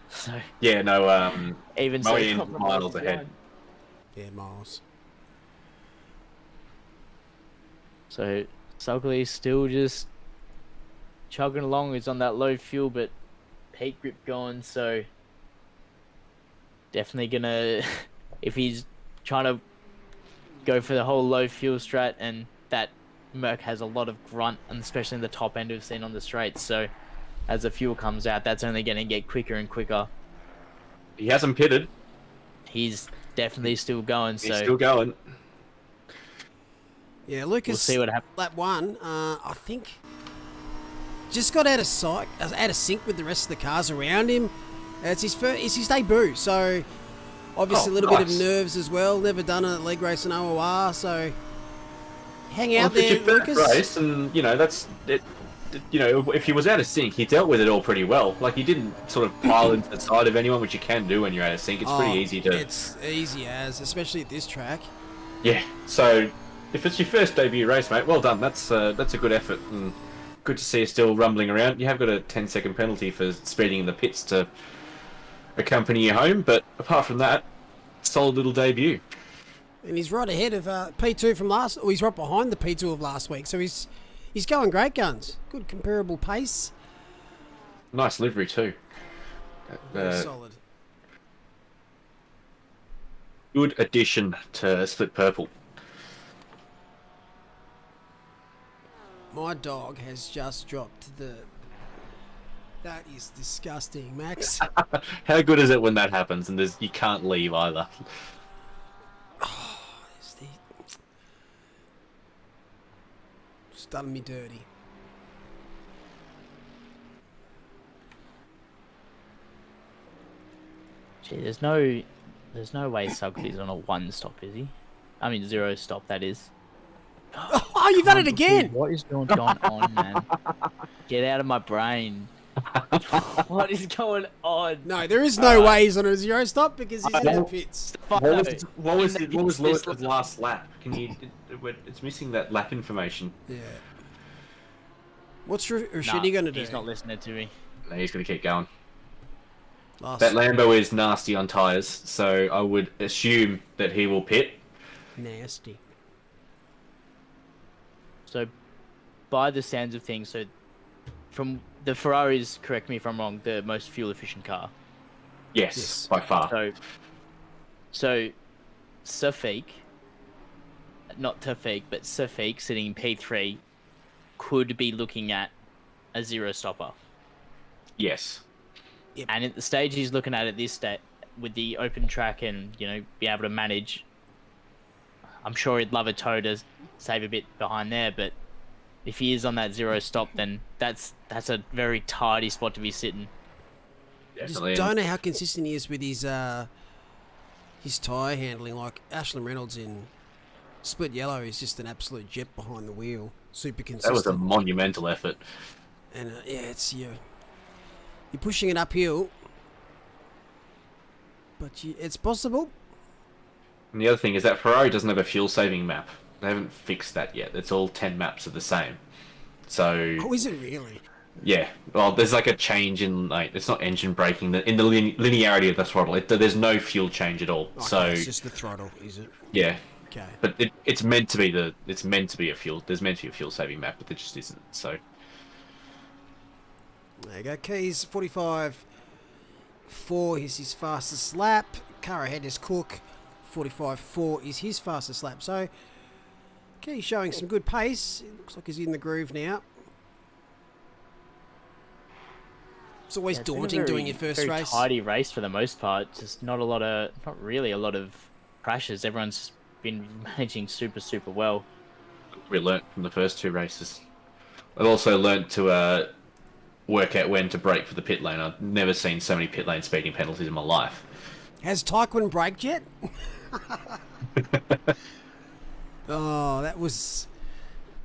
So yeah, no. Even miles ahead. Yeah, miles. So Stokely still just chugging along. He's on that low fuel, but peak grip going. So definitely gonna, if he's trying to go for the whole low fuel strat, and that Merc has a lot of grunt, and especially in the top end we've seen on the straights. So as the fuel comes out, that's only going to get quicker and quicker. He hasn't pitted. He's definitely still going. He's still going. Yeah, Lucas. We'll see what happens. Lap 1, I think, just got out of sight, out of sync with the rest of the cars around him. It's his debut, so obviously a little bit of nerves as well. Never done a leg race in OOR, so hang out there, Lucas. Race, and that's it. If he was out of sync, he dealt with it all pretty well. Like, he didn't sort of pile into the side of anyone, which you can do when you're out of sync. It's pretty easy to. It's easy as, especially at this track. Yeah. So, if it's your first debut race, mate, well done. That's a good effort, and good to see you still rumbling around. You have got a 10-second penalty for speeding in the pits to accompany you home, but apart from that, solid little debut. And he's right ahead of P2 from last. Or he's right behind the P2 of last week. So he's going great guns. Good comparable pace. Nice livery too. Very solid. Good addition to Split Purple. My dog has just dropped the. That is disgusting, Max. How good is it when that happens and you can't leave either? Oh, it's done me dirty. Gee, there's no way Stokely's on a 1 stop, is he? I mean 0 stop, that is. Oh, you've done it again! What is going on, man? Get out of my brain. What is going on? No, there is no way he's on a 0 stop because he's in the pits. What was Lewis's last lap? It's missing that lap information. Yeah. What's Rashidi going to do? He's not listening to me. No, he's going to keep going. That Lambo is nasty on tyres, so I would assume that he will pit. Nasty. So, by the sounds of things, so from the Ferrari's, correct me if I'm wrong, the most fuel efficient car. Yes, by far. So Safik, not Tafiq, but Safik sitting in P3 could be looking at a 0 stopper. Yes. Yep. And at the stage he's looking at this state with the open track and be able to manage, I'm sure he'd love a toe to save a bit behind there, but if he is on that 0 stop, then that's a very tidy spot to be sitting. I just don't know how consistent he is with his his tyre handling, like Ashland Reynolds in Split Yellow, is just an absolute jet behind the wheel. Super consistent. That was a monumental effort. And yeah, it's you're pushing it uphill, but it's possible. And the other thing is that Ferrari doesn't have a fuel saving map. They haven't fixed that yet. It's all 10 maps are the same. So. Oh, is it really? Yeah. Well, there's like a change in like it's not engine braking. In the linearity of the throttle, there's no fuel change at all. Okay, so it's just the throttle, is it? Yeah. Okay. But it's meant to be a fuel. There's meant to be a fuel saving map, but there just isn't. So. There you go. Keys 45.4 is his fastest lap. Car ahead is Cook. 45.4 is his fastest lap. So, Keys showing some good pace. It looks like he's in the groove now. It's always daunting doing your first race. Tidy race for the most part. Just not really a lot of crashes. Everyone's been managing super well. We learnt from the first 2 races. I've also learnt to work out when to brake for the pit lane. I've never seen so many pit lane speeding penalties in my life. Has Taekwon braked yet? Oh, that was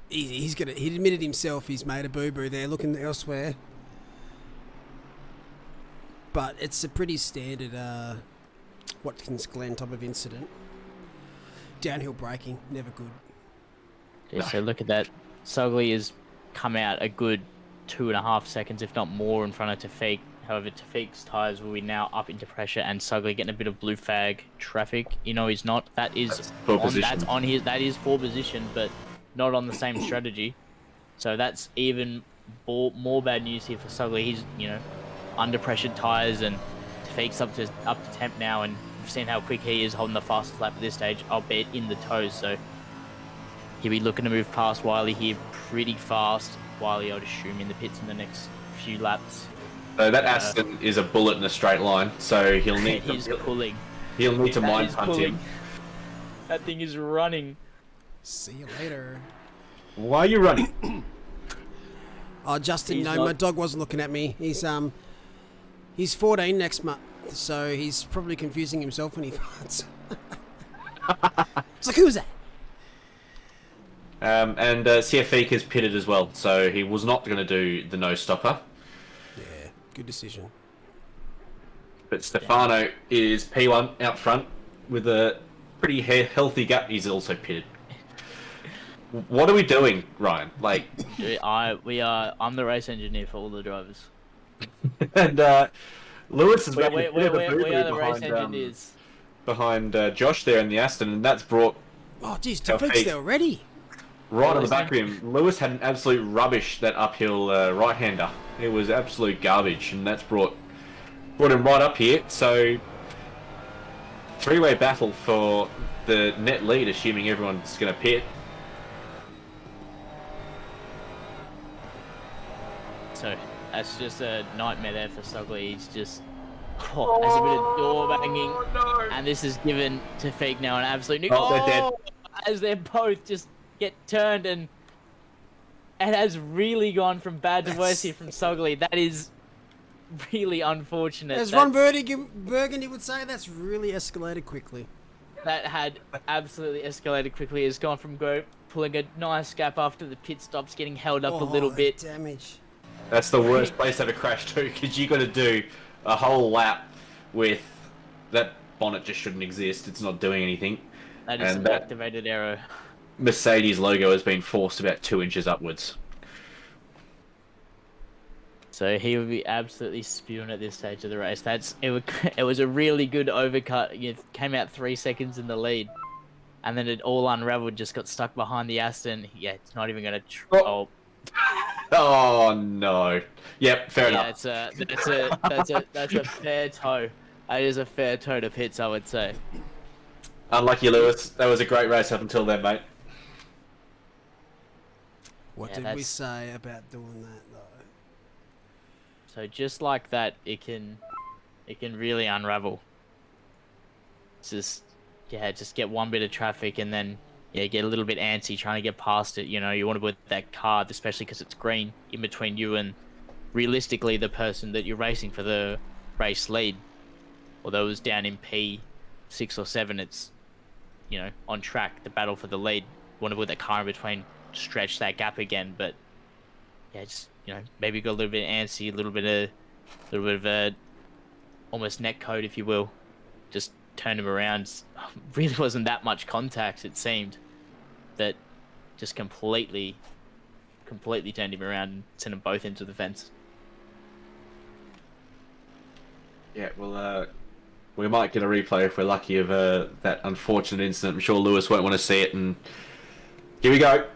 easy. He admitted himself he's made a boo-boo there, looking elsewhere. But it's a pretty standard Watkins Glen type of incident. Downhill braking, never good. Yeah, so look at that. Sugly has come out a good 2.5 seconds, if not more, in front of Tafiq. However, Tafiq's tyres will be now up into pressure, and Sugly getting a bit of blue flag traffic. You know, he's not. That is that is for position, but not on the same strategy. So that's even more bad news here for Sugly. He's under pressured tyres, and Tafiq's up to temp now, and we've seen how quick he is holding the fastest lap at this stage, albeit in the toes. So he'll be looking to move past Wiley here pretty fast. Wiley, I'd assume, in the pits in the next few laps. So that Aston is a bullet in a straight line, so he'll need pulling. He'll need to mind punt him. That thing is running. See you later. Why are you running? Oh, Justin, my dog wasn't looking at me. He's 14 next month, so he's probably confusing himself when he farts. It's like, who's that? And Siafik is pitted as well, so he was not going to do the no stopper. Yeah, good decision. But Stefano is P1 out front with a pretty healthy gap. He's also pitted. What are we doing, Ryan? Like, I'm the race engineer for all the drivers. And Lewis is we are the race engineers behind Josh there in the Aston, and that's brought. Oh, geez, Tafiq's there already. Right on the back of him. Lewis had an absolute rubbish that uphill right-hander. It was absolute garbage, and that's brought him right up here. So, 3-way battle for the net lead, assuming everyone's going to pit. So, that's just a nightmare there for Sugly. He's just... Oh, there's a bit of door banging. No. And this is given to Fake now an absolute nuke. Oh, they're dead. As they're both just get turned, and it has really gone from bad to worse here from Sugly. That is really unfortunate. As Ron Burgundy would say, that's really escalated quickly. That had absolutely escalated quickly. It's gone from pulling a nice gap after the pit stops, getting held up a little bit. Damage. That's the worst place to have a crash too, because you got to do a whole lap with that bonnet. Just shouldn't exist. It's not doing anything. That is an activated error. Mercedes logo has been forced about 2 inches upwards. So he would be absolutely spewing at this stage of the race. It was a really good overcut. It came out 3 seconds in the lead, and then it all unraveled. Just got stuck behind the Aston. Yeah, it's not even going to. Oh no! Yep, fair enough. That's a fair toe. That is a fair toe to pits, I would say. Unlucky, Lewis. That was a great race up until then, mate. What did we say about doing that, though? So just like that, it can really unravel. Just get one bit of traffic and then get a little bit antsy trying to get past it. You know, you want to put that car, especially because it's green, in between you and realistically the person that you're racing for the race lead. Although it was down in P, 6 or 7, it's, on track, the battle for the lead. Want to put that car in between, stretch that gap again, but yeah, just maybe got a little bit antsy, a little bit of a almost neck code, if you will. Just turned him around. Really wasn't that much contact, it seemed, that just completely turned him around and sent them both into the fence. Yeah, well, we might get a replay if we're lucky of that unfortunate incident. I'm sure Lewis won't want to see it. And here we go.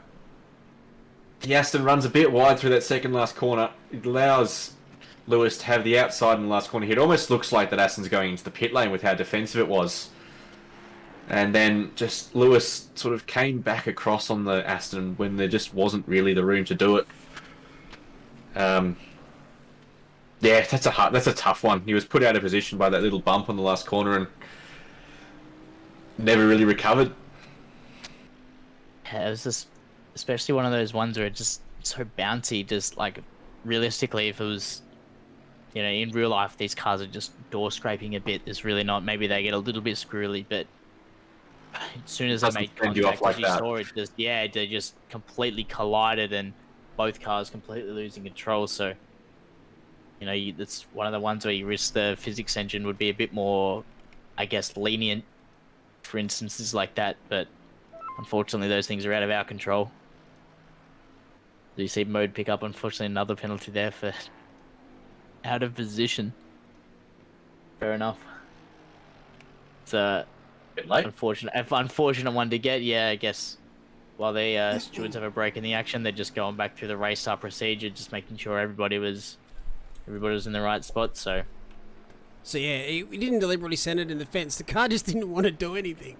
The Aston runs a bit wide through that second last corner. It allows Lewis to have the outside in the last corner here. It almost looks like that Aston's going into the pit lane with how defensive it was. And then just Lewis sort of came back across on the Aston when there just wasn't really the room to do it. Yeah, that's a tough one. He was put out of position by that little bump on the last corner and never really recovered. Yeah, it was just, especially one of those ones where it's just so bouncy. Just like, realistically, if it was, in real life, these cars are just door scraping a bit. There's really not. Maybe they get a little bit squirrely, but as soon as they made contact, like as you saw it, they just completely collided, and both cars completely losing control. So, that's one of the ones where you risk the physics engine would be a bit more, I guess, lenient for instances like that. But unfortunately, those things are out of our control. Do you see Mode pick up? Unfortunately, another penalty there for out of position. Fair enough. It's a bit late. Unfortunate one to get. Yeah, I guess while the stewards have a break in the action, they're just going back through the race start procedure, just making sure everybody was in the right spot. So yeah, he didn't deliberately send it in the fence. The car just didn't want to do anything.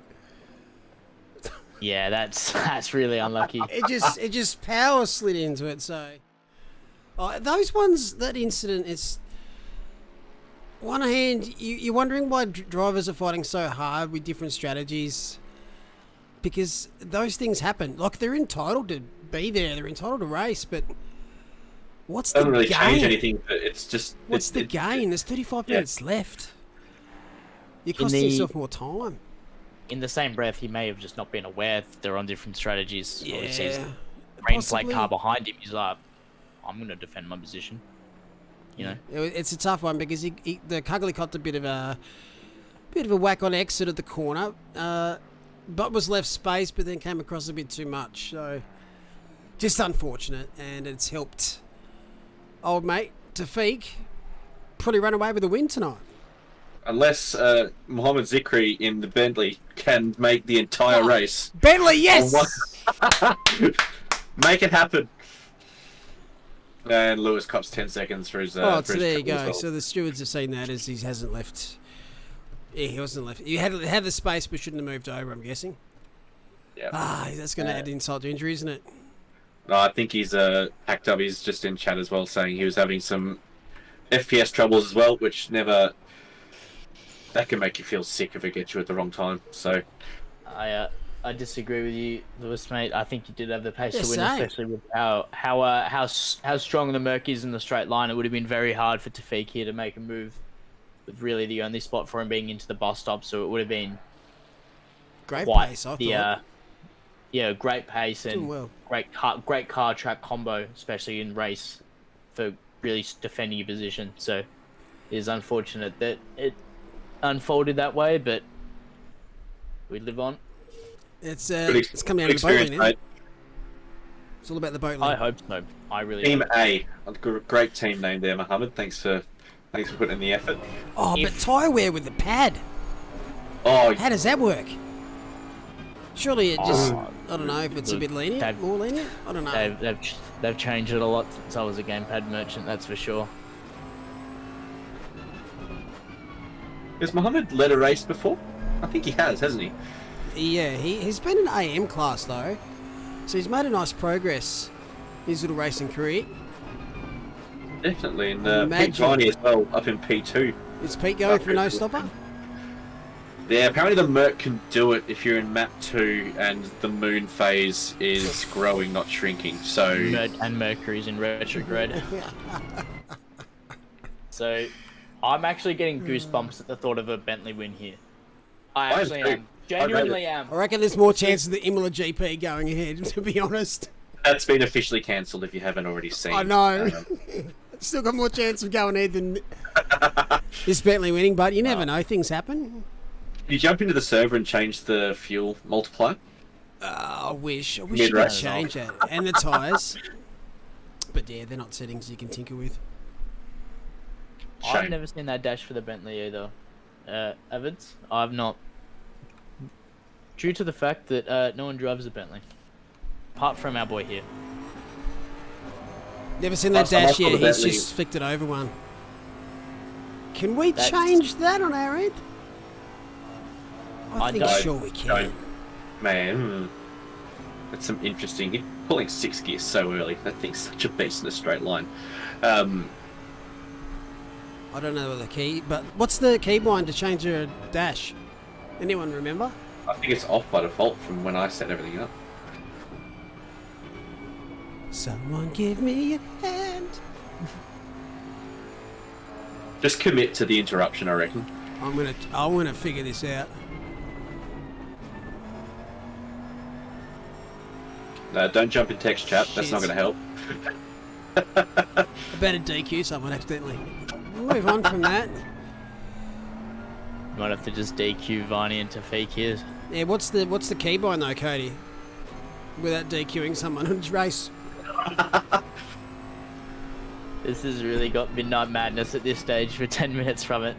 Yeah, that's really unlucky. It just power slid into it. So those ones, that incident, it's one hand you're wondering why drivers are fighting so hard with different strategies, because those things happen. Like, they're entitled to be there, they're entitled to race, but what's the doesn't really gain? change anything, but it's just What's the gain? There's 35 minutes left. You're costing yourself more time. In the same breath, he may have just not been aware that they're on different strategies. Yeah, or he sees the green flag car behind him. He's like, I'm going to defend my position. It's a tough one because the Cuggly copped a bit of a whack on exit at the corner, but was left space, but then came across a bit too much. So just unfortunate, and it's helped old mate Tafiq probably run away with a win tonight. Unless Mohammed Zikri in the Bentley can make the entire race. Bentley, yes! Make it happen. And Lewis cops 10 seconds for his... so there you go. Well. So the stewards have seen that as he hasn't left. Yeah, he wasn't left. He had the space but shouldn't have moved over, I'm guessing. Yeah. That's going to add insult to injury, isn't it? No, I think he's packed up. He's just in chat as well, saying he was having some FPS troubles as well, which never... That can make you feel sick if it gets you at the wrong time. So, I disagree with you, Lewis, mate. I think you did have the pace to win, same. especially with how strong the Merc is in the straight line. It would have been very hard for Tafiq here to make a move, with really the only spot for him being into the bus stop. So it would have been great pace. I thought. Great pace and well. great car track combo, especially in race, for really defending your position. So it is unfortunate that it unfolded that way, but we live on. It's coming out of the boat lane, isn't it? It's all about the boat lane. I hope so. I really Team hope. A, a great team name there, Mohammed. Thanks for putting in the effort. But tyre wear with the pad. Oh, How does that work? Surely it just, I don't know if it's a bit lenient, more lenient. I don't know. They've changed it a lot since I was a gamepad merchant. That's for sure. has Mohammed led a race before? I think he has, hasn't he? Yeah, he's been in AM class though, so he's made a nice progress in his little racing career. Definitely, and Pete Viney as well, up in P2. Is Pete going for a no-stopper? Yeah, apparently the Merc can do it if you're in map 2 and the moon phase is growing, not shrinking. So and Mercury's in retrograde. So I'm actually getting goosebumps at the thought of a Bentley win here. I actually am too. am. Genuinely am. I reckon there's more chance of the Imola GP going ahead, to be honest. That's been officially cancelled if you haven't already seen. I know. Still got more chance of going ahead than this Bentley winning, but you never know. Things happen. You jump into the server and change the fuel multiplier. I wish you could change that. And the tyres. But yeah, they're not settings you can tinker with. Shame. I've never seen that dash for the Bentley either. Evans, I've not. Due to the fact that no one drives a Bentley. Apart from our boy here. Never seen that dash yet. He's just flicked it over one. Can we change that on our end? I think sure we can. Man, that's some interesting. You're pulling 6 gears so early. That thing's such a beast in a straight line. I don't know the key, but what's the keybind to change your dash? Anyone remember? I think it's off by default from when I set everything up. Someone give me a hand. Just commit to the interruption, I reckon. I wanna figure this out. No, don't jump in text chat. That's not going to help. I better DQ someone accidentally. Move on from that. Might have to just DQ Varney into fake here. Yeah, what's the keybind though, Cody? Without DQing someone on his race. This has really got midnight madness at this stage for 10 minutes from it.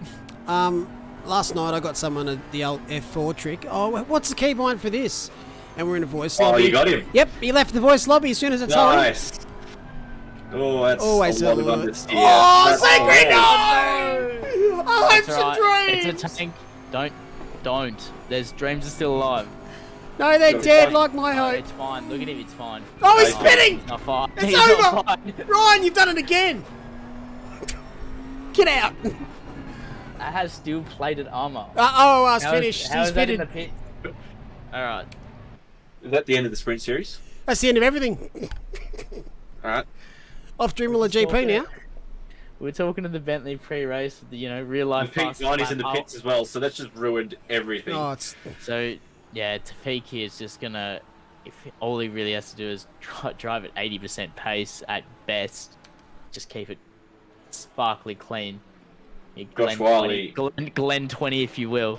Last night I got someone at the old F4 trick. Oh, what's the keybind for this? And we're in a voice lobby. Oh, you got him. Yep, he left the voice lobby as soon as it's on. Nice. Oh, that's always a lot of understeer. Oh, Sacred, no! I hope some dreams! It's a tank. Don't. There's dreams are still alive. No, they're dead like my No, hope. it's fine. Look at him. It's fine. Oh, he's spinning! He's not fine. It's He's over! not fine. Ryan, you've done it again! Get out! That has steel plated armor. It's finished. How He's is that in fitted. the pit? Alright. Is that the end of the sprint series? That's the end of everything. Alright. Off to Imola GP now. We're talking to the Bentley pre-race, real life. The Pink 90's in the pits as well, so that's just ruined everything. Oh, it's... So, yeah, Tafiki is just gonna. If all he really has to do is drive at 80% pace at best, just keep it sparkly clean. Josh Wiley. Glen 20, if you will.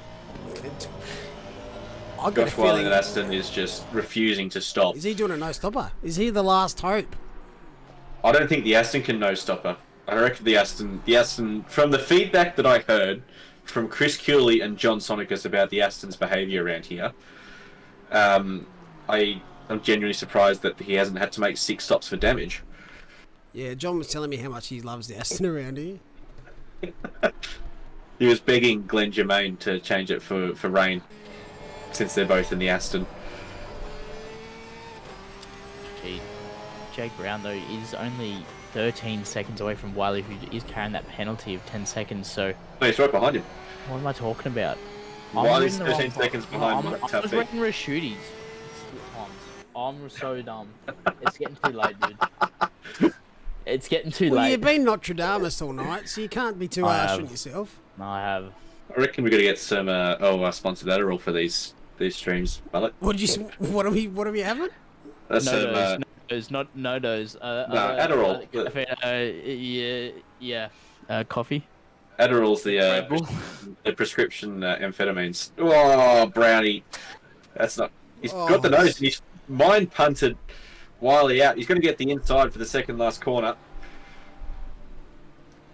I've got a Josh Wiley feeling... and Aston is just refusing to stop. Is he doing a no-stopper? Is he the last hope? I don't think the Aston can no-stopper. I reckon the Aston, from the feedback that I heard from Chris Cooley and John Sonicus about the Aston's behaviour around here, I'm genuinely surprised that he hasn't had to make 6 stops for damage. Yeah, John was telling me how much he loves the Aston around here. He was begging Glenn Germain to change it for rain, since they're both in the Aston. Gee, Jake Brown, though, is only 13 seconds away from Wiley, who is carrying that penalty of 10 seconds, so... No, he's right behind him. What am I talking about? Wiley's 13 seconds behind Mike I was Tuffy. reading Rashudi's. I'm so dumb. It's getting too late, dude. It's getting too Well, late. you've been Notre Dame all night, so you can't be too harsh on yourself. No, I have. I reckon we're gonna get some sponsored Adderall for these streams, Mullet. What are we having? That's No dose, not no dose. Adderall. Coffee. Adderall's the prescription amphetamines. Oh, Brownie. That's not. He's got the nose. He's mind punted Wiley out. He's going to get the inside for the second last corner.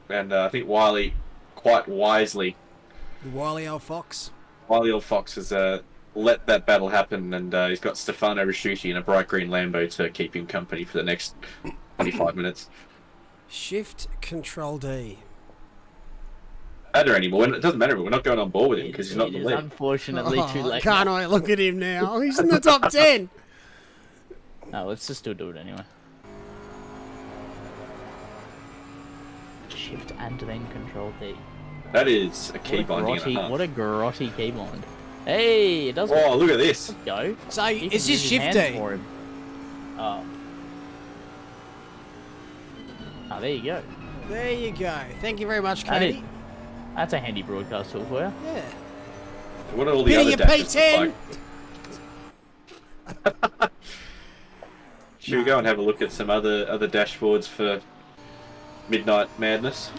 And I think Wiley, quite wisely, The wily old fox. Wiley old Fox has let that battle happen, and he's got Stefano Rasciuti in a bright green Lambo to keep him company for the next 25 minutes. Shift Control D. Matter anymore. It doesn't matter. We're not going on board with him because he's not in the It is lead. unfortunately too late. Can't I look at him now? He's in the top 10. No, let's just still do it anyway. Shift and then Control D. That is a key binding and a half. What a grotty keybind. Hey, it does. Oh, look at this. Go. So You it's can just use his Shift hands D. for him. Oh. Oh, there you go. There you go. Thank you very much, That is- Katie. That's a handy broadcast tool for you. Yeah. What are all the Bit of other your dashes P10. look like? Should we go and have a look at some other dashboards for Midnight Madness?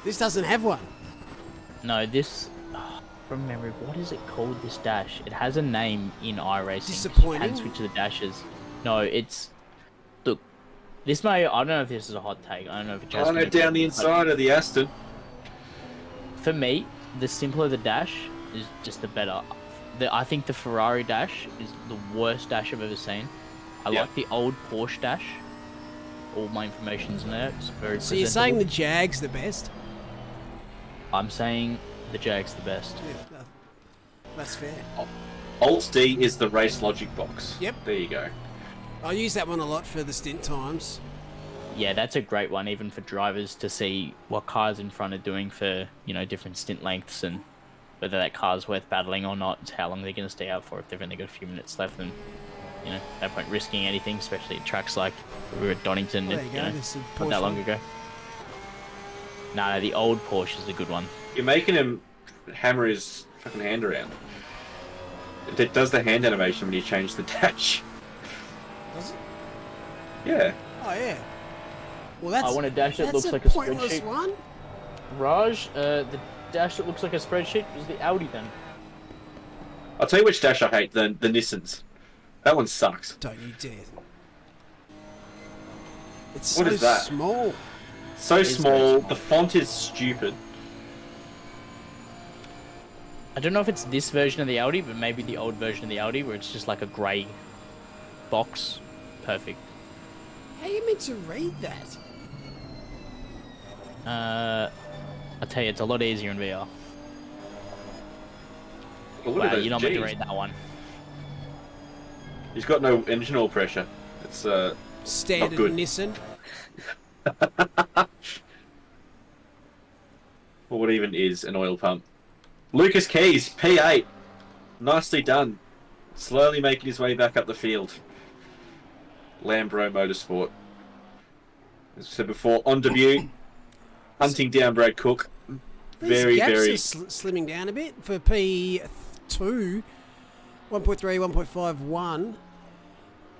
This doesn't have one. No, this. From memory, what is it called? This dash? It has a name in iRacing. Disappointing. You can switch to the dashes. No, it's. Look, this may. I don't know if this is a hot take. I don't know if it's just. I know down the inside of the Aston. For me, the simpler the dash is just the better. I think the Ferrari dash is the worst dash I've ever seen. I like the old Porsche dash. All my information's in there. It's very. So you're saying the Jag's the best? I'm saying the Jag's the best. Yeah, that's fair. Alt D is the race logic box. Yep. There you go. I use that one a lot for the stint times. Yeah, that's a great one, even for drivers to see what cars in front are doing for, different stint lengths and whether that car's worth battling or not, how long they're going to stay out for if they've only got a few minutes left and, no point risking anything, especially at tracks like we were at Donington, There you go. There's a not that Porsche long one. ago. No, the old Porsche is a good one. You're making him hammer his fucking hand around. It does the hand animation when you change the dash. Does it? Yeah. Oh, yeah. Well, that's, I want a dash that that's looks like a pointless spreadsheet. one. Raj, the dash that looks like a spreadsheet is the Audi then. I'll tell you which dash I hate, the Nissans. That one sucks. Don't you dare. It's What so is that? small. So It is very small, small. the font is stupid. I don't know if it's this version of the Audi, but maybe the old version of the Audi where it's just like a grey box. Perfect. How are you meant to read that? I tell you, it's a lot easier in VR. Well, look Wow, at those you're not meant to Gs. read that one. He's got no engine oil pressure. It's Standard good. Nissan. Well, what even is an oil pump? Lucas Keys, P8. Nicely done. Slowly making his way back up the field. Lambro Motorsport. As I said before, on debut, hunting down Brad Cook. These Very, gaps very... are slimming down a bit for P2, 1.3, 1.51.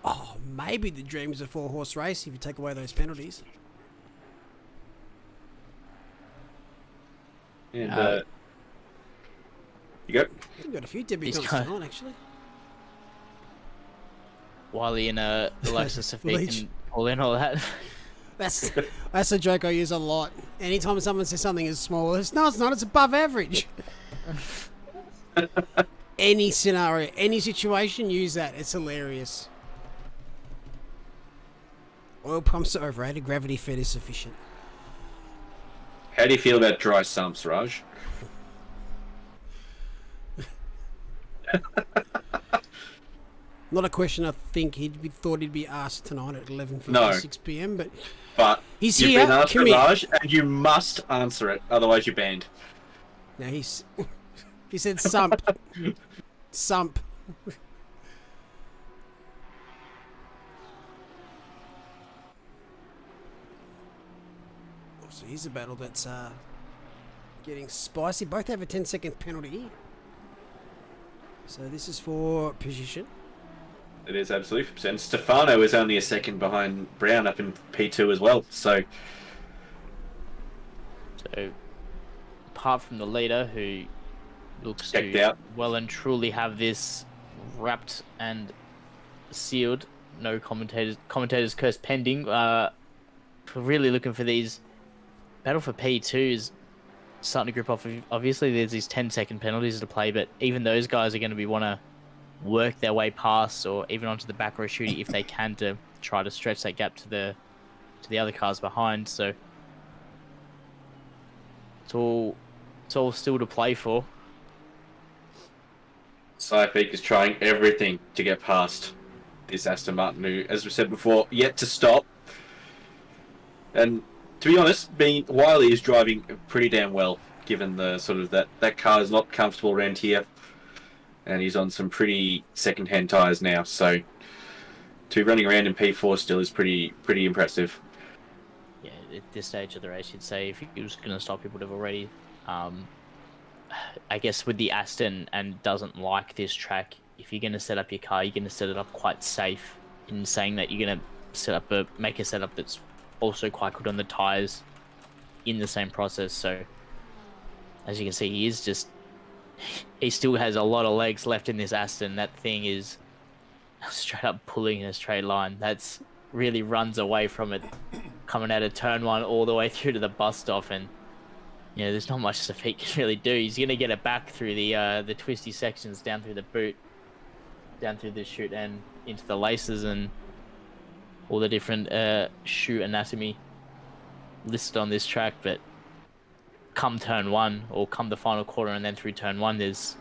Oh, maybe the dream is a 4-horse race if you take away those penalties. And, you go. We've got a few debutants guy- tonight, actually. Wiley and Alexa Safik Leach. and all in all that. That's a joke I use a lot. Anytime someone says something is small, it's not, it's above average. Any scenario, any situation, use that. It's hilarious. Oil pumps are overrated, gravity fed is sufficient. How do you feel about dry sumps, Raj? Not a question I think thought he'd be asked tonight at 11:56 No. p.m. But But he's you've here. been asked Come for here. Raj, and you must answer it, otherwise you're banned. Now he's he said sump. Sump. So here's a battle that's getting spicy. Both have a 10-second penalty. So this is for position. It is absolutely percent. Stefano is only a second behind Brown up in P2 as well. So So, apart from the leader who looks Checked to out. well and truly have this wrapped and sealed, no commentators curse pending. Really looking for these. Battle for P2 is starting to grip off. Obviously, there's these 10-second penalties to play, but even those guys are going to want to work their way past or even onto the back row shooting if they can to try to stretch that gap to the other cars behind. So it's all still to play for. Sci-Peak is trying everything to get past this Aston Martin, who, as we said before, yet to stop. And to be honest, Wiley is driving pretty damn well, given the sort of that car is not comfortable around here, and he's on some pretty second-hand tyres now. So to be running around in P4 still is pretty impressive. Yeah, at this stage of the race, you'd say if he was going to stop, he would have already. I guess with the Aston and doesn't like this track, if you're going to set up your car, you're going to set it up quite safe in saying that you're going to make a setup that's also quite good on the tyres in the same process. So as you can see, he still has a lot of legs left in this Aston. That thing is straight up pulling in a straight line. That's really runs away from it, coming out of turn 1 all the way through to the bus stop, and there's not much Safik can really do. He's gonna get it back through the twisty sections, down through the boot, down through the chute, and into the laces, and all the different chute anatomy listed on this track. But come turn 1, or come the final quarter, and then through turn 1, there's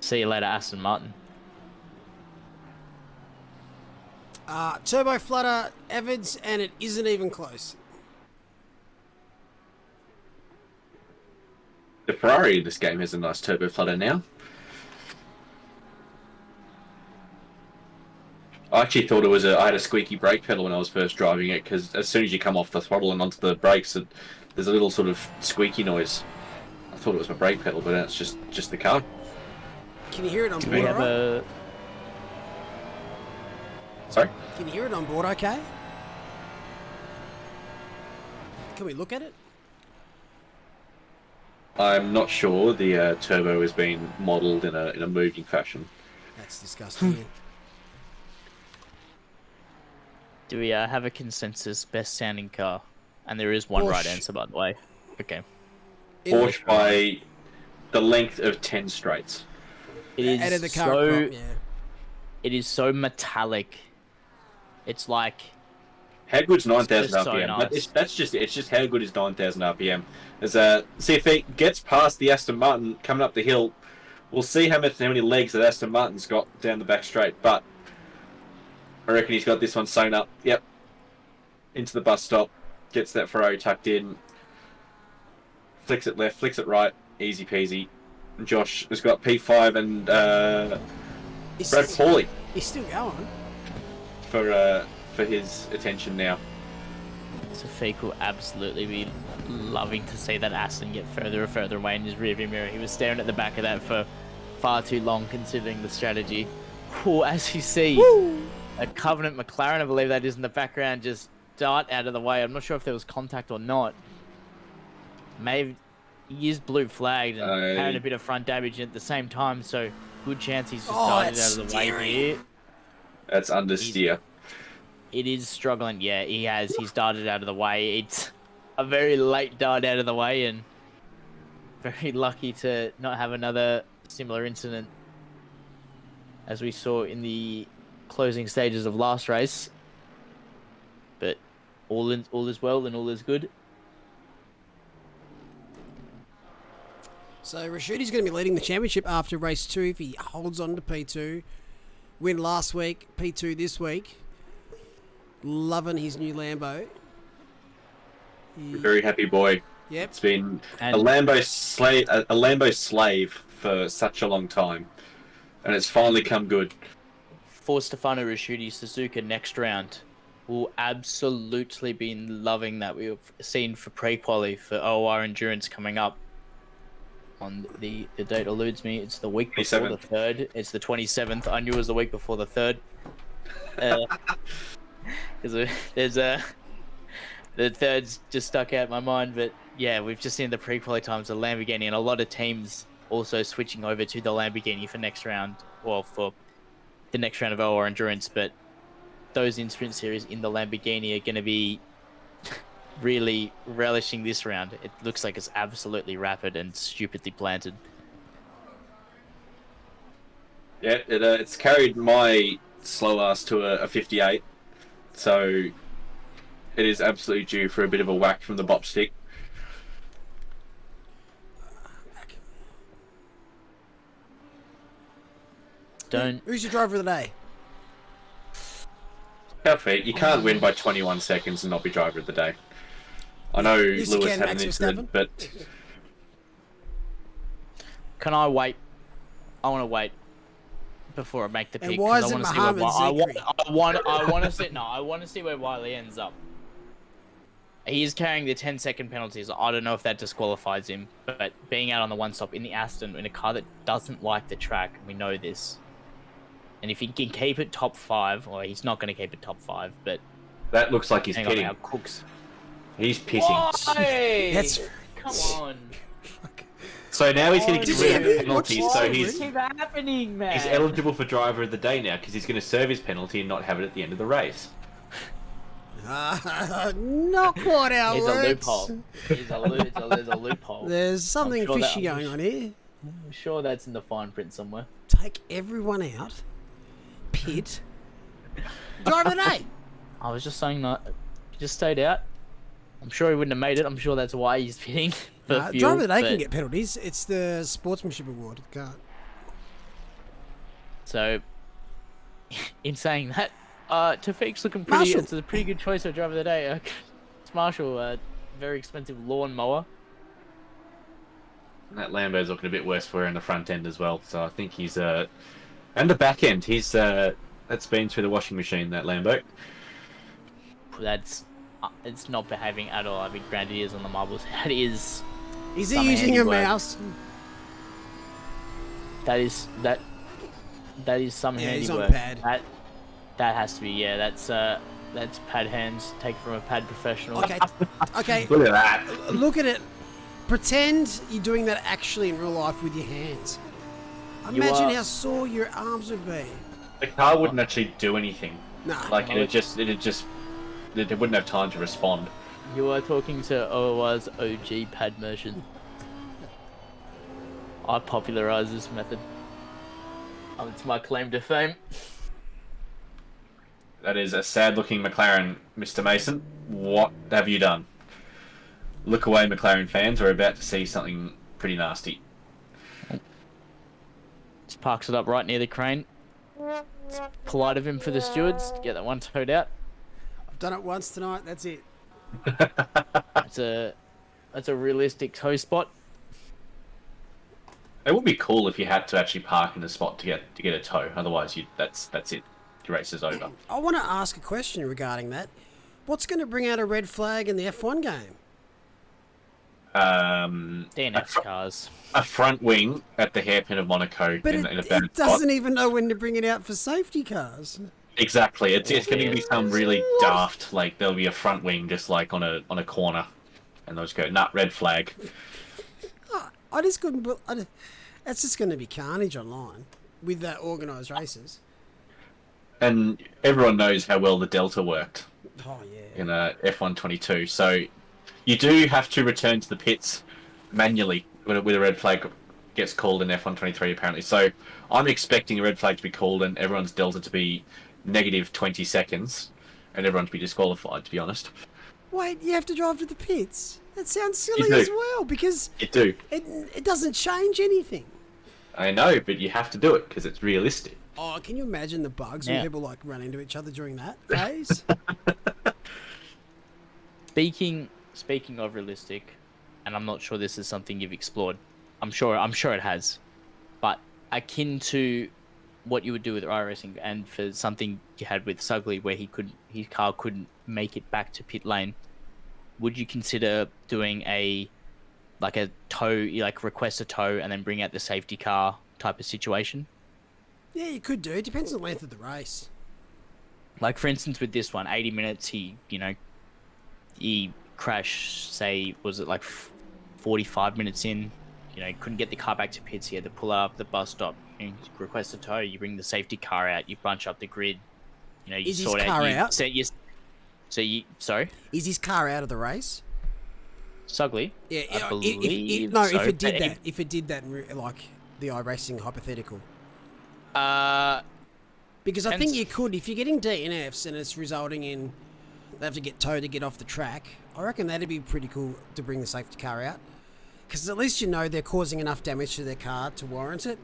see you later, Aston Martin. Turbo flutter, Evans, and it isn't even close. The Ferrari in this game has a nice turbo flutter now. I actually thought I had a squeaky brake pedal when I was first driving it, because as soon as you come off the throttle and onto the brakes, there's a little sort of squeaky noise. I thought it was my brake pedal, but it's just the car. Can you hear it on board? We have Right? Sorry? Can you hear it on board okay? Can we look at it? I'm not sure. The turbo is being modelled in a moving fashion. That's disgusting. Man. Do we have a consensus best sounding car? And there is one right Porsche. answer, by the way. Okay. Porsche by the length of 10 straights. It is Out of the car so crop, yeah. it is so metallic. It's like How good's 9,000 It's just so RPM? nice. It's just how good is 9,000 RPM. As see if it gets past the Aston Martin coming up the hill, we'll see how many legs that Aston Martin's got down the back straight. But I reckon he's got this one sewn up. Yep. Into the bus stop, gets that Ferrari tucked in, flicks it left, flicks it right, easy peasy. Josh has got P5 and Brad Pauly He's still going. for his attention now. Safik will absolutely be loving to see that Aston get further and further away in his rearview mirror. He was staring at the back of that for far too long, considering the strategy. Ooh, as you see, a Covenant McLaren, I believe that is in the background, just dart out of the way. I'm not sure if there was contact or not. Maybe he is blue flagged and had a bit of front damage at the same time, so good chance he's just darted out of the way here. That's understeer. It is struggling. Yeah, he's darted out of the way. It's a very late dart out of the way, and very lucky to not have another similar incident as we saw in the closing stages of last race. But all is well and all is good. So Rashudi's going to be leading the championship after race 2 if he holds on to P2. Win last week, P2 this week. Loving his new Lambo. Very happy boy. Yep. It's been a Lambo slave for such a long time, and it's finally come good. For Stefano Rasudi, Suzuka next round will absolutely be loving that. We've seen for pre-quali for OR Endurance coming up. On the date eludes me. It's the week before 27th. the 3rd. It's the 27th. I knew it was the week before the 3rd. The third's just stuck out in my mind, but yeah, we've just seen the pre-quali times of Lamborghini, and a lot of teams also switching over to the Lamborghini for next round, well, for the next round of OR Endurance. But those in Sprint Series in the Lamborghini are going to be really relishing this round. It looks like it's absolutely rapid and stupidly planted. Yeah, it's carried my slow ass to a 58, so it is absolutely due for a bit of a whack from the bop stick. Who's your driver of the day? How fair. You can't win by 21 seconds and not be driver of the day. I know Yes, you Lewis can, had Max an incident, Verstappen. but Can I wait? I want to wait before I make the pick. And why 'cause is I it wanna see where Mohammed Wi- Zikri? I want to see. No, I want to see where Wiley ends up. He is carrying the 10-second penalties. I don't know if that disqualifies him, but being out on the one stop in the Aston in a car that doesn't like the track, we know this. And if he can keep it top 5, or he's not going to keep it top 5, but That looks like he's hang on pitting. now, Cooks. He's pissing. Why? That's Come on. So now he's getting Did you rid ever of penalties. watch So it? he's Keep happening, man. eligible for driver of the day now because he's going to serve his penalty and not have it at the end of the race. not quite how it There's a works. loophole. There's a loophole. There's something sure that- fishy going on here. I'm sure that's in the fine print somewhere. Take everyone out. Pit. Driver of the day. I was just saying that. He just stayed out. I'm sure he wouldn't have made it. I'm sure that's why he's pitting for fuel. Driver of the day can but- get penalties. It's the sportsmanship award. It can't. So, in saying that, Tafik's looking pretty. Marshall. It's a pretty good choice for driver of the day. It's Marshall, very expensive lawn mower. And that Lambo's looking a bit worse for her in the front end as well. So I think he's and the back end. He's that's been through the washing machine. That Lambo. That's it's not behaving at all. I mean, granted, it is on the marbles. That is. Is he some using a handiwork. mouse? That is some Yeah, he's on handiwork. pad. That has to be, yeah. That's pad hands taken from a pad professional. Okay. Okay. Look at that. Look at it. Pretend you're doing that actually in real life with your hands. You Imagine are- how sore your arms would be. The car wouldn't actually do anything. Nah. Like it wouldn't have time to respond. You are talking to OOR's OG pad motion. I popularized this method. It's my claim to fame. That is a sad-looking McLaren, Mr. Mason. What have you done? Look away, McLaren fans. We're about to see something pretty nasty. Just parks it up right near the crane. It's polite of him for the stewards to get that one towed out. I've done it once tonight. That's it. That's a realistic tow spot. It would be cool if you had to actually park in a spot to get a tow. Otherwise, that's it. Your race is over. I want to ask a question regarding that. What's going to bring out a red flag in the F1 game? DNF cars. A front wing at the hairpin of Monaco But in a bad it spot. doesn't even know when to bring it out for safety cars. Exactly. It's going to be some really daft. Like there'll be a front wing just like on a corner, and they'll just go red flag. I just couldn't. That's just going to be carnage online with the organised races. And everyone knows how well the Delta worked Oh yeah. in a F122. So you do have to return to the pits manually when a red flag gets called in F123 apparently. So I'm expecting a red flag to be called and everyone's Delta to be negative 20 seconds and everyone to be disqualified, to be honest. Wait, you have to drive to the pits? That sounds You silly do. as well because You do. it doesn't change anything. I know, but you have to do it because it's realistic. Oh, can you imagine the bugs Yeah. when people like run into each other during that phase? Speaking of realistic, and I'm not sure this is something you've explored. I'm sure it has, but akin to what you would do with iRacing, and for something you had with Sugley, where his car couldn't make it back to pit lane, would you consider doing a tow, like request a tow and then bring out the safety car type of situation? Yeah, you could do. It depends on the length of the race. Like for instance, with this one, 80 minutes, he crashed. Say, was it like 45 minutes in? Couldn't get the car back to pits. He had to pull up the bus stop. You request a tow. You bring the safety car out. You bunch up the grid. You Is his sort car out. out? Sorry, Is his car out of the race? Sugley. Yeah, I believe no. so, If it did but that, if it did that, like the iRacing hypothetical, because I think Depends. you could if you're getting DNFs and it's resulting in they have to get towed to get off the track. I reckon that'd be pretty cool to bring the safety car out, because at least they're causing enough damage to their car to warrant it.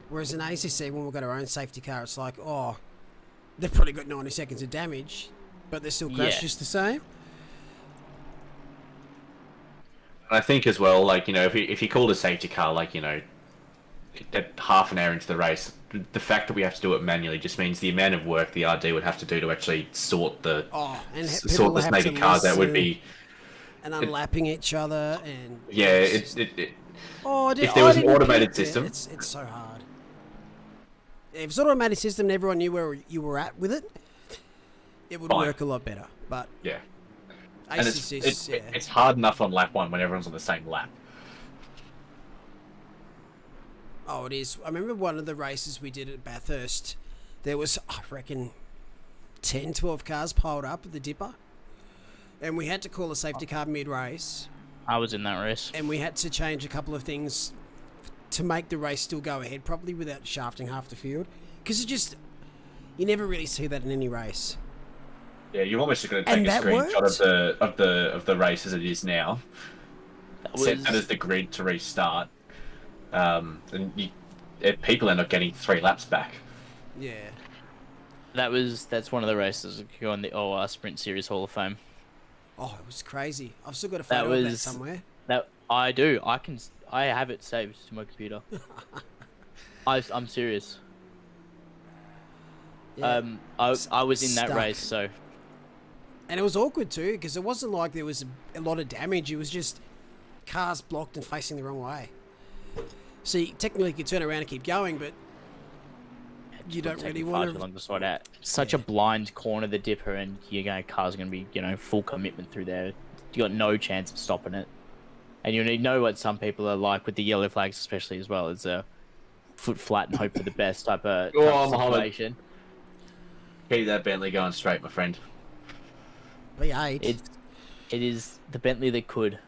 Whereas in ACC, when we've got our own safety car, it's like, oh, they've probably got 90 seconds of damage, but they still crash Yeah. just the same. And I think as well, like, if he called a safety car, like, at half an hour into the race. The fact that we have to do it manually just means the amount of work the RD would have to do to actually sort the people have snake to cars out would listen be. and unlapping each other and Yeah, it's if there I was an didn't automated pick it. system, It's so hard. If it's an automated system and everyone knew where you were at with it, it would Fine. work a lot better. But yeah, and ACC, it's hard enough on lap 1 when everyone's on the same lap. Oh, it is. I remember one of the races we did at Bathurst. There was, I reckon, 10, 12 cars piled up at the dipper. And we had to call a safety car mid-race. I was in that race. And we had to change a couple of things to make the race still go ahead, probably without shafting half the field. Because you never really see that in any race. Yeah, you're almost going to take And a that screenshot of the race as it is now. Set that as the grid to restart. And people end up getting 3 laps back. Yeah. That's one of the races that go in the OR Sprint Series Hall of Fame. Oh, it was crazy. I've still got a photo of that somewhere. That I do. I have it saved to my computer. I'm serious. Yeah. I was in that Stuck. race, so. And it was awkward too, because it wasn't like there was a lot of damage. It was just cars blocked and facing the wrong way. So technically you could turn around and keep going, but you don't really want to sort out. Such a blind corner, the dipper, and cars are going to be, full commitment through there. You got no chance of stopping it. And you know what some people are like with the yellow flags, especially as well. It's a foot flat and hope for the best type of situation. Keep that Bentley going straight, my friend. V8. It is the Bentley that could.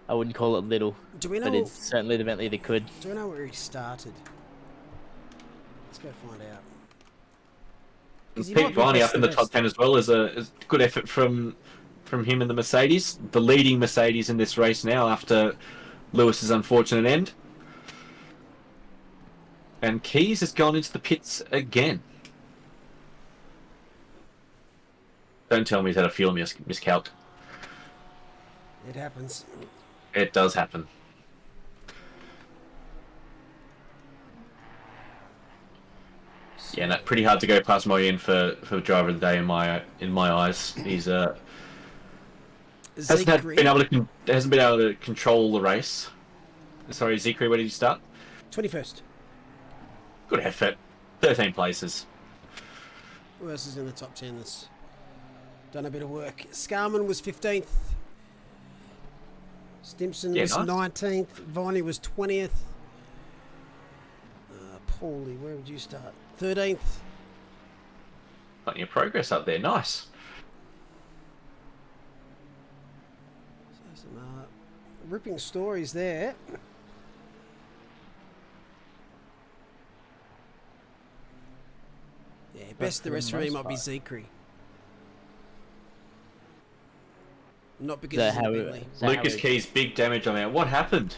I wouldn't call it little, but it's certainly the Bentley that could. Do we know where he started? Let's go find out. Pete Viney up in the top 10 as well is a good effort from him and the Mercedes. The leading Mercedes in this race now after Lewis's unfortunate end. And Keys has gone into the pits again. Don't tell me he's had a fuel miscalc. It happens. It does happen. Yeah, no, pretty hard to go past Moyen for driver of the day in my eyes. He's hasn't been able to control the race. Sorry, Zikri, where did you start? 21st. Good effort. 13 places. Who else is in the top 10 that's done a bit of work? Scarman was 15th. Stimson was 19th. Viney was 20th. Paulie, where would you start? 13th. Plenty of progress up there. Nice. So some ripping stories there. Yeah, best of the rest for me might be Zikri. Not because he's Bentley. Lucas Keys, big damage on there. What happened?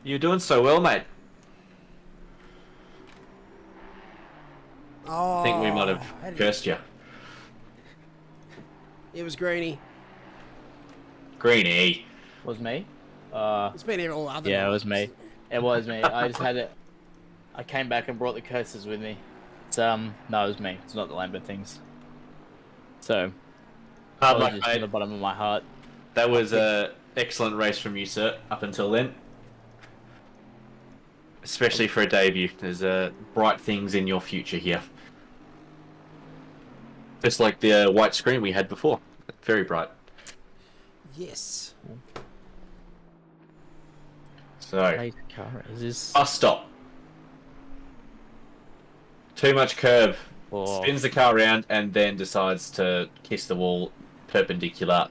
You're doing so well, mate. Oh, I think we might have cursed you. It was Greeny. Greeny. Was me? It's been here all other nights. It was me. It was me. I just had it. I came back and brought the curses with me. It's no, it was me. It's not the Lambert things. So, Hard luck, from mate. the bottom of my heart. That was an excellent race from you, sir, up until then. Especially for a debut. There's bright things in your future here. Just like the white screen we had before. Very bright. Yes. So, Is this? bus stop. Too much curb. Oh. Spins the car around and then decides to kiss the wall perpendicular.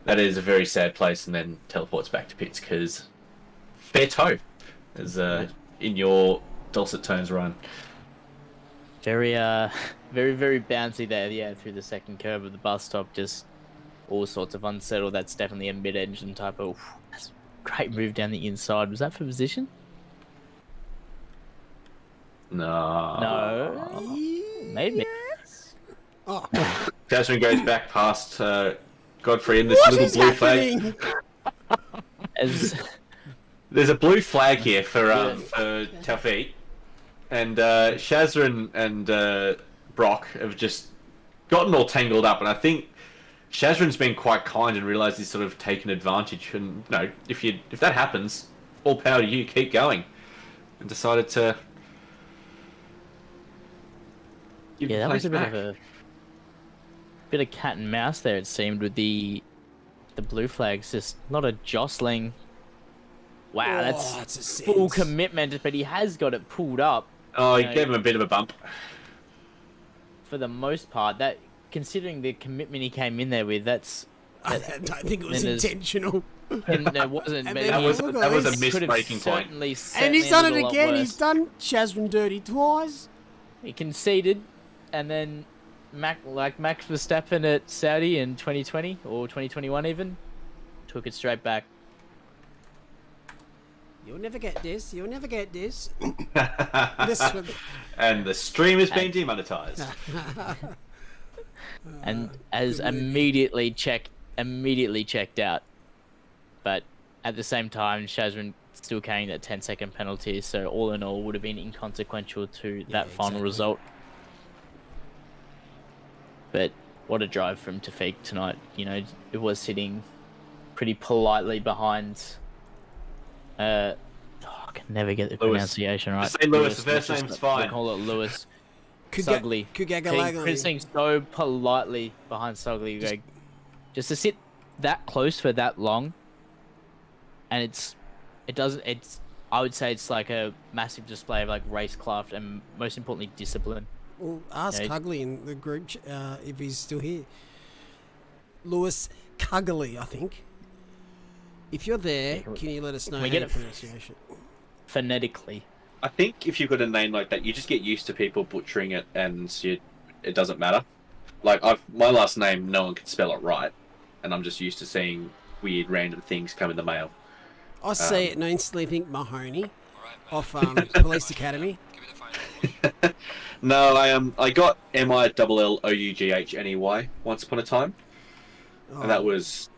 That is a very sad place, and then teleports back to pits because fair toe, as in your dulcet tones, Ryan. Very, very bouncy there. Yeah, through the second curve of the bus stop, just all sorts of unsettled. That's definitely a mid-engine type of. That's a great move down the inside. Was that for position? No. Maybe. Oh, Jasmine goes back past Godfrey in this what little is blue happening? flag. There's a blue flag here for Taufeeq, and Shazza and Brock have just gotten all tangled up, and I think Shazran's been quite kind and realised he's sort of taken advantage. And if that happens, all power to you. Keep going. And decided to. Yeah, that was a bit of cat and mouse there. It seemed with the blue flags, just not a jostling. Wow, that's a full sense. commitment, but he has got it pulled up. Oh, he gave him a bit of a bump. For the most part, that considering the commitment he came in there with, I don't think it was intentional. And there wasn't. And but then That was a could have missed-breaking point. And he's done it a lot again. worse. He's done Shazran dirty twice. He conceded, and then Max Verstappen at Saudi in 2020 or 2021 even took it straight back. You'll never get this. You'll never get this. And the stream has been demonetized. And as immediately checked out, but at the same time, Shazran still carrying that 10-second penalty. So all in all, would have been inconsequential to that final result. But what a drive from Taufeeq tonight. You know, it was sitting pretty politely behind. I can never get the pronunciation right. Just say Lewis. The first name's fine. We'll call it Lewis. Sugly. Sitting so politely behind Sugly. Just to sit that close for that long, and I would say it's like a massive display of like racecraft and most importantly discipline. Well, ask Cugley in the group if he's still here. Lewis Cugley, I think. If you're there, can you let us know we get the it pronunciation? Phonetically. I think if you've got a name like that, you just get used to people butchering it, and it doesn't matter. Like my last name, no one can spell it right, and I'm just used to seeing weird, random things come in the mail. I see it and I instantly think Mahoney off Police Academy. No, I got MILLOUGHNEY once upon a time, and that was.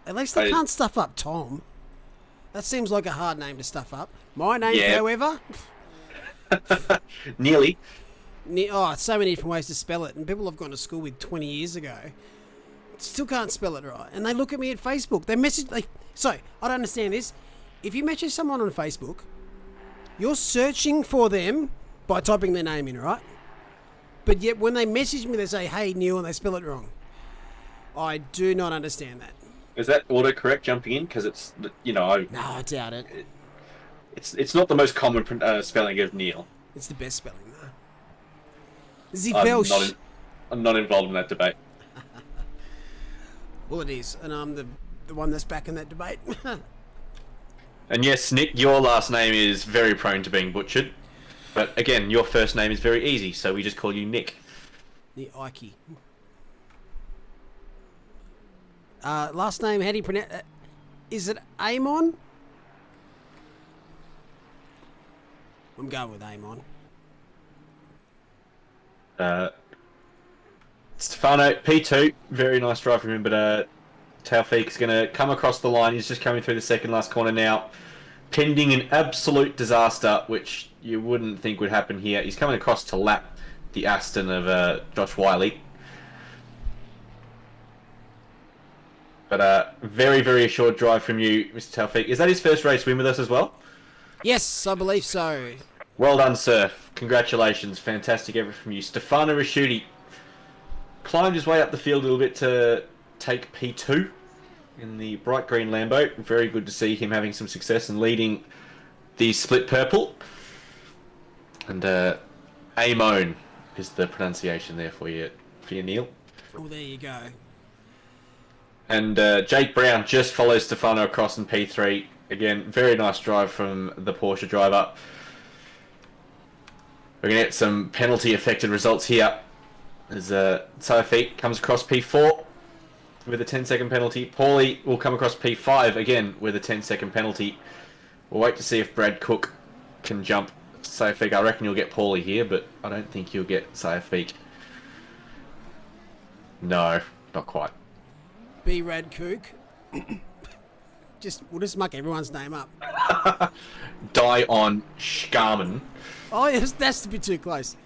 At least they can't stuff up Tom. That seems like a hard name to stuff up. My name, however... Nearly. So many different ways to spell it. And people I've gone to school with 20 years ago still can't spell it right. And they look at me at Facebook. They message... So, I don't understand this. If you message someone on Facebook, you're searching for them by typing their name in, right? But yet when they message me, they say, "Hey, Neil," and they spell it wrong. I do not understand that. Is that autocorrect jumping in? Because it's, No, I doubt it. It's not the most common spelling of Neil. It's the best spelling, though. I'm not involved in that debate. Well, it is, and I'm the one that's back in that debate. And yes, Nick, your last name is very prone to being butchered. But again, your first name is very easy, so we just call you Nick. Nick Ike. Last name, how do you pronounce it? Is it Amon? I'm going with Amon. Stefano, P2, very nice drive from him, but Taufeeq's going to come across the line. He's just coming through the second last corner now, pending an absolute disaster, which you wouldn't think would happen here. He's coming across to lap the Aston of Josh Wiley. But very, very assured drive from you, Mr. Taufeeq. Is that his first race win with us as well? Yes, I believe so. Well done, sir. Congratulations. Fantastic effort from you. Stefano Rasciuti climbed his way up the field a little bit to take P2 in the bright green Lambo. Very good to see him having some success and leading the split purple. And Amon is the pronunciation there for you, Neil. Oh, there you go. And Jake Brown just follows Stefano across in P3. Again, very nice drive from the Porsche driver. We're going to get some penalty-affected results here. As Taufeeq comes across P4 with a 10-second penalty. Paulie will come across P5 again with a 10-second penalty. We'll wait to see if Brad Cook can jump Taufeeq. I reckon you'll get Paulie here, but I don't think you'll get Taufeeq. No, not quite. B. Rad Kook. we'll just muck everyone's name up. Die on Skarman. Oh, yes, that's a bit too close.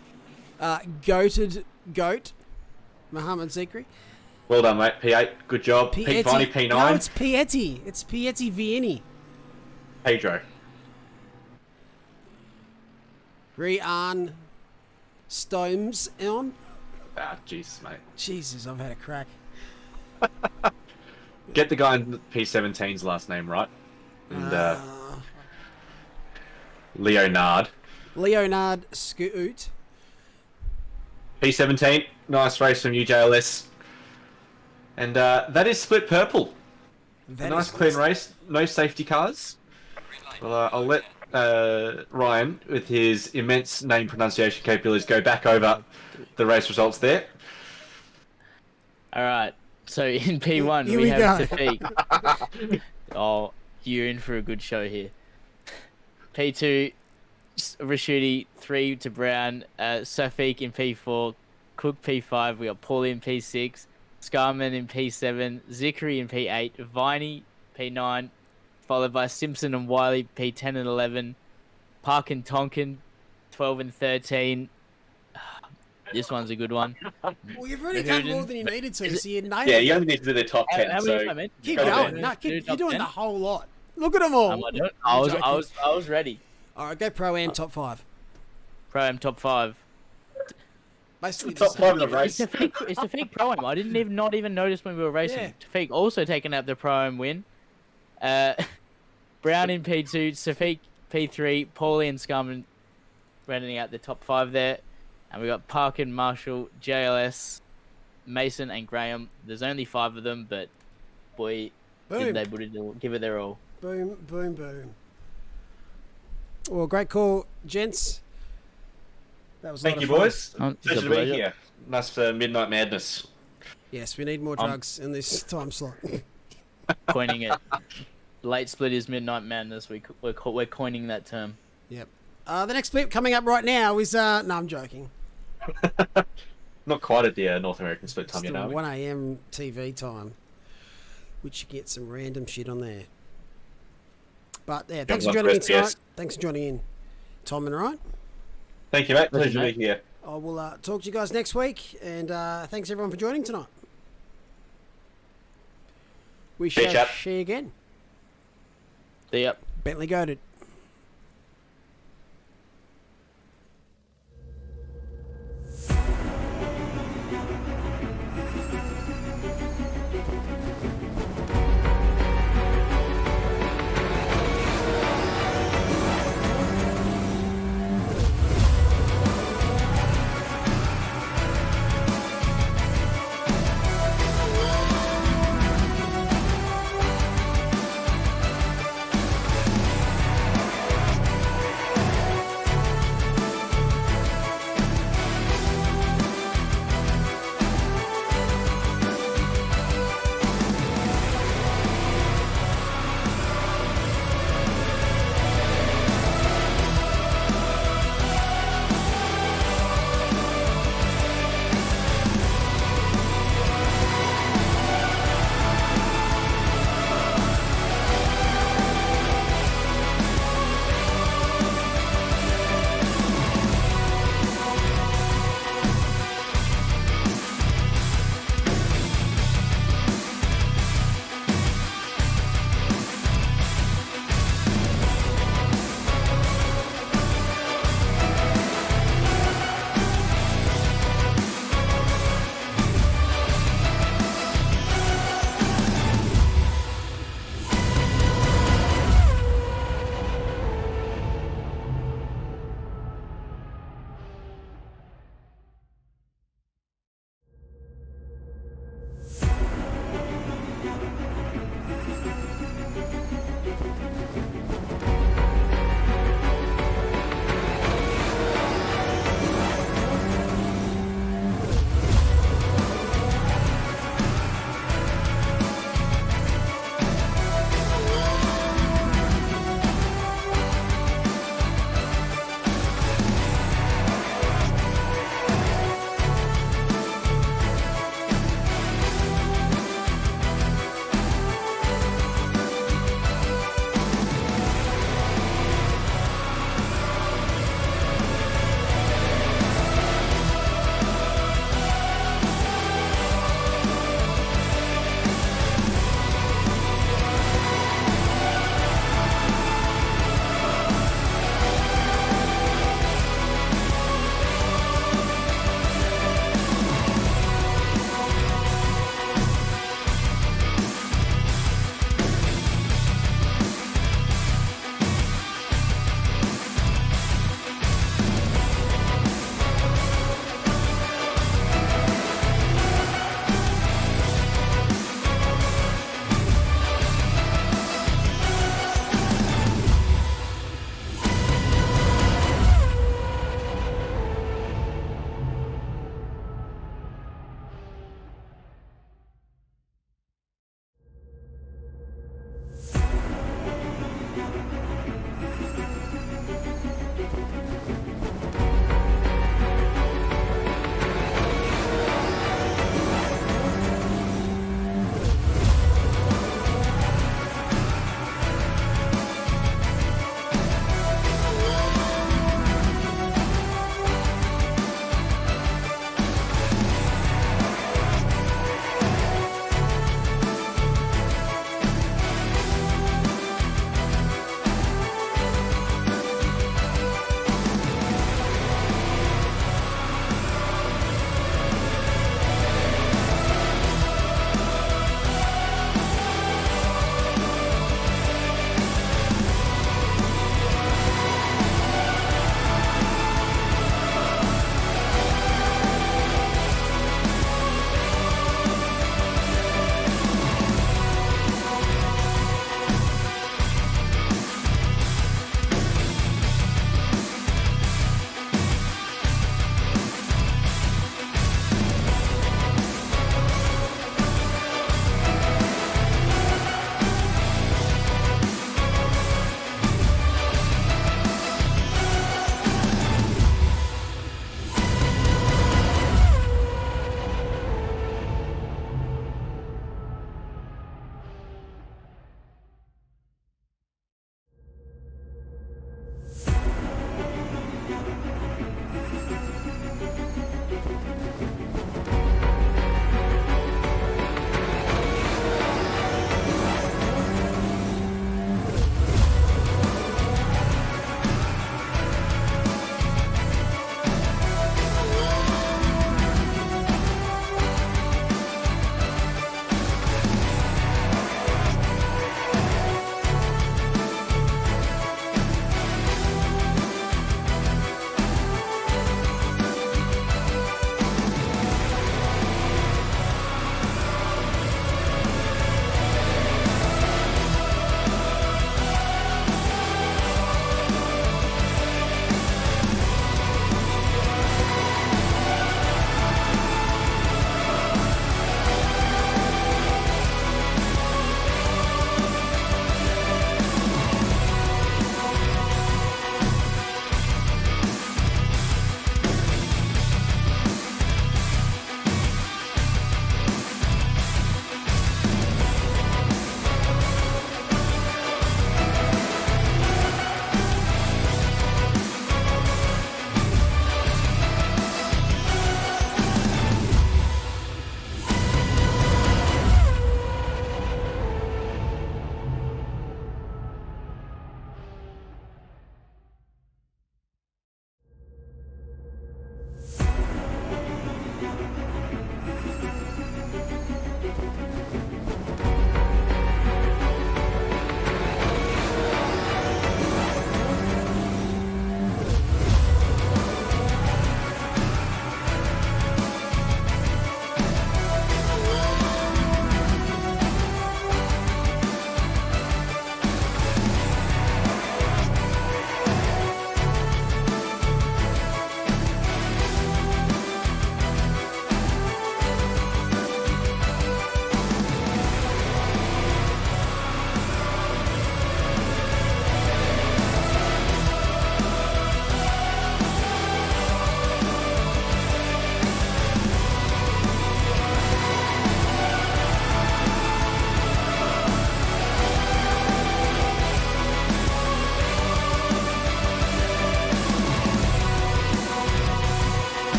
Goated Goat, Muhammad Zikri. Well done, mate. P8, good job. Pete Viney, P9. No, it's Pieti. It's Pieti Vieni. Pedro. Rian Stomes on. Ah, Jesus, mate. Jesus, I've had a crack. Get the guy in P17's last name right. And Leonard. Leonard Scoot. P17, nice race from UJLS. And that is split purple. A nice clean race, no safety cars. Well, I'll let Ryan, with his immense name pronunciation capabilities, go back over the race results there. All right. So in P1 Here we we have go. Tafiq. Oh, you're in for a good show here. P2, Rashidi, 3 to Brown, Safiq in P4, Cook P5. We got Paulie in P6, Scarman in P7, Zikri in P8, Viney P9, followed by Simpson and Wiley P10 and 11, Park and Tonkin 12 and 13. This one's a good one. Well, you've already done more than you needed to, so you nailed Yeah, it. you only need to do the top 10. How So many have I meant? Keep Go going. ahead. No, Do you're top doing 10? the whole lot. Look at them all. Am I doing? I'm I was ready. All right, go Pro Am top 5. Pro Am top 5. Basically, top just 5 of the It's race. Tafiq Pro Am. I didn't even not even notice when we were racing. Yeah. Tafiq also taking out the Pro Am win. Brown in P2, Safiq P3, Paulie and Scarman rounding out the top 5 there. And we got Parkin, Marshall, JLS, Mason and Graham. There's only 5 of them, but boy, Boom. did they give it their all. Boom, boom, boom. Well, great call, gents. That was a Thank lot you, of fun. boys. Oh, it's a Pleasure to be pleasure. here. Nice for Midnight Madness. Yes, we need more drugs in this time slot. Coining it. Late split is Midnight Madness. We're coining that term. Yep. The next split coming up right now is... no, I'm joking. Not quite at the North American split It's time, you the know. 1 a.m. TV time, which you get some random shit on there. But yeah, thanks for love joining me Chris, tonight. yes. Thanks for joining in, Tom and Ryan. Thank you, mate. Pleasure, Pleasure to be here. I will talk to you guys next week, and thanks everyone for joining tonight. We See you, shall chap. see you again. Yep. Bentley goaded.